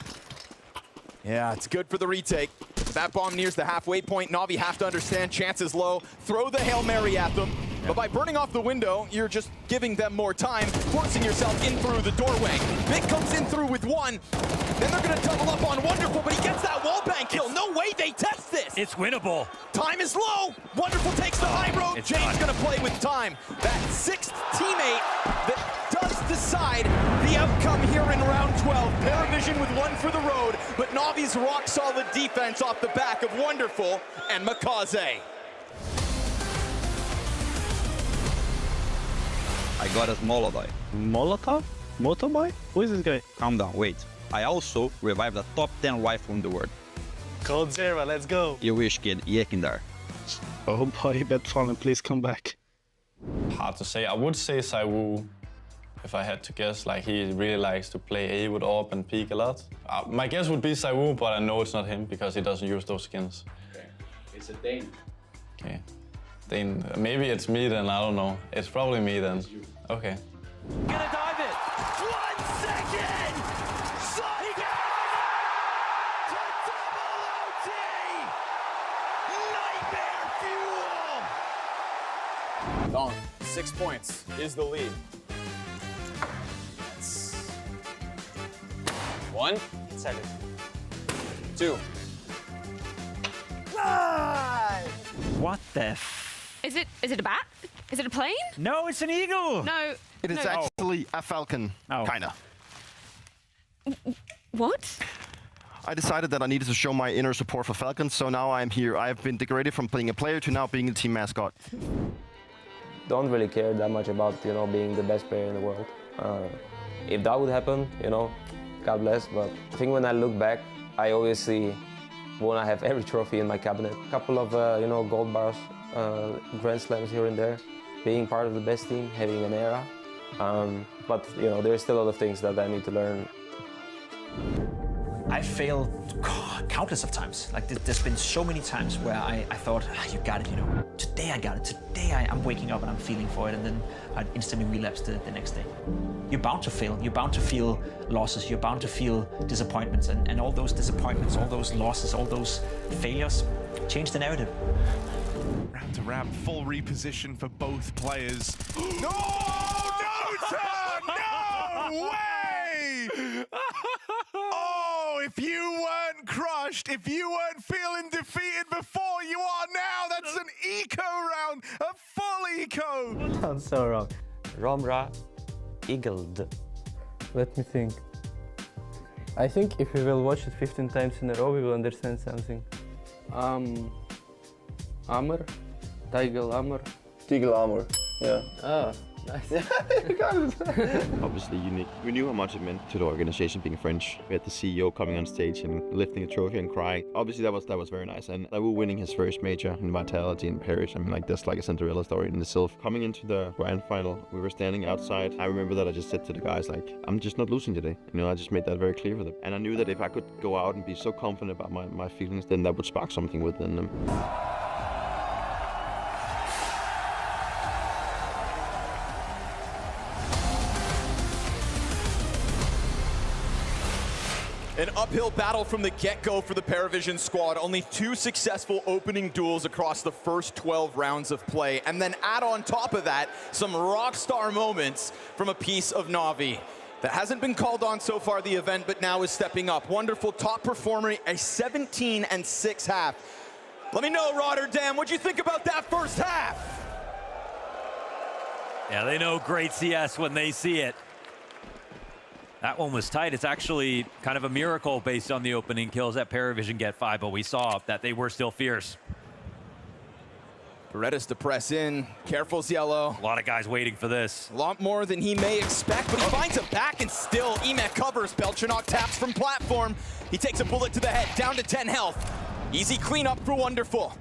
yeah, it's good for the retake. If that bomb nears the halfway point, Navi have to understand chances low. Throw the Hail Mary at them. But by burning off the window, you're just giving them more time, forcing yourself in through the doorway. Bit comes in through with one. Then they're going to double up on Wonderful, but he gets that wallbang kill. No way they test this. It's winnable. Time is low. Wonderful takes the high road. It's James going to play with time. That 6th teammate that does decide the outcome here in round 12. PARIVISION with one for the road, but Navi's rock-solid defense off the back of Wonderful and Makaze. I got a Molotov. Molotov? Motorbike? Who is this guy? Calm down, wait. I also revived the top 10 rifle in the world. Code Zero, let's go. You wish, kid. Yekindar. Oh boy, Bet Fallen, please come back. Hard to say. I would say Saiwu, if I had to guess. Like, he really likes to play A with AWP and peek a lot. My guess would be Saiwu, but I know it's not him because he doesn't use those skins. Okay. It's a Dane. Okay. Then maybe it's me then, I don't know. It's probably me then. Okay. Gonna dive it. 1 second! Psych! To double OT! Nightmare fuel! Gone. 6 points is the lead. That's 1, 2. What the Is it a bat? Is it a plane? No, it's an eagle. No. It is actually a falcon, kinda. What? I decided that I needed to show my inner support for falcons, so now I'm here. I have been degraded from being a player to now being a team mascot. Don't really care that much about, you know, being the best player in the world. If that would happen, you know, God bless. But I think when I look back, I obviously want to have every trophy in my cabinet. A couple of, you know, gold bars, Grand Slams here and there, being part of the best team, having an era. But, you know, there's still a lot of things that I need to learn. I failed countless of times. Like there's been so many times where I thought, you got it, you know. Today I got it. Today I'm waking up and I'm feeling for it, and then I'd instantly relapse the next day. You're bound to fail. You're bound to feel losses. You're bound to feel disappointments, and all those disappointments, all those losses, all those failures change the narrative. Round to round, full reposition for both players. No! No way! Oh, if you weren't crushed, if you weren't feeling defeated before, you are now. That's an eco round, a full eco. Sounds so wrong. Romra eagled. Let me think. I think if we will watch it 15 times in a row, we will understand something. Armor? Tiger armor? Tiger armor, yeah. Ah, nice. You got it. Obviously unique. We knew how much it meant to the organization being French. We had the CEO coming on stage and lifting a trophy and crying. Obviously that was very nice. And we were winning his first major in Vitality in Paris. I mean, like, that's like a Cinderella story in itself. Coming into the grand final, we were standing outside. I remember that I just said to the guys, like, I'm just not losing today. You know, I just made that very clear for them. And I knew that if I could go out and be so confident about my feelings, then that would spark something within them. An uphill battle from the get-go for the PARIVISION squad. Only 2 successful opening duels across the first 12 rounds of play. And then add on top of that, some rock star moments from a piece of NAVI that hasn't been called on so far the event, but now is stepping up. Wonderful top performer, a 17-6 half. Let me know, Rotterdam, what'd you think about that first half? Yeah, they know great CS when they see it. That one was tight. It's actually kind of a miracle based on the opening kills that PARIVISION get 5, but we saw that they were still fierce. Berettas to press in. Careful, Yellow. A lot of guys waiting for this. A lot more than he may expect, but he finds a back and still Emet covers. Beltranok taps from platform. He takes a bullet to the head, down to 10 health. Easy cleanup for Wonderful.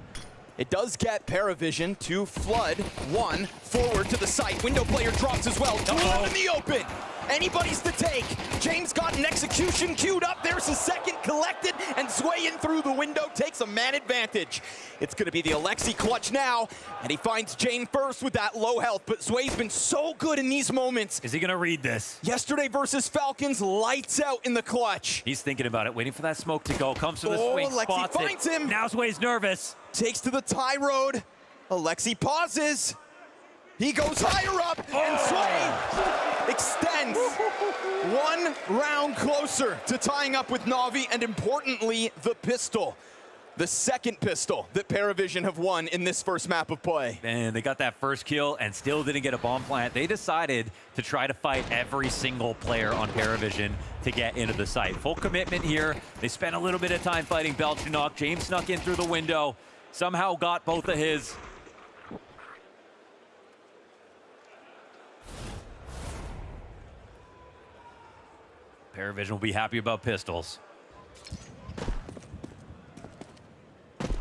It does get PARIVISION to flood 1 forward to the site. Window player drops as well. 2 out in the open. Anybody's to take. James got an execution queued up. There's a second collected, and Zwayin through the window takes a man advantage. It's going to be the Alexi clutch now, and he finds Jane first with that low health, but Zway's been so good in these moments. Is he going to read this? Yesterday versus Falcons, lights out in the clutch. He's thinking about it, waiting for that smoke to go. Comes to the swing, Alexi spots finds it. him. Now Zway's nervous. Takes to the tie road. Alexi pauses. He goes higher up, and Sway extends 1 round closer to tying up with NAVI, and importantly, the pistol. The second pistol that PARIVISION have won in this first map of play. Man, they got that first kill and still didn't get a bomb plant. They decided to try to fight every single player on PARIVISION to get into the site. Full commitment here. They spent a little bit of time fighting Beltranok. James snuck in through the window, somehow got both of his. PARIVISION will be happy about pistols.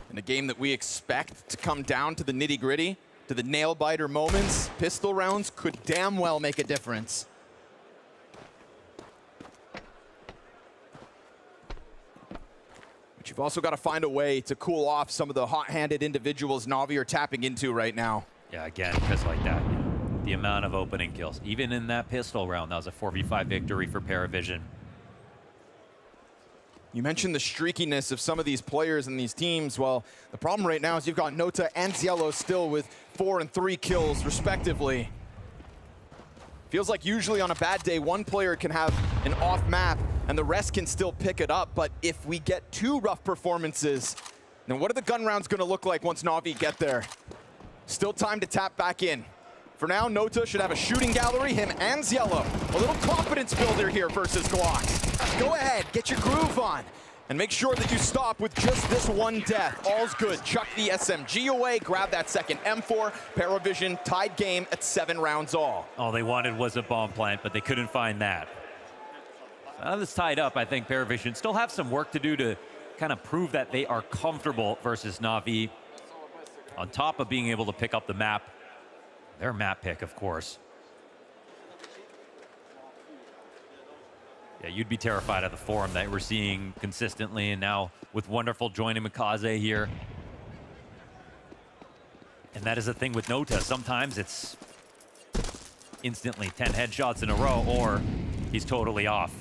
In a game that we expect to come down to the nitty-gritty, to the nail-biter moments, pistol rounds could damn well make a difference. But you've also got to find a way to cool off some of the hot-handed individuals NAVI are tapping into right now. Yeah, again, just like that. The amount of opening kills. Even in that pistol round, that was a 4v5 victory for PARIVISION. You mentioned the streakiness of some of these players and these teams. Well, the problem right now is you've got Nota and Cielo still with 4 and 3 kills, respectively. Feels like usually on a bad day, one player can have an off map and the rest can still pick it up. But if we get 2 rough performances, then what are the gun rounds going to look like once Navi get there? Still time to tap back in. For now, Nota should have a shooting gallery, him and Cielo. A little confidence builder here versus Glock. Go ahead, get your groove on, and make sure that you stop with just this one death. All's good. Chuck the SMG away, grab that second M4. PARIVISION tied game at 7 rounds all. All they wanted was a bomb plant, but they couldn't find that. Now that's tied up. I think PARIVISION still have some work to do to kind of prove that they are comfortable versus Navi, on top of being able to pick up the map. Their map pick, of course. Yeah, you'd be terrified of the form that we're seeing consistently, and now with Wonderful joining Mikaze here. And that is the thing with Nota. Sometimes it's instantly 10 headshots in a row, or he's totally off.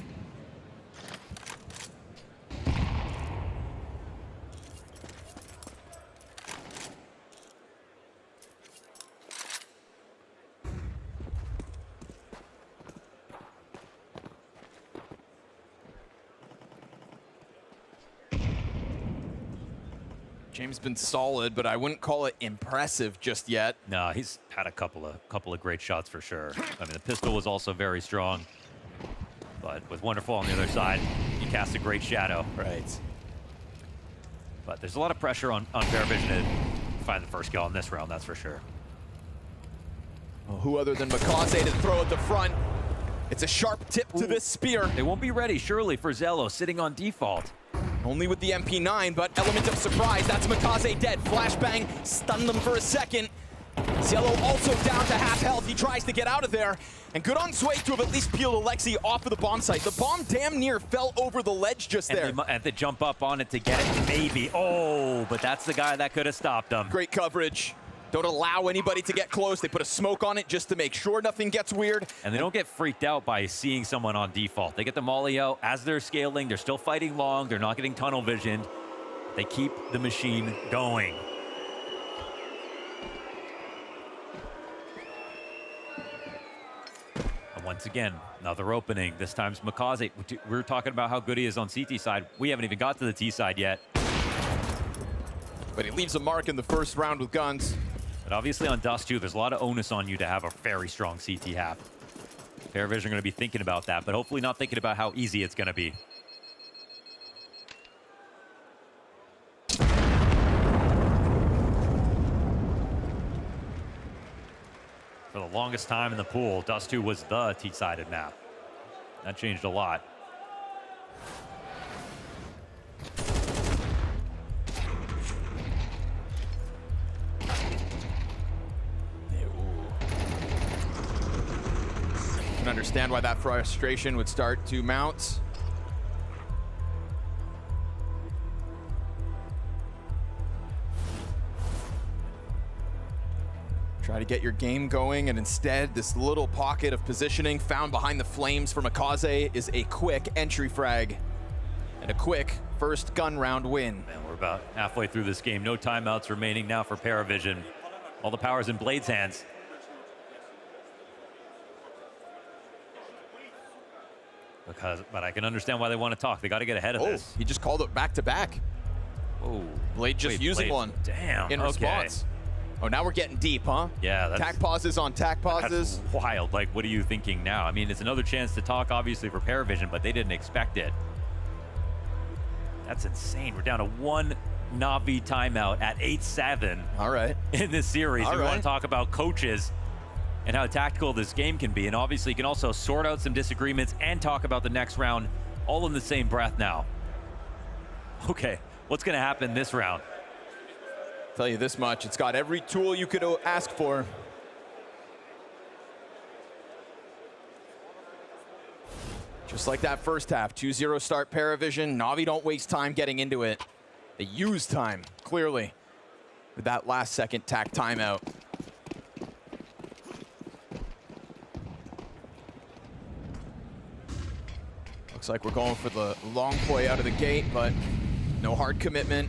James been solid, but I wouldn't call it impressive just yet. No, he's had a couple of great shots for sure. I mean, the pistol was also very strong, but with Wonderful on the other side, he cast a great shadow. Right. But there's a lot of pressure on PARIVISION to find the first kill in this round, that's for sure. Well, who other than Mikaze to throw at the front? It's a sharp tip to this spear. They won't be ready, surely, for Zello sitting on default. Only with the MP9, but element of surprise. That's Mikaze dead. Flashbang stunned them for a second. Cielo also down to half health. He tries to get out of there. And good on Sway to have at least peeled Alexi off of the bomb site. The bomb damn near fell over the ledge just there. And they jump up on it to get it, maybe. Oh, but that's the guy that could have stopped them. Great coverage. Don't allow anybody to get close. They put a smoke on it just to make sure nothing gets weird. And they don't get freaked out by seeing someone on default. They get the molly out as they're scaling. They're still fighting long. They're not getting tunnel visioned. They keep the machine going. And once again, another opening. This time's Mikaze. We were talking about how good he is on CT side. We haven't even got to the T side yet. But he leaves a mark in the first round with guns. But obviously on Dust 2, there's a lot of onus on you to have a very strong CT half. PARIVISION are going to be thinking about that, but hopefully not thinking about how easy it's going to be. For the longest time in the pool, Dust 2 was the T-sided map. That changed a lot. I can understand why that frustration would start to mount. Try to get your game going, and instead, this little pocket of positioning found behind the flames for Mikaze is a quick entry frag and a quick first gun round win. And we're about halfway through this game. No timeouts remaining now for PARIVISION. All the power's in Blade's hands. But I can understand why they want to talk. They got to get ahead of this. He just called it back-to-back. Oh, Blade just using Blade. one. Damn. In response. Oh, now we're getting deep, huh? Yeah. That's, tack pauses on tack pauses. That's wild. Like, what are you thinking now? I mean, it's another chance to talk, obviously, for PARIVISION, but they didn't expect it. That's insane. We're down to one Navi timeout at 8-7. All right. In this series. We want to talk about coaches and how tactical this game can be. And obviously, you can also sort out some disagreements and talk about the next round all in the same breath now. Okay, what's going to happen this round? Tell you this much, it's got every tool you could ask for. Just like that first half, 2-0 start PARIVISION. Navi don't waste time getting into it. They use time, clearly, with that last second tack timeout. Looks like we're going for the long play out of the gate, but no hard commitment.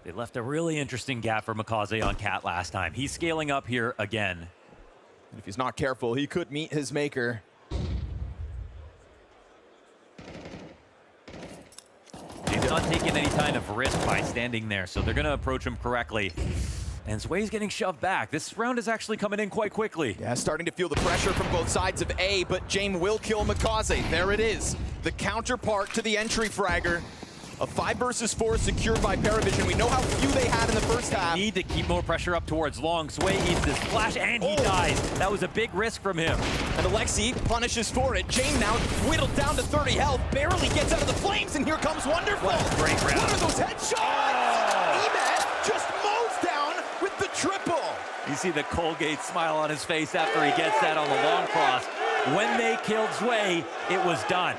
They left a really interesting gap for Makaze on Cat last time. He's scaling up here again. If he's not careful, he could meet his maker. He's not taking any kind of risk by standing there, so they're going to approach him correctly. And Zway's getting shoved back. This round is actually coming in quite quickly. Yeah, starting to feel the pressure from both sides of A, but Jame will kill Makaze. There it is. The counterpart to the entry fragger. A 5 versus 4 secured by PARIVISION. We know how few they had in the first half. Need to keep more pressure up towards Long. Zway eats this flash, and he dies. That was a big risk from him. And Alexi punishes for it. Jame now whittled down to 30 health, barely gets out of the flames, and here comes Wonderful. What a great round. What are those headshots? Emet just mows down with the triple. You see the Colgate smile on his face after he gets that on the long cross. When they killed Zway, it was done.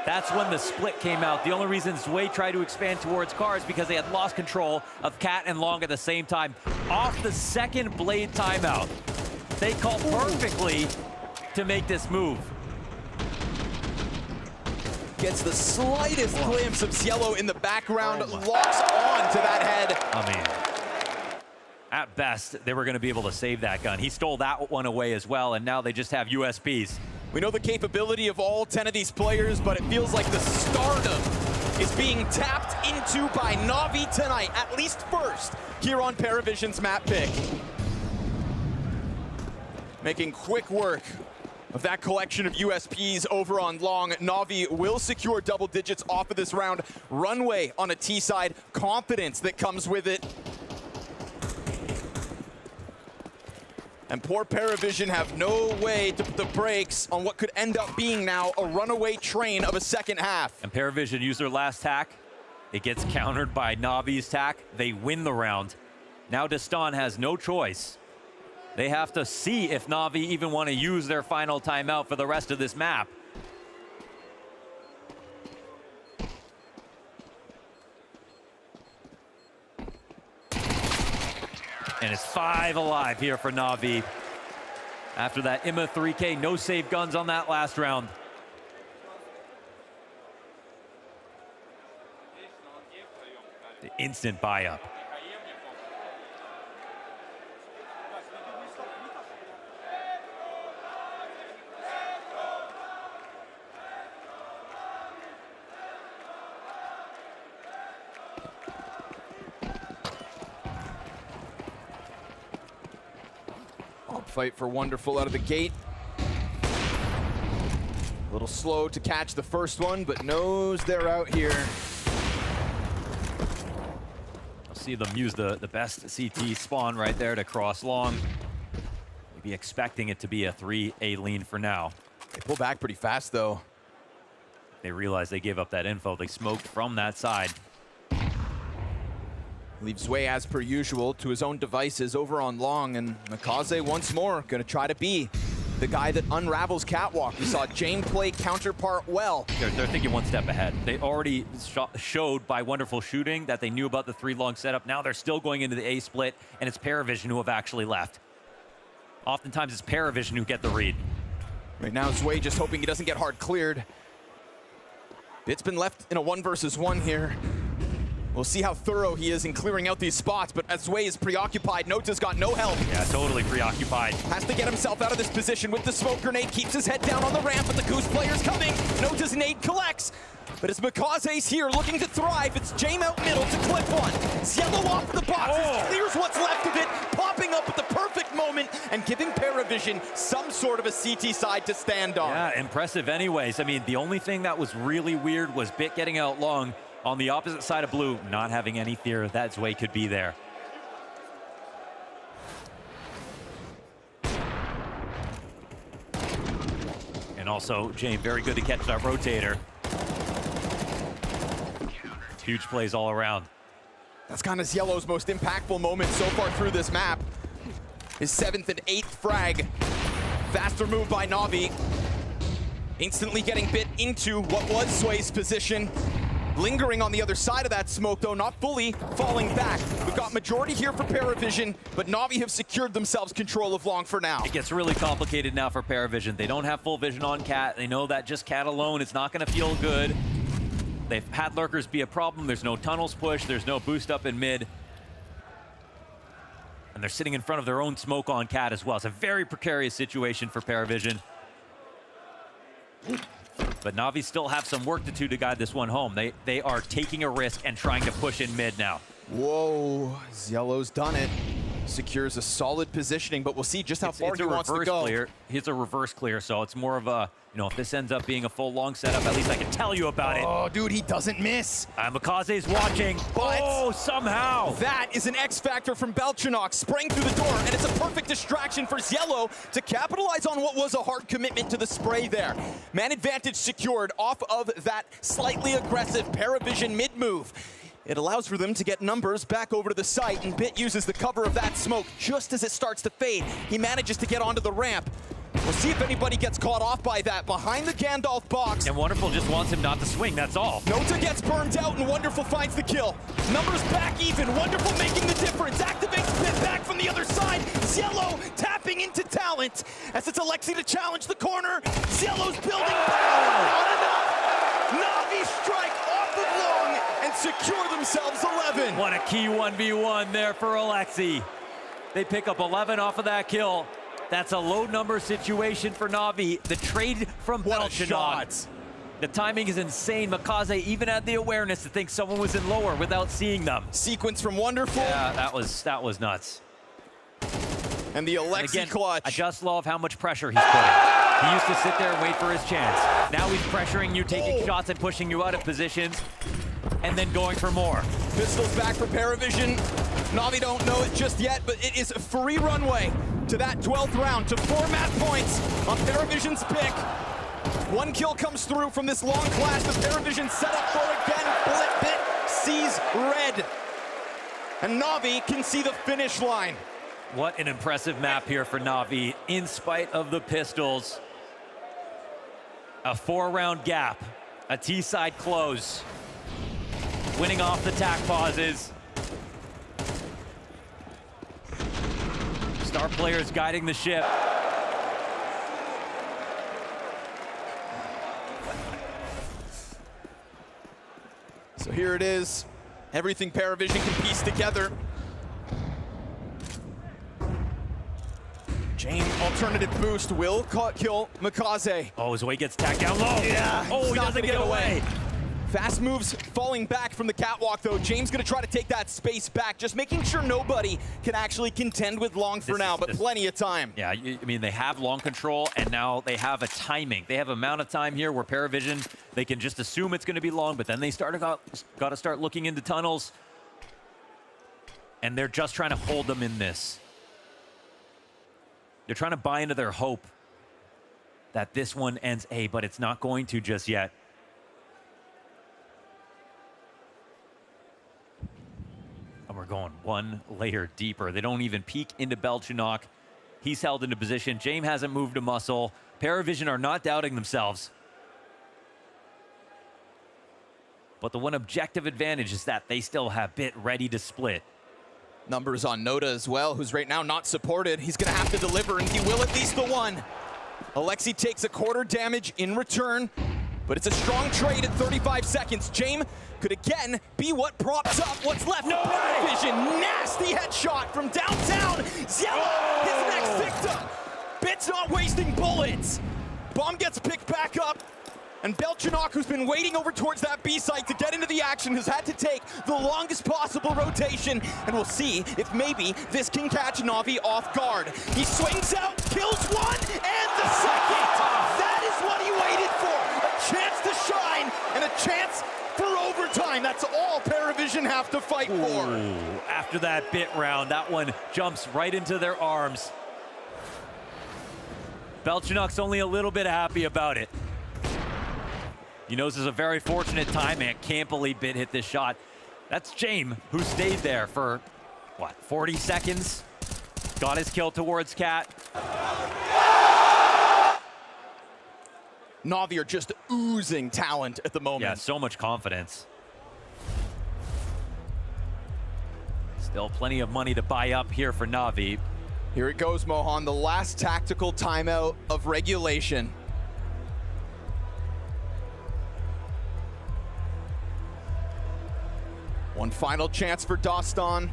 That's when the split came out. The only reason Zway tried to expand towards Cars because they had lost control of Cat and Long at the same time. Off the second Blade timeout, they called perfectly to make this move. Gets the slightest glimpse of Cielo in the background, locks on to that head. I mean, at best, they were going to be able to save that gun. He stole that one away as well, and now they just have USPs. We know the capability of all 10 of these players, but it feels like the stardom is being tapped into by Navi tonight, at least first, here on PARIVISION's map pick. Making quick work of that collection of USPs over on Long. Navi will secure double digits off of this round. Runway on a T side, confidence that comes with it. And poor PARIVISION have no way to put the brakes on what could end up being now a runaway train of a second half. And PARIVISION use their last tack. It gets countered by Navi's tack. They win the round. Now Deston has no choice. They have to see if Navi even want to use their final timeout for the rest of this map. And it's 5 alive here for Navi. After that IMA 3K, no save guns on that last round. The instant buy up. Fight for Wonderful out of the gate. A little slow to catch the first one, but knows they're out here. I'll see them use the best CT spawn right there to cross Long. Maybe expecting it to be a 3A lean for now. They pull back pretty fast, though. They realize they gave up that info. They smoked from that side. Leaves Zway as per usual to his own devices over on Long, and Makaze once more gonna try to be the guy that unravels Catwalk. We saw Jame play counterpart well. They're thinking one step ahead. They already showed by Wonderful shooting that they knew about the 3 long setup. Now they're still going into the A split, and it's PARIVISION who have actually left. Oftentimes it's PARIVISION who get the read. Right now Zway just hoping he doesn't get hard cleared. It's been left in a 1 versus 1 here. We'll see how thorough he is in clearing out these spots, but as Zway is preoccupied, Natus got no help. Yeah, totally preoccupied. Has to get himself out of this position with the smoke grenade, keeps his head down on the ramp, but the Goose player's coming. Natus nade collects, but as Makaze's here looking to thrive, it's Jame out middle to clip one. Cielo off the boxes, clears what's left of it, popping up at the perfect moment and giving PARIVISION some sort of a CT side to stand on. Yeah, impressive anyways. I mean, the only thing that was really weird was Bit getting out Long. On the opposite side of blue, not having any fear that Zway could be there. And also, Jame very good to catch that rotator. Huge plays all around. That's kind of Cielo's most impactful moment so far through this map. His 7th and 8th frag. Faster move by Navi. Instantly getting Bit into what was Zway's position. Lingering on the other side of that smoke, though, not fully falling back. We've got majority here for PARIVISION, but Navi have secured themselves control of long for now. It gets really complicated now for PARIVISION. They don't have full vision on Cat. They know that just Cat alone is not going to feel good. They've had lurkers be a problem. There's no tunnels push. There's no boost up in mid. And they're sitting in front of their own smoke on Cat as well. It's a very precarious situation for PARIVISION. But Navi still have some work to do to guide this one home. They are taking a risk and trying to push in mid now. Whoa, Zielo's done it. Secures a solid positioning, but we'll see just how far he wants to go. Clear. Here's a reverse clear, so it's more of a, you know, if this ends up being a full long setup, at least I can tell you about it. Oh, dude, he doesn't miss. Mikaze's watching. But oh, somehow. That is an X factor from Belchanok, spraying through the door, and it's a perfect distraction for Zielo to capitalize on what was a hard commitment to the spray there. Man advantage secured off of that slightly aggressive PARIVISION mid move. It allows for them to get numbers back over to the site, and Bit uses the cover of that smoke just as it starts to fade. He manages to get onto the ramp. We'll see if anybody gets caught off by that. Behind the Gandalf box. And Wonderful just wants him not to swing, that's all. Nota gets burned out, and Wonderful finds the kill. Numbers back even. Wonderful making the difference. Activates Bit back from the other side. Zielo tapping into talent. As it's Alexi to challenge the corner. Zielo's building back. Not enough. Navi strike off of long and secure themselves 11. What a key 1v1 there for Alexi. They pick up 11 off of that kill. That's a low number situation for Navi. The trade from Belchanok. The timing is insane. Mikaze even had the awareness to think someone was in lower without seeing them. Sequence from Wonderful. Yeah, that was nuts. And the Alexi again, clutch. I just love how much pressure he's putting. He used to sit there and wait for his chance. Now he's pressuring you, taking shots and pushing you out of positions, and then going for more. Pistols back for PARIVISION. Navi don't know it just yet, but it is a free runway to that 12th round, to 4 map points on PARIVISION's pick. One kill comes through from this long clash. The PARIVISION set up for again. Bit sees red. And Navi can see the finish line. What an impressive map here for Navi, in spite of the pistols. A 4-round gap, a T-side close. Winning off the tack pauses. Star players guiding the ship. So here it is. Everything PARIVISION can piece together. James, alternative boost will kill Mikaze. Oh, Zoe gets tagged down low. Yeah. Oh, he doesn't get away. Fast moves falling back from the catwalk, though. James gonna try to take that space back, just making sure nobody can actually contend with long for now, but plenty of time. Yeah, I mean, they have long control, and now they have a timing. They have amount of time here where PARIVISION, they can just assume it's gonna be long, but then they got to start looking into tunnels, and they're just trying to hold them in this. They're trying to buy into their hope that this one ends A, but it's not going to just yet. And we're going one layer deeper. They don't even peek into Belchanok. He's held into position. James hasn't moved a muscle. PARIVISION are not doubting themselves. But the one objective advantage is that they still have Bit ready to split. Numbers on Nota as well, who's right now not supported. He's gonna have to deliver, and he will at least the one. Alexi takes a quarter damage in return, but it's a strong trade at 35 seconds. James could again be what props up what's left of PARIVISION. Nasty headshot from downtown. Zielo, his next victim. Bit's not wasting bullets. Bomb gets picked back up. And Belchanok, who's been waiting over towards that B site to get into the action, has had to take the longest possible rotation. And we'll see if maybe this can catch Navi off guard. He swings out, kills one, and the second. That is what he waited for. A chance to shine and a chance for overtime. That's all PARIVISION have to fight for. After that Bit round, that one jumps right into their arms. Belchanok's only a little bit happy about it. He knows this is a very fortunate timing. I can't believe Bit hit this shot. That's James, who stayed there for, what, 40 seconds? Got his kill towards Cat. Navi are just oozing talent at the moment. Yeah, so much confidence. Still plenty of money to buy up here for NAVI. Here it goes, Mohan, the last tactical timeout of regulation. One final chance for Doston.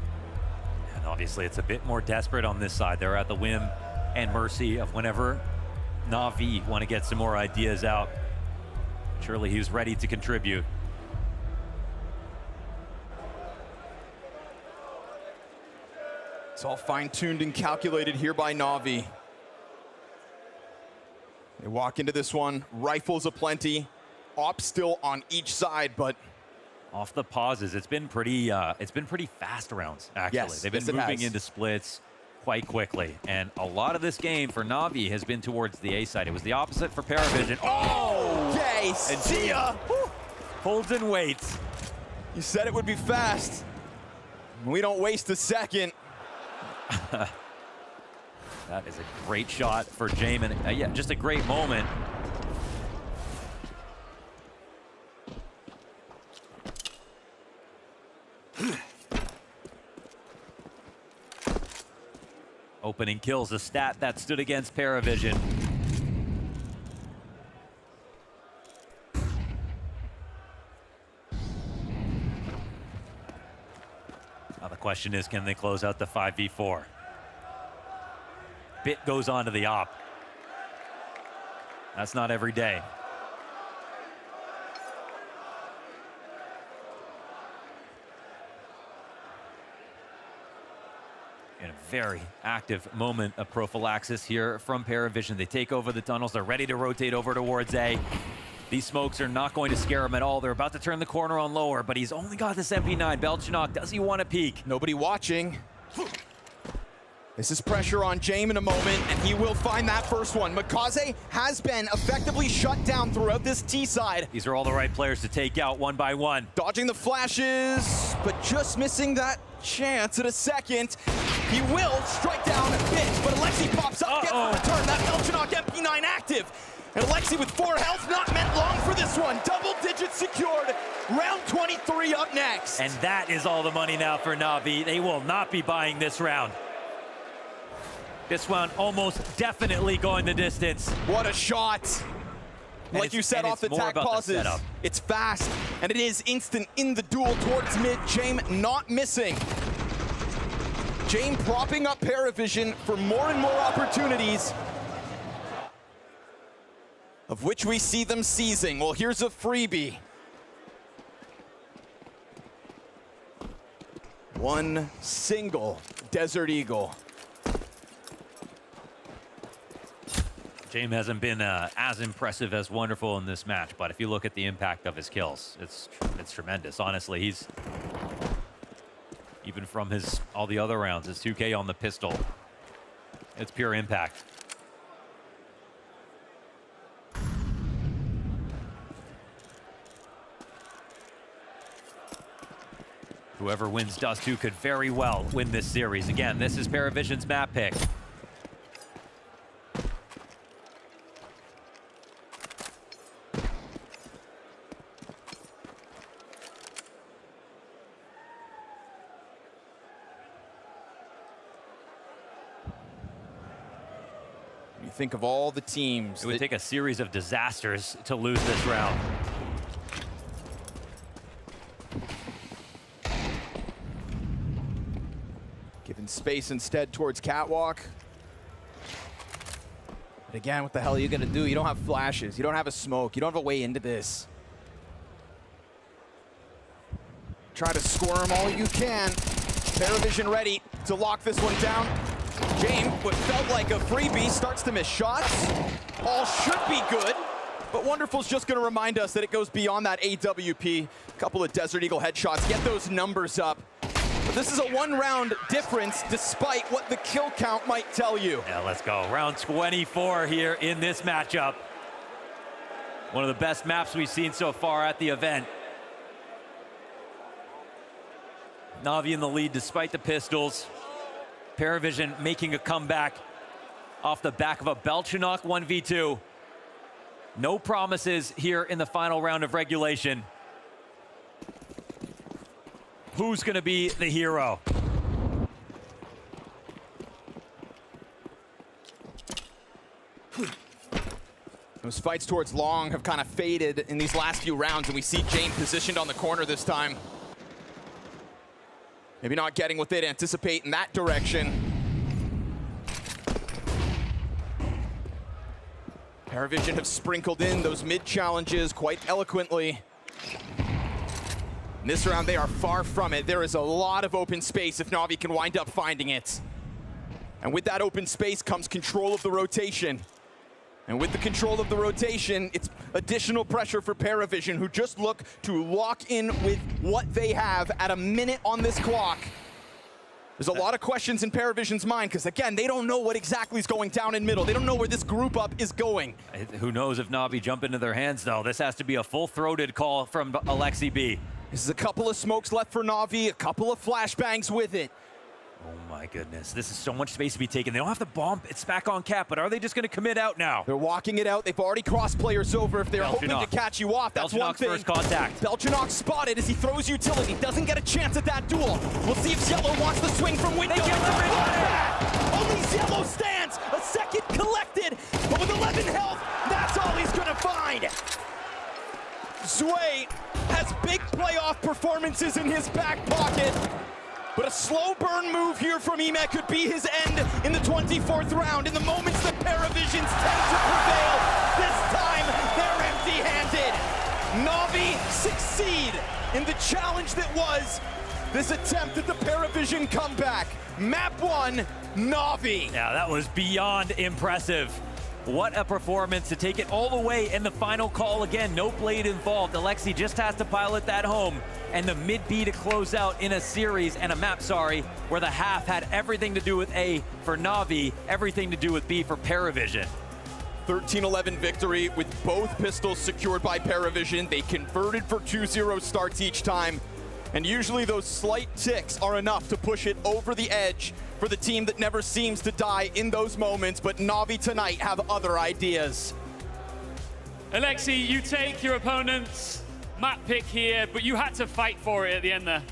And obviously it's a bit more desperate on this side. They're at the whim and mercy of whenever NAVI want to get some more ideas out. Surely he's ready to contribute. It's all fine-tuned and calculated here by NAVI. They walk into this one, rifles aplenty, op still on each side, but off the pauses, it's been pretty fast rounds, actually. Yes, they've been moving into splits quite quickly. And a lot of this game for NAVI has been towards the A side. It was the opposite for PARIVISION. Oh! Yay! See ya! Holds and waits. You said it would be fast. We don't waste a second. That is a great shot for Jamin. Yeah, just a great moment. Opening kills, a stat that stood against PARIVISION. Now the question is, can they close out the 5v4? Bit goes on to the op. That's not every day. In a very active moment of prophylaxis here from PARIVISION. They take over the tunnels. They're ready to rotate over towards A. These smokes are not going to scare him at all. They're about to turn the corner on lower, but he's only got this MP9. Belchinok, does he want to peek? Nobody watching. This is pressure on Jamin in a moment, and he will find that first one. Makaze has been effectively shut down throughout this T side. These are all the right players to take out one by one. Dodging the flashes, but just missing that chance at a second. He will strike down a bit, but Alexi pops up, gets the return. That Belchinok MP9 active. And Alexi with 4 health, not meant long for this one. Double digits secured. Round 23 up next. And that is all the money now for NAVI. They will not be buying this round. This one almost definitely going the distance. What a shot. Like you said, off the tack pauses. It's fast, and it is instant in the duel towards mid. Jamin not missing. Jamin propping up PARIVISION for more and more opportunities, of which we see them seizing. Well, here's a freebie. One single Desert Eagle. Jamin hasn't been as impressive as wonderful in this match, but if you look at the impact of his kills, it's tremendous. Honestly, he's even from all the other rounds, his 2K on the pistol, it's pure impact. Whoever wins Dust 2 could very well win this series. Again, this is PARIVISION's map pick. Think of all the teams. It would take a series of disasters to lose this round. Giving space instead towards Catwalk. But again, what the hell are you gonna do? You don't have flashes, you don't have a smoke, you don't have a way into this. Try to squirm all you can. PARIVISION ready to lock this one down. Jamin, what felt like a freebie, starts to miss shots. All should be good, but Wonderful's just gonna remind us that it goes beyond that AWP. A couple of Desert Eagle headshots, get those numbers up. But this is a 1-round difference despite what the kill count might tell you. Yeah, let's go. Round 24 here in this matchup. One of the best maps we've seen so far at the event. NAVI in the lead despite the pistols. PARIVISION making a comeback off the back of a Belchinok 1v2. No promises here in the final round of regulation. Who's going to be the hero? fights towards long have kind of faded in these last few rounds, and we see Jane positioned on the corner this time. Maybe not getting what they'd anticipate in that direction. PARIVISION have sprinkled in those mid challenges quite eloquently. In this round, they are far from it. There is a lot of open space if Navi can wind up finding it. And with that open space comes control of the rotation. And with the control of the rotation, it's additional pressure for PARIVISION, who just look to lock in with what they have at a minute on this clock. There's a lot of questions in PARIVISION's mind, because again, they don't know what exactly is going down in middle. They don't know where this group up is going. Who knows if Navi jump into their hands, though. This has to be a full-throated call from Alexi B. This is a couple of smokes left for Navi, a couple of flashbangs with it. Oh my goodness, this is so much space to be taken. They don't have to bomb, it's back on cap, but are they just gonna commit out now? They're walking it out. They've already crossed players over. If they're hoping to catch you off, that's one thing. First contact. Belchinok spotted as he throws utility. Doesn't get a chance at that duel. We'll see if Yellow wants to swing from window. They get the back. Only Yellow stands. A second collected, but with 11 health, that's all he's gonna find. Zway has big playoff performances in his back pocket. But a slow burn move here from Emet could be his end in the 24th round. In the moments that PARIVISION's tend to prevail, this time they're empty-handed. Navi succeed in the challenge that was this attempt at the PARIVISION comeback. Map 1, Navi. Yeah, that was beyond impressive. What a performance to take it all the way in the final call again. No blade involved. Alexi just has to pilot that home. And the mid-B to close out in a series and a map, where the half had everything to do with A for Navi, everything to do with B for PARIVISION. 13-11 victory with both pistols secured by PARIVISION. They converted for 2-0 starts each time. And usually those slight ticks are enough to push it over the edge for the team that never seems to die in those moments. But Navi tonight have other ideas. Alexi, you take your opponent's map pick here, but you had to fight for it at the end there.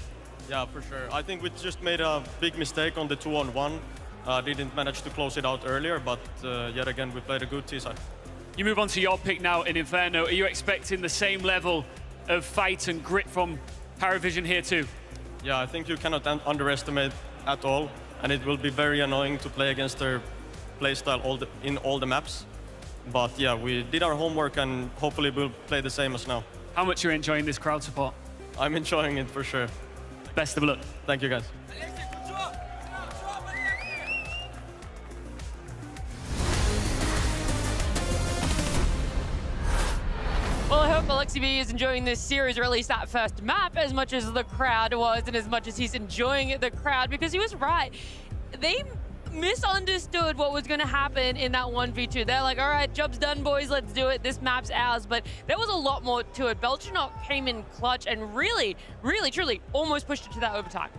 Yeah, for sure. I think we just made a big mistake on the 2-on-1. Didn't manage to close it out earlier, but yet again, we played a good T-side. You move on to your pick now in Inferno. Are you expecting the same level of fight and grit from PARIVISION here too? Yeah, I think you cannot underestimate at all, and it will be very annoying to play against their playstyle in all the maps. But yeah, we did our homework, and hopefully we'll play the same as now. How much you're enjoying this crowd support? I'm enjoying it for sure. Best of luck. Thank you, guys. Well, I hope Alexi B is enjoying this series, or at least that first map, as much as the crowd was, and as much as he's enjoying the crowd, because he was right. They misunderstood what was going to happen in that 1v2. They're like, all right, job's done, boys, let's do it. This map's ours. But there was a lot more to it. Belchinok came in clutch and really, truly almost pushed it to that overtime.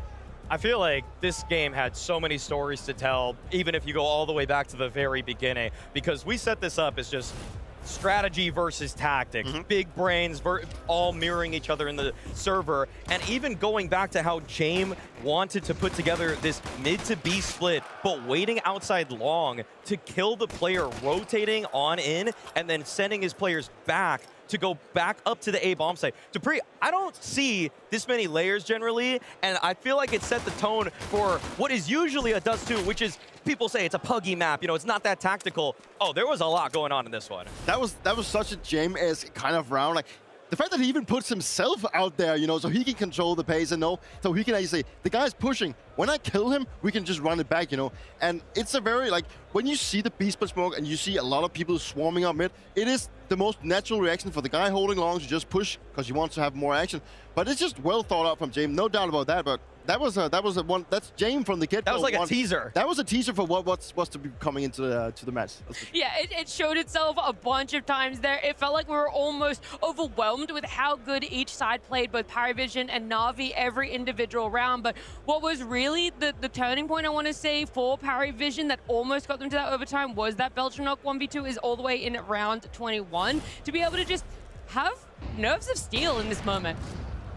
I feel like this game had so many stories to tell, even if you go all the way back to the very beginning, because we set this up as just strategy versus tactics, big brains all mirroring each other in the server, and even going back to how James wanted to put together this mid to B split, but waiting outside long to kill the player, rotating on in, and then sending his players back to go back up to the A bomb site. Dupree, I don't see this many layers generally, and I feel like it set the tone for what is usually a Dust 2, which is, people say it's a puggy map, you know, it's not that tactical. Oh, there was a lot going on in this one. That was such a James-esque kind of round. Like, the fact that he even puts himself out there, you know, so he can control the pace and know, so he can actually say, the guy's pushing. When I kill him, we can just run it back, you know. And it's a very, like, when you see the B-split smoke and you see a lot of people swarming up mid, it is the most natural reaction for the guy holding long to just push because he wants to have more action. But it's just well thought out from James, no doubt about that. But that was a one. That's James from the get-go. That was like a teaser. That was a teaser for what's to be coming into the match. Yeah, it showed itself a bunch of times there. It felt like we were almost overwhelmed with how good each side played, both PARIVISION and Navi, every individual round. But what was really the turning point, I want to say, for PARIVISION that almost got them to that overtime was that Belchinok 1v2 is all the way in round 21 to be able to just have nerves of steel in this moment.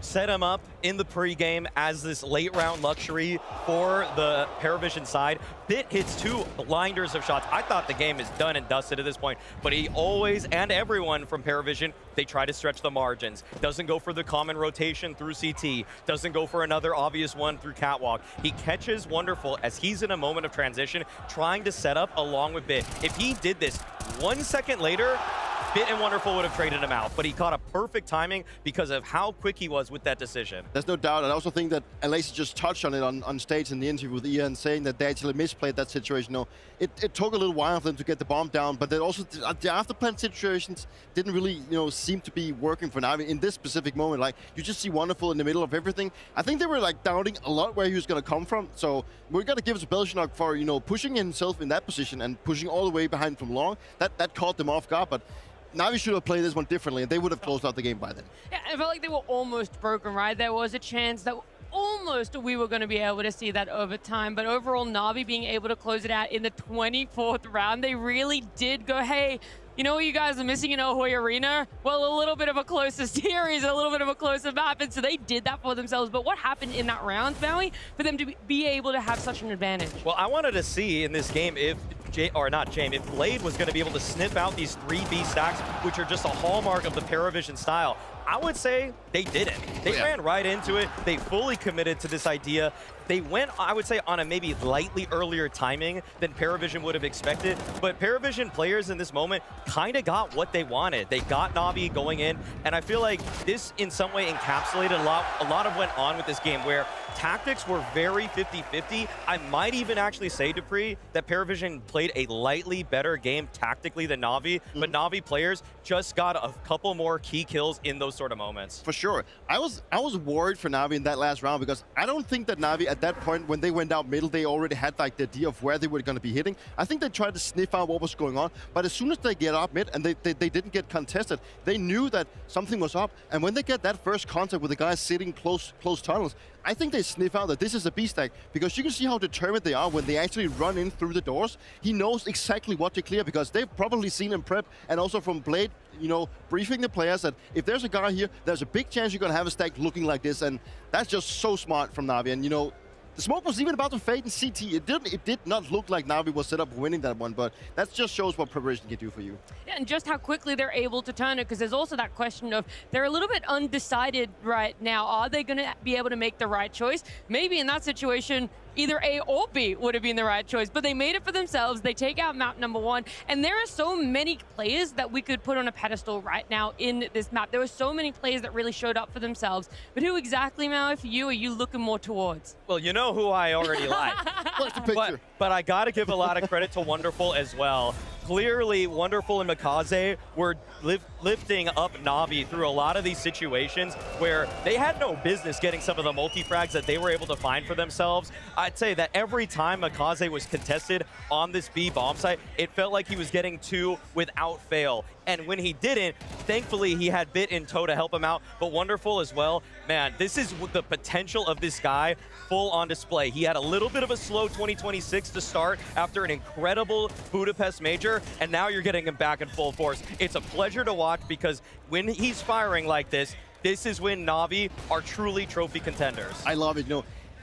set him up in the pregame as this late round luxury for the PARIVISION side. Bit hits 2 blinders of shots. I thought the game is done and dusted at this point, but he always, and everyone from PARIVISION, they try to stretch the margins. Doesn't go for the common rotation through CT. Doesn't go for another obvious one through Catwalk. He catches Wonderful as he's in a moment of transition, trying to set up along with Bit. If he did this 1 second later, Bit and Wonderful would have traded him out, but he caught a perfect timing because of how quick he was with that decision. There's no doubt, and I also think that Alexi just touched on it on stage in the interview with Ian, saying that they actually misplayed that situation. You know, it took a little while for them to get the bomb down, but then also the after-plan situations didn't really, seem to be working for Navi in this specific moment. Like, you just see Wonderful in the middle of everything. I think they were like doubting a lot where he was going to come from, so we're going to give it to Belgian for, pushing himself in that position and pushing all the way behind from long. That caught them off guard, but Navi should have played this one differently, and they would have closed out the game by then. Yeah, I felt like they were almost broken, right? There was a chance that almost we were going to be able to see that over time, but overall, Navi being able to close it out in the 24th round, they really did go, hey, you know what you guys are missing in Ahoy Arena? Well, a little bit of a closer series, a little bit of a closer map, and so they did that for themselves. But what happened in that round, Maui, for them to be able to have such an advantage? Well, I wanted to see in this game if if Blade was going to be able to snip out these 3B stacks, which are just a hallmark of the PARIVISION style. I would say they didn't. They ran right into it. They fully committed to this idea. They went, I would say, on a maybe lightly earlier timing than PARIVISION would have expected, but PARIVISION players in this moment kind of got what they wanted. They got Navi going in, and I feel like this in some way encapsulated a lot of went on with this game where tactics were very 50-50. I might even actually say, Dupree, that PARIVISION played a lightly better game tactically than Navi, but Navi players just got a couple more key kills in those sort of moments. For sure. I was worried for Navi in that last round because I don't think that Navi at that point, when they went out middle, they already had like the idea of where they were going to be hitting. I think they tried to sniff out what was going on, but as soon as they get up mid and they didn't get contested, they knew that something was up. And when they get that first contact with the guys sitting close tunnels, I think they sniff out that this is a B-stack because you can see how determined they are when they actually run in through the doors. He knows exactly what to clear because they've probably seen him prep, and also from Blade, briefing the players that if there's a guy here, there's a big chance you're going to have a stack looking like this, and that's just so smart from Navi. And the smoke was even about to fade in CT. It did not look like Navi was set up winning that one, but that just shows what PARIVISION can do for you. Yeah, and just how quickly they're able to turn it, because there's also that question of they're a little bit undecided right now. Are they going to be able to make the right choice? Maybe in that situation, either A or B would have been the right choice, but they made it for themselves. They take out map number 1, and there are so many players that we could put on a pedestal right now in this map. There were so many players that really showed up for themselves, but who exactly, Maui, for you, are you looking more towards? Well, you know who I already like. What's the picture? But I got to give a lot of credit to Wonderful as well. Clearly, Wonderful and Mikaze were lifting up Navi through a lot of these situations where they had no business getting some of the multi-frags that they were able to find for themselves. I'd say that every time Mikaze was contested on this B bomb site, it felt like he was getting 2 without fail. And when he didn't, thankfully he had Bit in tow to help him out, but Wonderful as well. Man, this is the potential of this guy full on display. He had a little bit of a slow 2026 to start after an incredible Budapest major, and now you're getting him back in full force. It's a pleasure to watch because when he's firing like this is when Navi are truly trophy contenders. I love it.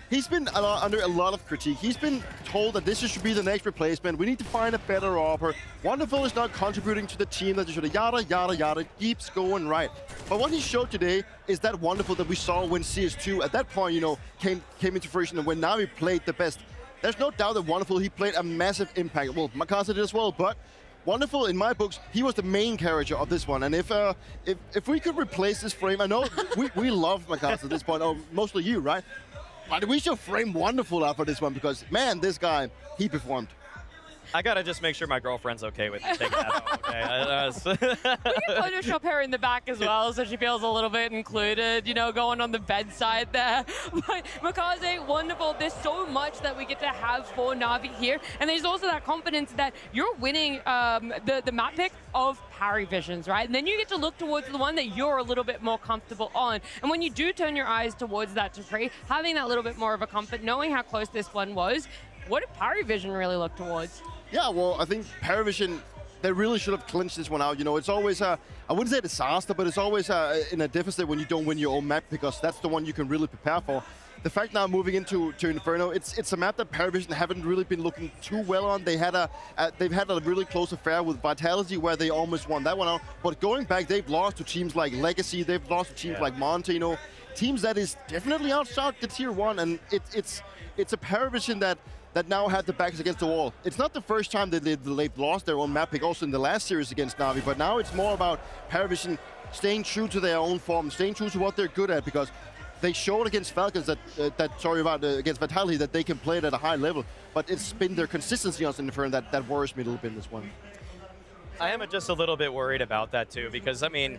He's been under a lot of critique. He's been told that this should be the next replacement. We need to find a better offer. Wonderful is not contributing to the team that they should have. Yada, yada, yada. Keeps going right. But what he showed today is that Wonderful that we saw when CS2 at that point, came into fruition, and when Navi played the best. There's no doubt that Wonderful, he played a massive impact. Well, Mikaze did as well, but Wonderful, in my books, he was the main character of this one. And if we could replace this frame, I know we love Mikaze at this point, or mostly you, right? But we should frame Wonderful out for this one because, man, this guy, he performed. I gotta just make sure my girlfriend's okay with taking that out, okay? We can Photoshop her in the back as well, so she feels a little bit included, going on the bedside there. But Mikaze, Wonderful, there's so much that we get to have for Navi here, and there's also that confidence that you're winning the map pick of PARIVISION's, right? And then you get to look towards the one that you're a little bit more comfortable on. And when you do turn your eyes towards that Dupree, having that little bit more of a comfort, knowing how close this one was, what did PARIVISION really look towards? Yeah, well, I think PARIVISION they really should have clinched this one out. You know, it's always I wouldn't say a disaster, but it's always in a deficit when you don't win your own map, because that's the one you can really prepare for. The fact now moving into Inferno, it's a map that PARIVISION haven't really been looking too well on. They've had a really close affair with Vitality where they almost won that one out. But going back, they've lost to teams like Legacy, they've lost to teams like Monte, you know, teams that is definitely outside the tier 1, and it's a PARIVISION that now have the backs against the wall. It's not the first time that they've lost their own map pick, also in the last series against NAVI, but now it's more about PARIVISION staying true to their own form, staying true to what they're good at, because they showed against Falcons against Vitality that they can play it at a high level, but it's been their consistency on Inferno that worries me a little bit in this one. I am just a little bit worried about that too, because I mean,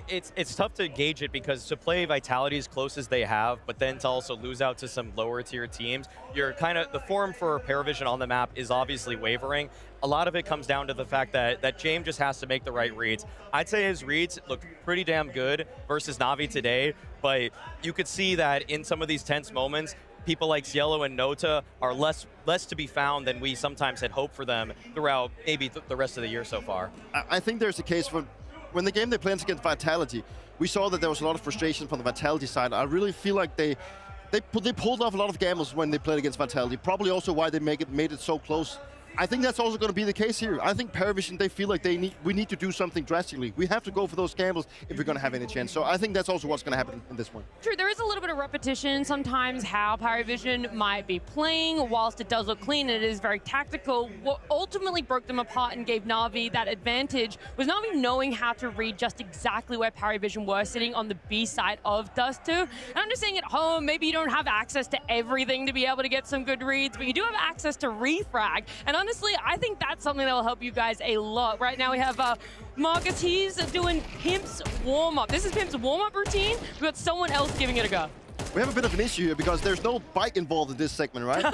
it's tough to gauge it, because to play Vitality as close as they have, but then to also lose out to some lower tier teams, you're kind of, the form for PARIVISION on the map is obviously wavering. A lot of it comes down to the fact that James just has to make the right reads. I'd say his reads look pretty damn good versus Navi today, but you could see that in some of these tense moments, people like Cielo and Nota are less to be found than we sometimes had hoped for them throughout maybe the rest of the year so far. I think there's a case for when the game they played against Vitality, we saw that there was a lot of frustration from the Vitality side. I really feel like they pulled off a lot of gambles when they played against Vitality. Probably also why they made it so close. I think that's also going to be the case here. I think PARIVISION, they feel like we need to do something drastically. We have to go for those gambles if we're going to have any chance. So I think that's also what's going to happen in this one. True, there is a little bit of repetition sometimes how PARIVISION might be playing. Whilst it does look clean, it is very tactical. What ultimately broke them apart and gave Navi that advantage was Navi knowing how to read just exactly where PARIVISION were sitting on the B side of Dust 2. And I'm just saying at home, maybe you don't have access to everything to be able to get some good reads, but you do have access to refrag. And honestly, I think that's something that will help you guys a lot. Right now we have Marcus, he's doing Pimp's warm-up. This is Pimp's warm-up routine. We've got someone else giving it a go. We have a bit of an issue here because there's no bike involved in this segment, right?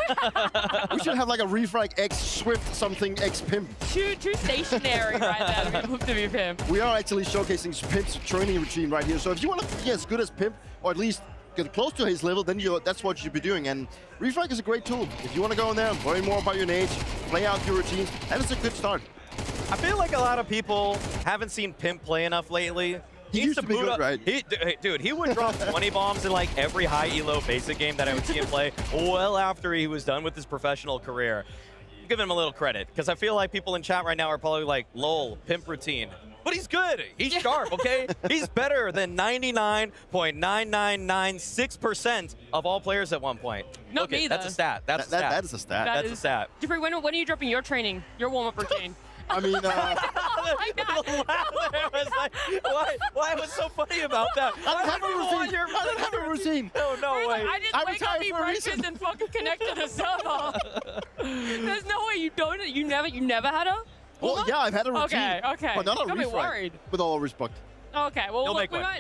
We should have like a refrag X Swift something X Pimp. Too stationary right there to be Pimp. We are actually showcasing Pimp's training routine right here. So if you want to be as good as Pimp, or at least get close to his level, then that's what you should be doing. And refrag is a great tool. If you want to go in there, learn more about your age, play out your routines, that is a good start. I feel like a lot of people haven't seen Pimp play enough lately. He used to be good, right? Dude, he would drop 20 bombs in like every high elo basic game that I would see him play well after he was done with his professional career. Give him a little credit, because I feel like people in chat right now are probably like, lol, Pimp routine. But he's good. He's sharp, okay? He's better than 99.9996% of all players at one point. Not me, that's a stat. That's a stat. That is a stat. That's a stat. Jeffrey, when are you dropping your training, your warm-up routine? I mean, why was so funny about that? I don't have a routine. No way. I didn't wake up, eat breakfast, and fucking connect to the server. There's no way you don't. You never had a? Well, yeah, I've had a routine. Okay. But not a Got me refrag, worried. with all respect. Okay, well, You'll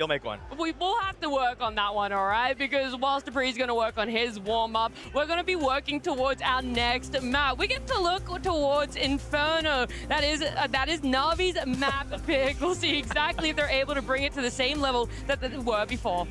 make one. We'll have to work on that one, all right? Because whilst Dupree's going to work on his warm-up, we're going to be working towards our next map. We get to look towards Inferno. That is Navi's map pick. We'll see exactly if they're able to bring it to the same level that they were before.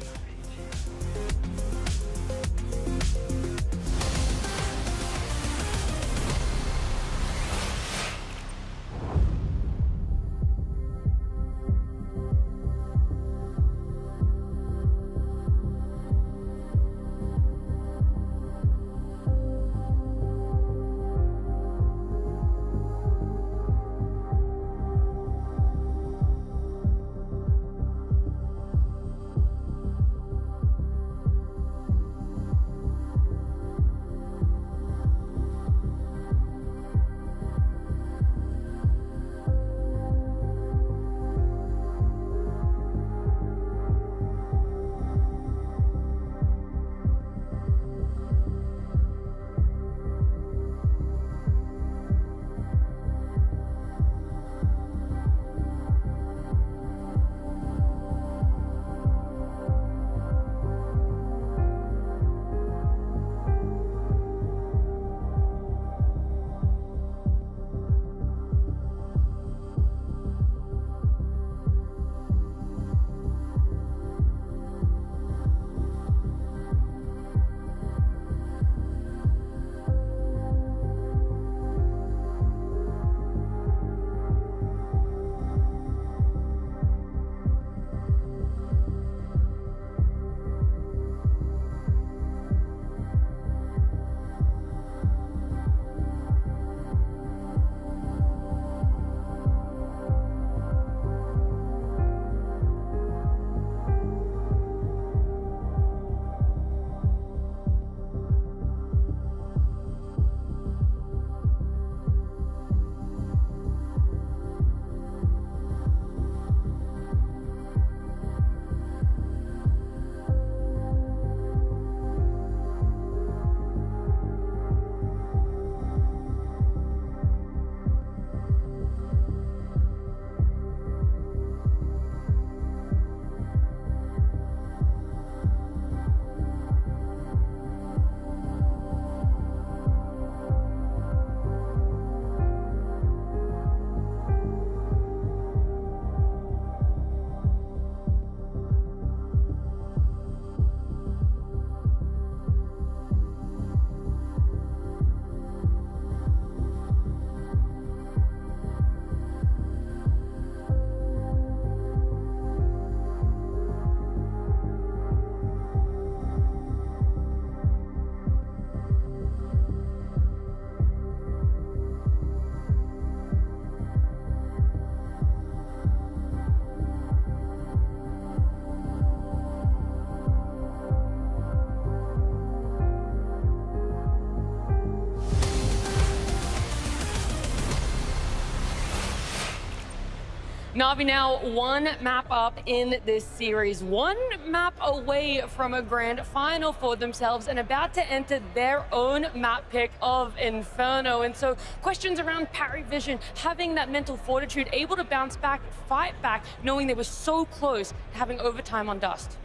Navi now one map up in this series, one map away from a grand final for themselves and about to enter their own map pick of Inferno. And so questions around PARIVISION, having that mental fortitude, able to bounce back, fight back, knowing they were so close to having overtime on Dust.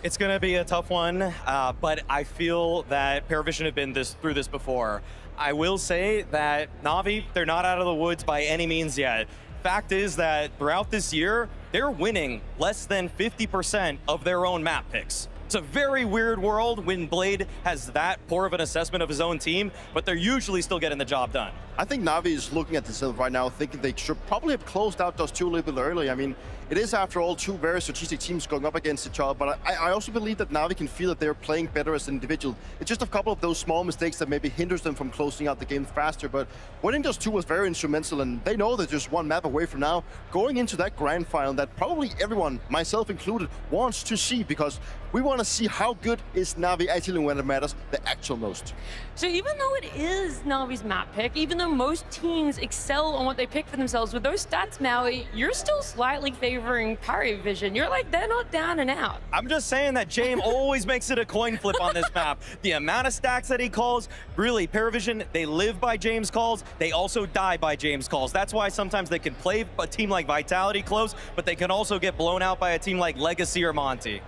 It's going to be a tough one, but I feel that PARIVISION have been through this before. I will say that Navi, they're not out of the woods by any means yet. Fact is that throughout this year, they're winning less than 50% of their own map picks. It's a very weird world when Blade has that poor of an assessment of his own team, but they're usually still getting the job done. I think Navi is looking at themselves right now thinking they should probably have closed out Dust 2 a little bit early. I mean, it is, after all, two very strategic teams going up against each other, but I also believe that Navi can feel that they're playing better as an individual. It's just a couple of those small mistakes that maybe hinders them from closing out the game faster, but winning Dust 2 was very instrumental, and they know they're just one map away from now going into that grand final that probably everyone, myself included, wants to see, because we want to see how good is Navi actually when it matters the actual most. So even though it is Navi's map pick, even though most teams excel on what they pick for themselves, with those stats, Maui, you're still slightly favoring PARIVISION. You're like, they're not down and out. I'm just saying that James always makes it a coin flip on this map. The amount of stacks that he calls, really, PARIVISION, they live by James calls, they also die by James calls. That's why sometimes they can play a team like Vitality close, but they can also get blown out by a team like Legacy or Monty.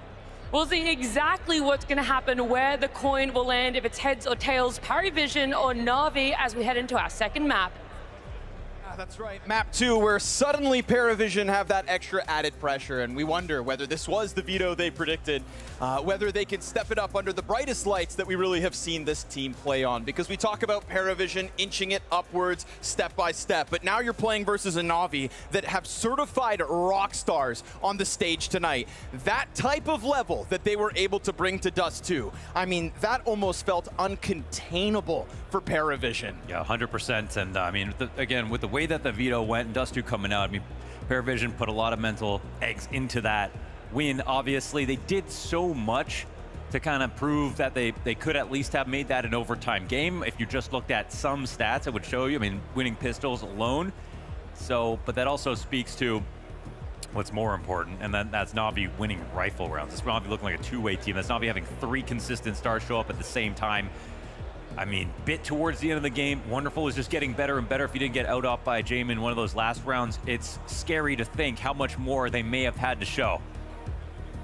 We'll see exactly what's going to happen, where the coin will land, if it's heads or tails, PARIVISION or Navi, as we head into our second map. That's right, map 2, where suddenly PARIVISION have that extra added pressure, and we wonder whether this was the veto they predicted, whether they can step it up under the brightest lights that we really have seen this team play on, because we talk about PARIVISION inching it upwards step by step, but now you're playing versus a Navi that have certified rock stars on the stage tonight. That type of level that they were able to bring to Dust 2, I mean, that almost felt uncontainable for PARIVISION. Yeah, 100%, and I mean, again, with the way that the veto went and Dust 2 coming out, I mean, PARIVISION put a lot of mental eggs into that win. Obviously, they did so much to kind of prove that they could at least have made that an overtime game. If you just looked at some stats, it would show you, I mean, winning pistols alone. So, but that also speaks to what's more important, and that's Navi winning rifle rounds. It's Navi looking like a two-way team. That's Navi having 3 consistent stars show up at the same time. I mean, bit towards the end of the game, Wonderful is just getting better and better. If you didn't get out off by Jamin in one of those last rounds, it's scary to think how much more they may have had to show.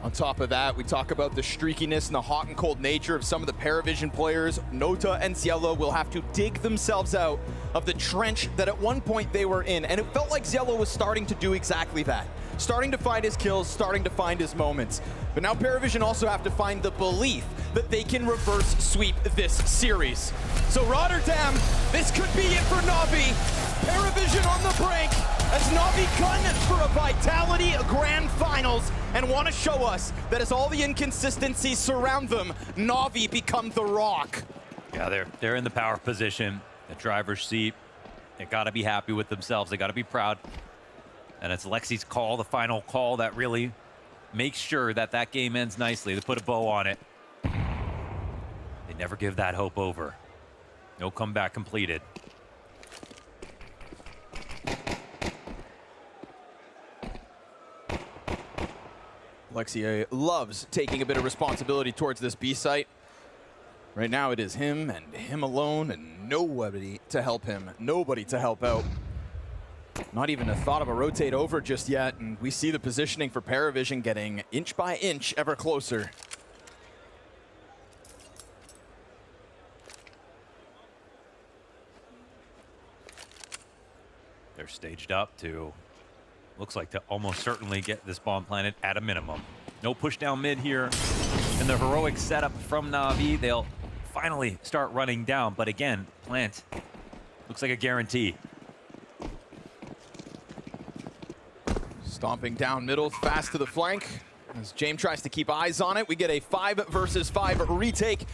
On top of that, we talk about the streakiness and the hot and cold nature of some of the PARIVISION players. Nota and Cielo will have to dig themselves out of the trench that at one point they were in, and it felt like Cielo was starting to do exactly that. Starting to find his kills, starting to find his moments. But now PARIVISION also have to find the belief that they can reverse sweep this series. So Rotterdam, this could be it for Navi. PARIVISION on the brink as Navi gun for a Vitality Grand Finals and want to show us that as all the inconsistencies surround them, Navi become the rock. Yeah, they're in the power position, the driver's seat. They got to be happy with themselves. They got to be proud. And it's Lexi's call, the final call, that really makes sure that that game ends nicely. They put a bow on it. They never give that hope over. No comeback completed. Lexi loves taking a bit of responsibility towards this B site. Right now it is him and him alone and nobody to help him, nobody to help out. Not even a thought of a rotate over just yet, and we see the positioning for PARIVISION getting inch by inch ever closer. They're staged up to, looks like to almost certainly get this bomb planted at a minimum. No push down mid here. And the heroic setup from Navi, they'll finally start running down, but again, plant looks like a guarantee. Stomping down middle, fast to the flank. As James tries to keep eyes on it, we get a 5 versus 5 retake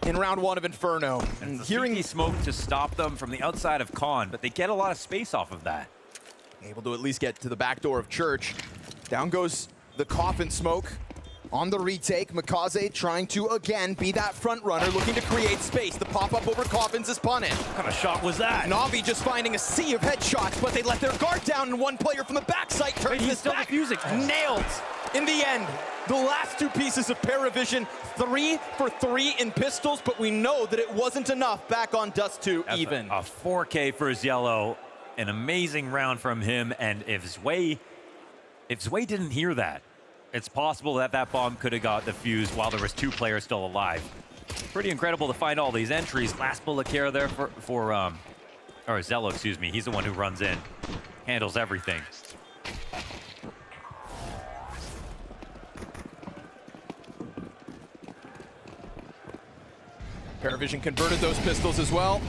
in round 1 of Inferno. And hearing smoke to stop them from the outside of Con, but they get a lot of space off of that. Able to at least get to the back door of Church. Down goes the coffin smoke. On the retake, Mikaze trying to, again, be that front runner, looking to create space. The pop-up over Coffins is punished. What kind of shot was that? Navi just finding a sea of headshots, but they let their guard down, and one player from the backside turns this back. Nailed in the end. The last two pieces of PARIVISION, 3 for 3 in pistols, but we know that it wasn't enough back on Dust 2 even. A 4K for Yellow, an amazing round from him, and if Zwei didn't hear that, it's possible that that bomb could have got defused while there was 2 players still alive. Pretty incredible to find all these entries. Last bullet care there for Zello, excuse me. He's the one who runs in, handles everything. PARIVISION converted those pistols as well.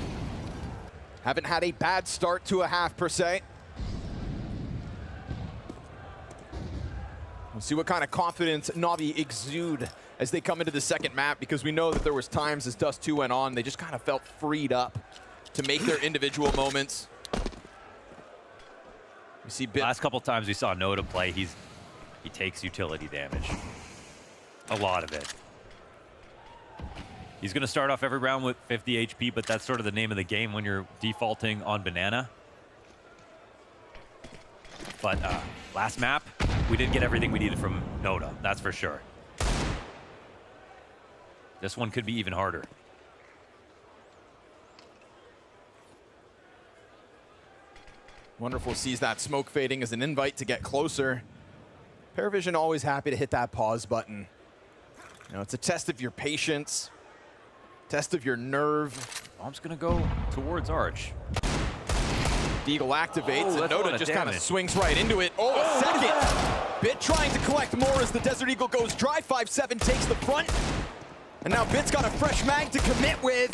Haven't had a bad start to a half per se. We'll see what kind of confidence Navi exude as they come into the second map, because we know that there was times as Dust 2 went on, they just kind of felt freed up to make their individual moments. We see last couple times we saw Noda play, he takes utility damage. A lot of it. He's going to start off every round with 50 HP, but that's sort of the name of the game when you're defaulting on Banana. But last map, we didn't get everything we needed from Noda, that's for sure. This one could be even harder. Wonderful sees that smoke fading as an invite to get closer. PARIVISION always happy to hit that pause button. You know, it's a test of your patience, test of your nerve. Bomb's gonna go towards Arch. Deagle activates, and Noda just kind of swings right into it. Oh, a second! Bit trying to collect more as the Desert Eagle goes dry. 5-7 takes the front. And now Bit's got a fresh mag to commit with.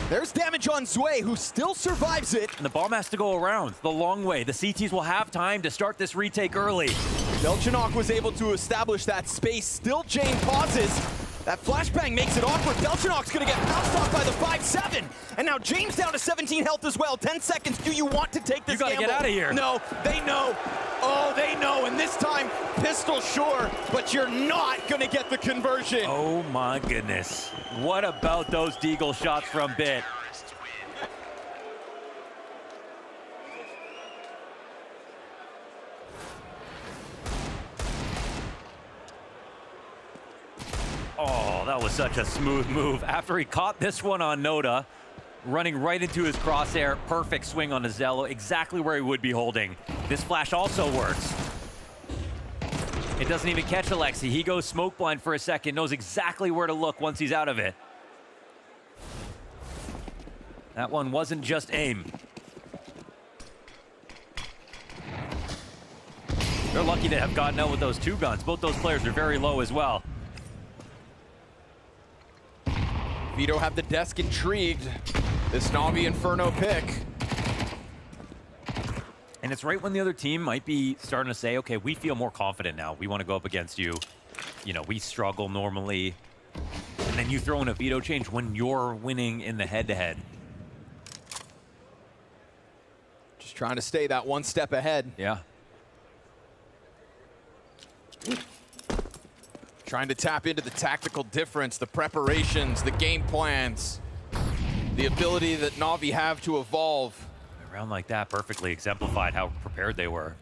There's damage on Zwei, who still survives it. And the bomb has to go around the long way. The CTs will have time to start this retake early. Belchanok was able to establish that space. Still Jane pauses. That flashbang makes it awkward. Belchanok's gonna get bounced off by the 5-7. And now James down to 17 health as well. 10 seconds. Do you want to take this gamble? You gotta get out of here. No, they know. Oh, they know. And this time, pistol sure, but you're not gonna get the conversion. Oh my goodness. What about those Deagle shots from Bit? Oh, that was such a smooth move. After he caught this one on Noda, running right into his crosshair, perfect swing on the Zello, exactly where he would be holding. This flash also works. It doesn't even catch Alexi. He goes smoke blind for a second, knows exactly where to look once he's out of it. That one wasn't just aim. They're lucky to have gotten out with those 2 guns. Both those players are very low as well. Vito have the desk intrigued. This Navi Inferno pick. And it's right when the other team might be starting to say, okay, we feel more confident now. We want to go up against you. You know, we struggle normally. And then you throw in a veto change when you're winning in the head-to-head. Just trying to stay that one step ahead. Yeah. Trying to tap into the tactical difference, the preparations, the game plans, the ability that Navi have to evolve. A round like that perfectly exemplified how prepared they were.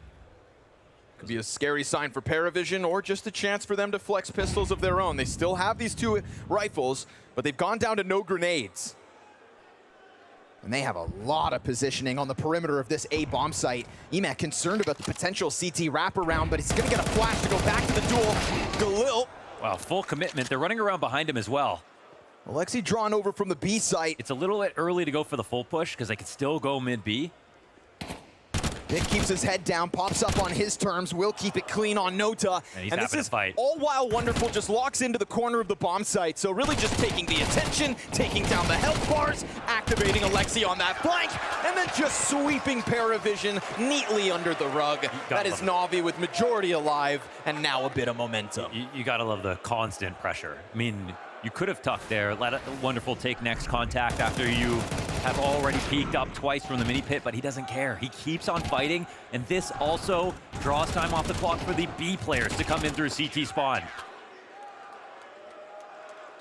Could be a scary sign for PARIVISION, or just a chance for them to flex pistols of their own. They still have these 2 rifles, but they've gone down to no grenades. And they have a lot of positioning on the perimeter of this A bomb site. Emat concerned about the potential CT wraparound, but he's gonna get a flash to go back to the duel. Galil. Wow, full commitment. They're running around behind him as well. Alexi drawn over from the B site. It's a little bit early to go for the full push because they could still go mid-B. Nick keeps his head down, pops up on his terms, will keep it clean on Nota. And this is fight. All while Wonderful just locks into the corner of the bomb site. So really just taking the attention, taking down the health bars, activating Alexi on that flank, and then just sweeping PARIVISION neatly under the rug. That is Navi with majority alive, and now a bit of momentum. You gotta love the constant pressure. I mean, you could have tucked there, let Wonderful take next contact after you have already peeked up twice from the mini pit, but he doesn't care. He keeps on fighting, and this also draws time off the clock for the B players to come in through CT spawn.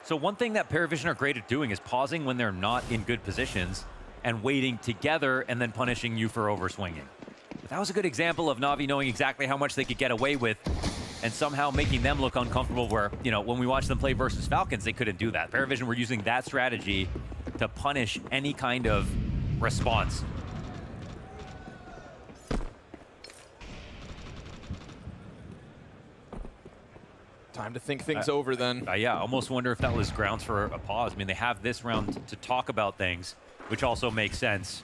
So one thing that PARIVISION are great at doing is pausing when they're not in good positions and waiting together and then punishing you for overswinging. But that was a good example of Navi knowing exactly how much they could get away with and somehow making them look uncomfortable where, you know, when we watched them play versus Falcons, they couldn't do that. PARIVISION were using that strategy to punish any kind of response. Time to think things over then. Yeah, I almost wonder if that was grounds for a pause. I mean, they have this round to talk about things, which also makes sense.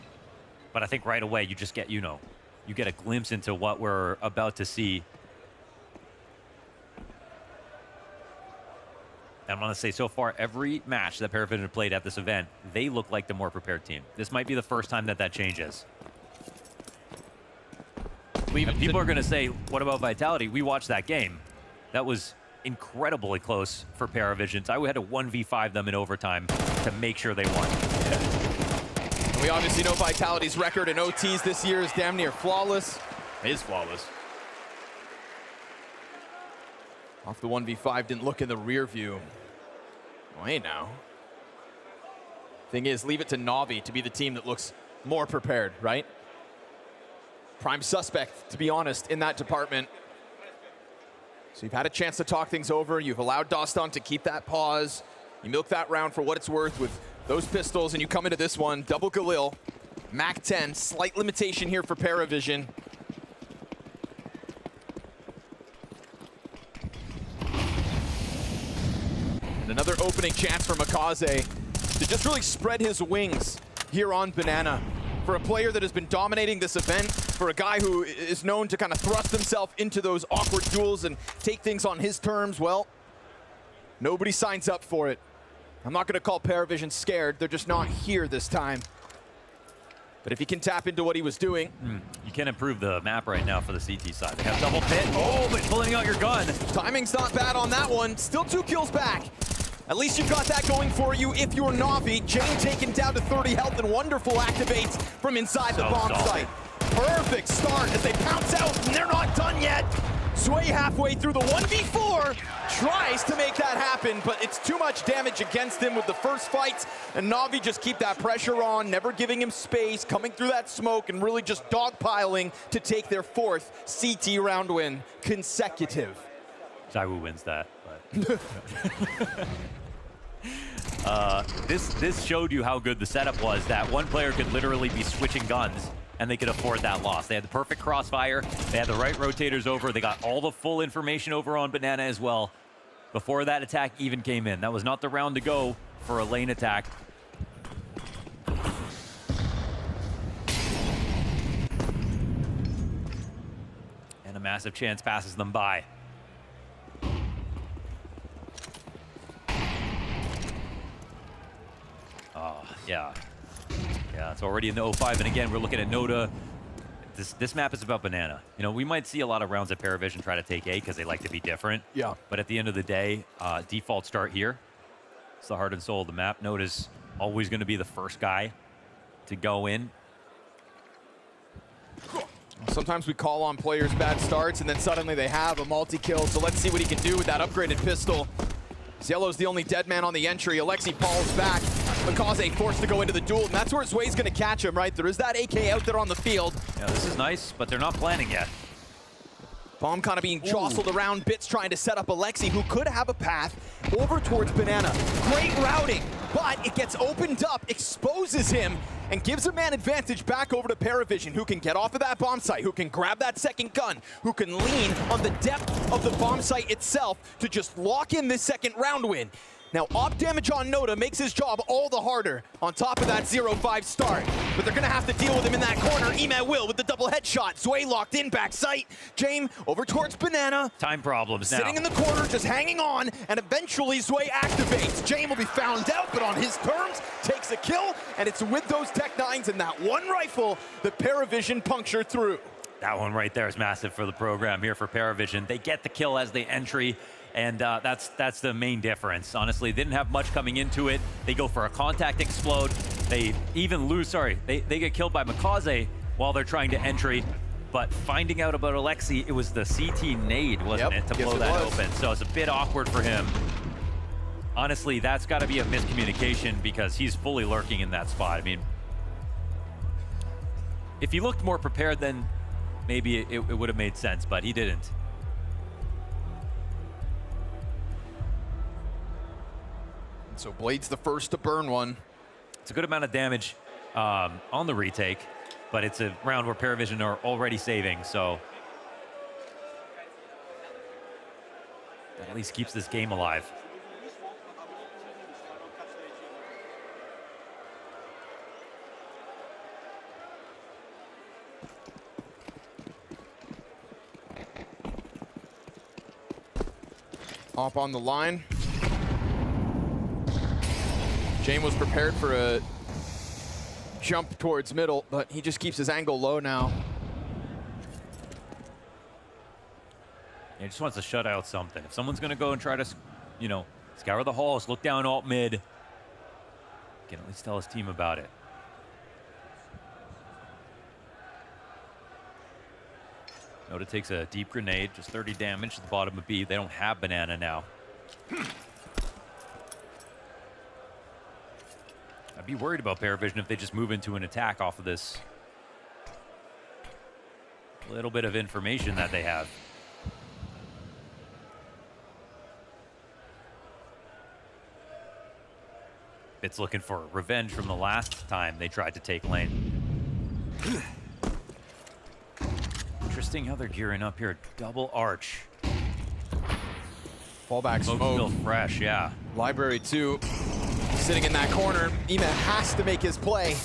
But I think right away you just get, you know, you get a glimpse into what we're about to see. I'm going to say so far, every match that PARIVISION played at this event, they look like the more prepared team. This might be the first time that that changes. And people are going to say, what about Vitality? We watched that game. That was incredibly close for PARIVISION. I had to 1v5 them in overtime to make sure they won. And we obviously know Vitality's record in OTs this year is damn near flawless. It is flawless. Off the 1v5, didn't look in the rear view. Oh, hey now. Thing is, leave it to Navi to be the team that looks more prepared, right? Prime suspect, to be honest, in that department. So you've had a chance to talk things over. You've allowed Doston to keep that pause. You milk that round for what it's worth with those pistols, and you come into this one, double Galil, Mac 10, slight limitation here for PARIVISION. And another opening chance for Makaze to just really spread his wings here on Banana. For a player that has been dominating this event, for a guy who is known to kind of thrust himself into those awkward duels and take things on his terms, well, nobody signs up for it. I'm not going to call PARIVISION scared. They're just not here this time. But if he can tap into what he was doing. You can improve the map right now for the CT side. They have double pit. Oh, but pulling out your gun. Timing's not bad on that one. Still 2 kills back. At least you've got that going for you if you're Navi. Jane taken down to 30 health and wonderful activates from inside the bomb site. Perfect start as they pounce out, and they're not done yet. Sway halfway through the 1v4, tries to make that happen, but it's too much damage against him with the first fight, and Navi just keep that pressure on, never giving him space, coming through that smoke, and really just dogpiling to take their 4th CT round win consecutive. ZywOo wins that, but this showed you how good the setup was, that one player could literally be switching guns and they could afford that loss. They had the perfect crossfire, they had the right rotators over, they got all the full information over on Banana as well before that attack even came in. That was not the round to go for a lane attack. And a massive chance passes them by. Oh, yeah. Yeah, it's already in the 05, and again, we're looking at Noda. This map is about Banana. You know, we might see a lot of rounds at PARIVISION try to take A because they like to be different. Yeah. But at the end of the day, default start here. It's the heart and soul of the map. Noda's always going to be the first guy to go in. Sometimes we call on players bad starts, and then suddenly they have a multi-kill, so let's see what he can do with that upgraded pistol. Yellow's the only dead man on the entry. Alexi falls back. Makaze forced to go into the duel, and that's where Zway's going to catch him, right? There is that AK out there on the field. Yeah, this is nice, but they're not planning yet. Bomb kind of being jostled around. Bits trying to set up Alexi, who could have a path over towards Banana. Great routing, but it gets opened up, exposes him, and gives a man advantage back over to PARIVISION, who can get off of that bomb site, who can grab that second gun, who can lean on the depth of the bomb site itself to just lock in this second round win. Now, op damage on Noda makes his job all the harder on top of that 0-5 start. But they're going to have to deal with him in that corner. Emat will with the double headshot. Zway locked in, back sight. Jame over towards Banana. Time problems now. Sitting in the corner, just hanging on, and eventually Zway activates. Jame will be found out, but on his terms, takes a kill, and it's with those Tech 9s and that one rifle that PARIVISION puncture through. That one right there is massive for the program here for PARIVISION. They get the kill as they entry. And that's the main difference. Honestly, they didn't have much coming into it. They go for a contact explode. They even lose, they get killed by Makaze while they're trying to entry. But finding out about Alexi, it was the CT nade, wasn't it, to blow that open. So it's a bit awkward for him. Honestly, that's got to be a miscommunication because he's fully lurking in that spot. I mean, if he looked more prepared, then maybe it would have made sense, but he didn't. So Blade's the first to burn one. It's a good amount of damage on the retake, but it's a round where PARIVISION are already saving, so that at least keeps this game alive. Hop on the line. Jane was prepared for a jump towards middle, but he just keeps his angle low now. He just wants to shut out something. If someone's going to go and try to, you know, scour the halls, look down alt mid, he can at least tell his team about it. Noda takes a deep grenade, just 30 damage to the bottom of B. They don't have banana now. I'd be worried about PARIVISION if they just move into an attack off of this little bit of information that they have. It's looking for revenge from the last time they tried to take lane. Interesting how they're gearing up here. Double arch. Fallback smoke. Still fresh, yeah. Library 2 sitting in that corner. Ema has to make his play.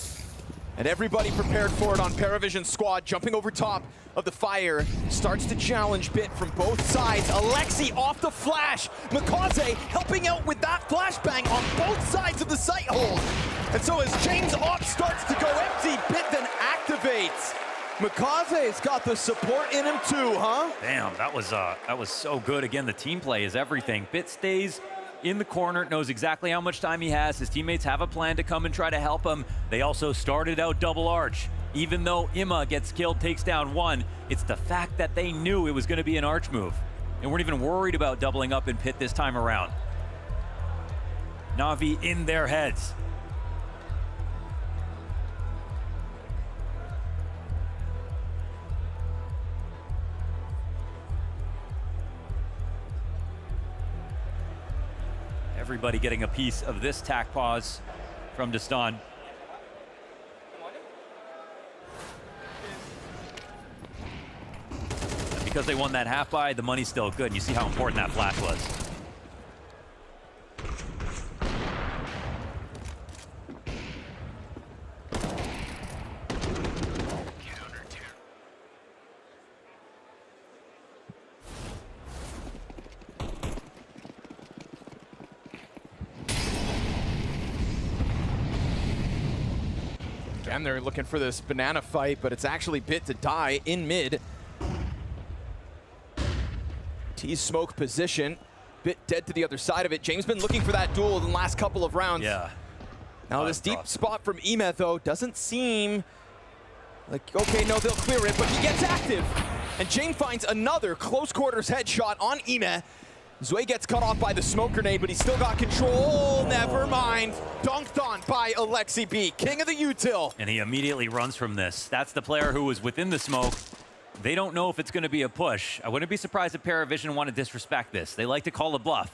And everybody prepared for it on PARIVISION's squad. Jumping over top of the fire. Starts to challenge Bit from both sides. Alexi off the flash. Mikaze helping out with that flashbang on both sides of the site hold. And so as James Ott starts to go empty, Bit then activates. Mikaze's got the support in him too, huh? Damn, that was so good. Again, the team play is everything. Bit stays in the corner, knows exactly how much time he has. His teammates have a plan to come and try to help him. They also started out double arch. Even though Ima gets killed, takes down one, it's the fact that they knew it was going to be an arch move. And weren't even worried about doubling up in pit this time around. Navi in their heads. Everybody getting a piece of this tack pause from Destan. And because they won that half buy, the money's still good. And you see how important that flash was. And they're looking for this banana fight, but it's actually Bit to die in mid. T's smoke position. Bit dead to the other side of it. James been looking for that duel in the last couple of rounds. Yeah. Now this deep spot from Ema, though, doesn't seem like, okay, no, they'll clear it, but he gets active. And James finds another close quarters headshot on Ema. Zue gets cut off by the smoke grenade, but he's still got control. Never mind. Dunked on by Alexi B, king of the util. And he immediately runs from this. That's the player who was within the smoke. They don't know if it's going to be a push. I wouldn't be surprised if PARIVISION want to disrespect this. They like to call a bluff.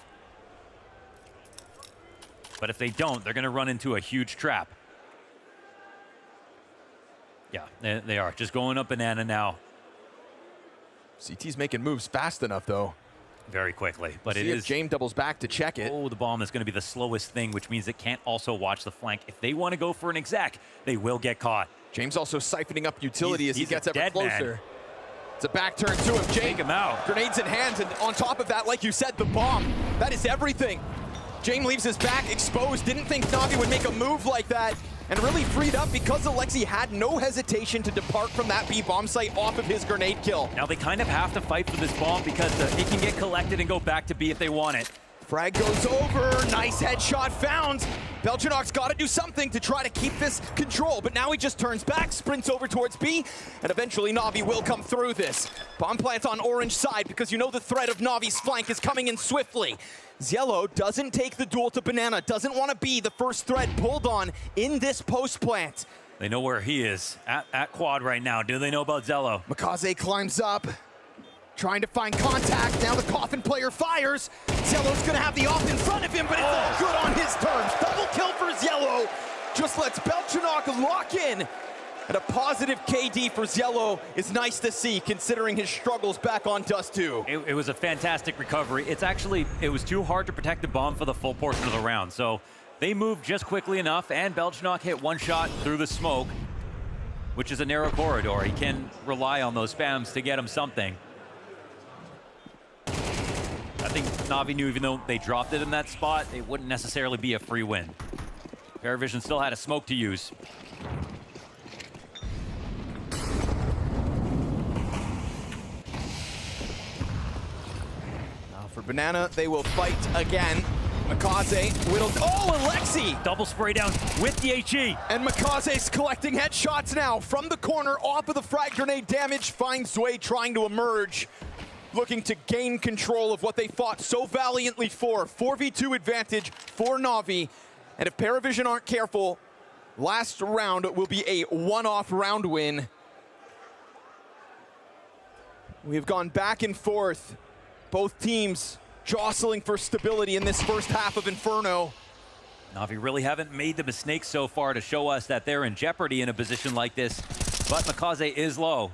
But if they don't, they're going to run into a huge trap. Yeah, they are. Just going up banana now. CT's making moves fast enough, though. Very quickly, but it See is. if James doubles back to check it. Oh, the bomb is going to be the slowest thing, which means it can't also watch the flank. If they want to go for an exec, they will get caught. James also siphoning up utility as he gets ever closer. Man. It's a back turn to him. James, take him out. Grenades in hand, and on top of that, like you said, the bomb. That is everything. James leaves his back exposed. Didn't think Navi would make a move like that. And really freed up because Alexi had no hesitation to depart from that B bomb site off of his grenade kill. Now they kind of have to fight for this bomb because it can get collected and go back to B if they want it. Frag goes over, nice headshot found. Belgianok's got to do something to try to keep this control, but now he just turns back, sprints over towards B, and eventually Navi will come through this. Bomb plant on orange side because you know the threat of Navi's flank is coming in swiftly. Ziello doesn't take the duel to Banana, doesn't want to be the first thread pulled on in this post plant. They know where he is, at quad right now. Do they know about Ziello? Makaze climbs up, trying to find contact. Now the Coffin player fires. Ziello's gonna have the off in front of him, but it's all good on his terms. Double kill for Ziello. Just lets Belchanok lock in. And a positive KD for Ziello is nice to see, considering his struggles back on Dust 2. It was a fantastic recovery. It was too hard to protect the bomb for the full portion of the round. So they moved just quickly enough, and Belchanok hit one shot through the smoke, which is a narrow corridor. He can rely on those spams to get him something. I think Navi knew even though they dropped it in that spot, it wouldn't necessarily be a free win. PARIVISION still had a smoke to use. Now for Banana, they will fight again. Makaze whittled. Oh, Alexi! Double spray down with the HE. And Makaze's collecting headshots now from the corner off of the frag grenade damage. Finds way trying to emerge, looking to gain control of what they fought so valiantly for. 4v2 advantage for Navi. And if PARIVISION aren't careful, last round will be a one-off round win. We have gone back and forth. Both teams jostling for stability in this first half of Inferno. Navi really haven't made the mistake so far to show us that they're in jeopardy in a position like this, but Makaze is low.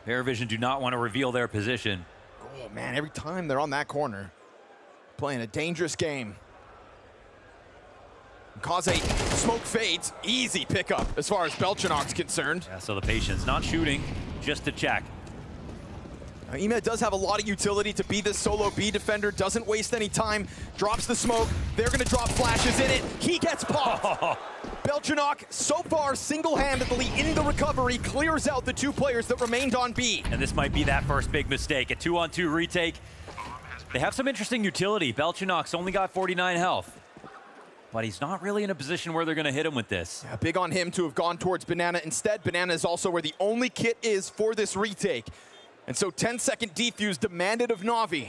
PARIVISION do not want to reveal their position. Oh man, every time they're on that corner, playing a dangerous game. Makaze, smoke fades, easy pickup as far as Belchanok's concerned. Yeah, so the patience, not shooting, just to check. Ema does have a lot of utility to be this solo B defender, doesn't waste any time, drops the smoke, they're gonna drop flashes in it, he gets popped. Belchanok, so far, single-handedly in the recovery, clears out the two players that remained on B. And this might be that first big mistake, a 2-on-2 retake. They have some interesting utility. Belchanok's only got 49 health, but he's not really in a position where they're gonna hit him with this. Yeah, big on him to have gone towards Banana instead. Banana is also where the only kit is for this retake. And so 10-second defuse demanded of Navi.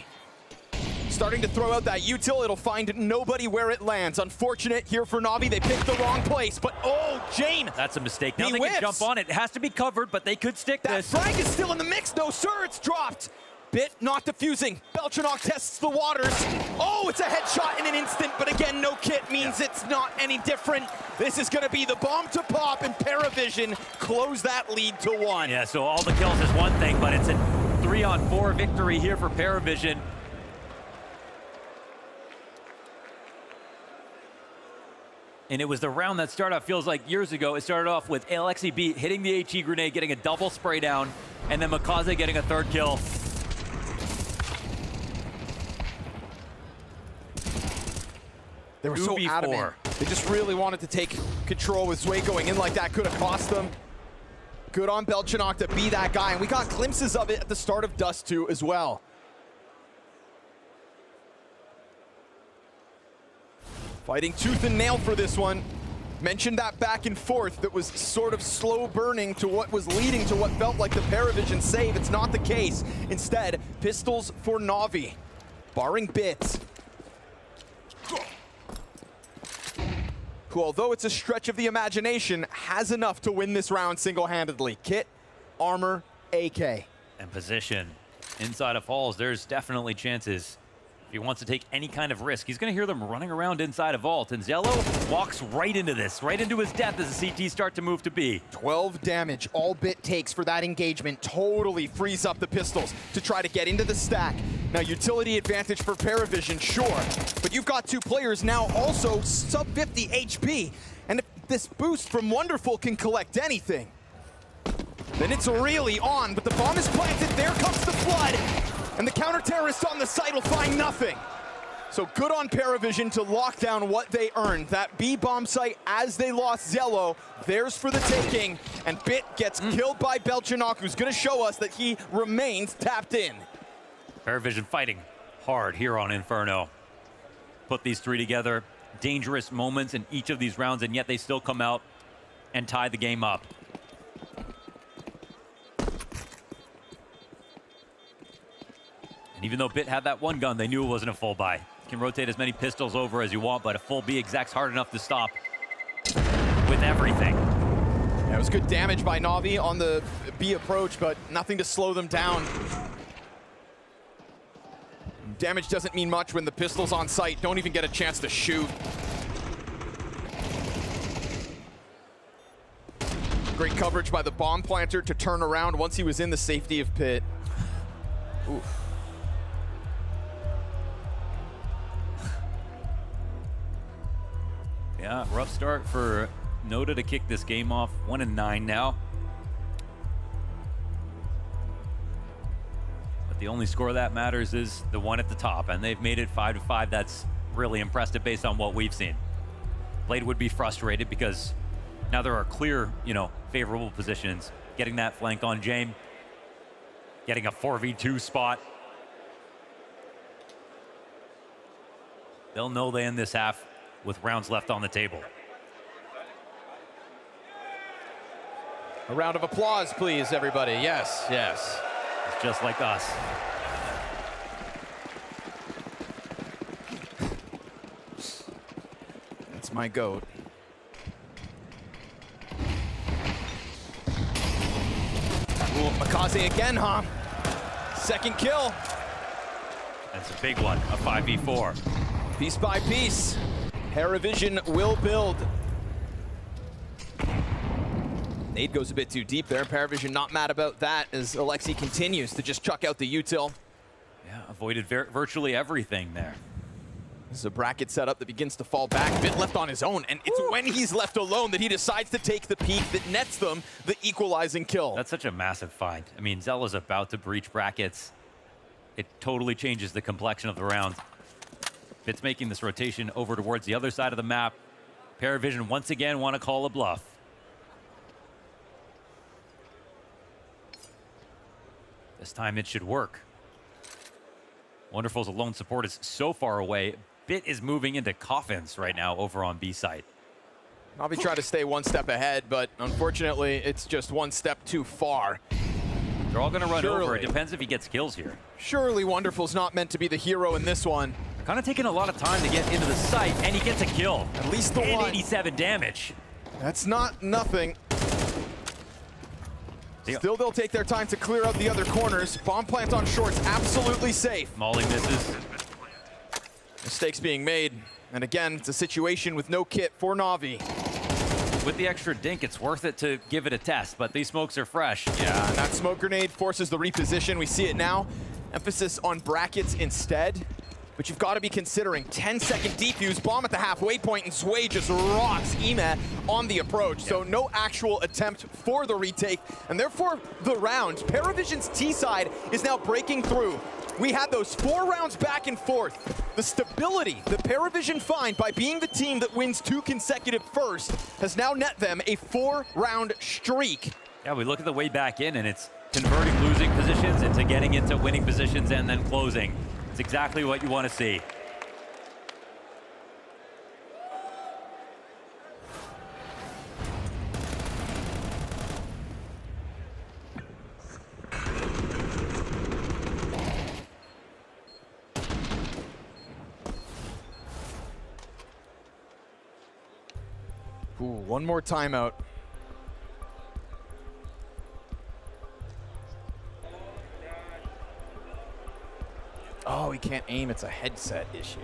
Starting to throw out that util, it'll find nobody where it lands. Unfortunate here for Navi, they picked the wrong place, but oh, Jane! That's a mistake. Now He they whiffs. can jump on it. It has to be covered, but they could stick this. That frag is still in the mix, no sir, it's dropped. Bit not defusing. Belchanok tests the waters. Oh, it's a headshot in an instant, but again, no kit means it's not any different. This is gonna be the bomb to pop, and PARIVISION close that lead to 1. Yeah, so all the kills is one thing, but it's a 3-on-4 victory here for PARIVISION. And it was the round that started off, feels like years ago. It started off with LXEB hitting the HE grenade, getting a double spray down, and then Makaze getting a third kill. They were so 2v4. adamant. They just really wanted to take control with Zwei going in like that. Could have cost them. Good on Belchanok to be that guy. And we got glimpses of it at the start of Dust 2 as well. Fighting tooth and nail for this one. Mentioned that back and forth that was sort of slow burning to what was leading to what felt like the PARIVISION save. It's not the case. Instead, pistols for Navi. Barring Bits, who, although it's a stretch of the imagination, has enough to win this round single-handedly. Kit, armor, AK. And position. Inside of Halls, there's definitely chances. If he wants to take any kind of risk, he's going to hear them running around inside a vault. And Ziello walks right into this, right into his death as the CT start to move to B. 12 damage, all Bit takes for that engagement. Totally frees up the pistols to try to get into the stack. Now, utility advantage for PARIVISION, sure. But you've got two players now also sub 50 HP. And if this boost from Wonderful can collect anything, then it's really on. But the bomb is planted, there comes the flood. And the counter-terrorists on the site will find nothing. So good on PARIVISION to lock down what they earned. That B bomb site, as they lost Ziello, theirs for the taking. And Bit gets killed by Belchanok, who's gonna show us that he remains tapped in. PARIVISION fighting hard here on Inferno. Put these three together. Dangerous moments in each of these rounds, and yet they still come out and tie the game up. And even though BIT had that one gun, they knew it wasn't a full buy. You can rotate as many pistols over as you want, but a full B exec's hard enough to stop with everything. Yeah, it was good damage by NAVI on the B approach, but nothing to slow them down. Damage doesn't mean much when the pistols on site don't even get a chance to shoot. Great coverage by the bomb planter to turn around once he was in the safety of pit. Oof. Yeah, rough start for Noda to kick this game off. 1-9 now. But the only score that matters is the one at the top, and they've made it 5-5. That's really impressive based on what we've seen. Blade would be frustrated because now there are clear, favorable positions. Getting that flank on Jane, getting a 4v2 spot. They'll know they end this half with rounds left on the table. A round of applause, please, everybody. Yes, yes. It's just like us. That's my goat. Ooh, Makaze again, huh? Second kill. That's a big one, a 5v4. Piece by piece, PARIVISION will build. Nade goes a bit too deep there. PARIVISION not mad about that as Alexi continues to just chuck out the util. Yeah, avoided virtually everything there. This is a bracket setup that begins to fall back. BIT left on his own, and it's when he's left alone that he decides to take the peek that nets them the equalizing kill. That's such a massive find. I mean, Zella's about to breach brackets. It totally changes the complexion of the round. BIT's making this rotation over towards the other side of the map. PARIVISION once again want to call a bluff. This time it should work. Wonderful's alone support is so far away. BIT is moving into coffins right now over on B site. NAVI try to stay one step ahead, but unfortunately, it's just one step too far. They're all going to run over. It depends if he gets kills here. Surely Wonderful's not meant to be the hero in this one. Kind of taking a lot of time to get into the site, and he gets a kill. At least the and one. 87 damage. That's not nothing. Still, they'll take their time to clear out the other corners. Bomb plant on short's absolutely safe. Molly misses. Mistakes being made. And again, it's a situation with no kit for NAVI. With the extra dink, it's worth it to give it a test, but these smokes are fresh. Yeah, and that smoke grenade forces the reposition. We see it now. Emphasis on brackets instead. But you've got to be considering 10-second defuse, bomb at the halfway point, and Sway just rocks Ime on the approach. So no actual attempt for the retake, and therefore the round. PARIVISION's T side is now breaking through. We had those 4 rounds back and forth. The stability that PARIVISION find by being the team that wins 2 consecutive first has now net them a 4-round streak. Yeah, we look at the way back in, and it's converting losing positions into getting into winning positions and then closing. It's exactly what you want to see. Ooh, one more timeout. Oh, he can't aim. It's a headset issue.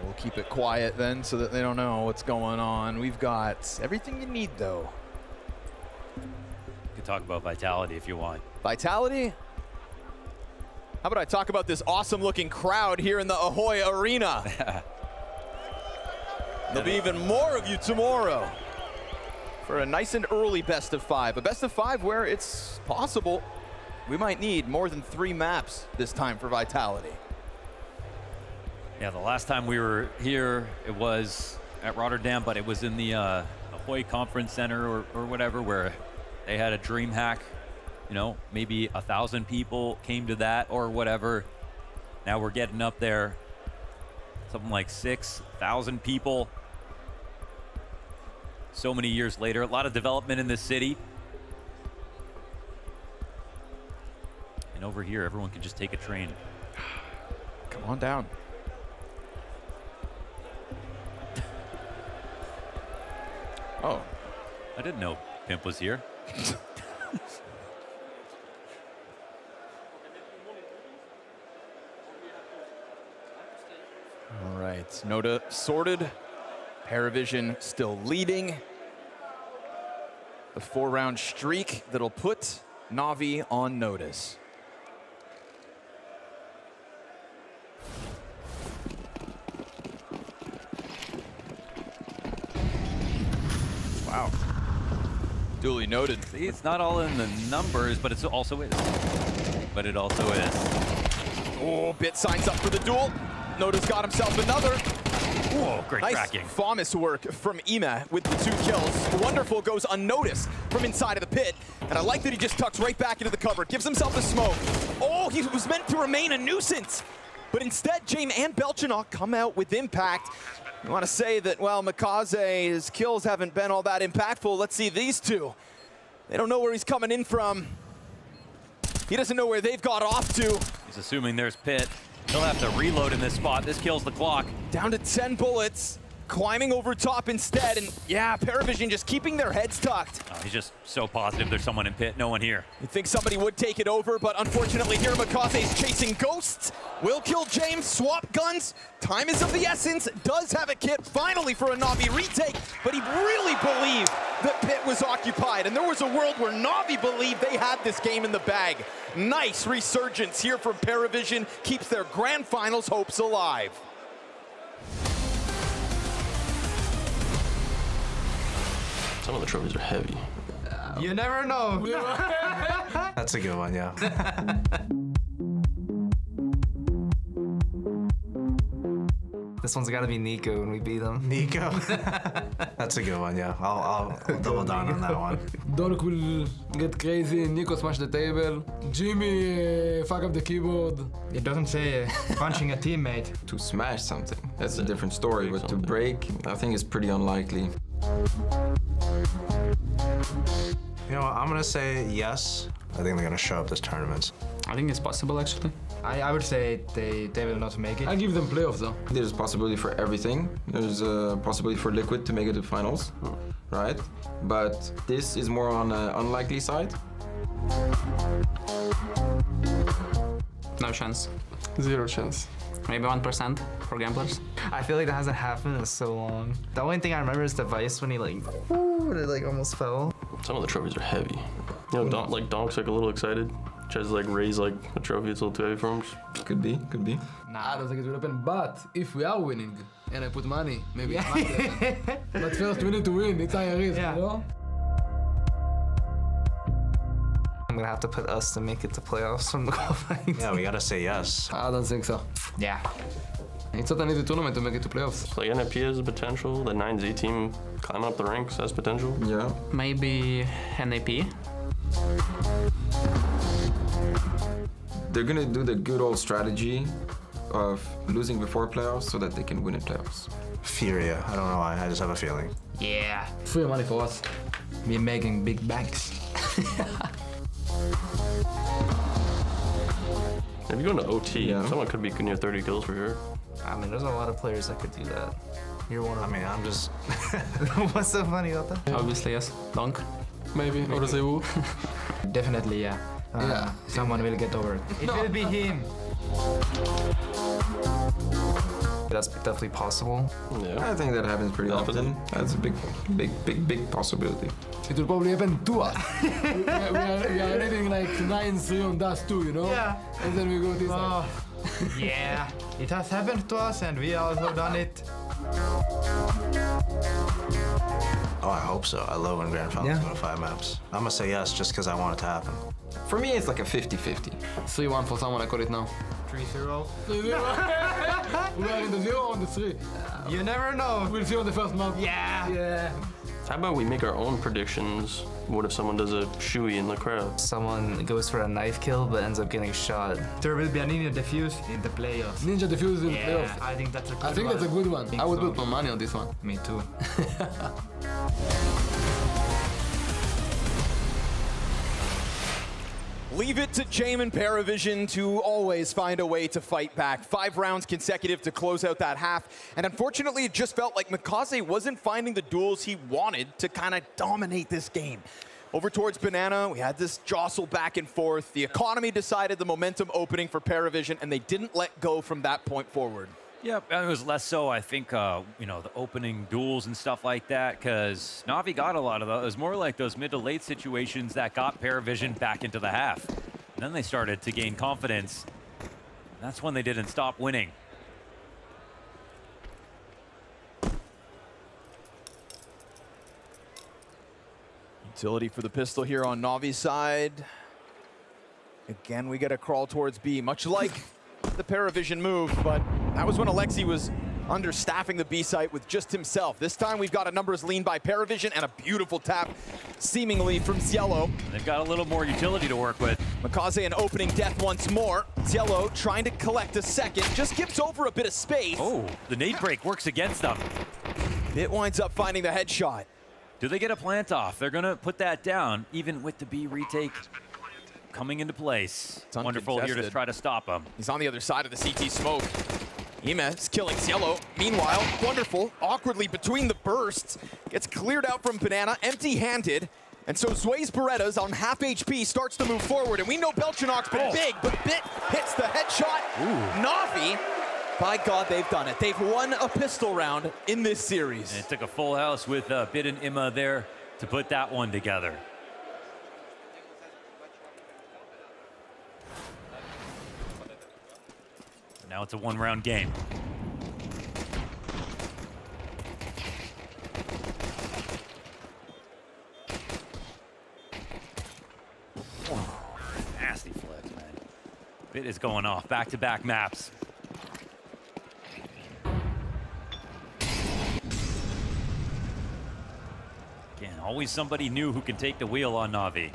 We'll keep it quiet then so that they don't know what's going on. We've got everything you need, though. You can talk about Vitality if you want. Vitality? How about I talk about this awesome-looking crowd here in the Ahoy Arena? There'll be even more of you tomorrow for a nice and early best of 5. A best of 5 where it's possible we might need more than 3 maps this time for Vitality. Yeah, the last time we were here, it was at Rotterdam, but it was in the Ahoy Conference Center or whatever, where they had a dream hack you know, maybe 1,000 people came to that or whatever. Now we're getting up there, something like 6,000 people. So many years later, a lot of development in this city. And over here, everyone can just take a train. Come on down. Oh. I didn't know Pimp was here. All right, Noda sorted. PARIVISION still leading. The 4-round streak that'll put NAVI on notice. Wow. Duly noted. See, it's not all in the numbers, but it also is. But it also is. Oh, Bit signs up for the duel. Noda's got himself another. Whoa, great nice tracking. Famous work from Ima with the 2 kills. Wonderful goes unnoticed from inside of the pit. And I like that he just tucks right back into the cover, gives himself a smoke. Oh, he was meant to remain a nuisance. But instead, James and Belchinok come out with impact. I want to say that, well, Mikaze's kills haven't been all that impactful. Let's see these two. They don't know where he's coming in from. He doesn't know where they've got off to. He's assuming there's pit. He'll have to reload in this spot. This kills the clock. Down to 10 bullets. Climbing over top instead. And yeah, PARIVISION just keeping their heads tucked. Oh, he's just so positive there's someone in pit. No one here. You'd think somebody would take it over, but unfortunately here Mikaze's chasing ghosts. Will kill James, swap guns. Time is of the essence. Does have a kit finally for a NAVI retake, but he really believed that pit was occupied. And there was a world where NAVI believed they had this game in the bag. Nice resurgence here from PARIVISION. Keeps their grand finals hopes alive. Some of the trophies are heavy. You never know. That's a good one, yeah. This one's got to be Nico when we beat him. Nico? That's a good one, yeah. I'll double down on that one. Dork will get crazy, Nico smash the table, Jimmy fuck up the keyboard. It doesn't say punching a teammate. To smash something, that's a different story, but to break, I think is pretty unlikely. You know what, I'm gonna say yes. I think they're gonna show up this tournament. I think it's possible, actually. I would say they will not make it. I give them playoffs, though. There's a possibility for everything. There's a possibility for Liquid to make it to finals, right? But this is more on the unlikely side. No chance. 0 chance. Maybe 1% for gamblers. I feel like that hasn't happened in so long. The only thing I remember is the Vice when he like almost fell. Some of the trophies are heavy. You know, Donk's like a little excited. Tries to like raise like a trophy, it's a little too heavy for him. Could be, could be. Nah, I don't think it will happen, but if we are winning and I put money, maybe it might happen. But first we need to win, it's higher risk, you know? I'm gonna have to put us to make it to playoffs from the qualifying. Yeah, we gotta say yes. I don't think so. Yeah. It's not an easy tournament to make it to playoffs. Like NFP has the potential, the 9Z team climbing up the ranks has potential. Yeah. Maybe NAP. They're gonna do the good old strategy of losing before playoffs so that they can win in playoffs. Furia, I don't know why, I just have a feeling. Yeah. Free money for us. We're making big banks. If you go into OT, someone could be near 30 kills for sure. I mean, there's a lot of players that could do that. You're one of them. I mean, I'm just... What's so funny about that? Obviously, yes. Donk. Maybe. Or Zewu. Definitely, yeah. Yeah. Someone will get over it. It will be him. That's definitely possible. Yeah. I think that happens pretty often. That's a big possibility. It will probably happen to us. we are leading like 9-3 on Dust 2, you know? Yeah. And then we go this side. Yeah. It has happened to us and we also done it. Oh, I hope so. I love when Grand Finals go to 5 maps. I'm gonna say yes just because I want it to happen. For me, it's like a 50-50. 3-1 for someone, I call it now. 3-0. 3-0. We are in the 0 on the 3. You never know. We'll see on the first map. Yeah. Yeah. How about we make our own predictions? What if someone does a shoey in the crowd? Someone goes for a knife kill but ends up getting shot. There will be a ninja defuse in the playoffs. Ninja defuse in the playoffs. I think that's a good I think that's a good one. I would put my money on this one. Me too. Leave it to Jamin PARIVISION to always find a way to fight back. 5 rounds consecutive to close out that half. And unfortunately, it just felt like Mikaze wasn't finding the duels he wanted to kind of dominate this game. Over towards Banana, we had this jostle back and forth. The economy decided the momentum opening for PARIVISION, and they didn't let go from that point forward. Yeah, it was less so, I think, you know, the opening duels and stuff like that, because Navi got a lot of those. It was more like those mid to late situations that got PARIVISION back into the half. And then they started to gain confidence. That's when they didn't stop winning. Utility for the pistol here on Navi's side. Again, we get a crawl towards B, much like the PARIVISION move, but that was when Alexi was understaffing the B site with just himself. This time we've got a numbers lean by PARIVISION and a beautiful tap seemingly from Cielo. They've got a little more utility to work with. Mikaze an opening death once more. Cielo trying to collect a second, just gives over a bit of space. Oh, the nade break works against them. It winds up finding the headshot. Do they get a plant off? They're gonna put that down, even with the B retake coming into place. It's wonderful here to try to stop him. He's on the other side of the CT smoke. Imes killing Cielo. Meanwhile, wonderful, awkwardly between the bursts, gets cleared out from Banana, empty-handed. And so Zway's Beretta's on half HP starts to move forward. And we know Belchanok's been big, but Bit hits the headshot. Navi, by God, they've done it. They've won a pistol round in this series. And it took a full house with Bit and Imma there to put that one together. Now it's a one-round game. Oh, nasty flex, man. Bit is going off. Back-to-back maps. Again, always somebody new who can take the wheel on Navi.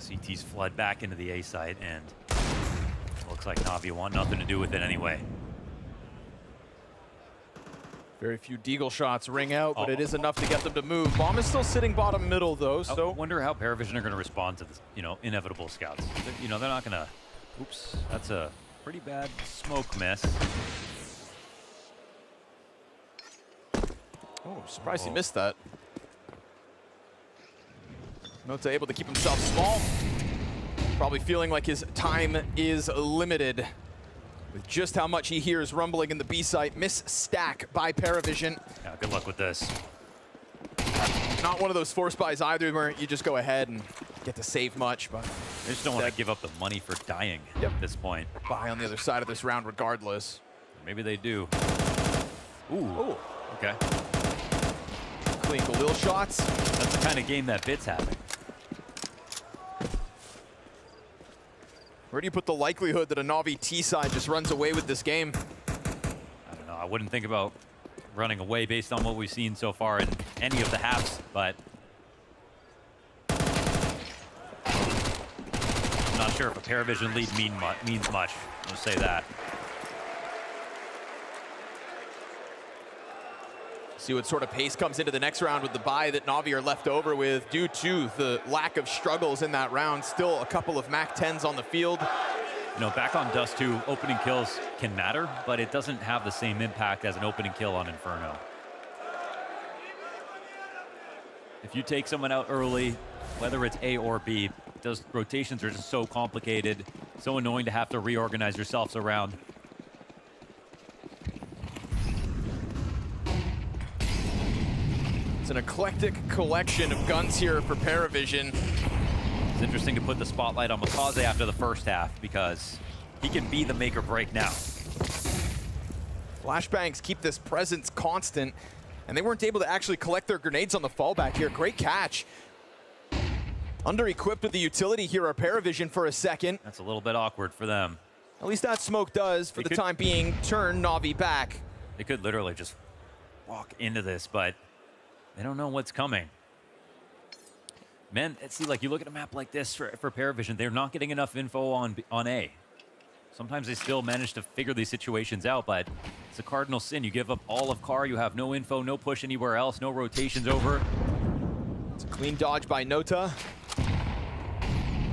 CT's flood back into the A site, and looks like Navi want nothing to do with it anyway. Very few Deagle shots ring out, but it is enough to get them to move. Bomb is still sitting bottom middle, though, so... I wonder how PARIVISION are going to respond to this, you know, inevitable scouts. You know, they're not going to... Oops, that's a pretty bad smoke miss. Oh, surprised he missed that. Nota able to keep himself small. Probably feeling like his time is limited with just how much he hears rumbling in the B site. Miss stack by PARIVISION. Yeah, good luck with this. Not one of those force buys either where you just go ahead and get to save much, but they just don't want to give up the money for dying at this point. Buy on the other side of this round regardless. Maybe they do. Ooh. Okay. Clean Khalil shots. That's the kind of game that Bit's having. Where do you put the likelihood that a Navi T side just runs away with this game? I don't know. I wouldn't think about running away based on what we've seen so far in any of the halves, but I'm not sure if a PARIVISION lead means much. I'll say that. See what sort of pace comes into the next round with the bye that Navi are left over with due to the lack of struggles in that round. Still a couple of MAC 10s on the field. You know, back on Dust 2, opening kills can matter, but it doesn't have the same impact as an opening kill on Inferno. If you take someone out early, whether it's A or B, those rotations are just so complicated, so annoying to have to reorganize yourselves around. It's an eclectic collection of guns here for PARIVISION. It's interesting to put the spotlight on Makaze after the first half because he can be the make or break now. Flashbangs keep this presence constant, and they weren't able to actually collect their grenades on the fallback here. Great catch. Under-equipped with the utility here are PARIVISION for a second. That's a little bit awkward for them. At least that smoke does, for the time being, turn Navi back. They could literally just walk into this, but they don't know what's coming. Man, see, like you look at a map like this for PARIVISION, they're not getting enough info on A. Sometimes they still manage to figure these situations out, but it's a cardinal sin. You give up all of car, you have no info, no push anywhere else, no rotations over. It's a clean dodge by Nota.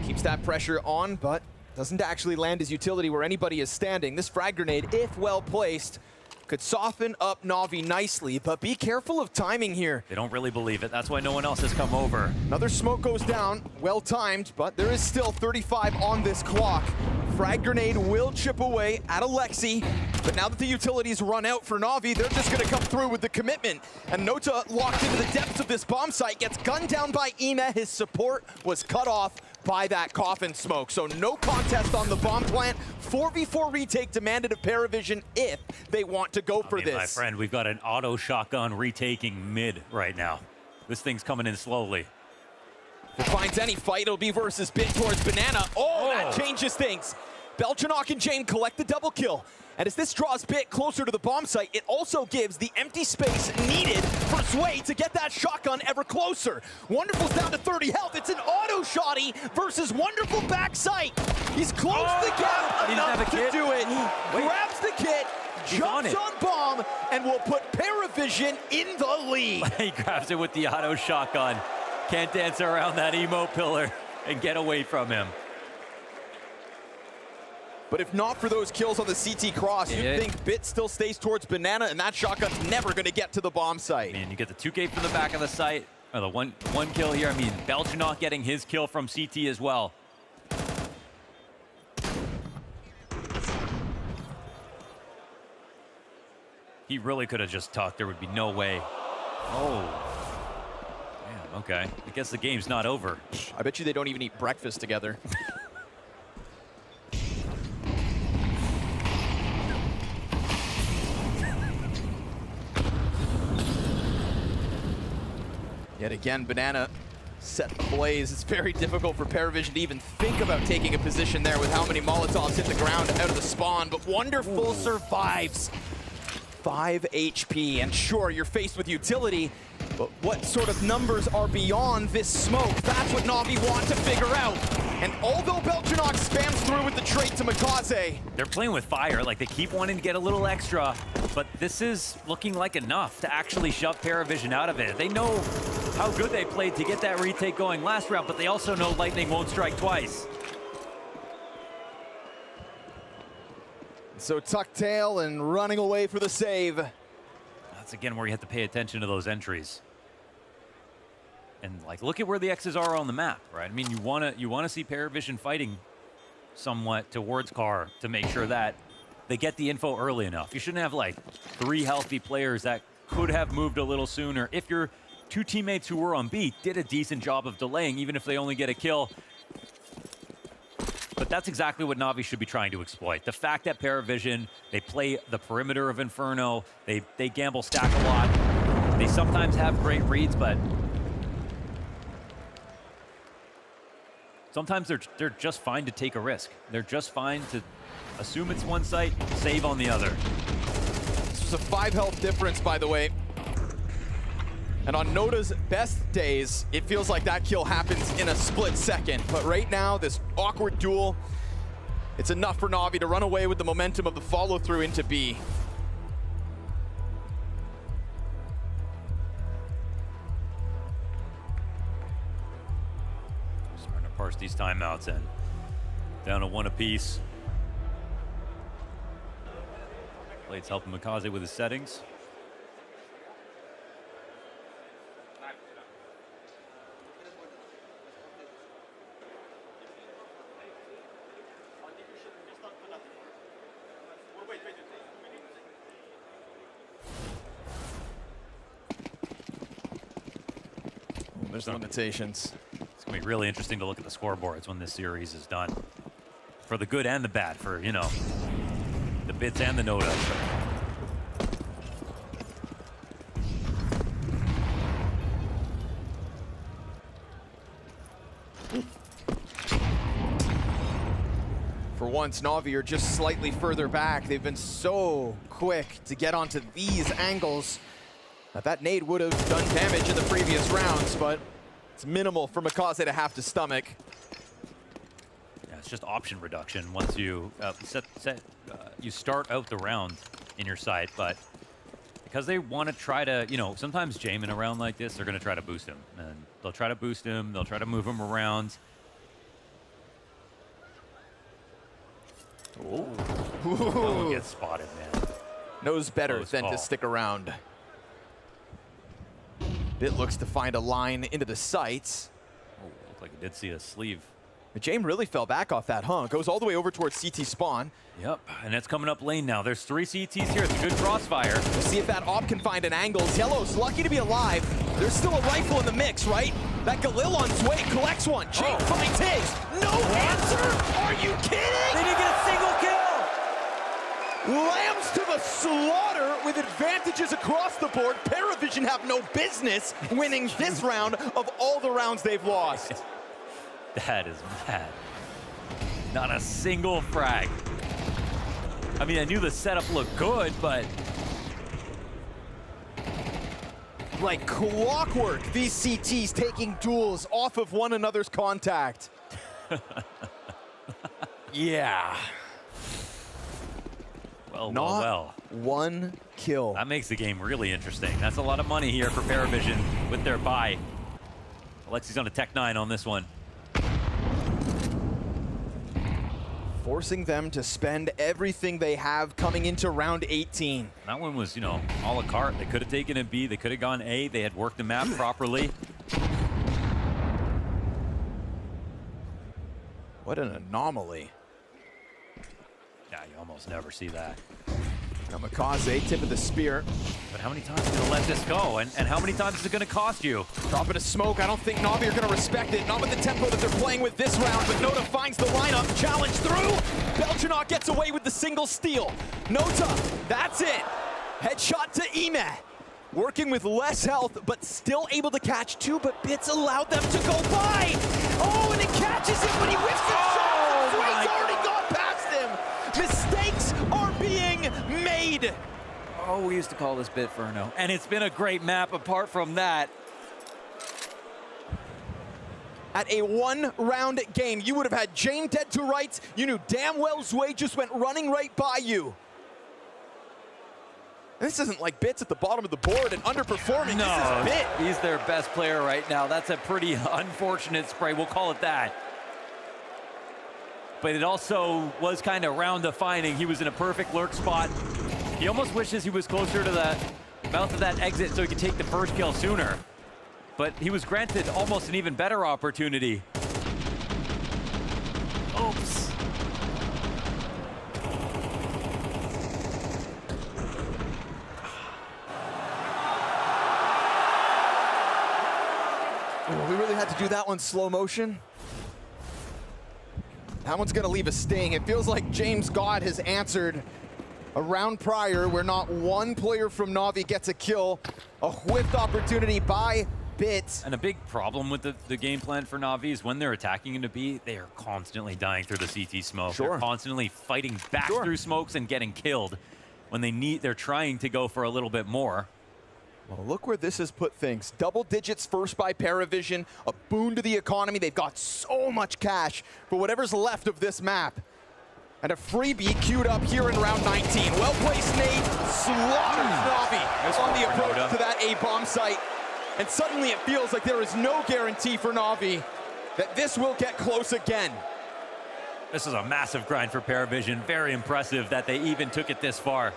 Keeps that pressure on, but doesn't actually land his utility where anybody is standing. This frag grenade, if well placed, could soften up Navi nicely, but be careful of timing here. They don't really believe it. That's why no one else has come over. Another smoke goes down, well timed, but there is still 35 on this clock. Frag grenade will chip away at Alexi, but now that the utilities run out for Navi, they're just gonna come through with the commitment. And Nota, locked into the depths of this bomb site, gets gunned down by Ema. His support was cut off by that coffin smoke. So no contest on the bomb plant. 4v4 retake demanded of PARIVISION if they want to go for this. My friend, we've got an auto shotgun retaking mid right now. This thing's coming in slowly. If it finds any fight, it'll be versus Bit towards Banana. Oh, that changes things. Belchanok and Jane collect the double kill. And as this draws Bit closer to the bomb site, it also gives the empty space needed for Sway to get that shotgun ever closer. Wonderful's down to 30 health. It's an auto shotty versus Wonderful back sight. He's closed the gap enough to do it. Grabs the kit, jumps on bomb, and will put PARIVISION in the lead. He grabs it with the auto shotgun. Can't dance around that emo pillar and get away from him. But if not for those kills on the CT cross, you'd think Bit still stays towards Banana, and that shotgun's never going to get to the bomb site. Man, you get the 2K from the back of the site, or the one kill here. I mean, Belchanok getting his kill from CT as well. He really could have just tucked. There would be no way. Oh. Damn, okay. I guess the game's not over. I bet you they don't even eat breakfast together. Yet again, Banana set the blaze. It's very difficult for PARIVISION to even think about taking a position there with how many Molotovs hit the ground out of the spawn, but Wonderful survives. 5 HP, and sure, you're faced with utility, but what sort of numbers are beyond this smoke? That's what Navi want to figure out. And although Belchanok spams through with the trait to Makaze, they're playing with fire, like they keep wanting to get a little extra, but this is looking like enough to actually shove PARIVISION out of it. They know how good they played to get that retake going last round, but they also know lightning won't strike twice. So tuck tail and running away for the save. That's again where you have to pay attention to those entries. And like, look at where the X's are on the map, right? I mean, you wanna see PARIVISION fighting somewhat towards car to make sure that they get the info early enough. You shouldn't have like 3 healthy players that could have moved a little sooner. If your 2 teammates who were on B did a decent job of delaying, even if they only get a kill. But that's exactly what Navi should be trying to exploit. The fact that PARIVISION, they play the perimeter of Inferno, they gamble stack a lot. They sometimes have great reads, but sometimes they're just fine to take a risk. They're just fine to assume it's one site, save on the other. This was a 5 health difference, by the way. And on Nota's best days, it feels like that kill happens in a split second. But right now, this awkward duel, it's enough for Navi to run away with the momentum of the follow-through into B. Starting to parse these timeouts in. Down to 1 apiece. Blade's helping Makaze with his settings. There's limitations. It's It's going to be really interesting to look at the scoreboards when this series is done. For the good and the bad, for, you know, the bits and the Natus. For once, Navi are just slightly further back. They've been so quick to get onto these angles. Now, that nade would have done damage in the previous rounds, but it's minimal for Makaze to have to stomach. Yeah, it's just option reduction once you you start out the round in your sight, but because they want to try to, you know, sometimes Jame in a round like this, they're going to try to boost him, and they'll try to boost him, they'll try to move him around. Ooh. Don't get spotted, man. Knows better Close than call. to stick around. Bit looks to find a line into the sights. Oh, looked like he did see a sleeve. But Jame really fell back off that, huh? Goes all the way over towards CT spawn. Yep, and it's coming up lane now. There's 3 CTs here. It's a good crossfire. We'll see if that op can find an angle. Yellow's lucky to be alive. There's still a rifle in the mix, right? That Galil on Sway collects one. Jake finds his. No answer? Are you kidding? They didn't get a single kill. Lambs to the slaughter with advantages across the board. PARIVISION have no business winning this round of all the rounds they've lost. That is mad. Not a single frag. I mean, I knew the setup looked good, but... Like clockwork, these CTs taking duels off of one another's contact. Yeah. Well. One kill. That makes the game really interesting. That's a lot of money here for PARIVISION with their buy. Alexi's on a Tech 9 on this one. Forcing them to spend everything they have coming into round 18. That one was, you know, a la carte. They could have taken a B, they could have gone A, they had worked the map properly. What an anomaly. Yeah, you almost never see that. Now Makaze, tip of the spear. But how many times are you gonna let this go? And how many times is it gonna cost you? Dropping a smoke, I don't think Navi are gonna respect it. Not with the tempo that they're playing with this round, but Nota finds the lineup, challenge through. Belchanaut gets away with the single steal. Nota, that's it. Headshot to Ime. Working with less health, but still able to catch 2, but Bits allowed them to go by. Oh, and it catches him, but he whiffs his shot. He's already gone past him. Mistakes are being made. Oh, we used to call this Bitferno. And it's been a great map apart from that. At a one-round game, you would have had Jane dead to rights. You knew damn well Zway just went running right by you. And this isn't like Bits at the bottom of the board and underperforming. No, this is Bit. He's their best player right now. That's a pretty unfortunate spray. We'll call it that. But it also was kind of round-defining. He was in a perfect lurk spot. He almost wishes he was closer to the mouth of that exit so he could take the first kill sooner. But he was granted almost an even better opportunity. Oops. Oh, we really had to do that one slow motion. That one's gonna leave a sting. It feels like James God has answered a round prior where not one player from Navi gets a kill. A whiffed opportunity by Bits. And a big problem with the game plan for Navi is when they're attacking into B, they are constantly dying through the CT smoke. Sure. They're constantly fighting back through smokes and getting killed when they're trying to go for a little bit more. Well, look where this has put things. Double digits first by PARIVISION, a boon to the economy. They've got so much cash for whatever's left of this map. And a freebie queued up here in round 19. Well-placed nade, slaughters Navi on the approach to that A-bomb site. And suddenly it feels like there is no guarantee for Navi that this will get close again. This is a massive grind for PARIVISION. Very impressive that they even took it this far.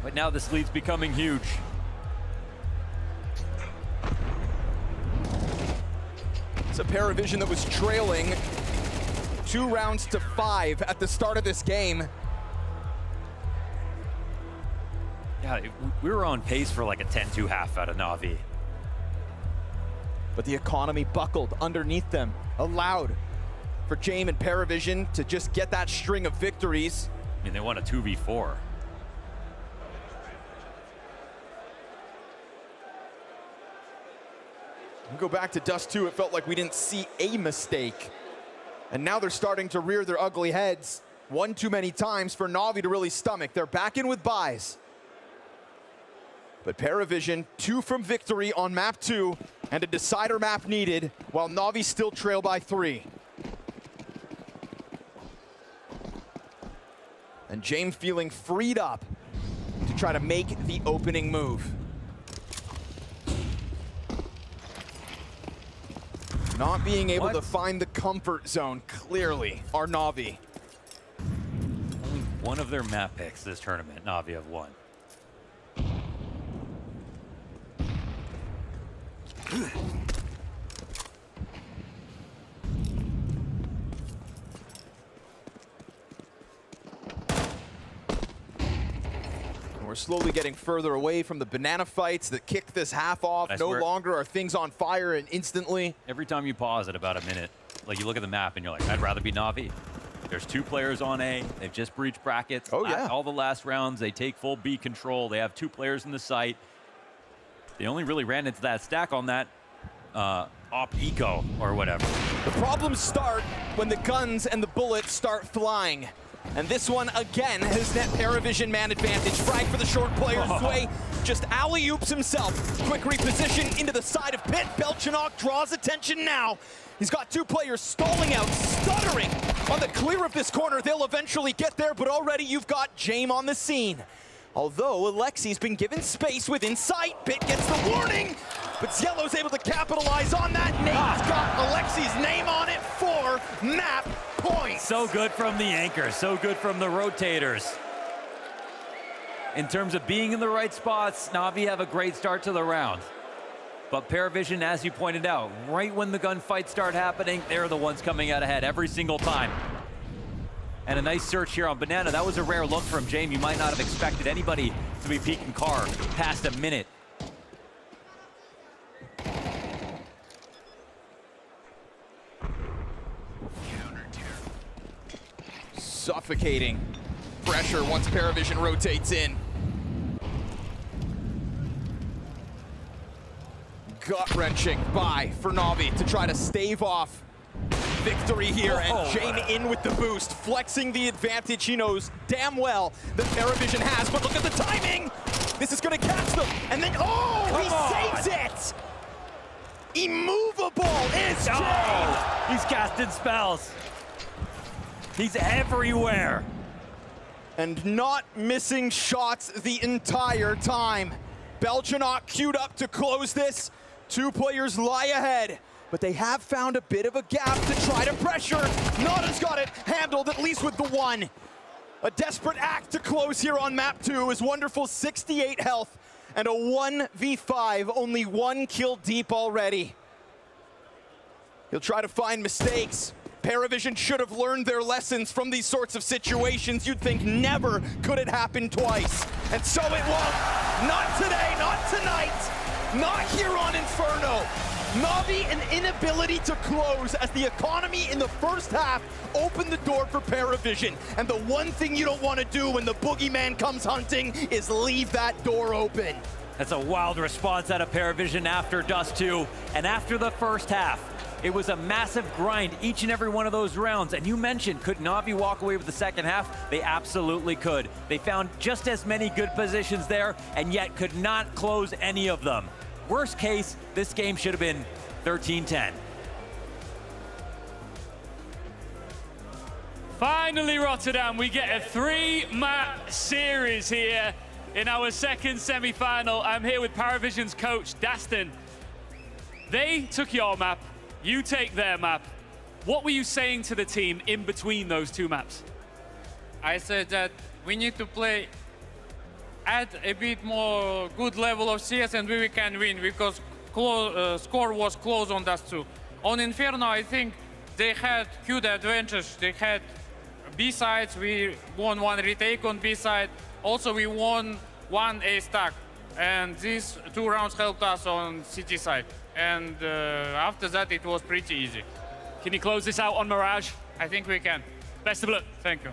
But now this lead's becoming huge. It's a PARIVISION that was trailing 2 rounds to 5 at the start of this game. Yeah, we were on pace for like a 10-2 half out of Navi. but the economy buckled underneath them, allowed for Jame and PARIVISION to just get that string of victories. I mean, they won a 2v4. We go back to Dust 2, it felt like we didn't see a mistake. And now they're starting to rear their ugly heads one too many times for Navi to really stomach. They're back in with buys. But PARIVISION, 2 from victory on map 2, and a decider map needed, while Navi still trail by 3. And Jame feeling freed up to try to make the opening move. Not being able to find the comfort zone, clearly, are Navi. Only one of their map picks this tournament, Navi have won. We're slowly getting further away from the banana fights that kicked this half off. No longer are things on fire and instantly. Every time you pause at about a minute, like you look at the map and you're like, I'd rather be Navi. There's 2 players on A. They've just breached brackets. Oh, yeah. All the last rounds, they take full B control. They have 2 players in the site. They only really ran into that stack on that op eco or whatever. The problems start when the guns and the bullets start flying. And this one, again, has net PARIVISION man advantage. Frag for the short player's way. Just alley-oops himself. Quick reposition into the side of Pit. Belchanok draws attention now. He's got 2 players stalling out, stuttering on the clear of this corner. They'll eventually get there, but already you've got Jame on the scene. Although Alexi's been given space within sight. Pit gets the warning, but Zielo's able to capitalize on that. Nate's got Alexi's name on it for map points. So good from the anchor, so good from the rotators. In terms of being in the right spots, Navi have a great start to the round. But PARIVISION, as you pointed out, right when the gunfights start happening, they're the ones coming out ahead every single time. And a nice search here on Banana. That was a rare look from Jame. You might not have expected anybody to be peeking car past a minute. Suffocating pressure once PARIVISION rotates in. Gut-wrenching buy for Navi to try to stave off victory here, and Jame in with the boost, flexing the advantage he knows damn well that PARIVISION has, but look at the timing! This is gonna catch them, and then, he saves it! Immovable is Jame! He's casting spells. He's everywhere. And not missing shots the entire time. Belchanok queued up to close this. 2 players lie ahead, but they have found a bit of a gap to try to pressure. Natus got it handled, at least with the 1. A desperate act to close here on map 2 is wonderful 68 health and a 1v5, only 1 kill deep already. He'll try to find mistakes. PARIVISION should have learned their lessons from these sorts of situations. You'd think never could it happen twice. And so it won't. Not today, not tonight, not here on Inferno. Navi, an inability to close as the economy in the first half opened the door for PARIVISION. And the one thing you don't want to do when the boogeyman comes hunting is leave that door open. That's a wild response out of PARIVISION after Dust 2 and after the first half. It was a massive grind each and every one of those rounds. And you mentioned, could Navi walk away with the second half? They absolutely could. They found just as many good positions there and yet could not close any of them. Worst case, this game should have been 13-10. Finally, Rotterdam, we get a 3-map series here in our second semi-final. I'm here with PARIVISION's coach, Daston. They took your map. You take their map. What were you saying to the team in between those 2 maps? I said that we need to play at a bit more good level of CS and we can win because score was close on Dust 2. On Inferno, I think they had huge advantage. They had B sides. We won 1 retake on B side. Also, we won 1 A stack. And these 2 rounds helped us on CT side. and after that it was pretty easy. Can you close this out on Mirage? I think we can. Best of luck. Thank you.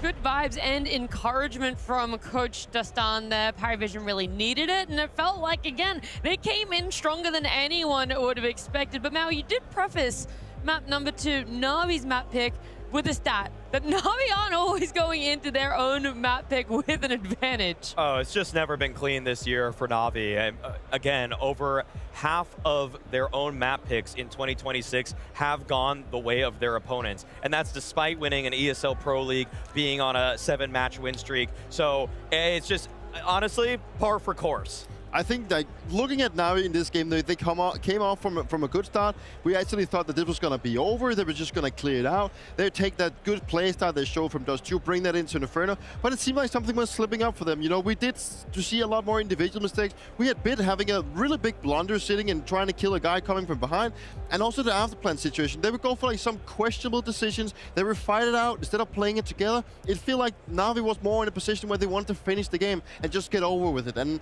Good vibes and encouragement from Coach Dustin there. PARIVISION really needed it, and it felt like, again, they came in stronger than anyone would have expected. But Maui, you did preface map number 2, Navi's map pick, with a stat that Navi aren't always going into their own map pick with an advantage. Oh, it's just never been clean this year for Navi. And, again, over half of their own map picks in 2026 have gone the way of their opponents. And that's despite winning an ESL Pro League, being on a 7-match win streak. So it's just, honestly, par for course. I think that looking at Navi in this game, they came off from a good start. We actually thought that this was going to be over. They were just going to clear it out. They take that good play start they showed from Dust 2, bring that into Inferno. But it seemed like something was slipping up for them. You know, we did see a lot more individual mistakes. We had Bit having a really big blunder sitting and trying to kill a guy coming from behind. And also the afterplan situation. They would go for like some questionable decisions. They would fight it out instead of playing it together. It felt like Navi was more in a position where they wanted to finish the game and just get over with it. And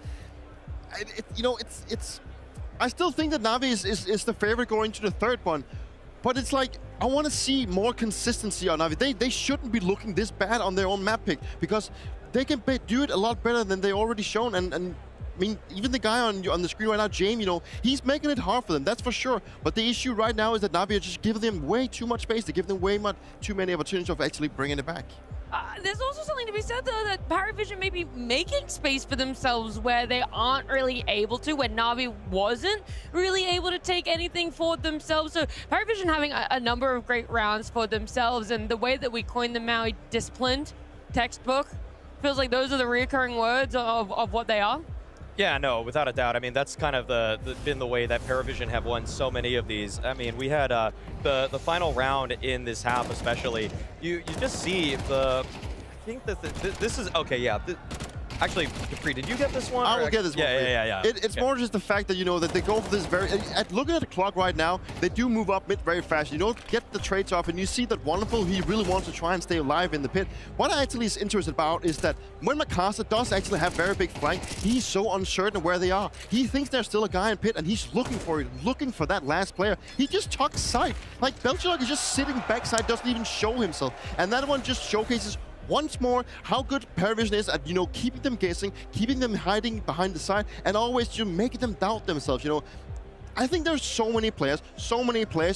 you know, I still think that Navi is the favorite going to the third one, but it's like, I want to see more consistency on Navi. They shouldn't be looking this bad on their own map pick, because they can do it a lot better than they already shown. And I mean, even the guy on the screen right now, James, you know, he's making it hard for them, that's for sure. But the issue right now is that Navi are just giving them way too much space. They give them too many opportunities of actually bringing it back. There's also something to be said, though, that PARIVISION may be making space for themselves where they aren't really able to, where Navi wasn't really able to take anything for themselves. So PARIVISION having a number of great rounds for themselves, and the way that we coined the Maui disciplined textbook, feels like those are the recurring words of what they are. Yeah, no, without a doubt. I mean, that's kind of been the way that PARIVISION have won so many of these. I mean, we had the final round in this half, especially. You just see I think that this is okay. Yeah. Actually, Capri, did you get this one? I will get this one. Yeah. It's more just the fact that, you know, that they go for this looking at the clock right now, they do move up mid very fast. You don't get the trades off, and you see that Wonderful, he really wants to try and stay alive in the pit. What I actually is interested about is that when Mikasa does actually have very big flank, he's so uncertain of where they are. He thinks there's still a guy in pit, and he's looking for that last player. He just tucks side. Like, Belchador is just sitting backside, doesn't even show himself. And that one just showcases once more how good PARIVISION is at, you know, keeping them guessing, keeping them hiding behind the side, and always just making them doubt themselves. You know, I think there's so many players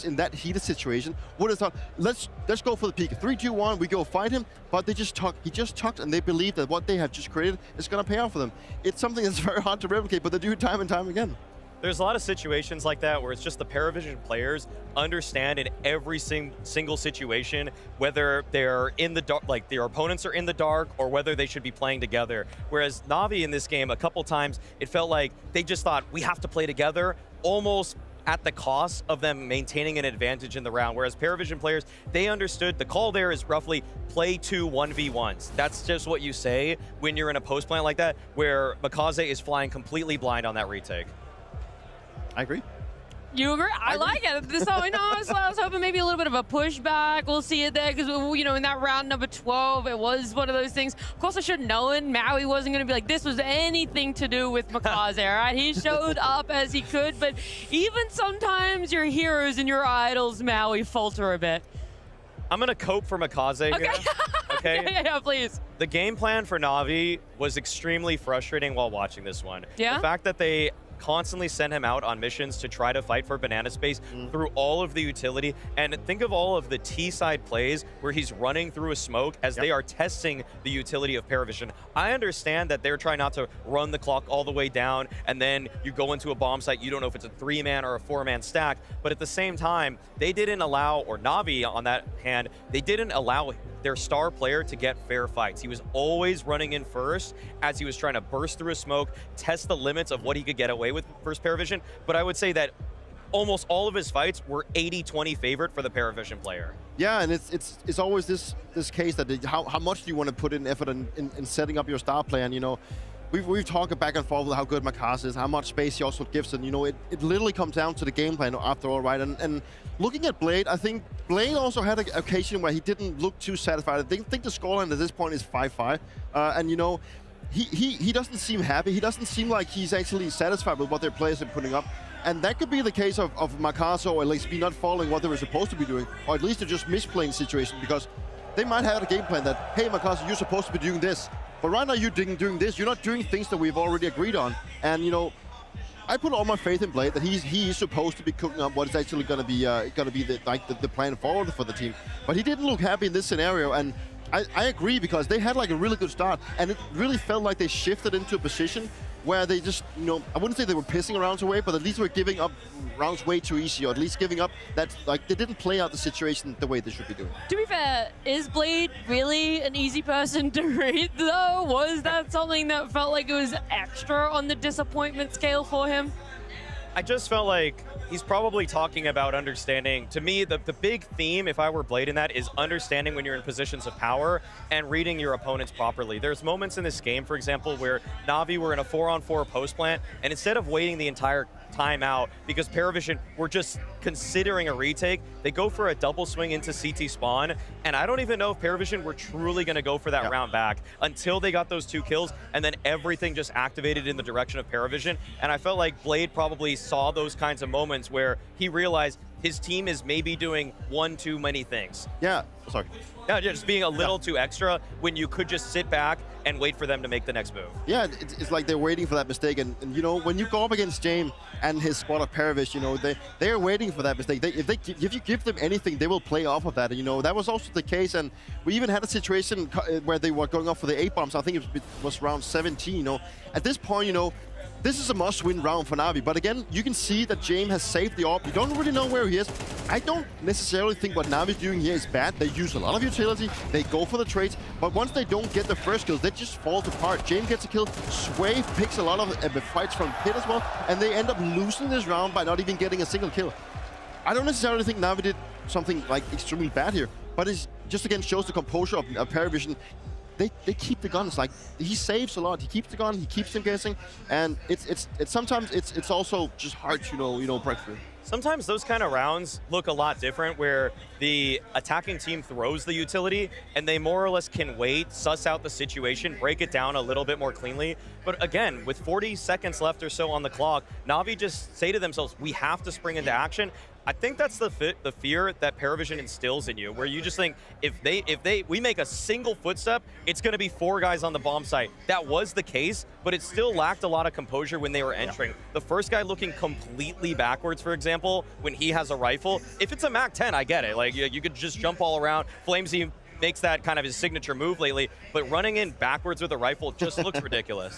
in that heated situation would have thought, let's go for the peak. 3, 2, 1, we go fight him, but they just talk. He just talked, and they believe that what they have just created is going to pay off for them. It's something that's very hard to replicate, but they do it time and time again. There's a lot of situations like that where it's just the PARIVISION players understand in every single situation whether they're in the dark, like their opponents are in the dark, or whether they should be playing together. Whereas Navi in this game, a couple times, it felt like they just thought, we have to play together, almost at the cost of them maintaining an advantage in the round. Whereas PARIVISION players, they understood the call there is roughly play 2 1v1s. That's just what you say when you're in a post plan like that, where Mikaze is flying completely blind on that retake. I agree. You agree? I like it. So, you know, I was hoping maybe a little bit of a pushback. We'll see it there because, you know, in that round number 12, it was one of those things. Of course, I should have known Maui wasn't going to be like, this was anything to do with Mikaze, right? He showed up as he could, but even sometimes your heroes and your idols, Maui, falter a bit. I'm going to cope for Mikaze here. Okay? Yeah, please. The game plan for Navi was extremely frustrating while watching this one. Yeah? The fact that they constantly send him out on missions to try to fight for banana space through all of the utility. And think of all of the T-side plays where he's running through a smoke as they are testing the utility of PARIVISION. I understand that they're trying not to run the clock all the way down, and then you go into a bomb site, you don't know if it's a 3-man or a 4-man stack, but at the same time, they didn't allow, or Navi on that hand, they didn't allow their star player to get fair fights. He was always running in first as he was trying to burst through a smoke, test the limits of what he could get away with versus PARIVISION. But I would say that almost all of his fights were 80-20 favorite for the PARIVISION player. Yeah, and it's always this case that how much do you want to put in effort in setting up your star plan, you know. we've talked back and forth with how good Makasa is, how much space he also gives, and you know, it literally comes down to the game plan after all, right? And looking at Blade, I think Blade also had an occasion where he didn't look too satisfied. I think the scoreline at this point is 5-5, and you know, he doesn't seem happy. He doesn't seem like he's actually satisfied with what their players are putting up. And that could be the case of Makasa, or at least be not following what they were supposed to be doing, or at least they're just misplaying the situation, because they might have a game plan that, hey, Makasa, you're supposed to be doing this. But right now you're doing this. You're not doing things that we've already agreed on. And, you know, I put all my faith in Blade that he is supposed to be cooking up what is actually going to be the plan forward for the team. But he didn't look happy in this scenario, and I agree, because they had like a really good start, and it really felt like they shifted into a position where they just, you know, I wouldn't say they were pissing rounds away, but at least were giving up rounds way too easy, or at least giving up that, like, they didn't play out the situation the way they should be doing. To be fair, is Blade really an easy person to read, though? Was that something that felt like it was extra on the disappointment scale for him? I just felt like he's probably talking about understanding. To me, the big theme, if I were Blade in that, is understanding when you're in positions of power and reading your opponents properly. There's moments in this game, for example, where Navi were in a 4-on-4 post plant, and instead of waiting the entire time out because PARIVISION were just considering a retake, they go for a double swing into CT spawn, and I don't even know if PARIVISION were truly going to go for that round back until they got those 2 kills, and then everything just activated in the direction of PARIVISION. And I felt like Blade probably saw those kinds of moments where he realized his team is maybe doing one too many things. Yeah, sorry. Yeah, just being a little too extra when you could just sit back and wait for them to make the next move. Yeah, it's like they're waiting for that mistake, and you know, when you go up against James and his squad of PARIVISION, you know, they are waiting for that mistake. If you give them anything, they will play off of that. And, you know, that was also the case, and we even had a situation where they were going off for the 8 bombs. I think it was round 17. You know, at this point, you know, this is a must-win round for Navi. But again, you can see that James has saved the AWP. You don't really know where he is. I don't necessarily think what Navi's doing here is bad. They use a lot of utility. They go for the trades. But once they don't get the first kills, they just fall apart. James gets a kill. Sway picks a lot of the fights from Pit as well. And they end up losing this round by not even getting a single kill. I don't necessarily think Navi did something like extremely bad here. But it just again shows the composure of PARIVISION. They keep the guns. Like, he saves a lot. He keeps the gun. He keeps them guessing, and it's sometimes it's also just hard to break through. Sometimes those kind of rounds look a lot different, where the attacking team throws the utility and they more or less can wait, suss out the situation, break it down a little bit more cleanly. But again, with 40 seconds left or so on the clock, Navi just say to themselves, we have to spring into action. I think that's the fear that PARIVISION instills in you, where you just think, if we make a single footstep, it's going to be 4 guys on the bomb site. That was the case, but it still lacked a lot of composure when they were entering. The first guy looking completely backwards, for example, when he has a rifle. If it's a MAC-10, I get it. Like, you could just jump all around. Flamesy makes that kind of his signature move lately, but running in backwards with a rifle just looks ridiculous.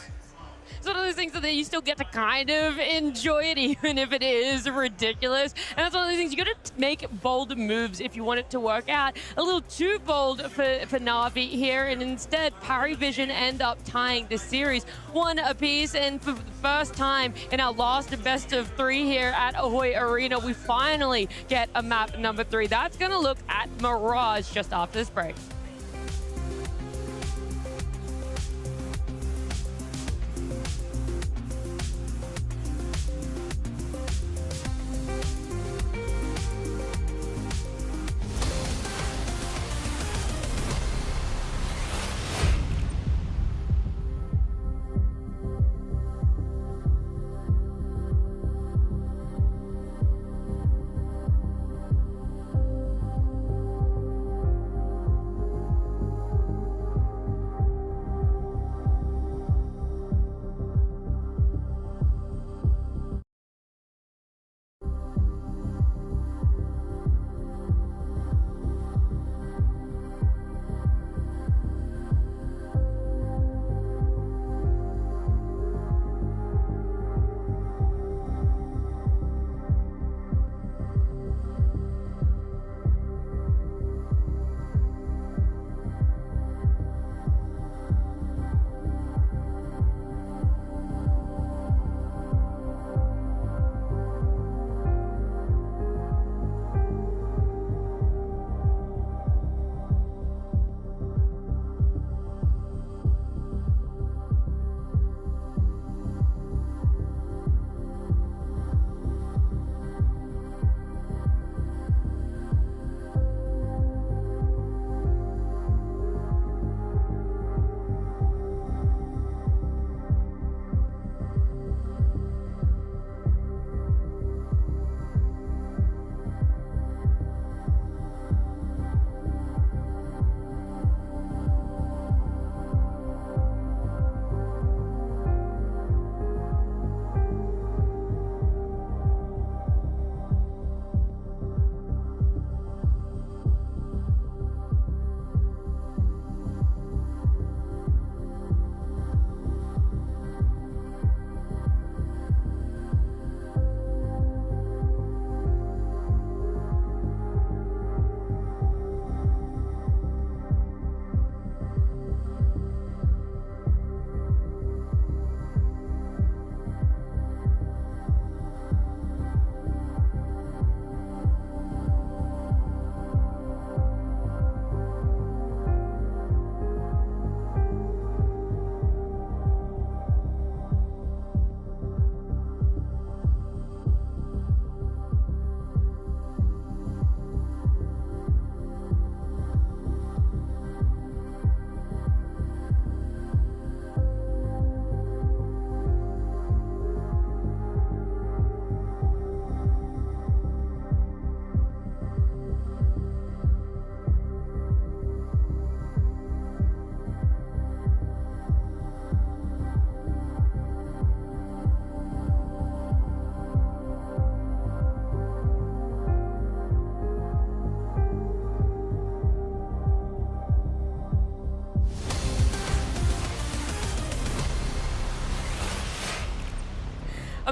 It's one of those things that you still get to kind of enjoy it, even if it is ridiculous. And that's one of those things, you got to make bold moves if you want it to work out. A little too bold for Navi here, and instead PARIVISION end up tying the series 1 apiece. And for the first time in our last best of 3 here at Ahoy Arena, we finally get a map number 3. That's going to look at Mirage just after this break.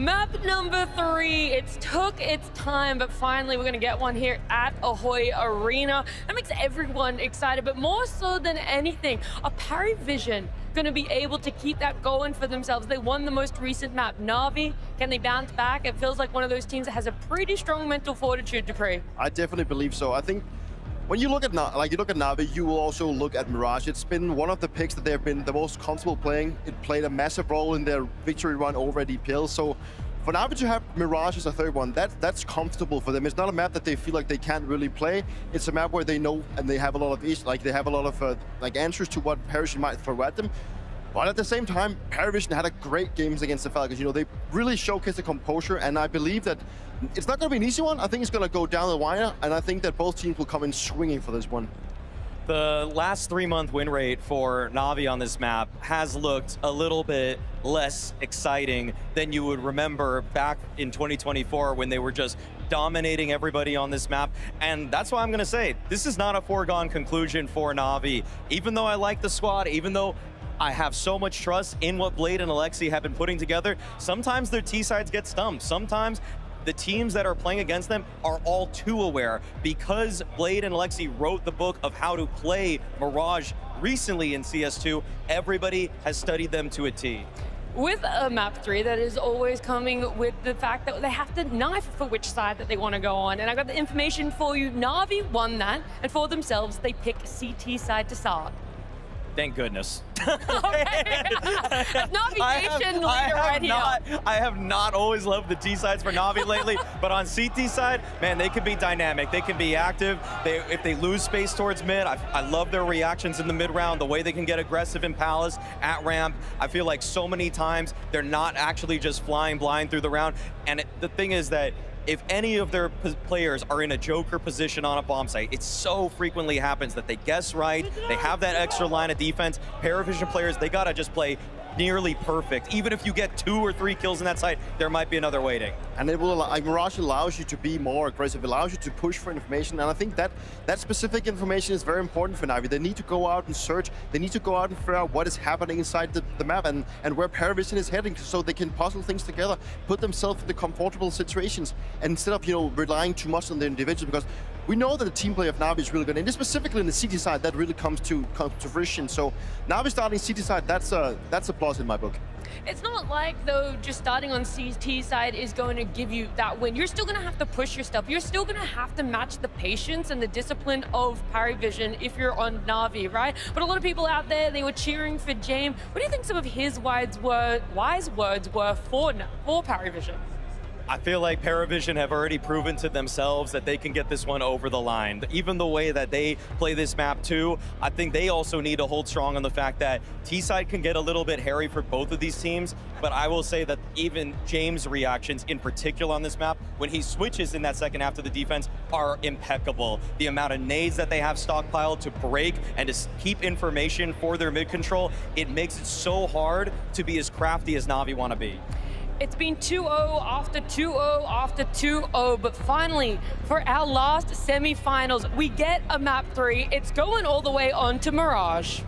Map number 3, it's took its time, but finally we're gonna get one here at Ahoy Arena. That makes everyone excited, but more so than anything, are PARIVISION gonna be able to keep that going for themselves? They won the most recent map, NAVI. Can they bounce back? It feels like one of those teams that has a pretty strong mental fortitude, Dupree. I definitely believe so. I think when you look at NAVI, you will also look at Mirage. It's been one of the picks that they've been the most comfortable playing. It played a massive role in their victory run over at EPL. So for NAVI to have Mirage as a third one, that's comfortable for them. It's not a map that they feel like they can't really play. It's a map where they know and they have a lot of answers to what PARIVISION might throw at them. But at the same time, PARIVISION had a great games against the Falcons. You know, they really showcased the composure, and I believe that it's not going to be an easy one. I think it's going to go down the wire, and I think that both teams will come in swinging for this one. The last 3-month win rate for Navi on this map has looked a little bit less exciting than you would remember back in 2024 when they were just dominating everybody on this map. And that's why I'm going to say this is not a foregone conclusion for Navi. Even though I like the squad, even though I have so much trust in what Blade and Alexi have been putting together, sometimes their T-sides get stumped. Sometimes the teams that are playing against them are all too aware. Because Blade and Alexi wrote the book of how to play Mirage recently in CS2, everybody has studied them to a T. With a map 3, that is always coming with the fact that they have to knife for which side that they want to go on. And I got the information for you. Navi won that, and for themselves, they pick CT side to start. Thank goodness. Navigation leader right here. I have not always loved the T sides for Navi lately, but on CT side, man, they can be dynamic. They can be active. If they lose space towards mid, I love their reactions in the mid round, the way they can get aggressive in Palace, at ramp. I feel like so many times they're not actually just flying blind through the round. And the thing is that if any of their players are in a joker position on a bomb site, it so frequently happens that they guess right, they have that extra line of defense. PARIVISION players, they gotta just play nearly perfect. Even if you get 2 or 3 kills in that site, there might be another waiting. And it will Mirage allows you to be more aggressive, allows you to push for information, and I think that specific information is very important for Navi. They need to go out and search, they need to go out and figure out what is happening inside the map and where PARIVISION is heading, so they can puzzle things together, put themselves in the comfortable situations, and instead of, you know, relying too much on the individual, because we know that the team play of Navi is really good, and specifically in the CT side, that really comes to fruition. So Navi starting CT side, that's a plus in my book. It's not like, though, just starting on CT side is going to give you that win. You're still going to have to push your stuff. You're still going to have to match the patience and the discipline of PARIVISION if you're on Navi, right? But a lot of people out there, they were cheering for James. What do you think some of his wise words were for PARIVISION? I feel like PARIVISION have already proven to themselves that they can get this one over the line. Even the way that they play this map too, I think they also need to hold strong on the fact that T-side can get a little bit hairy for both of these teams, but I will say that even James' reactions in particular on this map, when he switches in that second half to the defense, are impeccable. The amount of nades that they have stockpiled to break and to keep information for their mid control, it makes it so hard to be as crafty as Navi want to be. It's been 2-0 after 2-0 after 2-0, but finally, for our last semi-finals, we get a map 3. It's going all the way on to Mirage.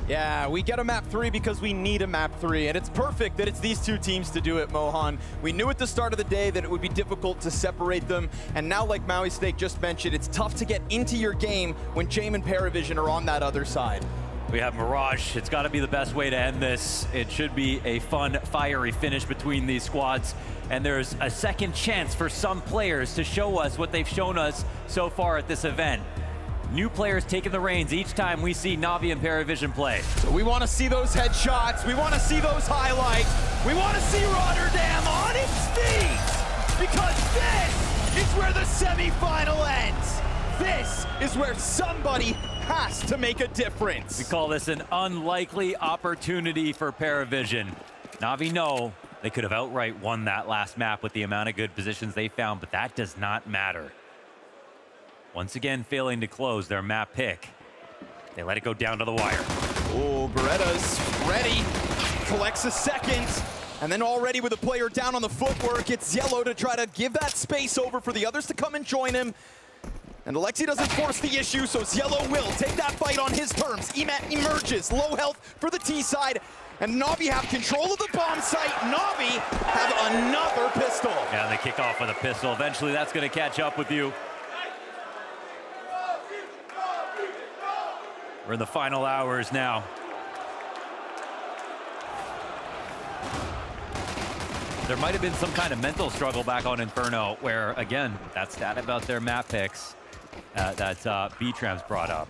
Yeah, we get a map 3 because we need a map 3, and it's perfect that it's these two teams to do it, Mohan. We knew at the start of the day that it would be difficult to separate them, and now, like Maui Steak just mentioned, it's tough to get into your game when Jame and PARIVISION are on that other side. We have Mirage. It's got to be the best way to end this. It should be a fun, fiery finish between these squads. And there's a second chance for some players to show us what they've shown us so far at this event. New players taking the reins each time we see Navi and PARIVISION play. So we want to see those headshots. We want to see those highlights. We want to see Rotterdam on its feet. Because this is where the semi-final ends. This is where somebody has to make a difference. We call this an unlikely opportunity for PARIVISION. Navi know they could have outright won that last map with the amount of good positions they found, but that does not matter. Once again, failing to close their map pick. They let it go down to the wire. Oh, Beretta's ready. Collects a second. And then already with a player down on the footwork, it's Yellow to try to give that space over for the others to come and join him. And Alexi doesn't force the issue, so Yellow will take that fight on his terms. Emat emerges, low health for the T side. And NAVI have control of the bomb site. NAVI have another pistol. Yeah, and they kick off with a pistol. Eventually, that's going to catch up with you. We're in the final hours now. There might have been some kind of mental struggle back on Inferno where, again, that stat about their map picks that B-Trams brought up.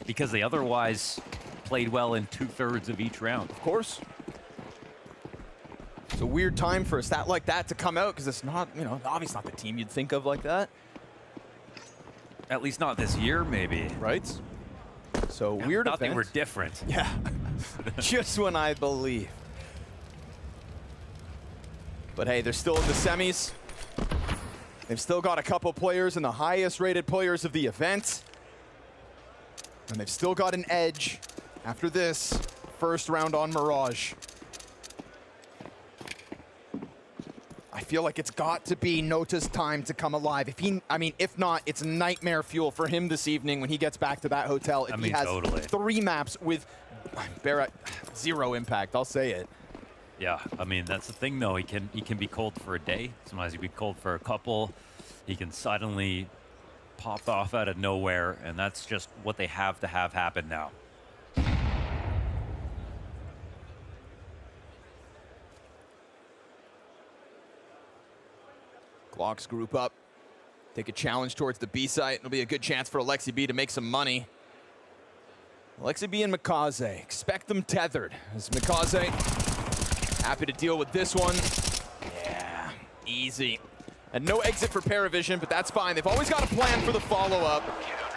Because they otherwise played well in 2/3 of each round. Of course. It's a weird time for a stat like that to come out because it's not, you know, obviously not the team you'd think of like that. At least not this year, maybe. Right? So weird Nothing event. were different. Yeah. Just when I believe. But hey, they're still in the semis. They've still got a couple players in the highest rated players of the event. And they've still got an edge after this first round on Mirage. I feel like it's got to be Natus' time to come alive. If not, it's nightmare fuel for him this evening when he gets back to that hotel. If he has totally. 3 maps with zero impact, I'll say it. Yeah, I mean, that's the thing, though. He can be cold for a day. Sometimes he can be cold for a couple. He can suddenly pop off out of nowhere, and that's just what they have to have happen now. Glocks group up, take a challenge towards the B site. It'll be a good chance for Alexi B to make some money. Alexi B and Mikaze, expect them tethered. As Mikaze, happy to deal with this one. Yeah, easy. And no exit for PARIVISION, but that's fine. They've always got a plan for the follow-up.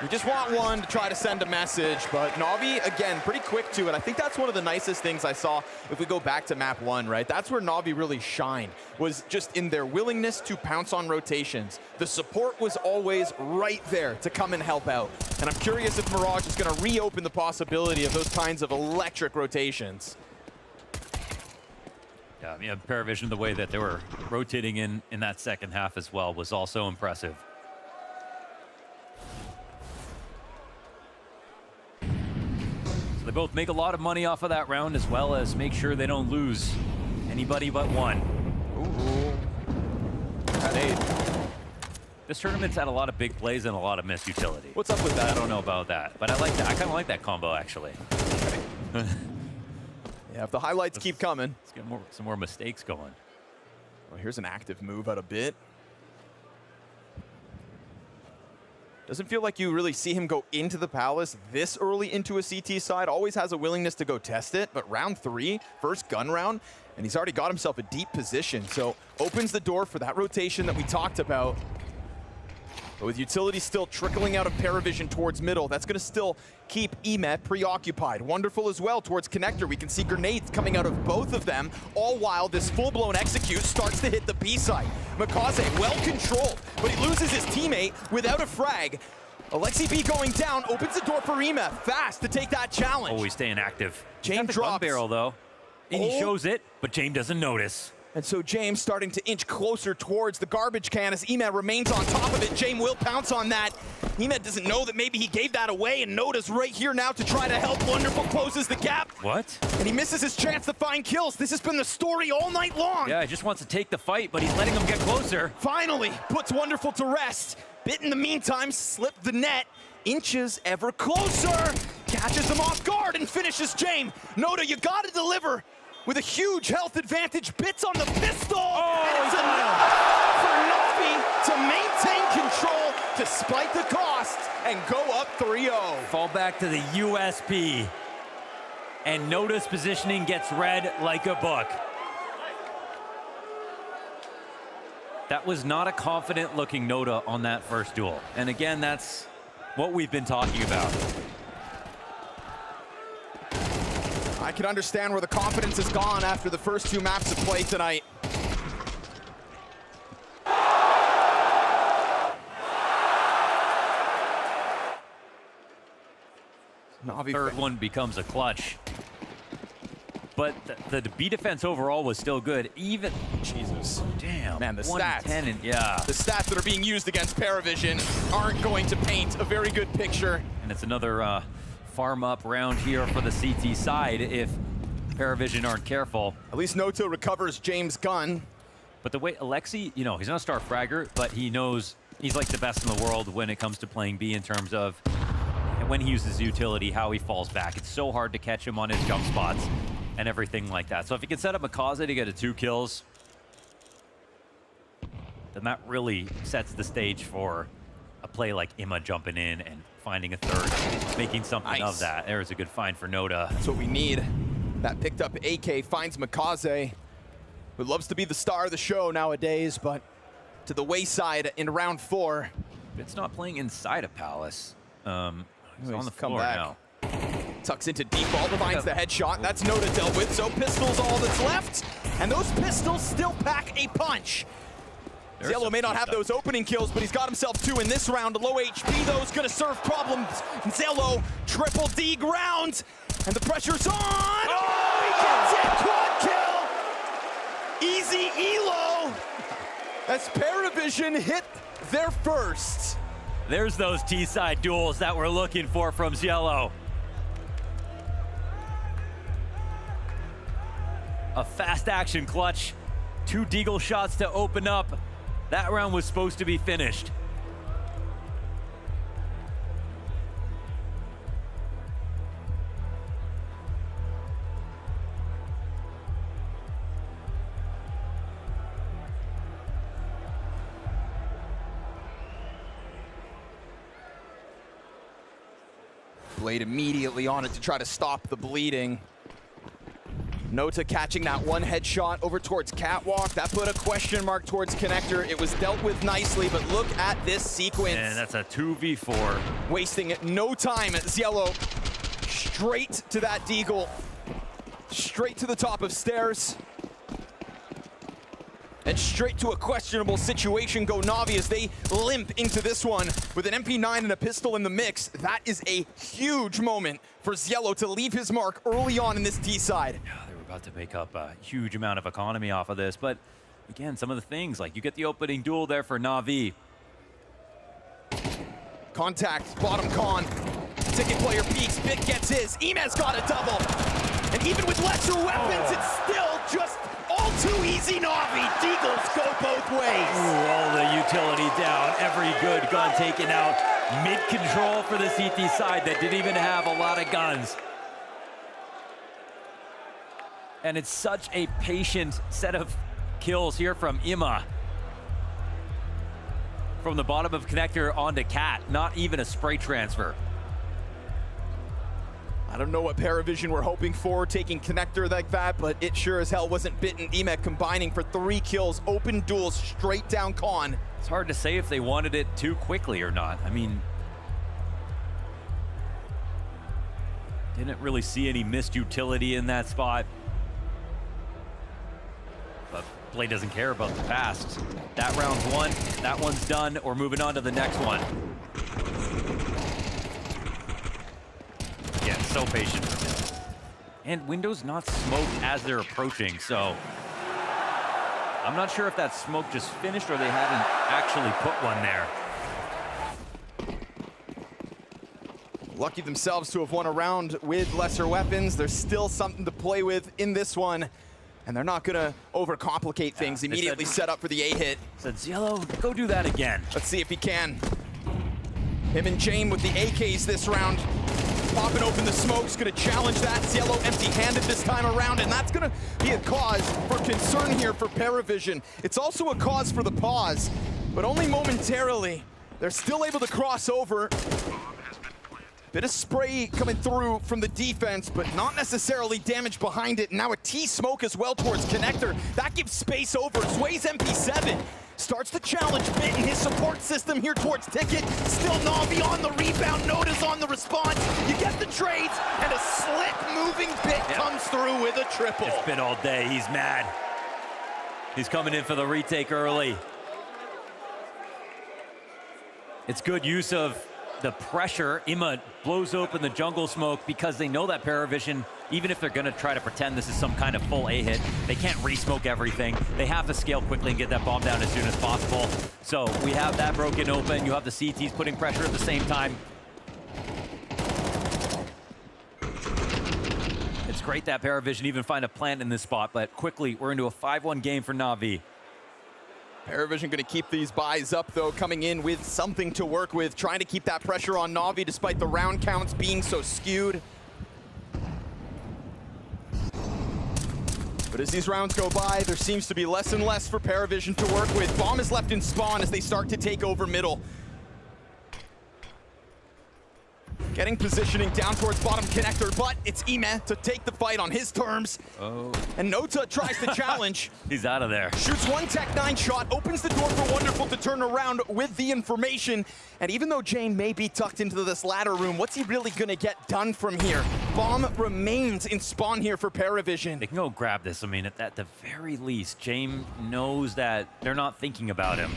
We just want one to try to send a message, but Navi, again, pretty quick to it. I think that's one of the nicest things I saw if we go back to map 1, right? That's where Navi really shined, was just in their willingness to pounce on rotations. The support was always right there to come and help out. And I'm curious if Mirage is going to reopen the possibility of those kinds of electric rotations. Yeah, PARIVISION, the way that they were rotating in that second half as well was also impressive. So they both make a lot of money off of that round, as well as make sure they don't lose anybody but one. Ooh. At 8. This tournament's had a lot of big plays and a lot of missed utility. What's up with that? I don't know about that, but I like that. I kind of like that combo, actually. Yeah, if the highlights keep coming. Let's get some more mistakes going. Well, here's an active move out a bit. Doesn't feel like you really see him go into the Palace this early into a CT side. Always has a willingness to go test it, but round 3, first gun round, and he's already got himself a deep position. So opens the door for that rotation that we talked about. But with utility still trickling out of PARIVISION towards middle, that's going to still keep EMET preoccupied. Wonderful as well towards Connector. We can see grenades coming out of both of them, all while this full-blown execute starts to hit the B site. Mikaze well controlled, but he loses his teammate without a frag. Alexi B going down, opens the door for EMET fast to take that challenge. Always staying active. James drops. drops. Barrel, though, and he shows it, but James doesn't notice. And so James starting to inch closer towards the garbage can as EMET remains on top of it. James will pounce on that. EMET doesn't know that maybe he gave that away, and Noda's right here now to try to help. Wonderful closes the gap. What? And he misses his chance to find kills. This has been the story all night long. Yeah, he just wants to take the fight, but he's letting him get closer. Finally puts Wonderful to rest. Bit in the meantime, slipped the net. Inches ever closer. Catches him off guard and finishes James. Noda, you gotta deliver. With a huge health advantage, bits on the pistol, and it's enough for Navi to maintain control despite the cost and go up 3-0. Fall back to the USP, and Noda's positioning gets read like a book. That was not a confident-looking Noda on that first duel, and again, that's what we've been talking about. I can understand where the confidence has gone after the first 2 maps of play tonight. Navi third one becomes a clutch. But the B defense overall was still good. Even Jesus, damn, man, the stats, and, yeah, the stats that are being used against PARIVISION aren't going to paint a very good picture. And it's another farm up round here for the CT side if PARIVISION aren't careful. At least Noto recovers James' gun. But the way Alexi, you know, he's not a star fragger, but he knows he's like the best in the world when it comes to playing B in terms of when he uses utility, how he falls back. It's so hard to catch him on his jump spots and everything like that. So if he can set up Makaze to get a 2 kills, then that really sets the stage for a play like Imma jumping in and finding a third, making something of that. There's a good find for Noda. That's what we need. That picked up AK finds Makaze, who loves to be the star of the show nowadays, but to the wayside in round 4. It's not playing inside a Palace. He's on the floor now. Tucks into default, finds the headshot. That's Noda dealt with, so pistol's all that's left. And those pistols still pack a punch. Cielo may not have those opening kills, but he's got himself 2 in this round. Low HP, though, is going to serve problems. Cielo, triple D ground, and the pressure's on. Oh, he gets it, quad kill. Easy elo, as PARIVISION hit their first. There's those T-side duels that we're looking for from Cielo. A fast action clutch. 2 Deagle shots to open up. That round was supposed to be finished. Blade immediately on it to try to stop the bleeding. Nota catching that one headshot over towards Catwalk. That put a question mark towards Connector. It was dealt with nicely, but look at this sequence. And that's a 2v4. Wasting no time. Cielo straight to that Deagle. Straight to the top of stairs. And straight to a questionable situation go Navi as they limp into this one with an MP9 and a pistol in the mix. That is a huge moment for Cielo to leave his mark early on in this T side. Yeah, they were about to make up a huge amount of economy off of this, but again, some of the things, like you get the opening duel there for Navi. Contact, bottom con. Ticket player peeks, Bit gets his. Imez got a double. And even with lesser weapons, it's still just all too easy, Navi. Deagles go both ways. Ooh, all the utility down. Every good gun taken out. Mid-control for the CT side that didn't even have a lot of guns. And it's such a patient set of kills here from Imma. From the bottom of Connector onto Cat. Not even a spray transfer. I don't know what PARIVISION were hoping for, taking Connector like that, but it sure as hell wasn't bitten. Emek combining for 3 kills, open duels straight down con. It's hard to say if they wanted it too quickly or not. I mean, didn't really see any missed utility in that spot. But Blade doesn't care about the past. That round's won, that one's done, or moving on to the next one. Yeah, so patient. And Window's not smoked as they're approaching, so I'm not sure if that smoke just finished or they haven't actually put one there. Lucky themselves to have won a round with lesser weapons. There's still something to play with in this one, and they're not gonna overcomplicate things. Immediately set up for the A-hit. Said Cielo, go do that again. Let's see if he can. Him and Jane with the AKs this round. Popping open the smokes, gonna challenge that. Cielo empty-handed this time around, and that's gonna be a cause for concern here for PARIVISION. It's also a cause for the pause, but only momentarily. They're still able to cross over. Bit of spray coming through from the defense, but not necessarily damage behind it. Now a T-smoke as well towards Connector. That gives space over. Sways MP7. Starts to challenge Bit in his support system here towards Ticket. Still Navi on the rebound. Noda's on the response. You get the trades, and a slick moving Bit comes through with a triple. It's Bit all day. He's mad. He's coming in for the retake early. It's good use of the pressure. Imma blows open the jungle smoke because they know that PARIVISION, even if they're going to try to pretend this is some kind of full A hit, they can't re-smoke everything. They have to scale quickly and get that bomb down as soon as possible. So we have that broken open. You have the CTs putting pressure at the same time. great that PARIVISION even find a plant in this spot, but quickly, we're into a 5-1 game for NAVI. PARIVISION going to keep these buys up, though, coming in with something to work with, trying to keep that pressure on NAVI despite the round counts being so skewed. But as these rounds go by, there seems to be less and less for PARIVISION to work with. Bomb is left in spawn as they start to take over middle. Getting positioning down towards bottom connector, but it's Ime to take the fight on his terms. Oh. And Nota tries to challenge. He's out of there. Shoots one Tech-9 shot, opens the door for Wonderful to turn around with the information. And even though Jane may be tucked into this ladder room, what's he really gonna get done from here? Bomb remains in spawn here for PARIVISION. They can go grab this. I mean, at the very least, James knows that they're not thinking about him.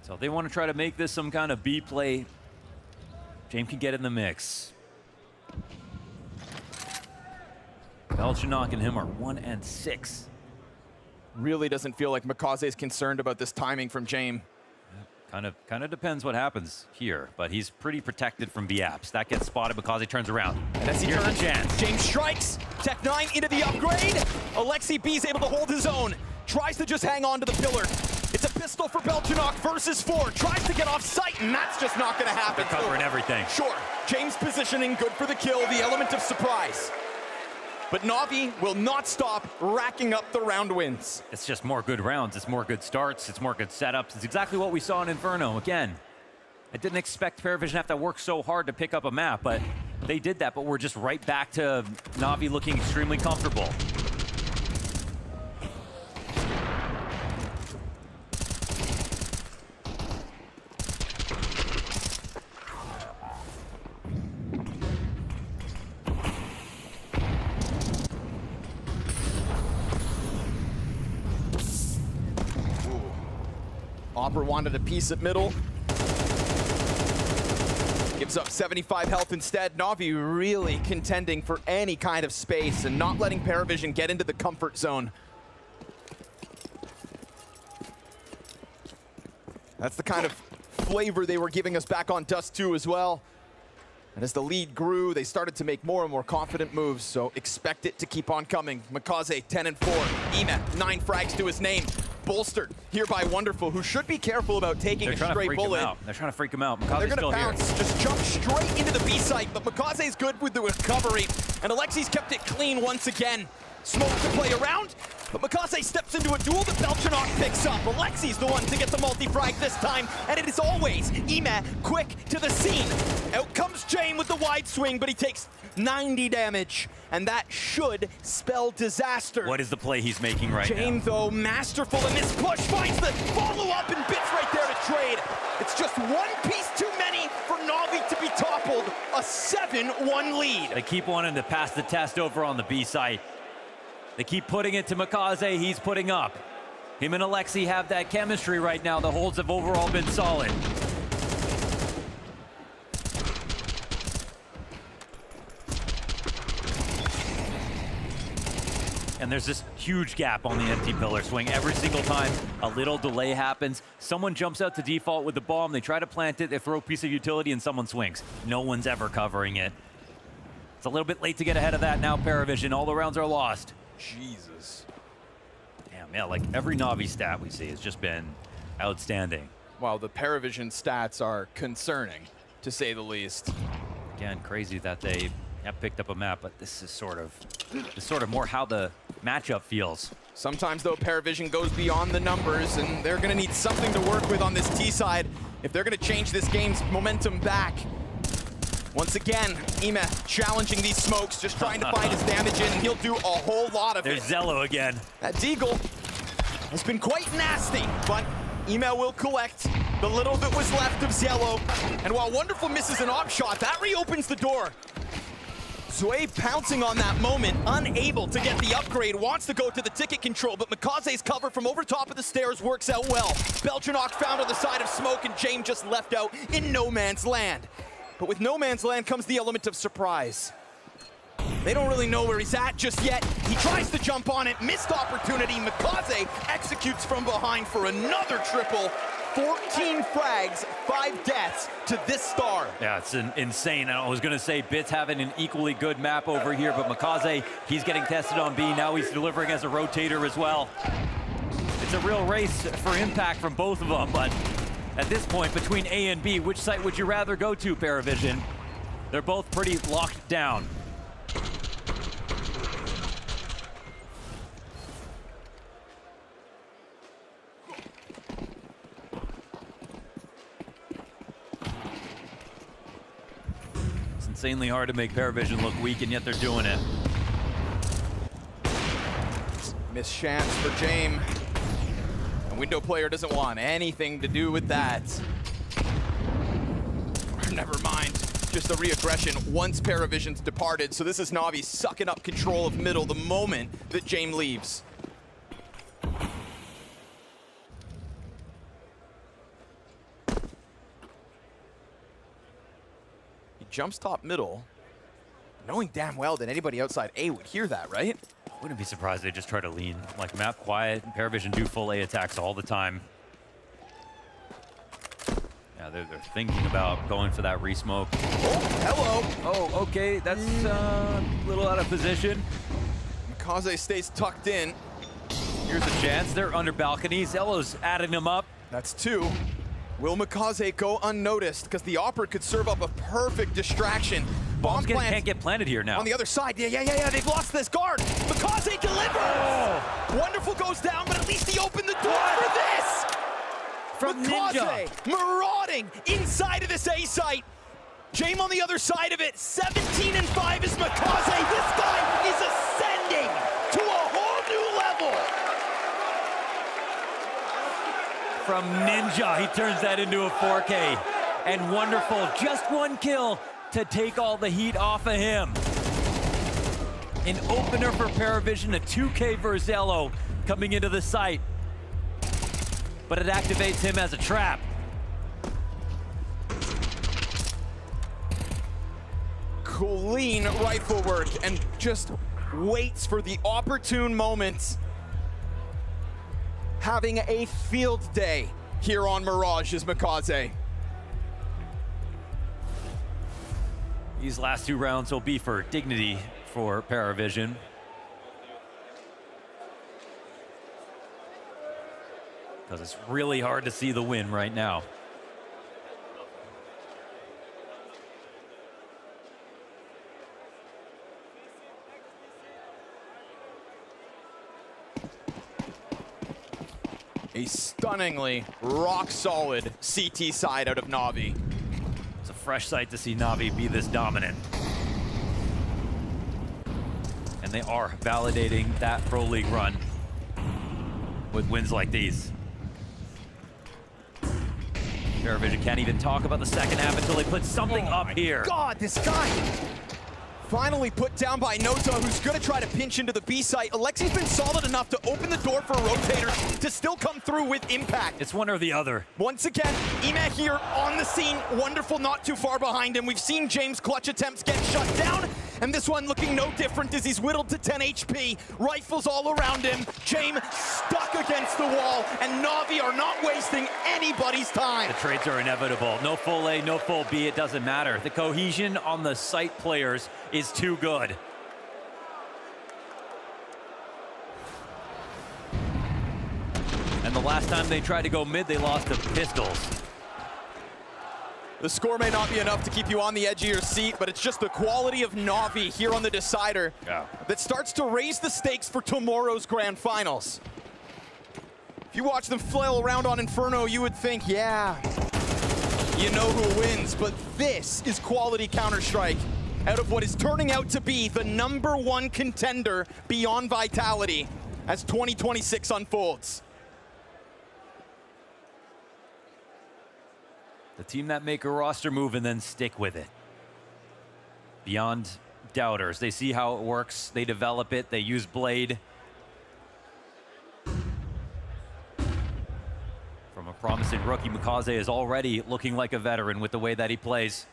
So if they want to try to make this some kind of B play, James can get in the mix. Belchanok and him are 1 and 6. Really doesn't feel like Makaze is concerned about this timing from James. Kind of depends what happens here, but he's pretty protected from B-apps. That gets spotted. Makaze turns around. And as he Here's turns, the chance. James strikes. Tech-9 into the upgrade. Alexi B is able to hold his own. Tries to just hang on to the pillar. It's a pistol for Belchanok versus 4. Tries to get off sight, and that's just not going to happen. They're covering everything. Sure, James positioning, good for the kill, the element of surprise. But NAVI will not stop racking up the round wins. It's just more good rounds. It's more good starts. It's more good setups. It's exactly what we saw in Inferno. Again, I didn't expect PARIVISION to have to work so hard to pick up a map, but they did that. But we're just right back to NAVI looking extremely comfortable. Opera wanted a piece at middle. Gives up 75 health instead. NAVI really contending for any kind of space and not letting PARIVISION get into the comfort zone. That's the kind of flavor they were giving us back on Dust 2 as well. And as the lead grew, they started to make more and more confident moves, so expect it to keep on coming. Makaze, 10 and 4. Ime, 9 frags to his name. Bolstered here by Wonderful, who should be careful about taking a stray bullet. They're trying to freak him out. They're Makaze's gonna still pounce, here. just jump straight into the B site, but Makaze's good with the recovery, and Alexi's kept it clean once again. Smoke to play around, but Makaze steps into a duel that Belchanok picks up. Alexi's the one to get the multi-frag this time, and it is always Ime quick to the scene. Out comes Jane with the wide swing, but he takes 90 damage, and that should spell disaster. What is the play he's making right now? Jane, though, masterful in this push, finds the follow-up and bits right there to trade. It's just one piece too many for NAVI to be toppled. A 7-1 lead. They keep wanting to pass the test over on the B site. They keep putting it to Makaze, he's putting up. Him and Alexi have that chemistry right now. The holds have overall been solid. And there's this huge gap on the empty pillar swing. Every single time a little delay happens, someone jumps out to default with the bomb, they try to plant it, they throw a piece of utility, and someone swings. No one's ever covering it. It's a little bit late to get ahead of that now, PARIVISION. All the rounds are lost. Jesus. Damn, yeah, like every Navi stat we see has just been outstanding. Wow, the PARIVISION stats are concerning, to say the least. Again, crazy that they have picked up a map, but this is sort of more how the matchup feels. Sometimes, though, PARIVISION goes beyond the numbers, and they're going to need something to work with on this T side if they're going to change this game's momentum back. Once again, Ime challenging these smokes, just trying to find his damage in, and he'll do a whole lot of it. There's Zello again. That Deagle has been quite nasty, but Ime will collect the little that was left of Zello. And while Wonderful misses an op shot, that reopens the door. Zway pouncing on that moment, unable to get the upgrade, wants to go to the ticket control, but Makaze's cover from over top of the stairs works out well. Belchanok found on the side of smoke, and James just left out in no man's land. But with no man's land comes the element of surprise. They don't really know where he's at just yet. He tries to jump on it, missed opportunity. Makaze executes from behind for another triple. 14 frags, 5 deaths to this star. Yeah, it's insane. I was going to say Bits having an equally good map over here, but Makaze, he's getting tested on B. Now he's delivering as a rotator as well. It's a real race for impact from both of them, but at this point, between A and B, which site would you rather go to, PARIVISION? They're both pretty locked down. Insanely hard to make PARIVISION look weak, and yet they're doing it. Missed chance for James. The window player doesn't want anything to do with that. Never mind, just a reaggression once PARIVISION's departed. So this is Navi sucking up control of middle the moment that James leaves. Jumps top middle, knowing damn well that anybody outside A would hear that, right? Wouldn't be surprised they just try to lean. Like map quiet, PARIVISION do full A attacks all the time. Yeah, they're thinking about going for that re-smoke. Oh, hello. Oh, okay, that's a little out of position. Makaze stays tucked in. Here's a chance, they're under balcony. Zello's adding them up. That's 2. Will Makaze go unnoticed? Because the Opera could serve up a perfect distraction. Bomb can't get planted here now. On the other side, yeah, they've lost this guard. Makaze delivers! Oh. Wonderful goes down, but at least he opened the door for this! From Makaze Ninja. marauding inside of this A site. James on the other side of it, 17 and 5 is Makaze. This guy is ascending to a whole new level. From Ninja, he turns that into a 4K. And wonderful, just 1 kill to take all the heat off of him. An opener for PARIVISION, a 2K for Zello coming into the site. But it activates him as a trap. Clean rifle work and just waits for the opportune moments. Having a field day here on Mirage is Makaze. These last 2 rounds will be for dignity for PARIVISION. Because it's really hard to see the win right now. A stunningly rock-solid CT side out of Navi. It's a fresh sight to see Navi be this dominant. And they are validating that Pro League run with wins like these. PARIVISION can't even talk about the second half until they put something up here. God, this guy! Finally put down by Nota, who's gonna try to pinch into the B site. Alexi's been solid enough to open the door for a rotator to still come through with impact. It's one or the other. Once again, Ema here on the scene. Wonderful, not too far behind him. We've seen James' clutch attempts get shut down, and this one looking no different as he's whittled to 10 HP. Rifles all around him. James stuck against the wall, and Navi are not wasting anybody's time. The trades are inevitable. No full A, no full B, it doesn't matter. The cohesion on the site players is too good. And the last time they tried to go mid, they lost to Pistols. The score may not be enough to keep you on the edge of your seat, but it's just the quality of Navi here on the decider that starts to raise the stakes for tomorrow's grand finals. If you watch them flail around on Inferno, you would think, yeah, you know who wins, but this is quality Counter-Strike out of what is turning out to be the #1 contender beyond Vitality as 2026 unfolds. The team that make a roster move and then stick with it. Beyond doubters. They see how it works, they develop it, they use Blade. From a promising rookie, Makaze is already looking like a veteran with the way that he plays.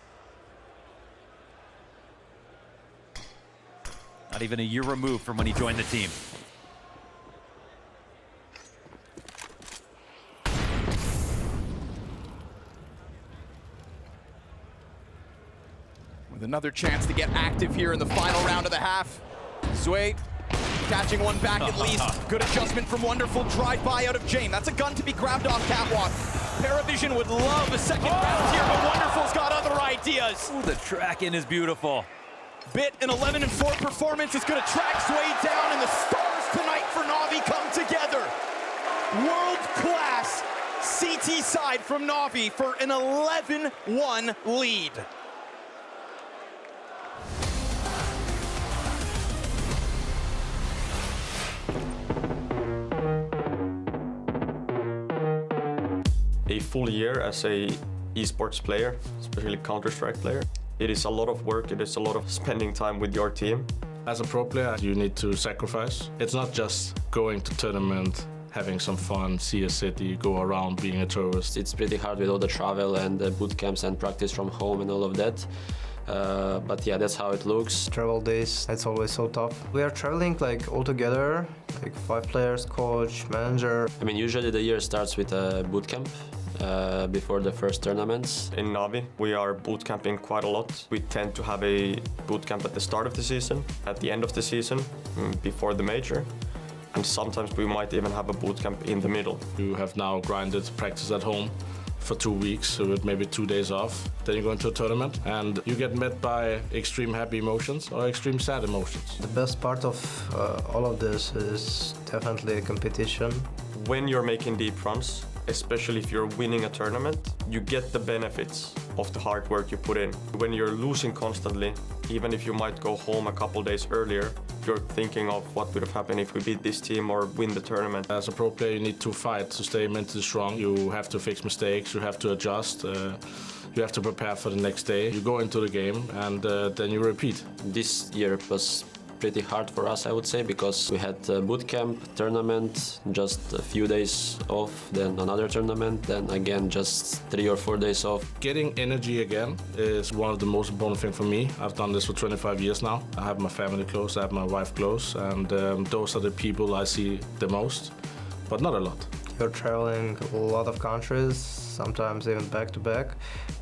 Not even a year removed from when he joined the team. With another chance to get active here in the final round of the half. Zwe catching one back at least. Good adjustment from Wonderful. Drive-by out of Jame. That's a gun to be grabbed off Catwalk. PARIVISION would love a second round here, but Wonderful's got other ideas. Ooh, the track-in is beautiful. Bit an 11-4 performance is going to track Zwe down, and the stars tonight for Navi come together. World-class CT side from Navi for an 11-1 lead. A full year as a esports player, especially Counter-Strike player, it is a lot of work, it is a lot of spending time with your team. As a pro player, you need to sacrifice. It's not just going to tournament, having some fun, see a city, go around being a tourist. It's pretty hard with all the travel and the boot camps and practice from home and all of that. But yeah, that's how it looks. Travel days, it's always so tough. We are traveling like all together, like 5 players, coach, manager. I mean, usually the year starts with a boot camp before the first tournaments. In Navi, we are boot camping quite a lot. We tend to have a boot camp at the start of the season, at the end of the season, before the major. And sometimes we might even have a boot camp in the middle. You have now grinded practice at home for 2 weeks, so with maybe 2 days off. Then you go into a tournament and you get met by extreme happy emotions or extreme sad emotions. The best part of all of this is definitely a competition. When you're making deep runs, especially if you're winning a tournament, you get the benefits of the hard work you put in. When you're losing constantly, even if you might go home a couple days earlier, you're thinking of what would have happened if we beat this team or win the tournament. As a pro player, you need to fight to stay mentally strong. You have to fix mistakes, you have to adjust, you have to prepare for the next day. You go into the game and then you repeat. This year was pretty hard for us, I would say, because we had a boot camp, tournament, just a few days off, then another tournament, then again just 3 or 4 days off. Getting energy again is one of the most important things for me. I've done this for 25 years now. I have my family close, I have my wife close, and those are the people I see the most, but not a lot. You're traveling a lot of countries, sometimes even back-to-back,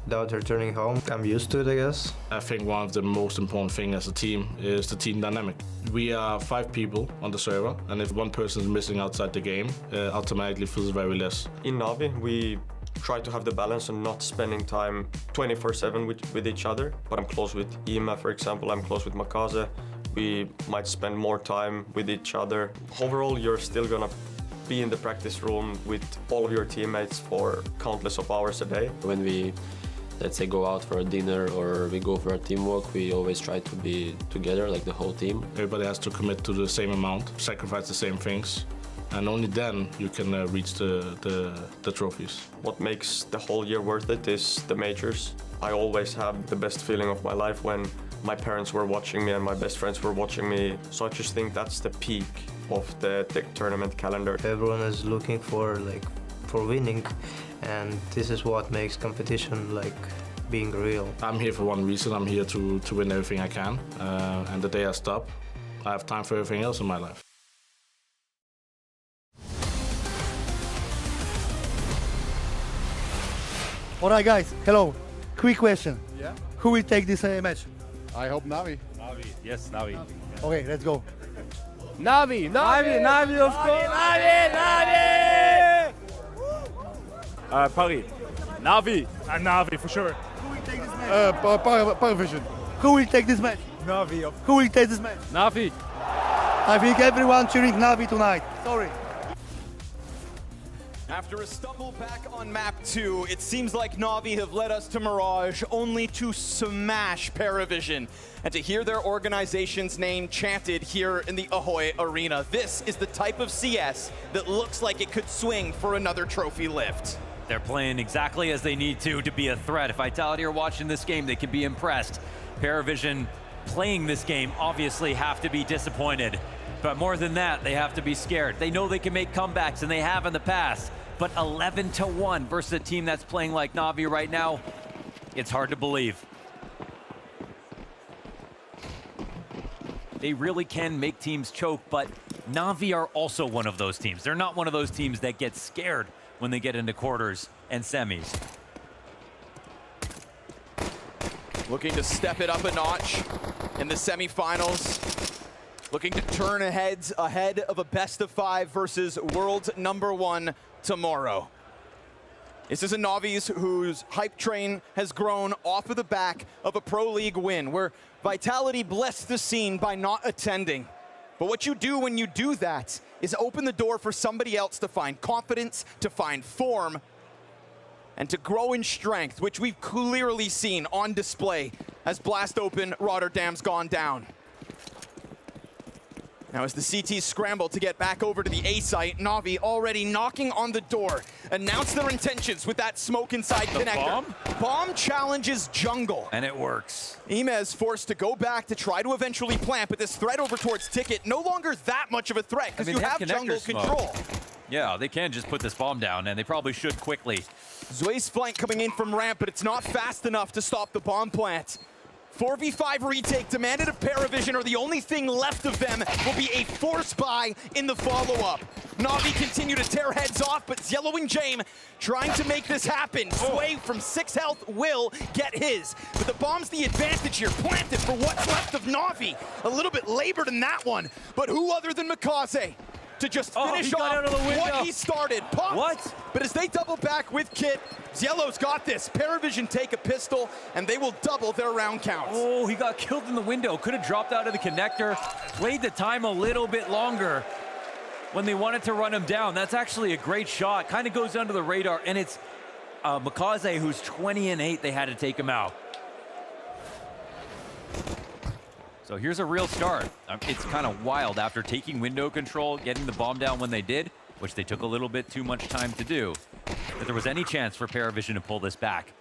without returning home. I'm used to it, I guess. I think one of the most important things as a team is the team dynamic. We are 5 people on the server, and if one person is missing outside the game, automatically feels very less. In Navi, we try to have the balance and not spending time 24/7 with each other. But I'm close with Ima, for example, I'm close with Makaze. We might spend more time with each other. Overall, you're still gonna be in the practice room with all of your teammates for countless of hours a day. When we, let's say, go out for a dinner or we go for a team walk, we always try to be together, like the whole team. Everybody has to commit to the same amount, sacrifice the same things, and only then you can reach the trophies. What makes the whole year worth it is the majors. I always have the best feeling of my life when my parents were watching me and my best friends were watching me. So I just think that's the peak of the tournament calendar. Everyone is looking for winning, and this is what makes competition being real. I'm here for one reason. I'm here to win everything I can, and the day I stop, I have time for everything else in my life. All right, guys. Hello. Quick question. Yeah. Who will take this match? I hope Navi. Navi. Yes, Navi. Okay, let's go. Navi, of course. Paris. Navi. Navi for sure. Who will take this match? PARIVISION. Who will take this match? Navi. Who will take this match? Navi. I think everyone cheering Navi tonight. Sorry. After a stumble back on map 2, it seems like Navi have led us to Mirage only to smash PARIVISION and to hear their organization's name chanted here in the Ahoy Arena. This is the type of CS that looks like it could swing for another trophy lift. They're playing exactly as they need to be a threat. If Vitality are watching this game, they can be impressed. PARIVISION playing this game obviously have to be disappointed. But more than that, they have to be scared. They know they can make comebacks, and they have in the past. But 11-1 versus a team that's playing like Navi right now, it's hard to believe. They really can make teams choke, but Navi are also one of those teams. They're not one of those teams that get scared when they get into quarters and semis. looking to step it up a notch in the semifinals. Looking to turn ahead of a best-of-5 versus world #1 tomorrow. This is a Navi's whose hype train has grown off of the back of a Pro League win, where Vitality blessed the scene by not attending. But what you do when you do that is open the door for somebody else to find confidence, to find form, and to grow in strength, which we've clearly seen on display as Blast Open Rotterdam's gone down. Now as the CTs scramble to get back over to the A site, Navi already knocking on the door, announced their intentions with that smoke inside connector. Bomb challenges jungle. And it works. Imez forced to go back to try to eventually plant, but this threat over towards Ticket no longer that much of a threat because you have jungle control. Yeah, they can just put this bomb down, and they probably should quickly. Zway's flank coming in from ramp, but it's not fast enough to stop the bomb plant. 4v5 retake demanded of PARIVISION, or the only thing left of them will be a force buy in the follow-up. Navi continue to tear heads off, but Yellow and Jame trying to make this happen. Sway from 6 health will get his, but the bomb's the advantage here, planted for what's left of Navi. A little bit labored in that one, but who other than Mikaze to just finish off what he started. Popped. What? But as they double back with Kit, Yellow's got this. PARIVISION take a pistol, and they will double their round count. Oh, he got killed in the window. Could have dropped out of the connector. Played the time a little bit longer when they wanted to run him down. That's actually a great shot. Kind of goes under the radar, and it's Mikaze, who's 20-8. They had to take him out. So here's a real start. It's kind of wild after taking window control, getting the bomb down when they did, which they took a little bit too much time to do. If there was any chance for PARIVISION to pull this back.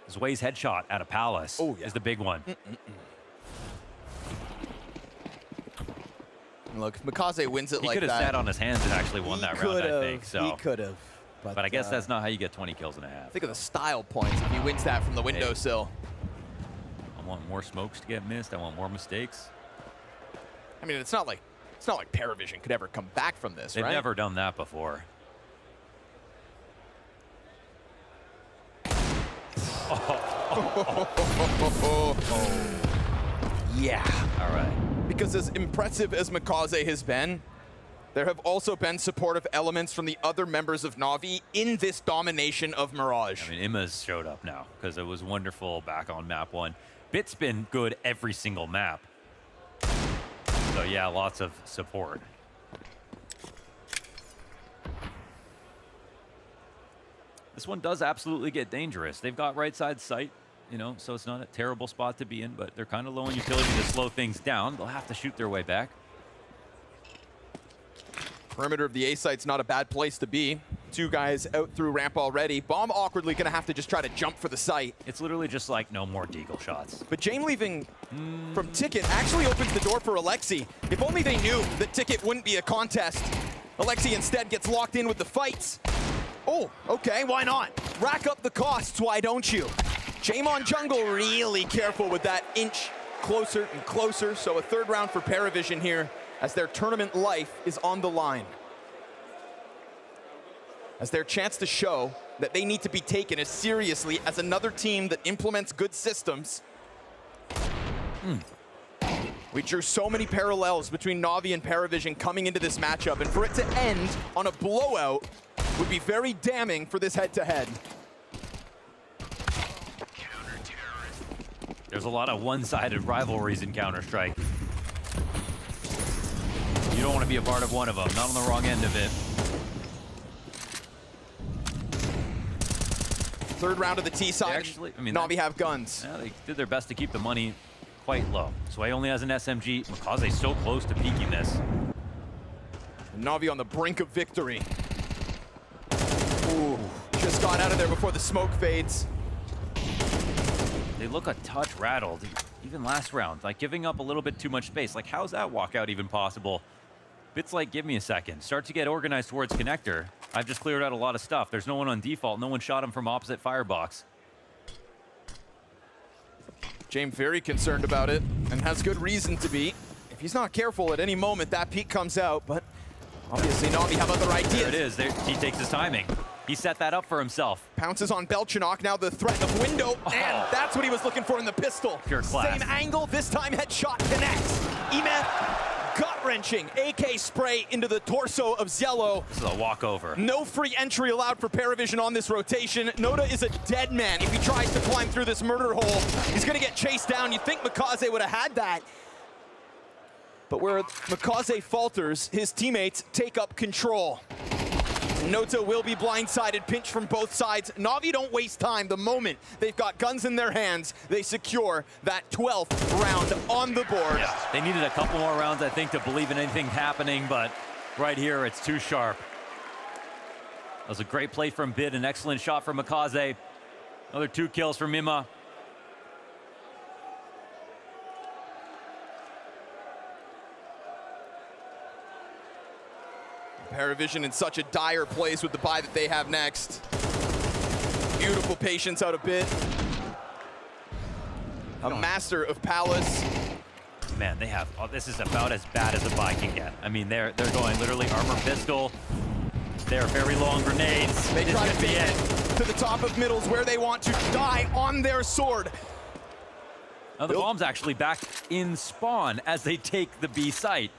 Zway's headshot at a Palace is the big one. Look, if Mikaze wins it like that, he could have sat on his hands and actually won that round, I think. So he could have. But I guess that's not how you get 20 kills in a half. Think of the style points if he wins that from the windowsill. I want more smokes to get missed. I want more mistakes. I mean, it's not like PARIVISION could ever come back from this, They've right? never done that before. Yeah. All right. Because as impressive as Mikaze has been, there have also been supportive elements from the other members of Navi in this domination of Mirage. I mean, Imma's showed up now because it was wonderful back on map 1. Bit's been good every single map. So yeah, lots of support. This one does absolutely get dangerous. They've got right side sight, you know, so it's not a terrible spot to be in, but they're kind of low on utility to slow things down. They'll have to shoot their way back. Perimeter of the A site's not a bad place to be. 2 guys out through ramp already. Bomb awkwardly gonna have to just try to jump for the site. It's literally just like no more deagle shots. But Jame leaving from Ticket actually opens the door for Alexi. If only they knew that Ticket wouldn't be a contest. Alexi instead gets locked in with the fights. Oh, okay, why not? Rack up the costs, why don't you? Jame on jungle, really careful with that inch closer and closer. So a 3rd round for PARIVISION here as their tournament life is on the line. As their chance to show that they need to be taken as seriously as another team that implements good systems. We drew so many parallels between Navi and PARIVISION coming into this matchup, and for it to end on a blowout would be very damning for this head-to-head. There's a lot of one-sided rivalries in Counter-Strike. You don't want to be a part of one of them, not on the wrong end of it. 3rd round of the T side. Actually, I mean, Navi have guns. Yeah, they did their best to keep the money quite low. Sway only has an SMG. Mikaze's so close to peaking this. Navi on the brink of victory. Ooh, just got out of there before the smoke fades. They look a touch rattled, even last round, like giving up a little bit too much space. Like, how's that walkout even possible? Bit's like, give me a second. Start to get organized towards connector. I've just cleared out a lot of stuff. There's no one on default. No one shot him from opposite firebox. Jame very concerned about it and has good reason to be. If he's not careful at any moment, that peek comes out, but obviously Navi have other ideas. There it is. There, he takes his timing. He set that up for himself. Pounces on Belchinok, now the threat of window, and that's what he was looking for in the pistol. Pure class. Same angle, this time headshot connects. Ime, gut-wrenching AK spray into the torso of Ziello. This is a walkover. No free entry allowed for PARIVISION on this rotation. Noda is a dead man if he tries to climb through this murder hole. He's gonna get chased down. You'd think Makaze would have had that. But where Makaze falters, his teammates take up control. Nota will be blindsided, pinch from both sides. Navi don't waste time. The moment they've got guns in their hands, they secure that 12th round on the board. Yeah, they needed a couple more rounds, I think, to believe in anything happening, but right here, it's too sharp. That was a great play from Bid, an excellent shot from Makaze. Another 2 kills from Mima. PARIVISION in such a dire place with the buy that they have next. Beautiful patience out of Bit. A master of Palace. Man, they have, this is about as bad as a buy can get. I mean, they're going literally armor pistol. They're very long grenades. They try to be take it to the top of middles where they want to die on their sword. Now the bomb's actually back in spawn as they take the B site.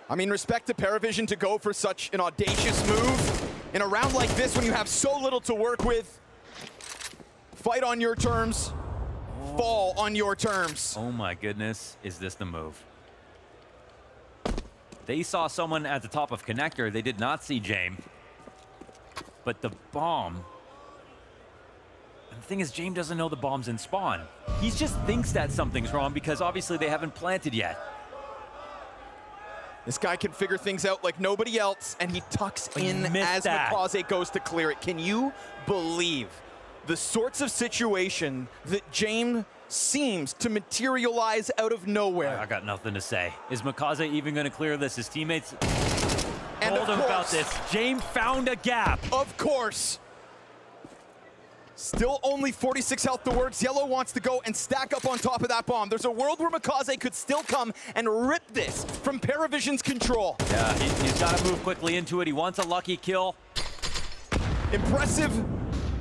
I mean, respect to PARIVISION to go for such an audacious move. In a round like this, when you have so little to work with, fight on your terms, fall on your terms. Oh my goodness, is this the move? They saw someone at the top of connector. They did not see Jame. But the bomb... And the thing is, Jame doesn't know the bomb's in spawn. He just thinks that something's wrong because obviously they haven't planted yet. This guy can figure things out like nobody else, and he tucks in as Makaze goes to clear it. Can you believe the sorts of situation that Jame seems to materialize out of nowhere? I got nothing to say. Is Makaze even going to clear this? His teammates and told him about this. Jame found a gap. Of course. Still only 46 health to work. Ziello wants to go and stack up on top of that bomb. There's a world where Makaze could still come and rip this from PARIVISION's control. Yeah, he's got to move quickly into it. He wants a lucky kill. Impressive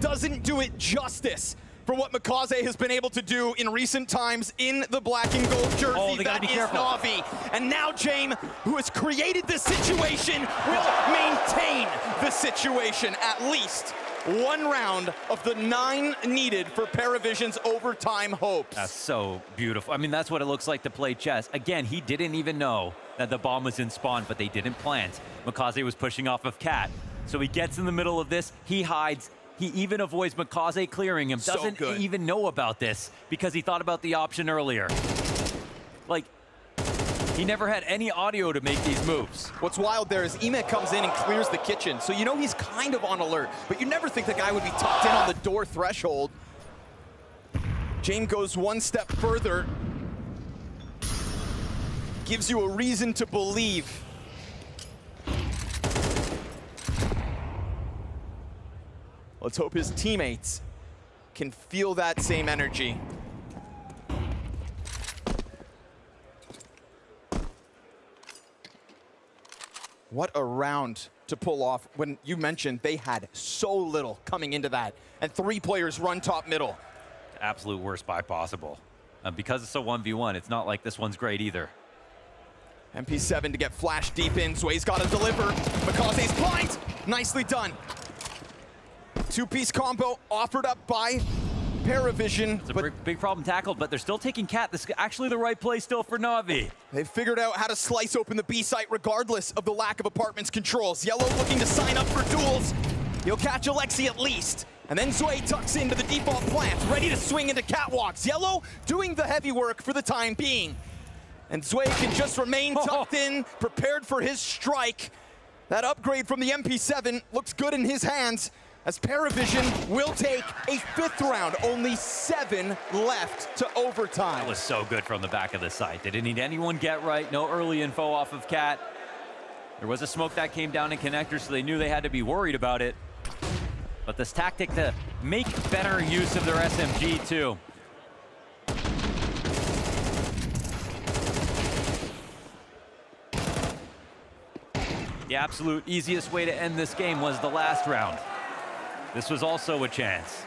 doesn't do it justice for what Makaze has been able to do in recent times in the black and gold jersey. Oh, they gotta that be is careful. Navi. And now Jame, who has created this situation, will maintain the situation at least. 1 round of the 9 needed for PARIVISION's overtime hopes. That's so beautiful. I mean, that's what it looks like to play chess. Again, he didn't even know that the bomb was in spawn, but they didn't plant. Makaze was pushing off of Cat. So he gets in the middle of this, he hides, he even avoids Makaze clearing him. Doesn't even know about this because he thought about the option earlier. Like, he never had any audio to make these moves. What's wild there is Ime comes in and clears the kitchen, so you know he's kind of on alert, but you never think the guy would be tucked in on the door threshold. Jame goes 1 step further, gives you a reason to believe. Let's hope his teammates can feel that same energy. What a round to pull off when you mentioned they had so little coming into that, and 3 players run top middle. Absolute worst buy possible. Because it's a 1v1, it's not like this one's great either. MP7 to get flashed deep in. Zway's got to deliver. Makaze's blind. Nicely done. 2-piece combo offered up by PARIVISION. It's a big problem tackled, but they're still taking Cat. This is actually the right play still for Navi. They've figured out how to slice open the B site regardless of the lack of apartments controls. Yellow looking to sign up for duels. He'll catch Alexi at least. And then Zway tucks into the default plant, ready to swing into catwalks. Yellow doing the heavy work for the time being. And Zway can just remain tucked in, prepared for his strike. That upgrade from the MP7 looks good in his hands, as PARIVISION will take a 5th round. Only 7 left to overtime. That was so good from the back of the site. They didn't need anyone get right. No early info off of Cat. There was a smoke that came down in connector, so they knew they had to be worried about it. But this tactic to make better use of their SMG too. The absolute easiest way to end this game was the last round. This was also a chance.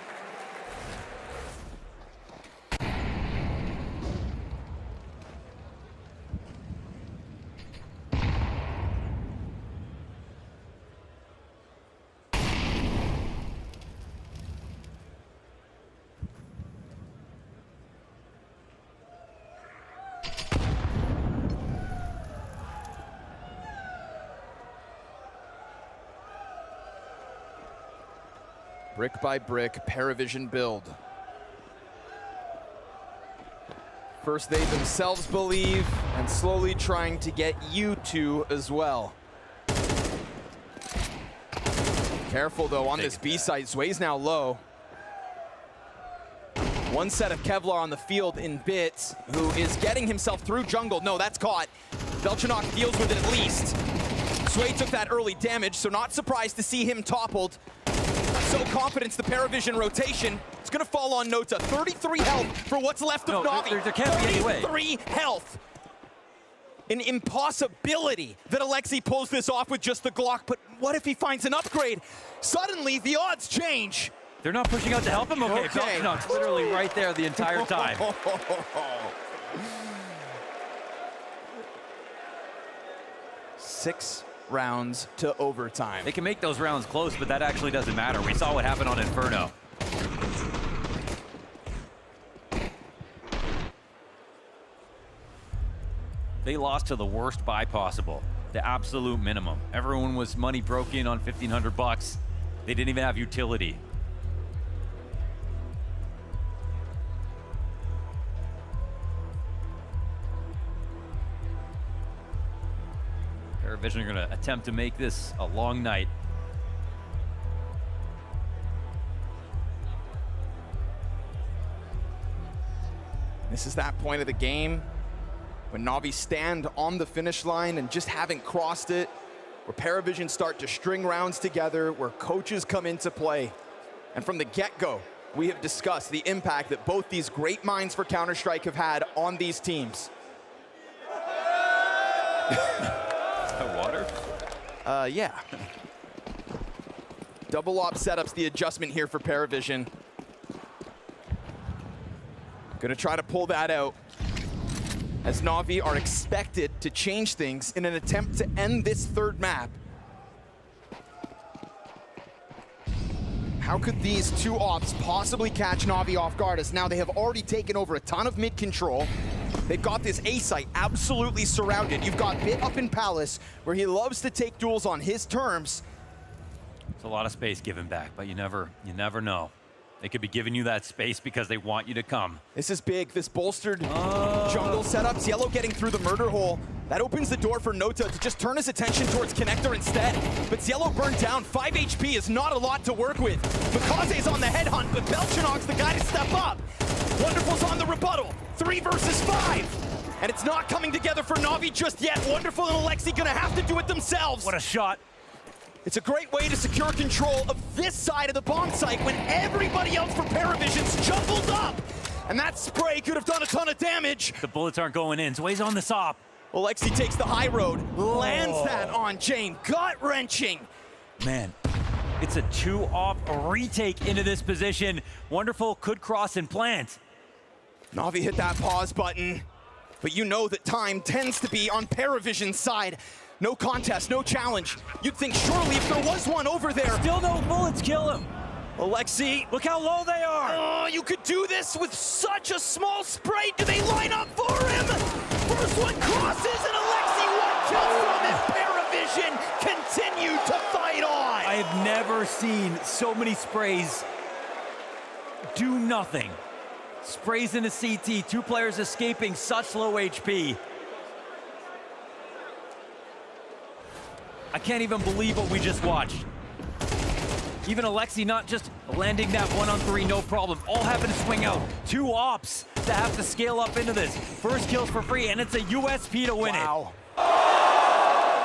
Brick by brick, PARIVISION build. First they themselves believe, and slowly trying to get you to as well. Careful though on this B site, Zway's now low. One set of Kevlar on the field in Bits, who is getting himself through jungle. No, that's caught. Belchanok deals with it at least. Zway took that early damage, so not surprised to see him toppled. So confidence, the PARIVISION rotation. It's gonna fall on Nota. 33 health for what's left of Navi. There can't be any way. 33 health. An impossibility that Alexi pulls this off with just the Glock, but what if he finds an upgrade? Suddenly, the odds change. They're not pushing out to help him? Okay. Belchanok's literally right there the entire time. 6 rounds to overtime. They can make those rounds close, but that actually doesn't matter. We saw what happened on Inferno. They lost to the worst buy possible, the absolute minimum. Everyone was money broke in on 1,500 bucks. They didn't even have utility. PARIVISION are going to attempt to make this a long night. This is that point of the game when Navi stand on the finish line and just haven't crossed it, where PARIVISION start to string rounds together, where coaches come into play. And from the get-go, we have discussed the impact that both these great minds for Counter-Strike have had on these teams. Water? Yeah. Double op setups, the adjustment here for PARIVISION. Gonna try to pull that out, as Navi are expected to change things in an attempt to end this third map. How could these two ops possibly catch Navi off guard, as now they have already taken over a ton of mid control. They've got this A site absolutely surrounded. You've got Bit up in Palace, where he loves to take duels on his terms. It's a lot of space given back, but you never know. They could be giving you that space because they want you to come. This is big, this bolstered jungle setup. Yellow getting through the murder hole. That opens the door for Nota to just turn his attention towards Connector instead. But Yellow burned down, 5 HP is not a lot to work with. Mikaze's on the headhunt, but Belchanok's the guy to step up. Wonderful's on the rebuttal, 3 versus 5. And it's not coming together for Navi just yet. Wonderful and Alexi gonna have to do it themselves. What a shot. It's a great way to secure control of this side of the bomb site when everybody else for PARIVISION's jumbled up. And that spray could have done a ton of damage. The bullets aren't going in. Zway's on the SOP. Alexi takes the high road, lands that on Jane. Gut-wrenching. Man, it's a 2-op retake into this position. Wonderful could cross and plant. Navi hit that pause button, but you know that time tends to be on PARIVISION's side. No contest, no challenge. You'd think surely if there was one over there. Still no bullets kill him. Alexi, look how low they are. Oh, you could do this with such a small spray. Do they line up for him? First one crosses and Alexi, one kill from it. PARIVISION continue to fight on. I have never seen so many sprays do nothing. Sprays in a CT, 2 players escaping such low HP. I can't even believe what we just watched. Even Alexi not just landing that 1-on-3, no problem. All having to swing out. 2 ops to have to scale up into this. First kills for free, and it's a USP to win it.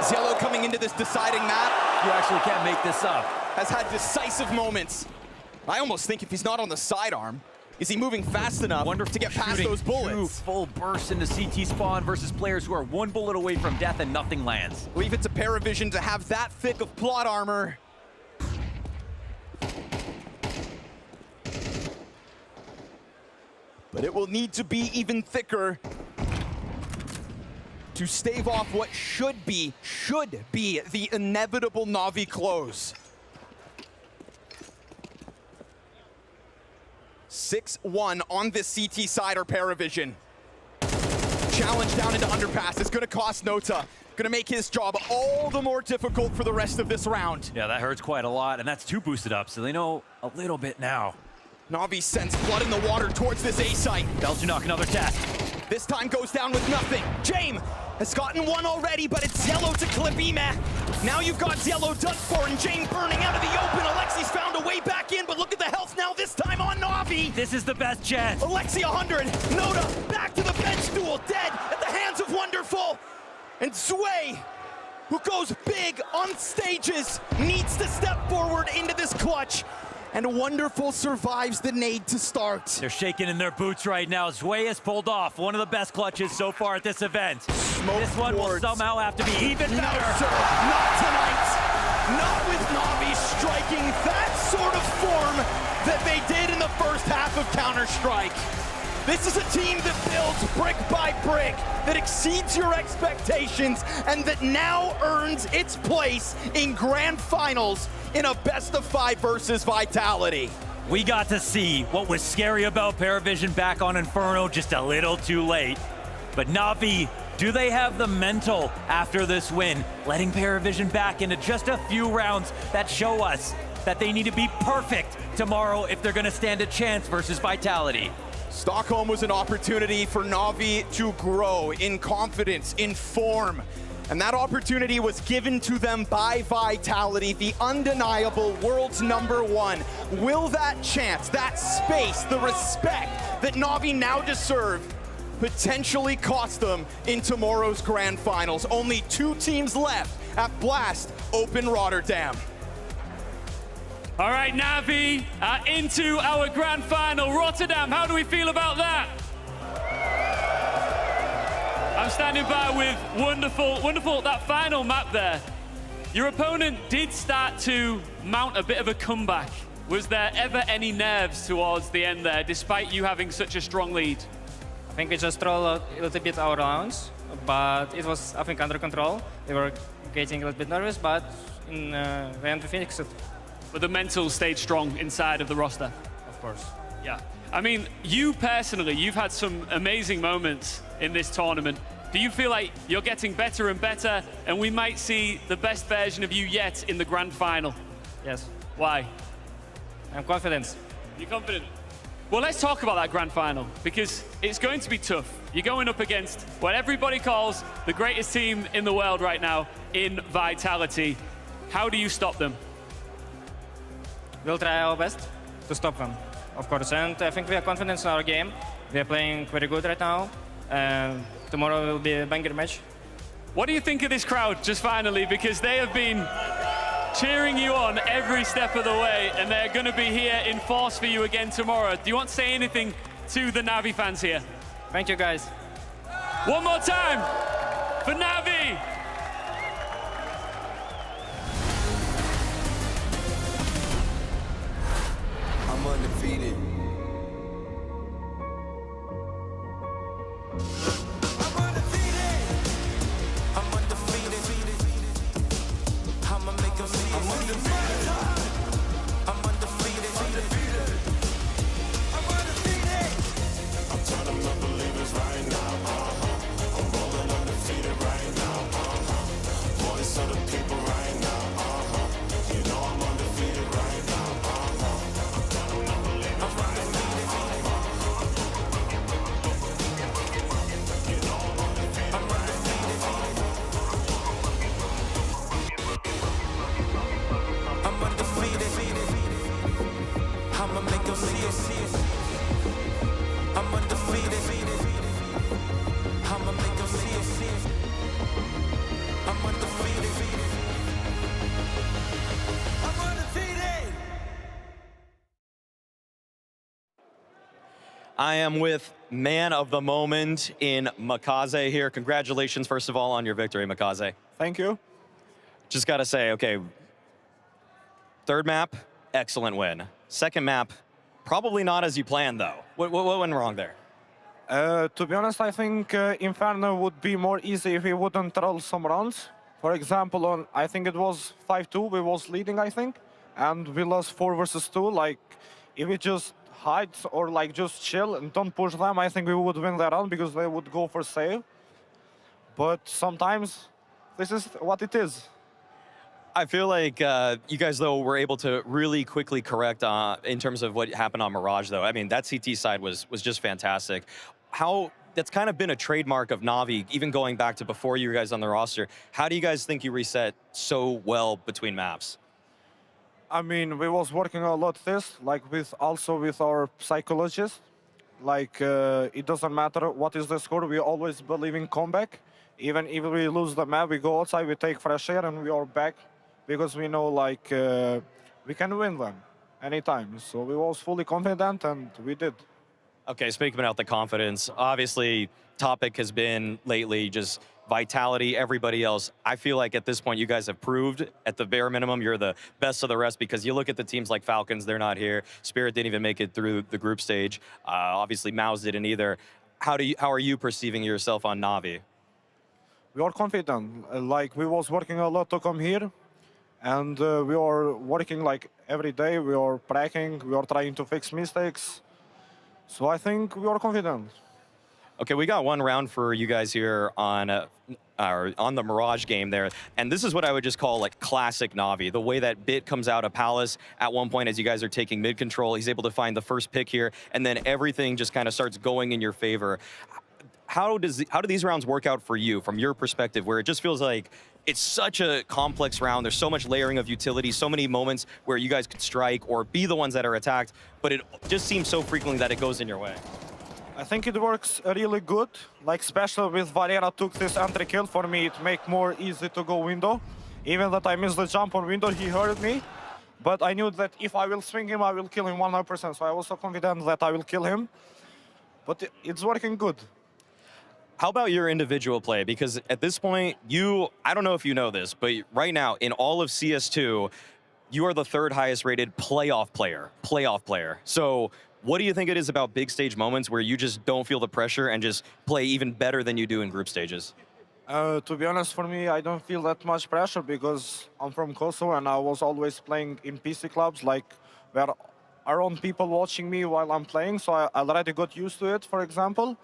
Zello coming into this deciding map. You actually can't make this up. Has had decisive moments. I almost think if he's not on the sidearm, Is he moving fast enough to get past those bullets? Two full bursts into CT spawn versus players who are one bullet away from death and nothing lands. Leave it to PARIVISION to have that thick of plot armor. But it will need to be even thicker to stave off what should be the inevitable Navi close. 6-1 on this CT side or PARIVISION. Challenge down into underpass. It's gonna cost Nota. Gonna make his job all the more difficult for the rest of this round. Yeah, that hurts quite a lot, and that's 2 boosted up, so they know a little bit now. Navi sends blood in the water towards this A site. Belgianock, another test. This time goes down with nothing. James has gotten one already, but it's Yellow to clip Ema. Now you've got Yellow done for, and James burning out of the open. Alexi's found a way back in, but look at the health now, this time on Navi. This is the best chance. Alexi 100, Nota back to the bench stool, dead at the hands of Wonderful. And Zway, who goes big on stages, needs to step forward into this clutch. And Wonderful survives the nade to start. They're shaking in their boots right now. Zway has pulled off one of the best clutches so far at this event. This one will somehow have to be even better. No, sir, not tonight. Not with Navi striking that sort of form that they did in the first half of Counter-Strike. This is a team that builds brick by brick, that exceeds your expectations, and that now earns its place in grand finals in a best-of-5 versus Vitality. We got to see what was scary about PARIVISION back on Inferno just a little too late. But Navi, do they have the mental after this win, letting PARIVISION back into just a few rounds that show us that they need to be perfect tomorrow if they're gonna stand a chance versus Vitality? Stockholm was an opportunity for Navi to grow in confidence, in form. And that opportunity was given to them by Vitality, the undeniable world's #1. Will that chance, that space, the respect that Navi now deserve potentially cost them in tomorrow's grand finals? Only 2 teams left at Blast Open Rotterdam. All right, Navi, into our grand final. Rotterdam, how do we feel about that? I'm standing by with Wonderful, that final map there. Your opponent did start to mount a bit of a comeback. Was there ever any nerves towards the end there, despite you having such a strong lead? I think we just rolled a little bit our rounds, but it was, I think, under control. We were getting a little bit nervous, but in the end we fixed it. But the mental stayed strong inside of the roster. Of course. Yeah. I mean, you personally, you've had some amazing moments in this tournament. Do you feel like you're getting better and better, and we might see the best version of you yet in the grand final? Yes. Why? I'm confident. You're confident? Well, let's talk about that grand final, because it's going to be tough. You're going up against what everybody calls the greatest team in the world right now in Vitality. How do you stop them? We'll try our best to stop them, of course. And I think we are confident in our game. We are playing very good right now. Tomorrow will be a banger match. What do you think of this crowd, just finally? Because they have been cheering you on every step of the way, and they're going to be here in force for you again tomorrow. Do you want to say anything to the Navi fans here? Thank you, guys. One more time for Navi. I'm undefeated. I am with man of the moment in Makaze here. Congratulations, first of all, on your victory, Makaze. Thank you. Just got to say, okay, third map, excellent win. Second map, probably not as you planned, though. What went wrong there? To be honest, I think Inferno would be more easy if we wouldn't roll some rounds. For example, on I think it was 5-2, we was leading, I think, and we lost 4 versus 2. Like, if we just hide or like just chill and don't push them, I think we would win that round because they would go for save. But sometimes this is what it is. I feel like you guys, though, were able to really quickly correct in terms of what happened on Mirage, though. I mean, that CT side was just fantastic. That's kind of been a trademark of Navi, even going back to before you guys on the roster. How do you guys think you reset so well between maps? I mean, we was working a lot this, like also with our psychologist. Like, it doesn't matter what is the score, we always believe in comeback. Even if we lose the map, we go outside, we take fresh air, and we are back because we know, like, we can win them anytime. So we was fully confident, and we did. Okay, speaking about the confidence, obviously, topic has been lately just vitality, everybody else. I feel like at this point, you guys have proved, at the bare minimum, you're the best of the rest, because you look at the teams like Falcons, they're not here. Spirit didn't even make it through the group stage. Obviously, Mouse didn't either. How are you perceiving yourself on Navi? We are confident. Like, we was working a lot to come here, and we are working like every day. We are practicing, we are trying to fix mistakes. So I think we are confident. Okay, we got one round for you guys here on the Mirage game there, and this is what I would just call like classic Navi. The way that Bit comes out of Palace at one point as you guys are taking mid control, he's able to find the first pick here, and then everything just kind of starts going in your favor. How do these rounds work out for you, from your perspective, where it just feels like it's such a complex round, there's so much layering of utility, so many moments where you guys could strike or be the ones that are attacked, but it just seems so frequently that it goes in your way? I think it works really good, like especially with Valera took this entry kill. For me, it make more easy to go window. Even that I missed the jump on window, he hurt me. But I knew that if I will swing him, I will kill him 100%. So I was so confident that I will kill him. But it's working good. How about your individual play? Because at this point, I don't know if you know this, but right now, in all of CS2, you are the 3rd highest rated playoff player. So what do you think it is about big stage moments where you just don't feel the pressure and just play even better than you do in group stages? To be honest, for me, I don't feel that much pressure because I'm from Kosovo and I was always playing in PC clubs, like where around people watching me while I'm playing. So I already got used to it, for example.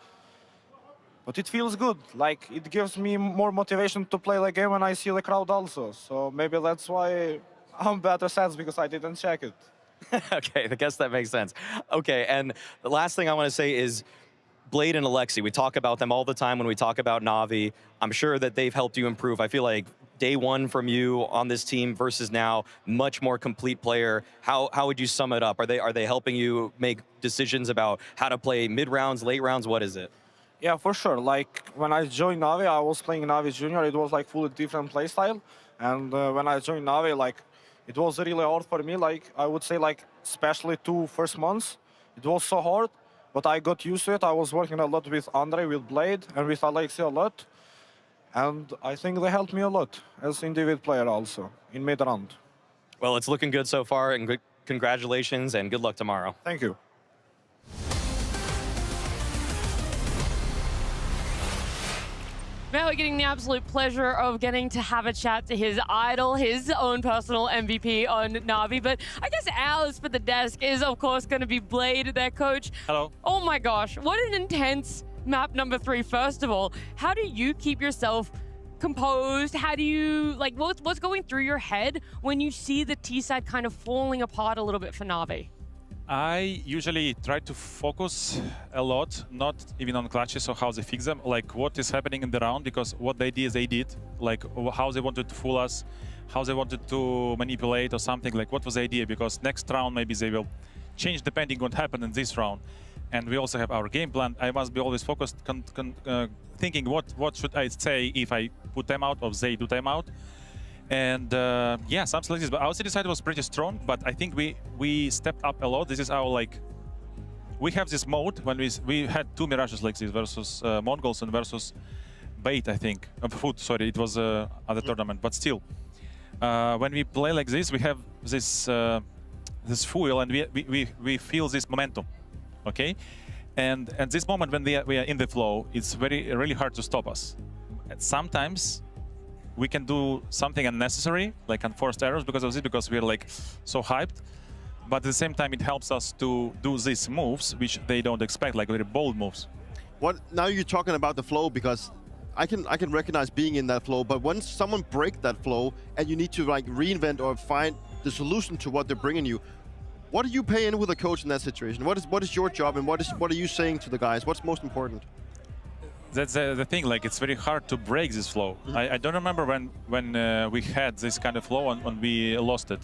But it feels good. Like, it gives me more motivation to play the game when I see the crowd also. So maybe that's why I'm better sense, because I didn't check it. Okay, I guess that makes sense. Okay, and the last thing I want to say is Blade and Alexi. We talk about them all the time when we talk about Navi. I'm sure that they've helped you improve. I feel like day one from you on this team versus now, much more complete player. How would you sum it up? Are they helping you make decisions about how to play mid rounds, late rounds? What is it? Yeah, for sure. Like, when I joined Navi, I was playing Navi Junior. It was like fully different playstyle. And when I joined Navi, like, it was really hard for me. Like, I would say, like, especially 2 first months, it was so hard. But I got used to it. I was working a lot with Andre, with Blade, and with Alexi a lot. And I think they helped me a lot as individual player also in mid round. Well, it's looking good so far, and congratulations, and good luck tomorrow. Thank you. Now we're getting the absolute pleasure of getting to have a chat to his idol, his own personal MVP on Navi. But I guess ours for the desk is, of course, going to be Blade, their coach. Hello. Oh my gosh, what an intense map number 3, first of all. How do you keep yourself composed? How do you, like, what's going through your head when you see the T-side kind of falling apart a little bit for Navi? I usually try to focus a lot, not even on clutches or how they fix them, like what is happening in the round, because what they did, like how they wanted to fool us, how they wanted to manipulate or something, like what was the idea, because next round maybe they will change depending on what happened in this round. And we also have our game plan. I must be always focused, thinking what should I say if I put them out or they do time out. And yeah, something like this. But our city side was pretty strong, but I think we stepped up a lot. This is our like we have this mode when we had 2 Mirages like this versus Mongols and versus Bait, I think. Food, sorry, it was other tournament, but still. When we play like this, we have this this fuel, and we feel this momentum, okay? And at this moment when we are in the flow, it's really hard to stop us. And sometimes we can do something unnecessary, like unforced errors because of this, because we're like so hyped. But at the same time, it helps us to do these moves, which they don't expect, like very bold moves. Now you're talking about the flow, because I can recognize being in that flow, but when someone breaks that flow and you need to like reinvent or find the solution to what they're bringing you, what do you pay in with a coach in that situation? What is your job, and what are you saying to the guys? What's most important? That's the thing. Like, it's very hard to break this flow. I don't remember when we had this kind of flow and we lost it.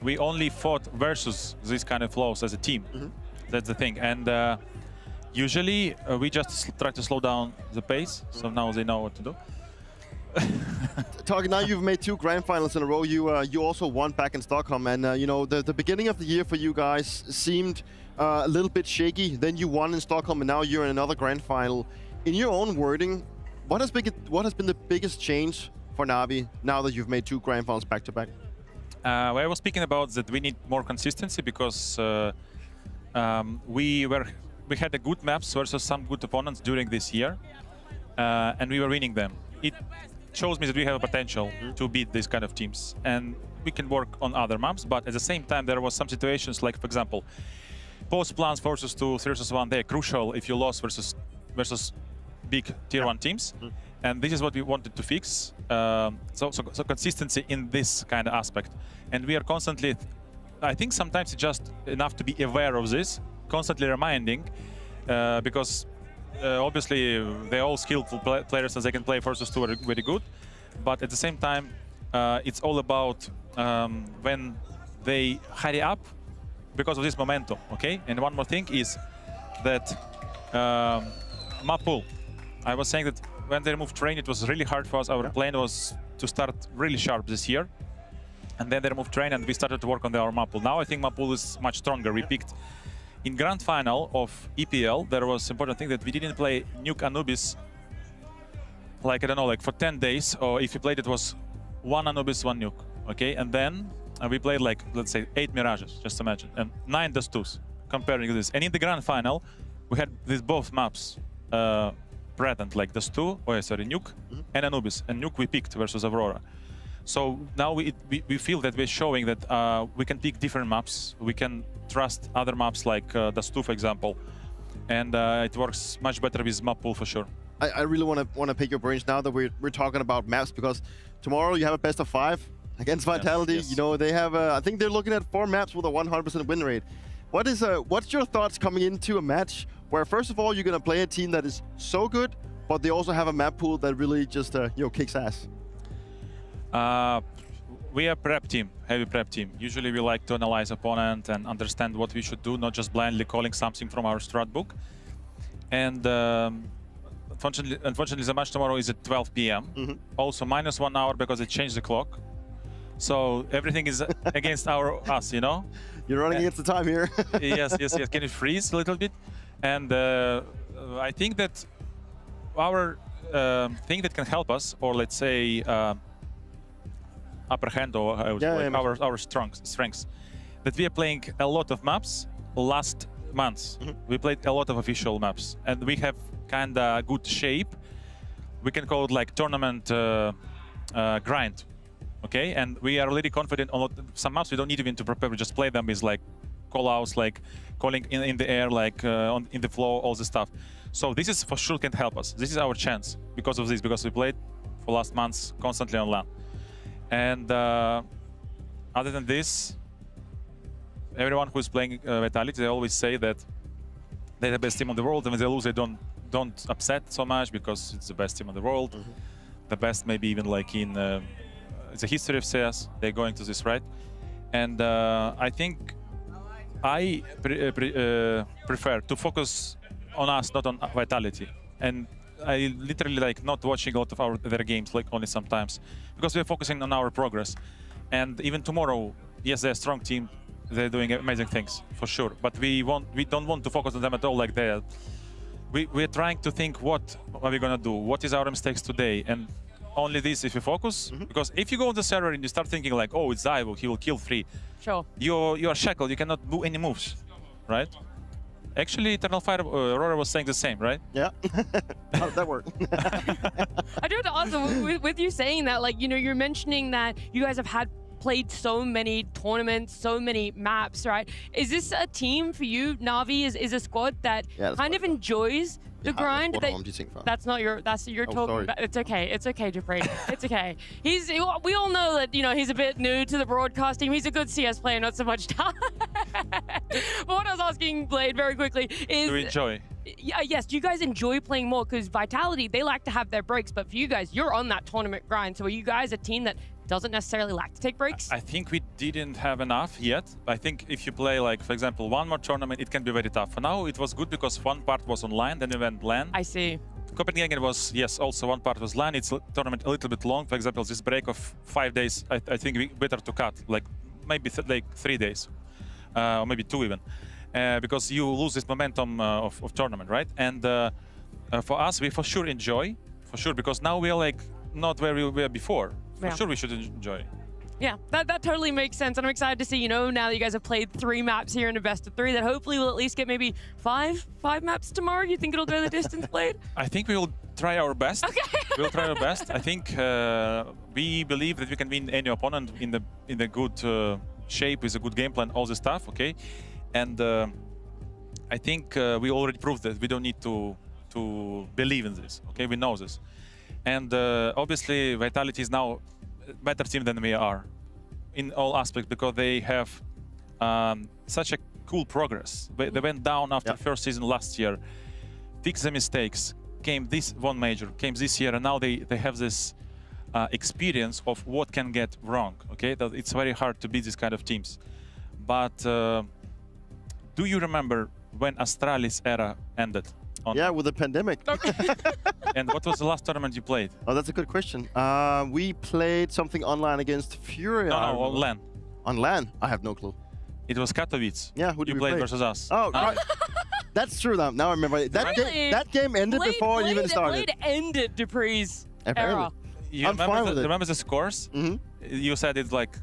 We only fought versus this kind of flows as a team. That's the thing. And usually we just try to slow down the pace. So now they know what to do. Talking now, you've made 2 grand finals in a row. You also won back in Stockholm, and you know, the beginning of the year for you guys seemed a little bit shaky. Then you won in Stockholm, and now you're in another grand final. In your own wording, what has been the biggest change for Navi now that you've made 2 grand finals back to back? Well, I was speaking about that we need more consistency, because we had a good maps versus some good opponents during this year, and we were winning them. It shows me that we have a potential to beat these kind of teams, and we can work on other maps. But at the same time, there was some situations, like for example, post plans versus 2, 3 versus 1. They're crucial if you lost versus big tier 1 teams, and this is what we wanted to fix. So consistency in this kind of aspect, and we are constantly. I think sometimes it's just enough to be aware of this, constantly reminding, because. Obviously, they're all skillful players, and they can play versus 2 are very good. But at the same time, it's all about when they hurry up because of this momentum, okay? And one more thing is that map pool. I was saying that when they removed train, it was really hard for us. Our plan was to start really sharp this year. And then they removed train, and we started to work on our map pool. Now I think map pool is much stronger. We picked in grand final of EPL, there was important thing that we didn't play Nuke Anubis, like, I don't know, like for 10 days, or if we played it was 1 Anubis, 1 Nuke, okay? And then we played like, let's say, 8 Mirages, just imagine, and 9 Dust2s, comparing to this. And in the grand final, we had these both maps present, like Dust2, Nuke, and Anubis. And Nuke we picked versus Aurora. So now we feel that we're showing that we can pick different maps. We can trust other maps like Dust2, for example, and it works much better with map pool for sure. I really want to pick your brains now that we're talking about maps, because tomorrow you have a best of 5 against Vitality. Yes. You know, they have I think they're looking at 4 maps with a 100% win rate. What's your thoughts coming into a match where first of all you're gonna play a team that is so good, but they also have a map pool that really just kicks ass? We are prep team, heavy prep team. Usually we like to analyze opponent and understand what we should do, not just blindly calling something from our strat book. And unfortunately the match tomorrow is at 12 p.m. Also -1 hour because they changed the clock. So everything is against us, you know? You're running against the time here. Yes. Can it freeze a little bit? And I think that our thing that can help us, or let's say upper hand, or our strengths, that we are playing a lot of maps last months. We played a lot of official maps, and we have kind of good shape. We can call it like tournament grind, okay? And we are really confident on some maps. We don't need even to prepare. We just play them with like call outs, like calling in the air, like in the flow, all the stuff. So this is for sure can help us. This is our chance because of this, because we played for last months constantly on LAN. And other than this, everyone who's playing Vitality, they always say that they're the best team in the world, and when they lose, they don't upset so much because it's the best team in the world. The best, maybe even like in the history of CS, they're going to this, right? And I think I prefer to focus on us, not on Vitality. And I literally like not watching a lot of their games, like only sometimes, because we're focusing on our progress. And even tomorrow, yes, they're a strong team. they're doing amazing things for sure. But we don't want to focus on them at all. Like we're trying to think what are we gonna do? What is our mistakes today? And only this if we focus. Because if you go on the server and you start thinking like, oh, it's Zaivo, he will kill 3. Sure. You are shackled. You cannot do any moves, right? Actually, Eternal Fire Aurora was saying the same, right? Yeah. How did that work? I do have to ask, with you saying that, like, you know, you're mentioning that you guys have played so many tournaments, so many maps, right? Is this a team for you? Navi is a squad that kind of enjoys the grind. That's your talk. Sorry. It's okay. It's okay, Dupree. It's okay. We all know that, you know, he's a bit new to the broadcasting. He's a good CS player, not so much time. But what I was asking Blade very quickly is, do you enjoy? Yes, do you guys enjoy playing more? Because Vitality, they like to have their breaks, but for you guys, you're on that tournament grind. So are you guys a team that doesn't necessarily like to take breaks? I think we didn't have enough yet. I think if you play, like, for example, one more tournament, it can be very tough. For now, it was good because one part was online, then we went LAN. I see. Copenhagen was, yes, also one part was LAN. It's a tournament a little bit long. For example, this break of 5 days, I think we better to cut, like maybe like 3 days, or maybe 2 even. Because you lose this momentum of tournament, right? And for us, we for sure enjoy, because now we are like not where we were before. For sure, we should enjoy. Yeah, that totally makes sense. And I'm excited to see, you know, now that you guys have played 3 maps here in a best of 3, that hopefully we'll at least get maybe 5 maps tomorrow. You think it'll go the distance, Blade? I think we will try our best. Okay. We'll try our best. I think we believe that we can win any opponent in the good shape with a good game plan, all this stuff. Okay. And I think we already proved that we don't need to believe in this. Okay, we know this, and obviously Vitality is now a better team than we are in all aspects because they have such a cool progress. They went down after first season last year, fixed the mistakes, won major, came this year, and now they have this experience of what can get wrong. Okay, that it's very hard to beat these kind of teams, but. Do you remember when Astralis era ended? Yeah, with the pandemic. And what was the last tournament you played? Oh, that's a good question. We played something online against Fury. No, on LAN. On LAN? I have no clue. It was Katowice. Yeah, who did you we played play? versus us. Oh, right. That's true. Now I remember. That game ended before it even started. Blade ended Dupree's era. You remember the scores? You said it's like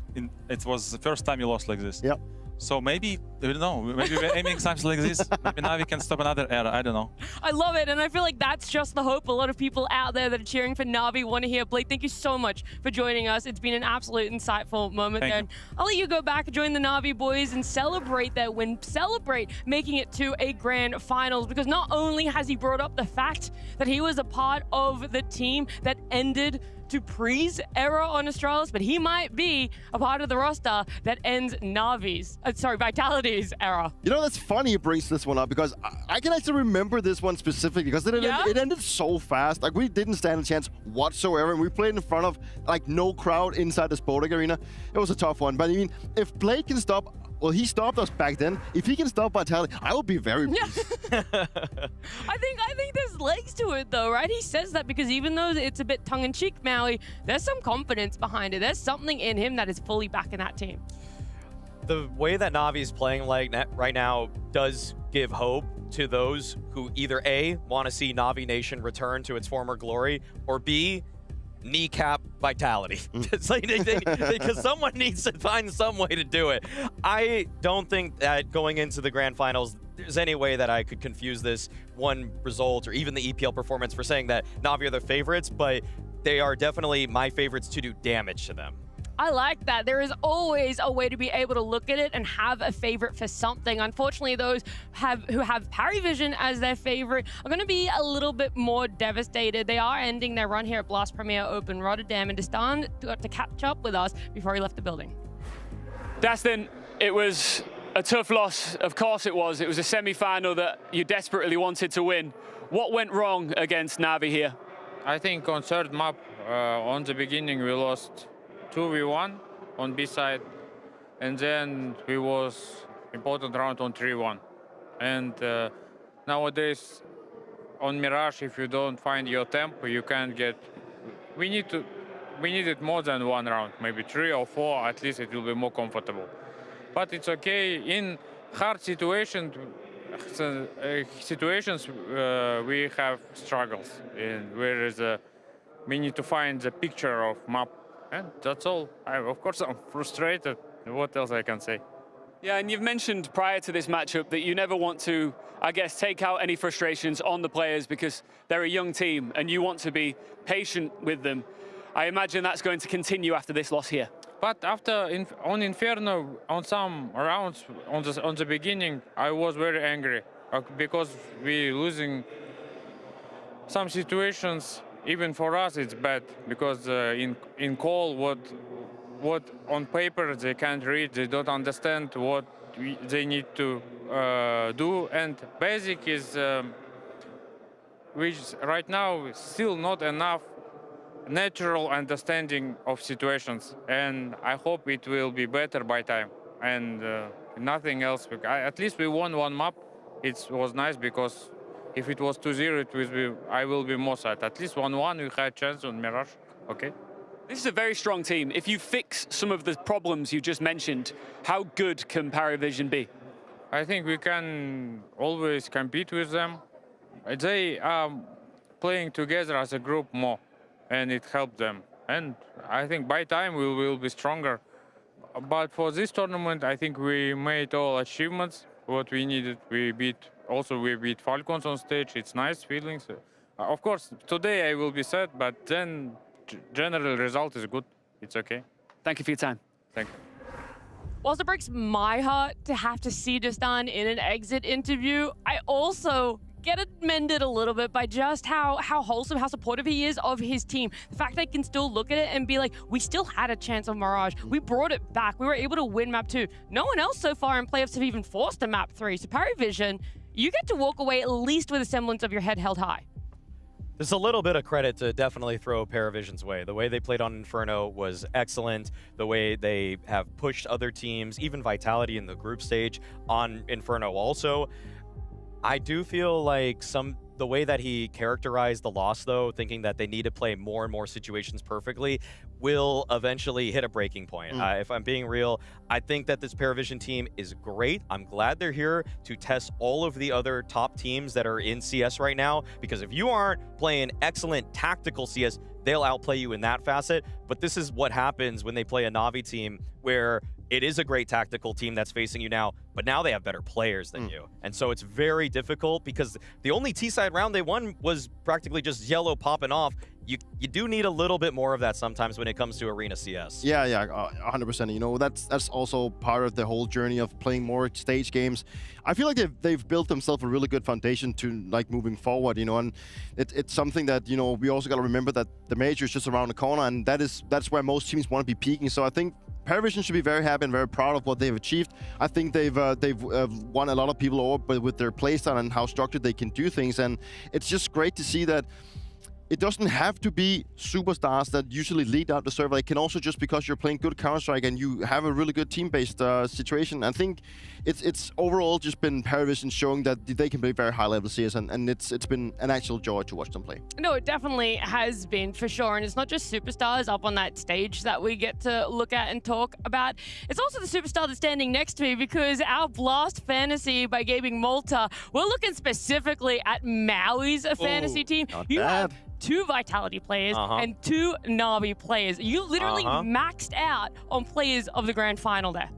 it was the first time you lost like this. Yep. So maybe, I don't know, maybe we're aiming times like this. Maybe now we can stop another era, I don't know. I love it, and I feel like that's just the hope a lot of people out there that are cheering for Navi want to hear. Blake, thank you so much for joining us. It's been an absolute insightful moment there. I'll let you go back and join the Navi boys and celebrate that win. Celebrate making it to a grand finals, because not only has he brought up the fact that he was a part of the team that ended Dupree's era on Astralis, but he might be a part of the roster that ends Vitality's era. You know, that's funny you brings this one up, because I can actually remember this one specifically because it ended so fast. Like, we didn't stand a chance whatsoever, and we played in front of like no crowd inside the Spodek arena. It was a tough one, but I mean, if Blade can stop, well, he stopped us back then. If he can stop Vitality, I will be very pleased. I think there's legs to it, though, right? He says that because even though it's a bit tongue-in-cheek, Maui, there's some confidence behind it. There's something in him that is fully back in that team. The way that Navi is playing like right now does give hope to those who either A, want to see Navi Nation return to its former glory, or B, kneecap Vitality. Because someone needs to find some way to do it. I don't think that going into the grand finals, there's any way that I could confuse this one result or even the EPL performance for saying that Navi are the favorites, but they are definitely my favorites to do damage to them. I like that. There is always a way to be able to look at it and have a favorite for something. Unfortunately, those who have PARIVISION as their favorite are going to be a little bit more devastated. They are ending their run here at Blast Premier Open Rotterdam, and Destan got to catch up with us before he left the building. Destin, it was a tough loss. Of course it was. It was a semi-final that you desperately wanted to win. What went wrong against Navi here? I think on third map, on the beginning, we lost 2v1 on B side, and then we was important round on 3-1. And nowadays on Mirage, if you don't find your tempo, you can't get. We needed more than one round, maybe 3 or 4. At least it will be more comfortable. but it's okay. In hard situations, we have struggles, and whereas we need to find the picture of map, and that's all. Of course, I'm frustrated. What else I can say? Yeah, and you've mentioned prior to this matchup that you never want to, I guess, take out any frustrations on the players because they're a young team and you want to be patient with them. I imagine that's going to continue after this loss here. But after on Inferno, on some rounds on the beginning, I was very angry because we losing some situations. Even for us, it's bad because in call, what on paper they can't read, they don't understand what they need to do, and basic is which right now is still not enough natural understanding of situations, and I hope it will be better by time, and nothing else. At least we won one map. It was nice because if it was 2-0, I will be more sad. At least 1-1, we had a chance on Mirage. Okay. This is a very strong team. If you fix some of the problems you just mentioned, how good can PARIVISION be? I think we can always compete with them. They are playing together as a group more, and it helped them. And I think by time we will be stronger. But for this tournament, I think we made all achievements, what we needed. We beat Falcons on stage. It's nice feelings. Of course, today I will be sad, but then general result is good. It's okay. Thank you for your time. Thank you. Whilst it breaks my heart to have to see Destan in an exit interview, I also get it mended a little bit by just how wholesome, how supportive he is of his team. The fact that he can still look at it and be like, we still had a chance of Mirage. We brought it back. We were able to win map 2. No one else so far in playoffs have even forced a map 3. So PARIVISION, you get to walk away at least with a semblance of your head held high. There's a little bit of credit to definitely throw PARIVISION's way. The way they played on Inferno was excellent. The way they have pushed other teams, even Vitality in the group stage on Inferno also. I do feel like the way that he characterized the loss, though, thinking that they need to play more and more situations perfectly, will eventually hit a breaking point. If I'm being real, I think that this PARIVISION team is great. I'm glad they're here to test all of the other top teams that are in CS right now, because if you aren't playing excellent tactical CS, they'll outplay you in that facet. But this is what happens when they play a Navi team where it is a great tactical team that's facing you now, but now they have better players than you. And so it's very difficult because the only T-side round they won was practically just yellow popping off. You do need a little bit more of that sometimes when it comes to Arena CS. Yeah, 100%. You know, that's also part of the whole journey of playing more stage games. I feel like they've built themselves a really good foundation to like moving forward, you know, and it's something that, you know, we also got to remember that the major is just around the corner, and that's where most teams want to be peaking. So I think PARIVISION should be very happy and very proud of what they've achieved. I think they've won a lot of people over, but with their playstyle and how structured they can do things, and it's just great to see that it doesn't have to be superstars that usually lead out the server. It can also just because you're playing good Counter-Strike and you have a really good team-based situation. I think it's overall just been PARIVISION showing that they can be very high-level CS, and it's been an actual joy to watch them play. No, it definitely has been, for sure. And it's not just superstars up on that stage that we get to look at and talk about. It's also the superstar that's standing next to me, because our Blast Fantasy by Gaming Malta, we're looking specifically at Maui's fantasy team. You have 2 Vitality players and 2 Navi players. You literally maxed out on players of the grand final there.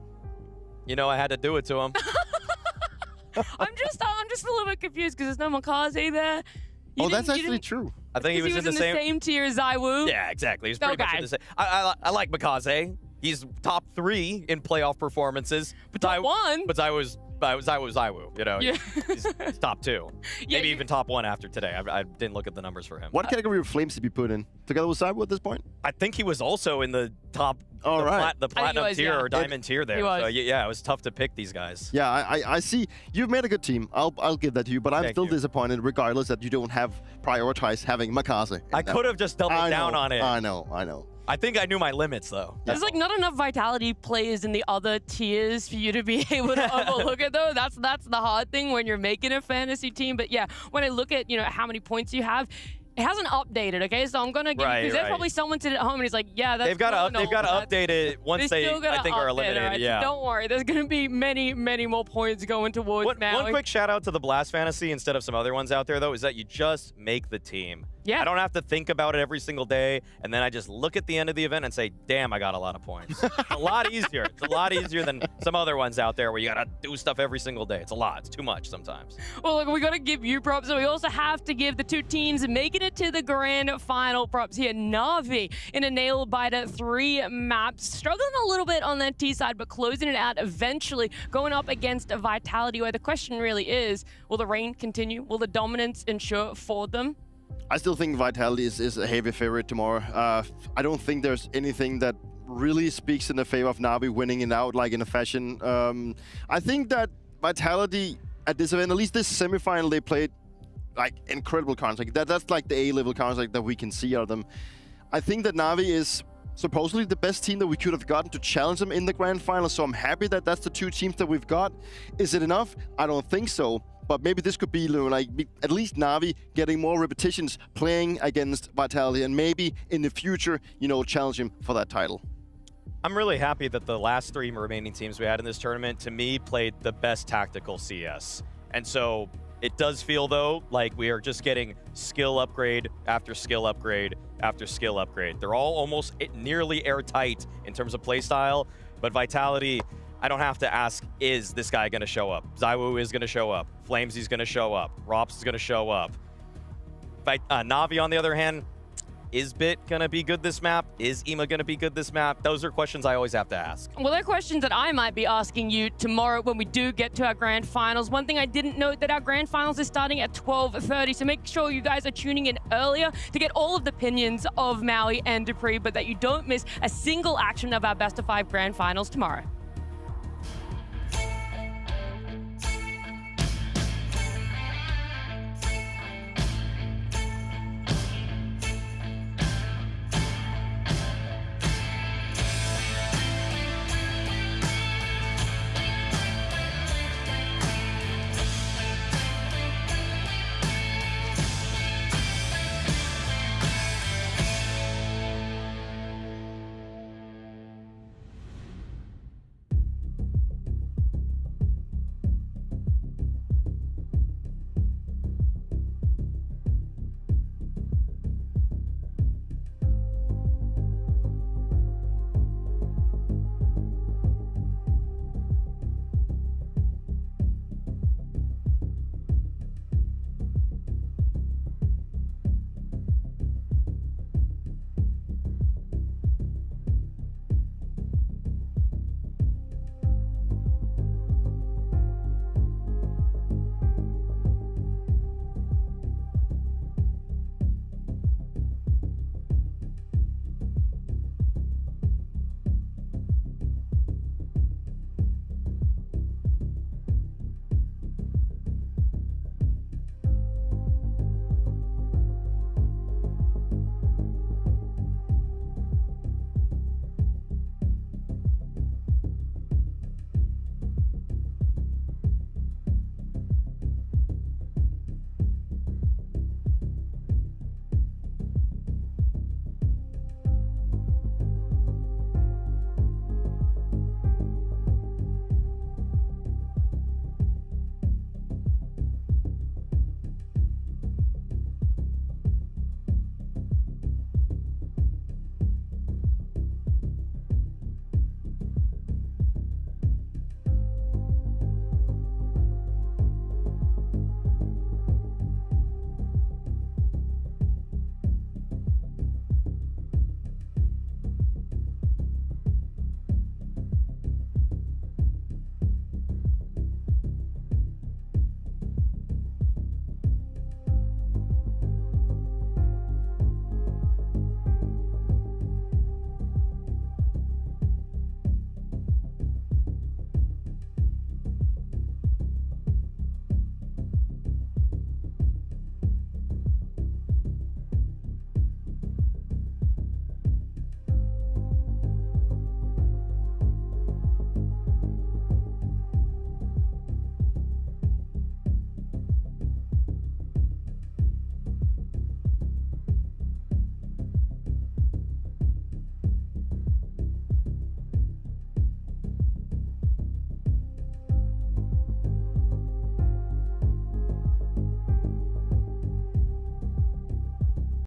You know, I had to do it to him. I'm just a little bit confused because there's no Makaze there. That's actually true. I think he was in the same tier as Zywoo. Yeah, exactly. He was pretty much in the same. I like Makaze. He's top 3 in playoff performances. But top 1. But Zywoo, you know, he's top 2. Maybe even top 1 after today. I didn't look at the numbers for him. What category of Flames did he put in? Together with Zywoo at this point? I think he was also in the top, the platinum tier or diamond tier there. So yeah, it was tough to pick these guys. Yeah, I see. You've made a good team. I'll give that to you, but I'm still disappointed regardless that you don't have prioritized having Makaze. I could have just doubled down on it. I know. I think I knew my limits, though. There's like not enough Vitality players in the other tiers for you to be able to overlook it, though. That's the hard thing when you're making a fantasy team. But yeah, when I look at, you know, how many points you have, It hasn't updated, okay? So I'm gonna give because there's probably someone sitting at home and he's like, yeah, that's they've got to update it once they I think are eliminated. Right? Yeah. So don't worry, there's gonna be many more points going towards Maui. One quick shout out to the Blast Fantasy instead of some other ones out there though is that you just make the team. Yeah. I don't have to think about it every single day, and then I just look at the end of the event and say, damn, I got a lot of points. It's a lot easier. It's a lot easier than some other ones out there where you gotta do stuff every single day. It's a lot. It's too much sometimes. Well, look, we gotta give you props, and we also have to give the two teams making it to the grand final props here. Navi in a nail-biter 3 maps, struggling a little bit on the T side, but closing it out eventually, going up against Vitality, where the question really is, will the reign continue? Will the dominance ensure for them? I still think Vitality is a heavy favorite tomorrow. I don't think there's anything that really speaks in the favor of Navi winning it out like in a fashion. I think that Vitality at this event, at least this semifinal, they played like incredible Counter-Strike. That's like the A-level Counter-Strike that we can see out of them. I think that Navi is supposedly the best team that we could have gotten to challenge them in the grand final, so I'm happy that that's the two teams that we've got. Is it enough? I don't think so. But maybe this could be like at least Navi getting more repetitions playing against Vitality and maybe in the future, you know, challenge him for that title. I'm really happy that the last 3 remaining teams we had in this tournament, to me, played the best tactical CS. And so it does feel, though, like we are just getting skill upgrade after skill upgrade after skill upgrade. They're all almost nearly airtight in terms of playstyle, but Vitality, I don't have to ask, is this guy going to show up? Zywoo is going to show up. Flamesy's going to show up. Rops is going to show up. Navi, on the other hand, is Bit going to be good this map? Is Ema going to be good this map? Those are questions I always have to ask. Well, they're questions that I might be asking you tomorrow when we do get to our grand finals. One thing I didn't note that our grand finals is starting at 12:30, so make sure you guys are tuning in earlier to get all of the opinions of Maui and Dupree, but that you don't miss a single action of our best of 5 grand finals tomorrow.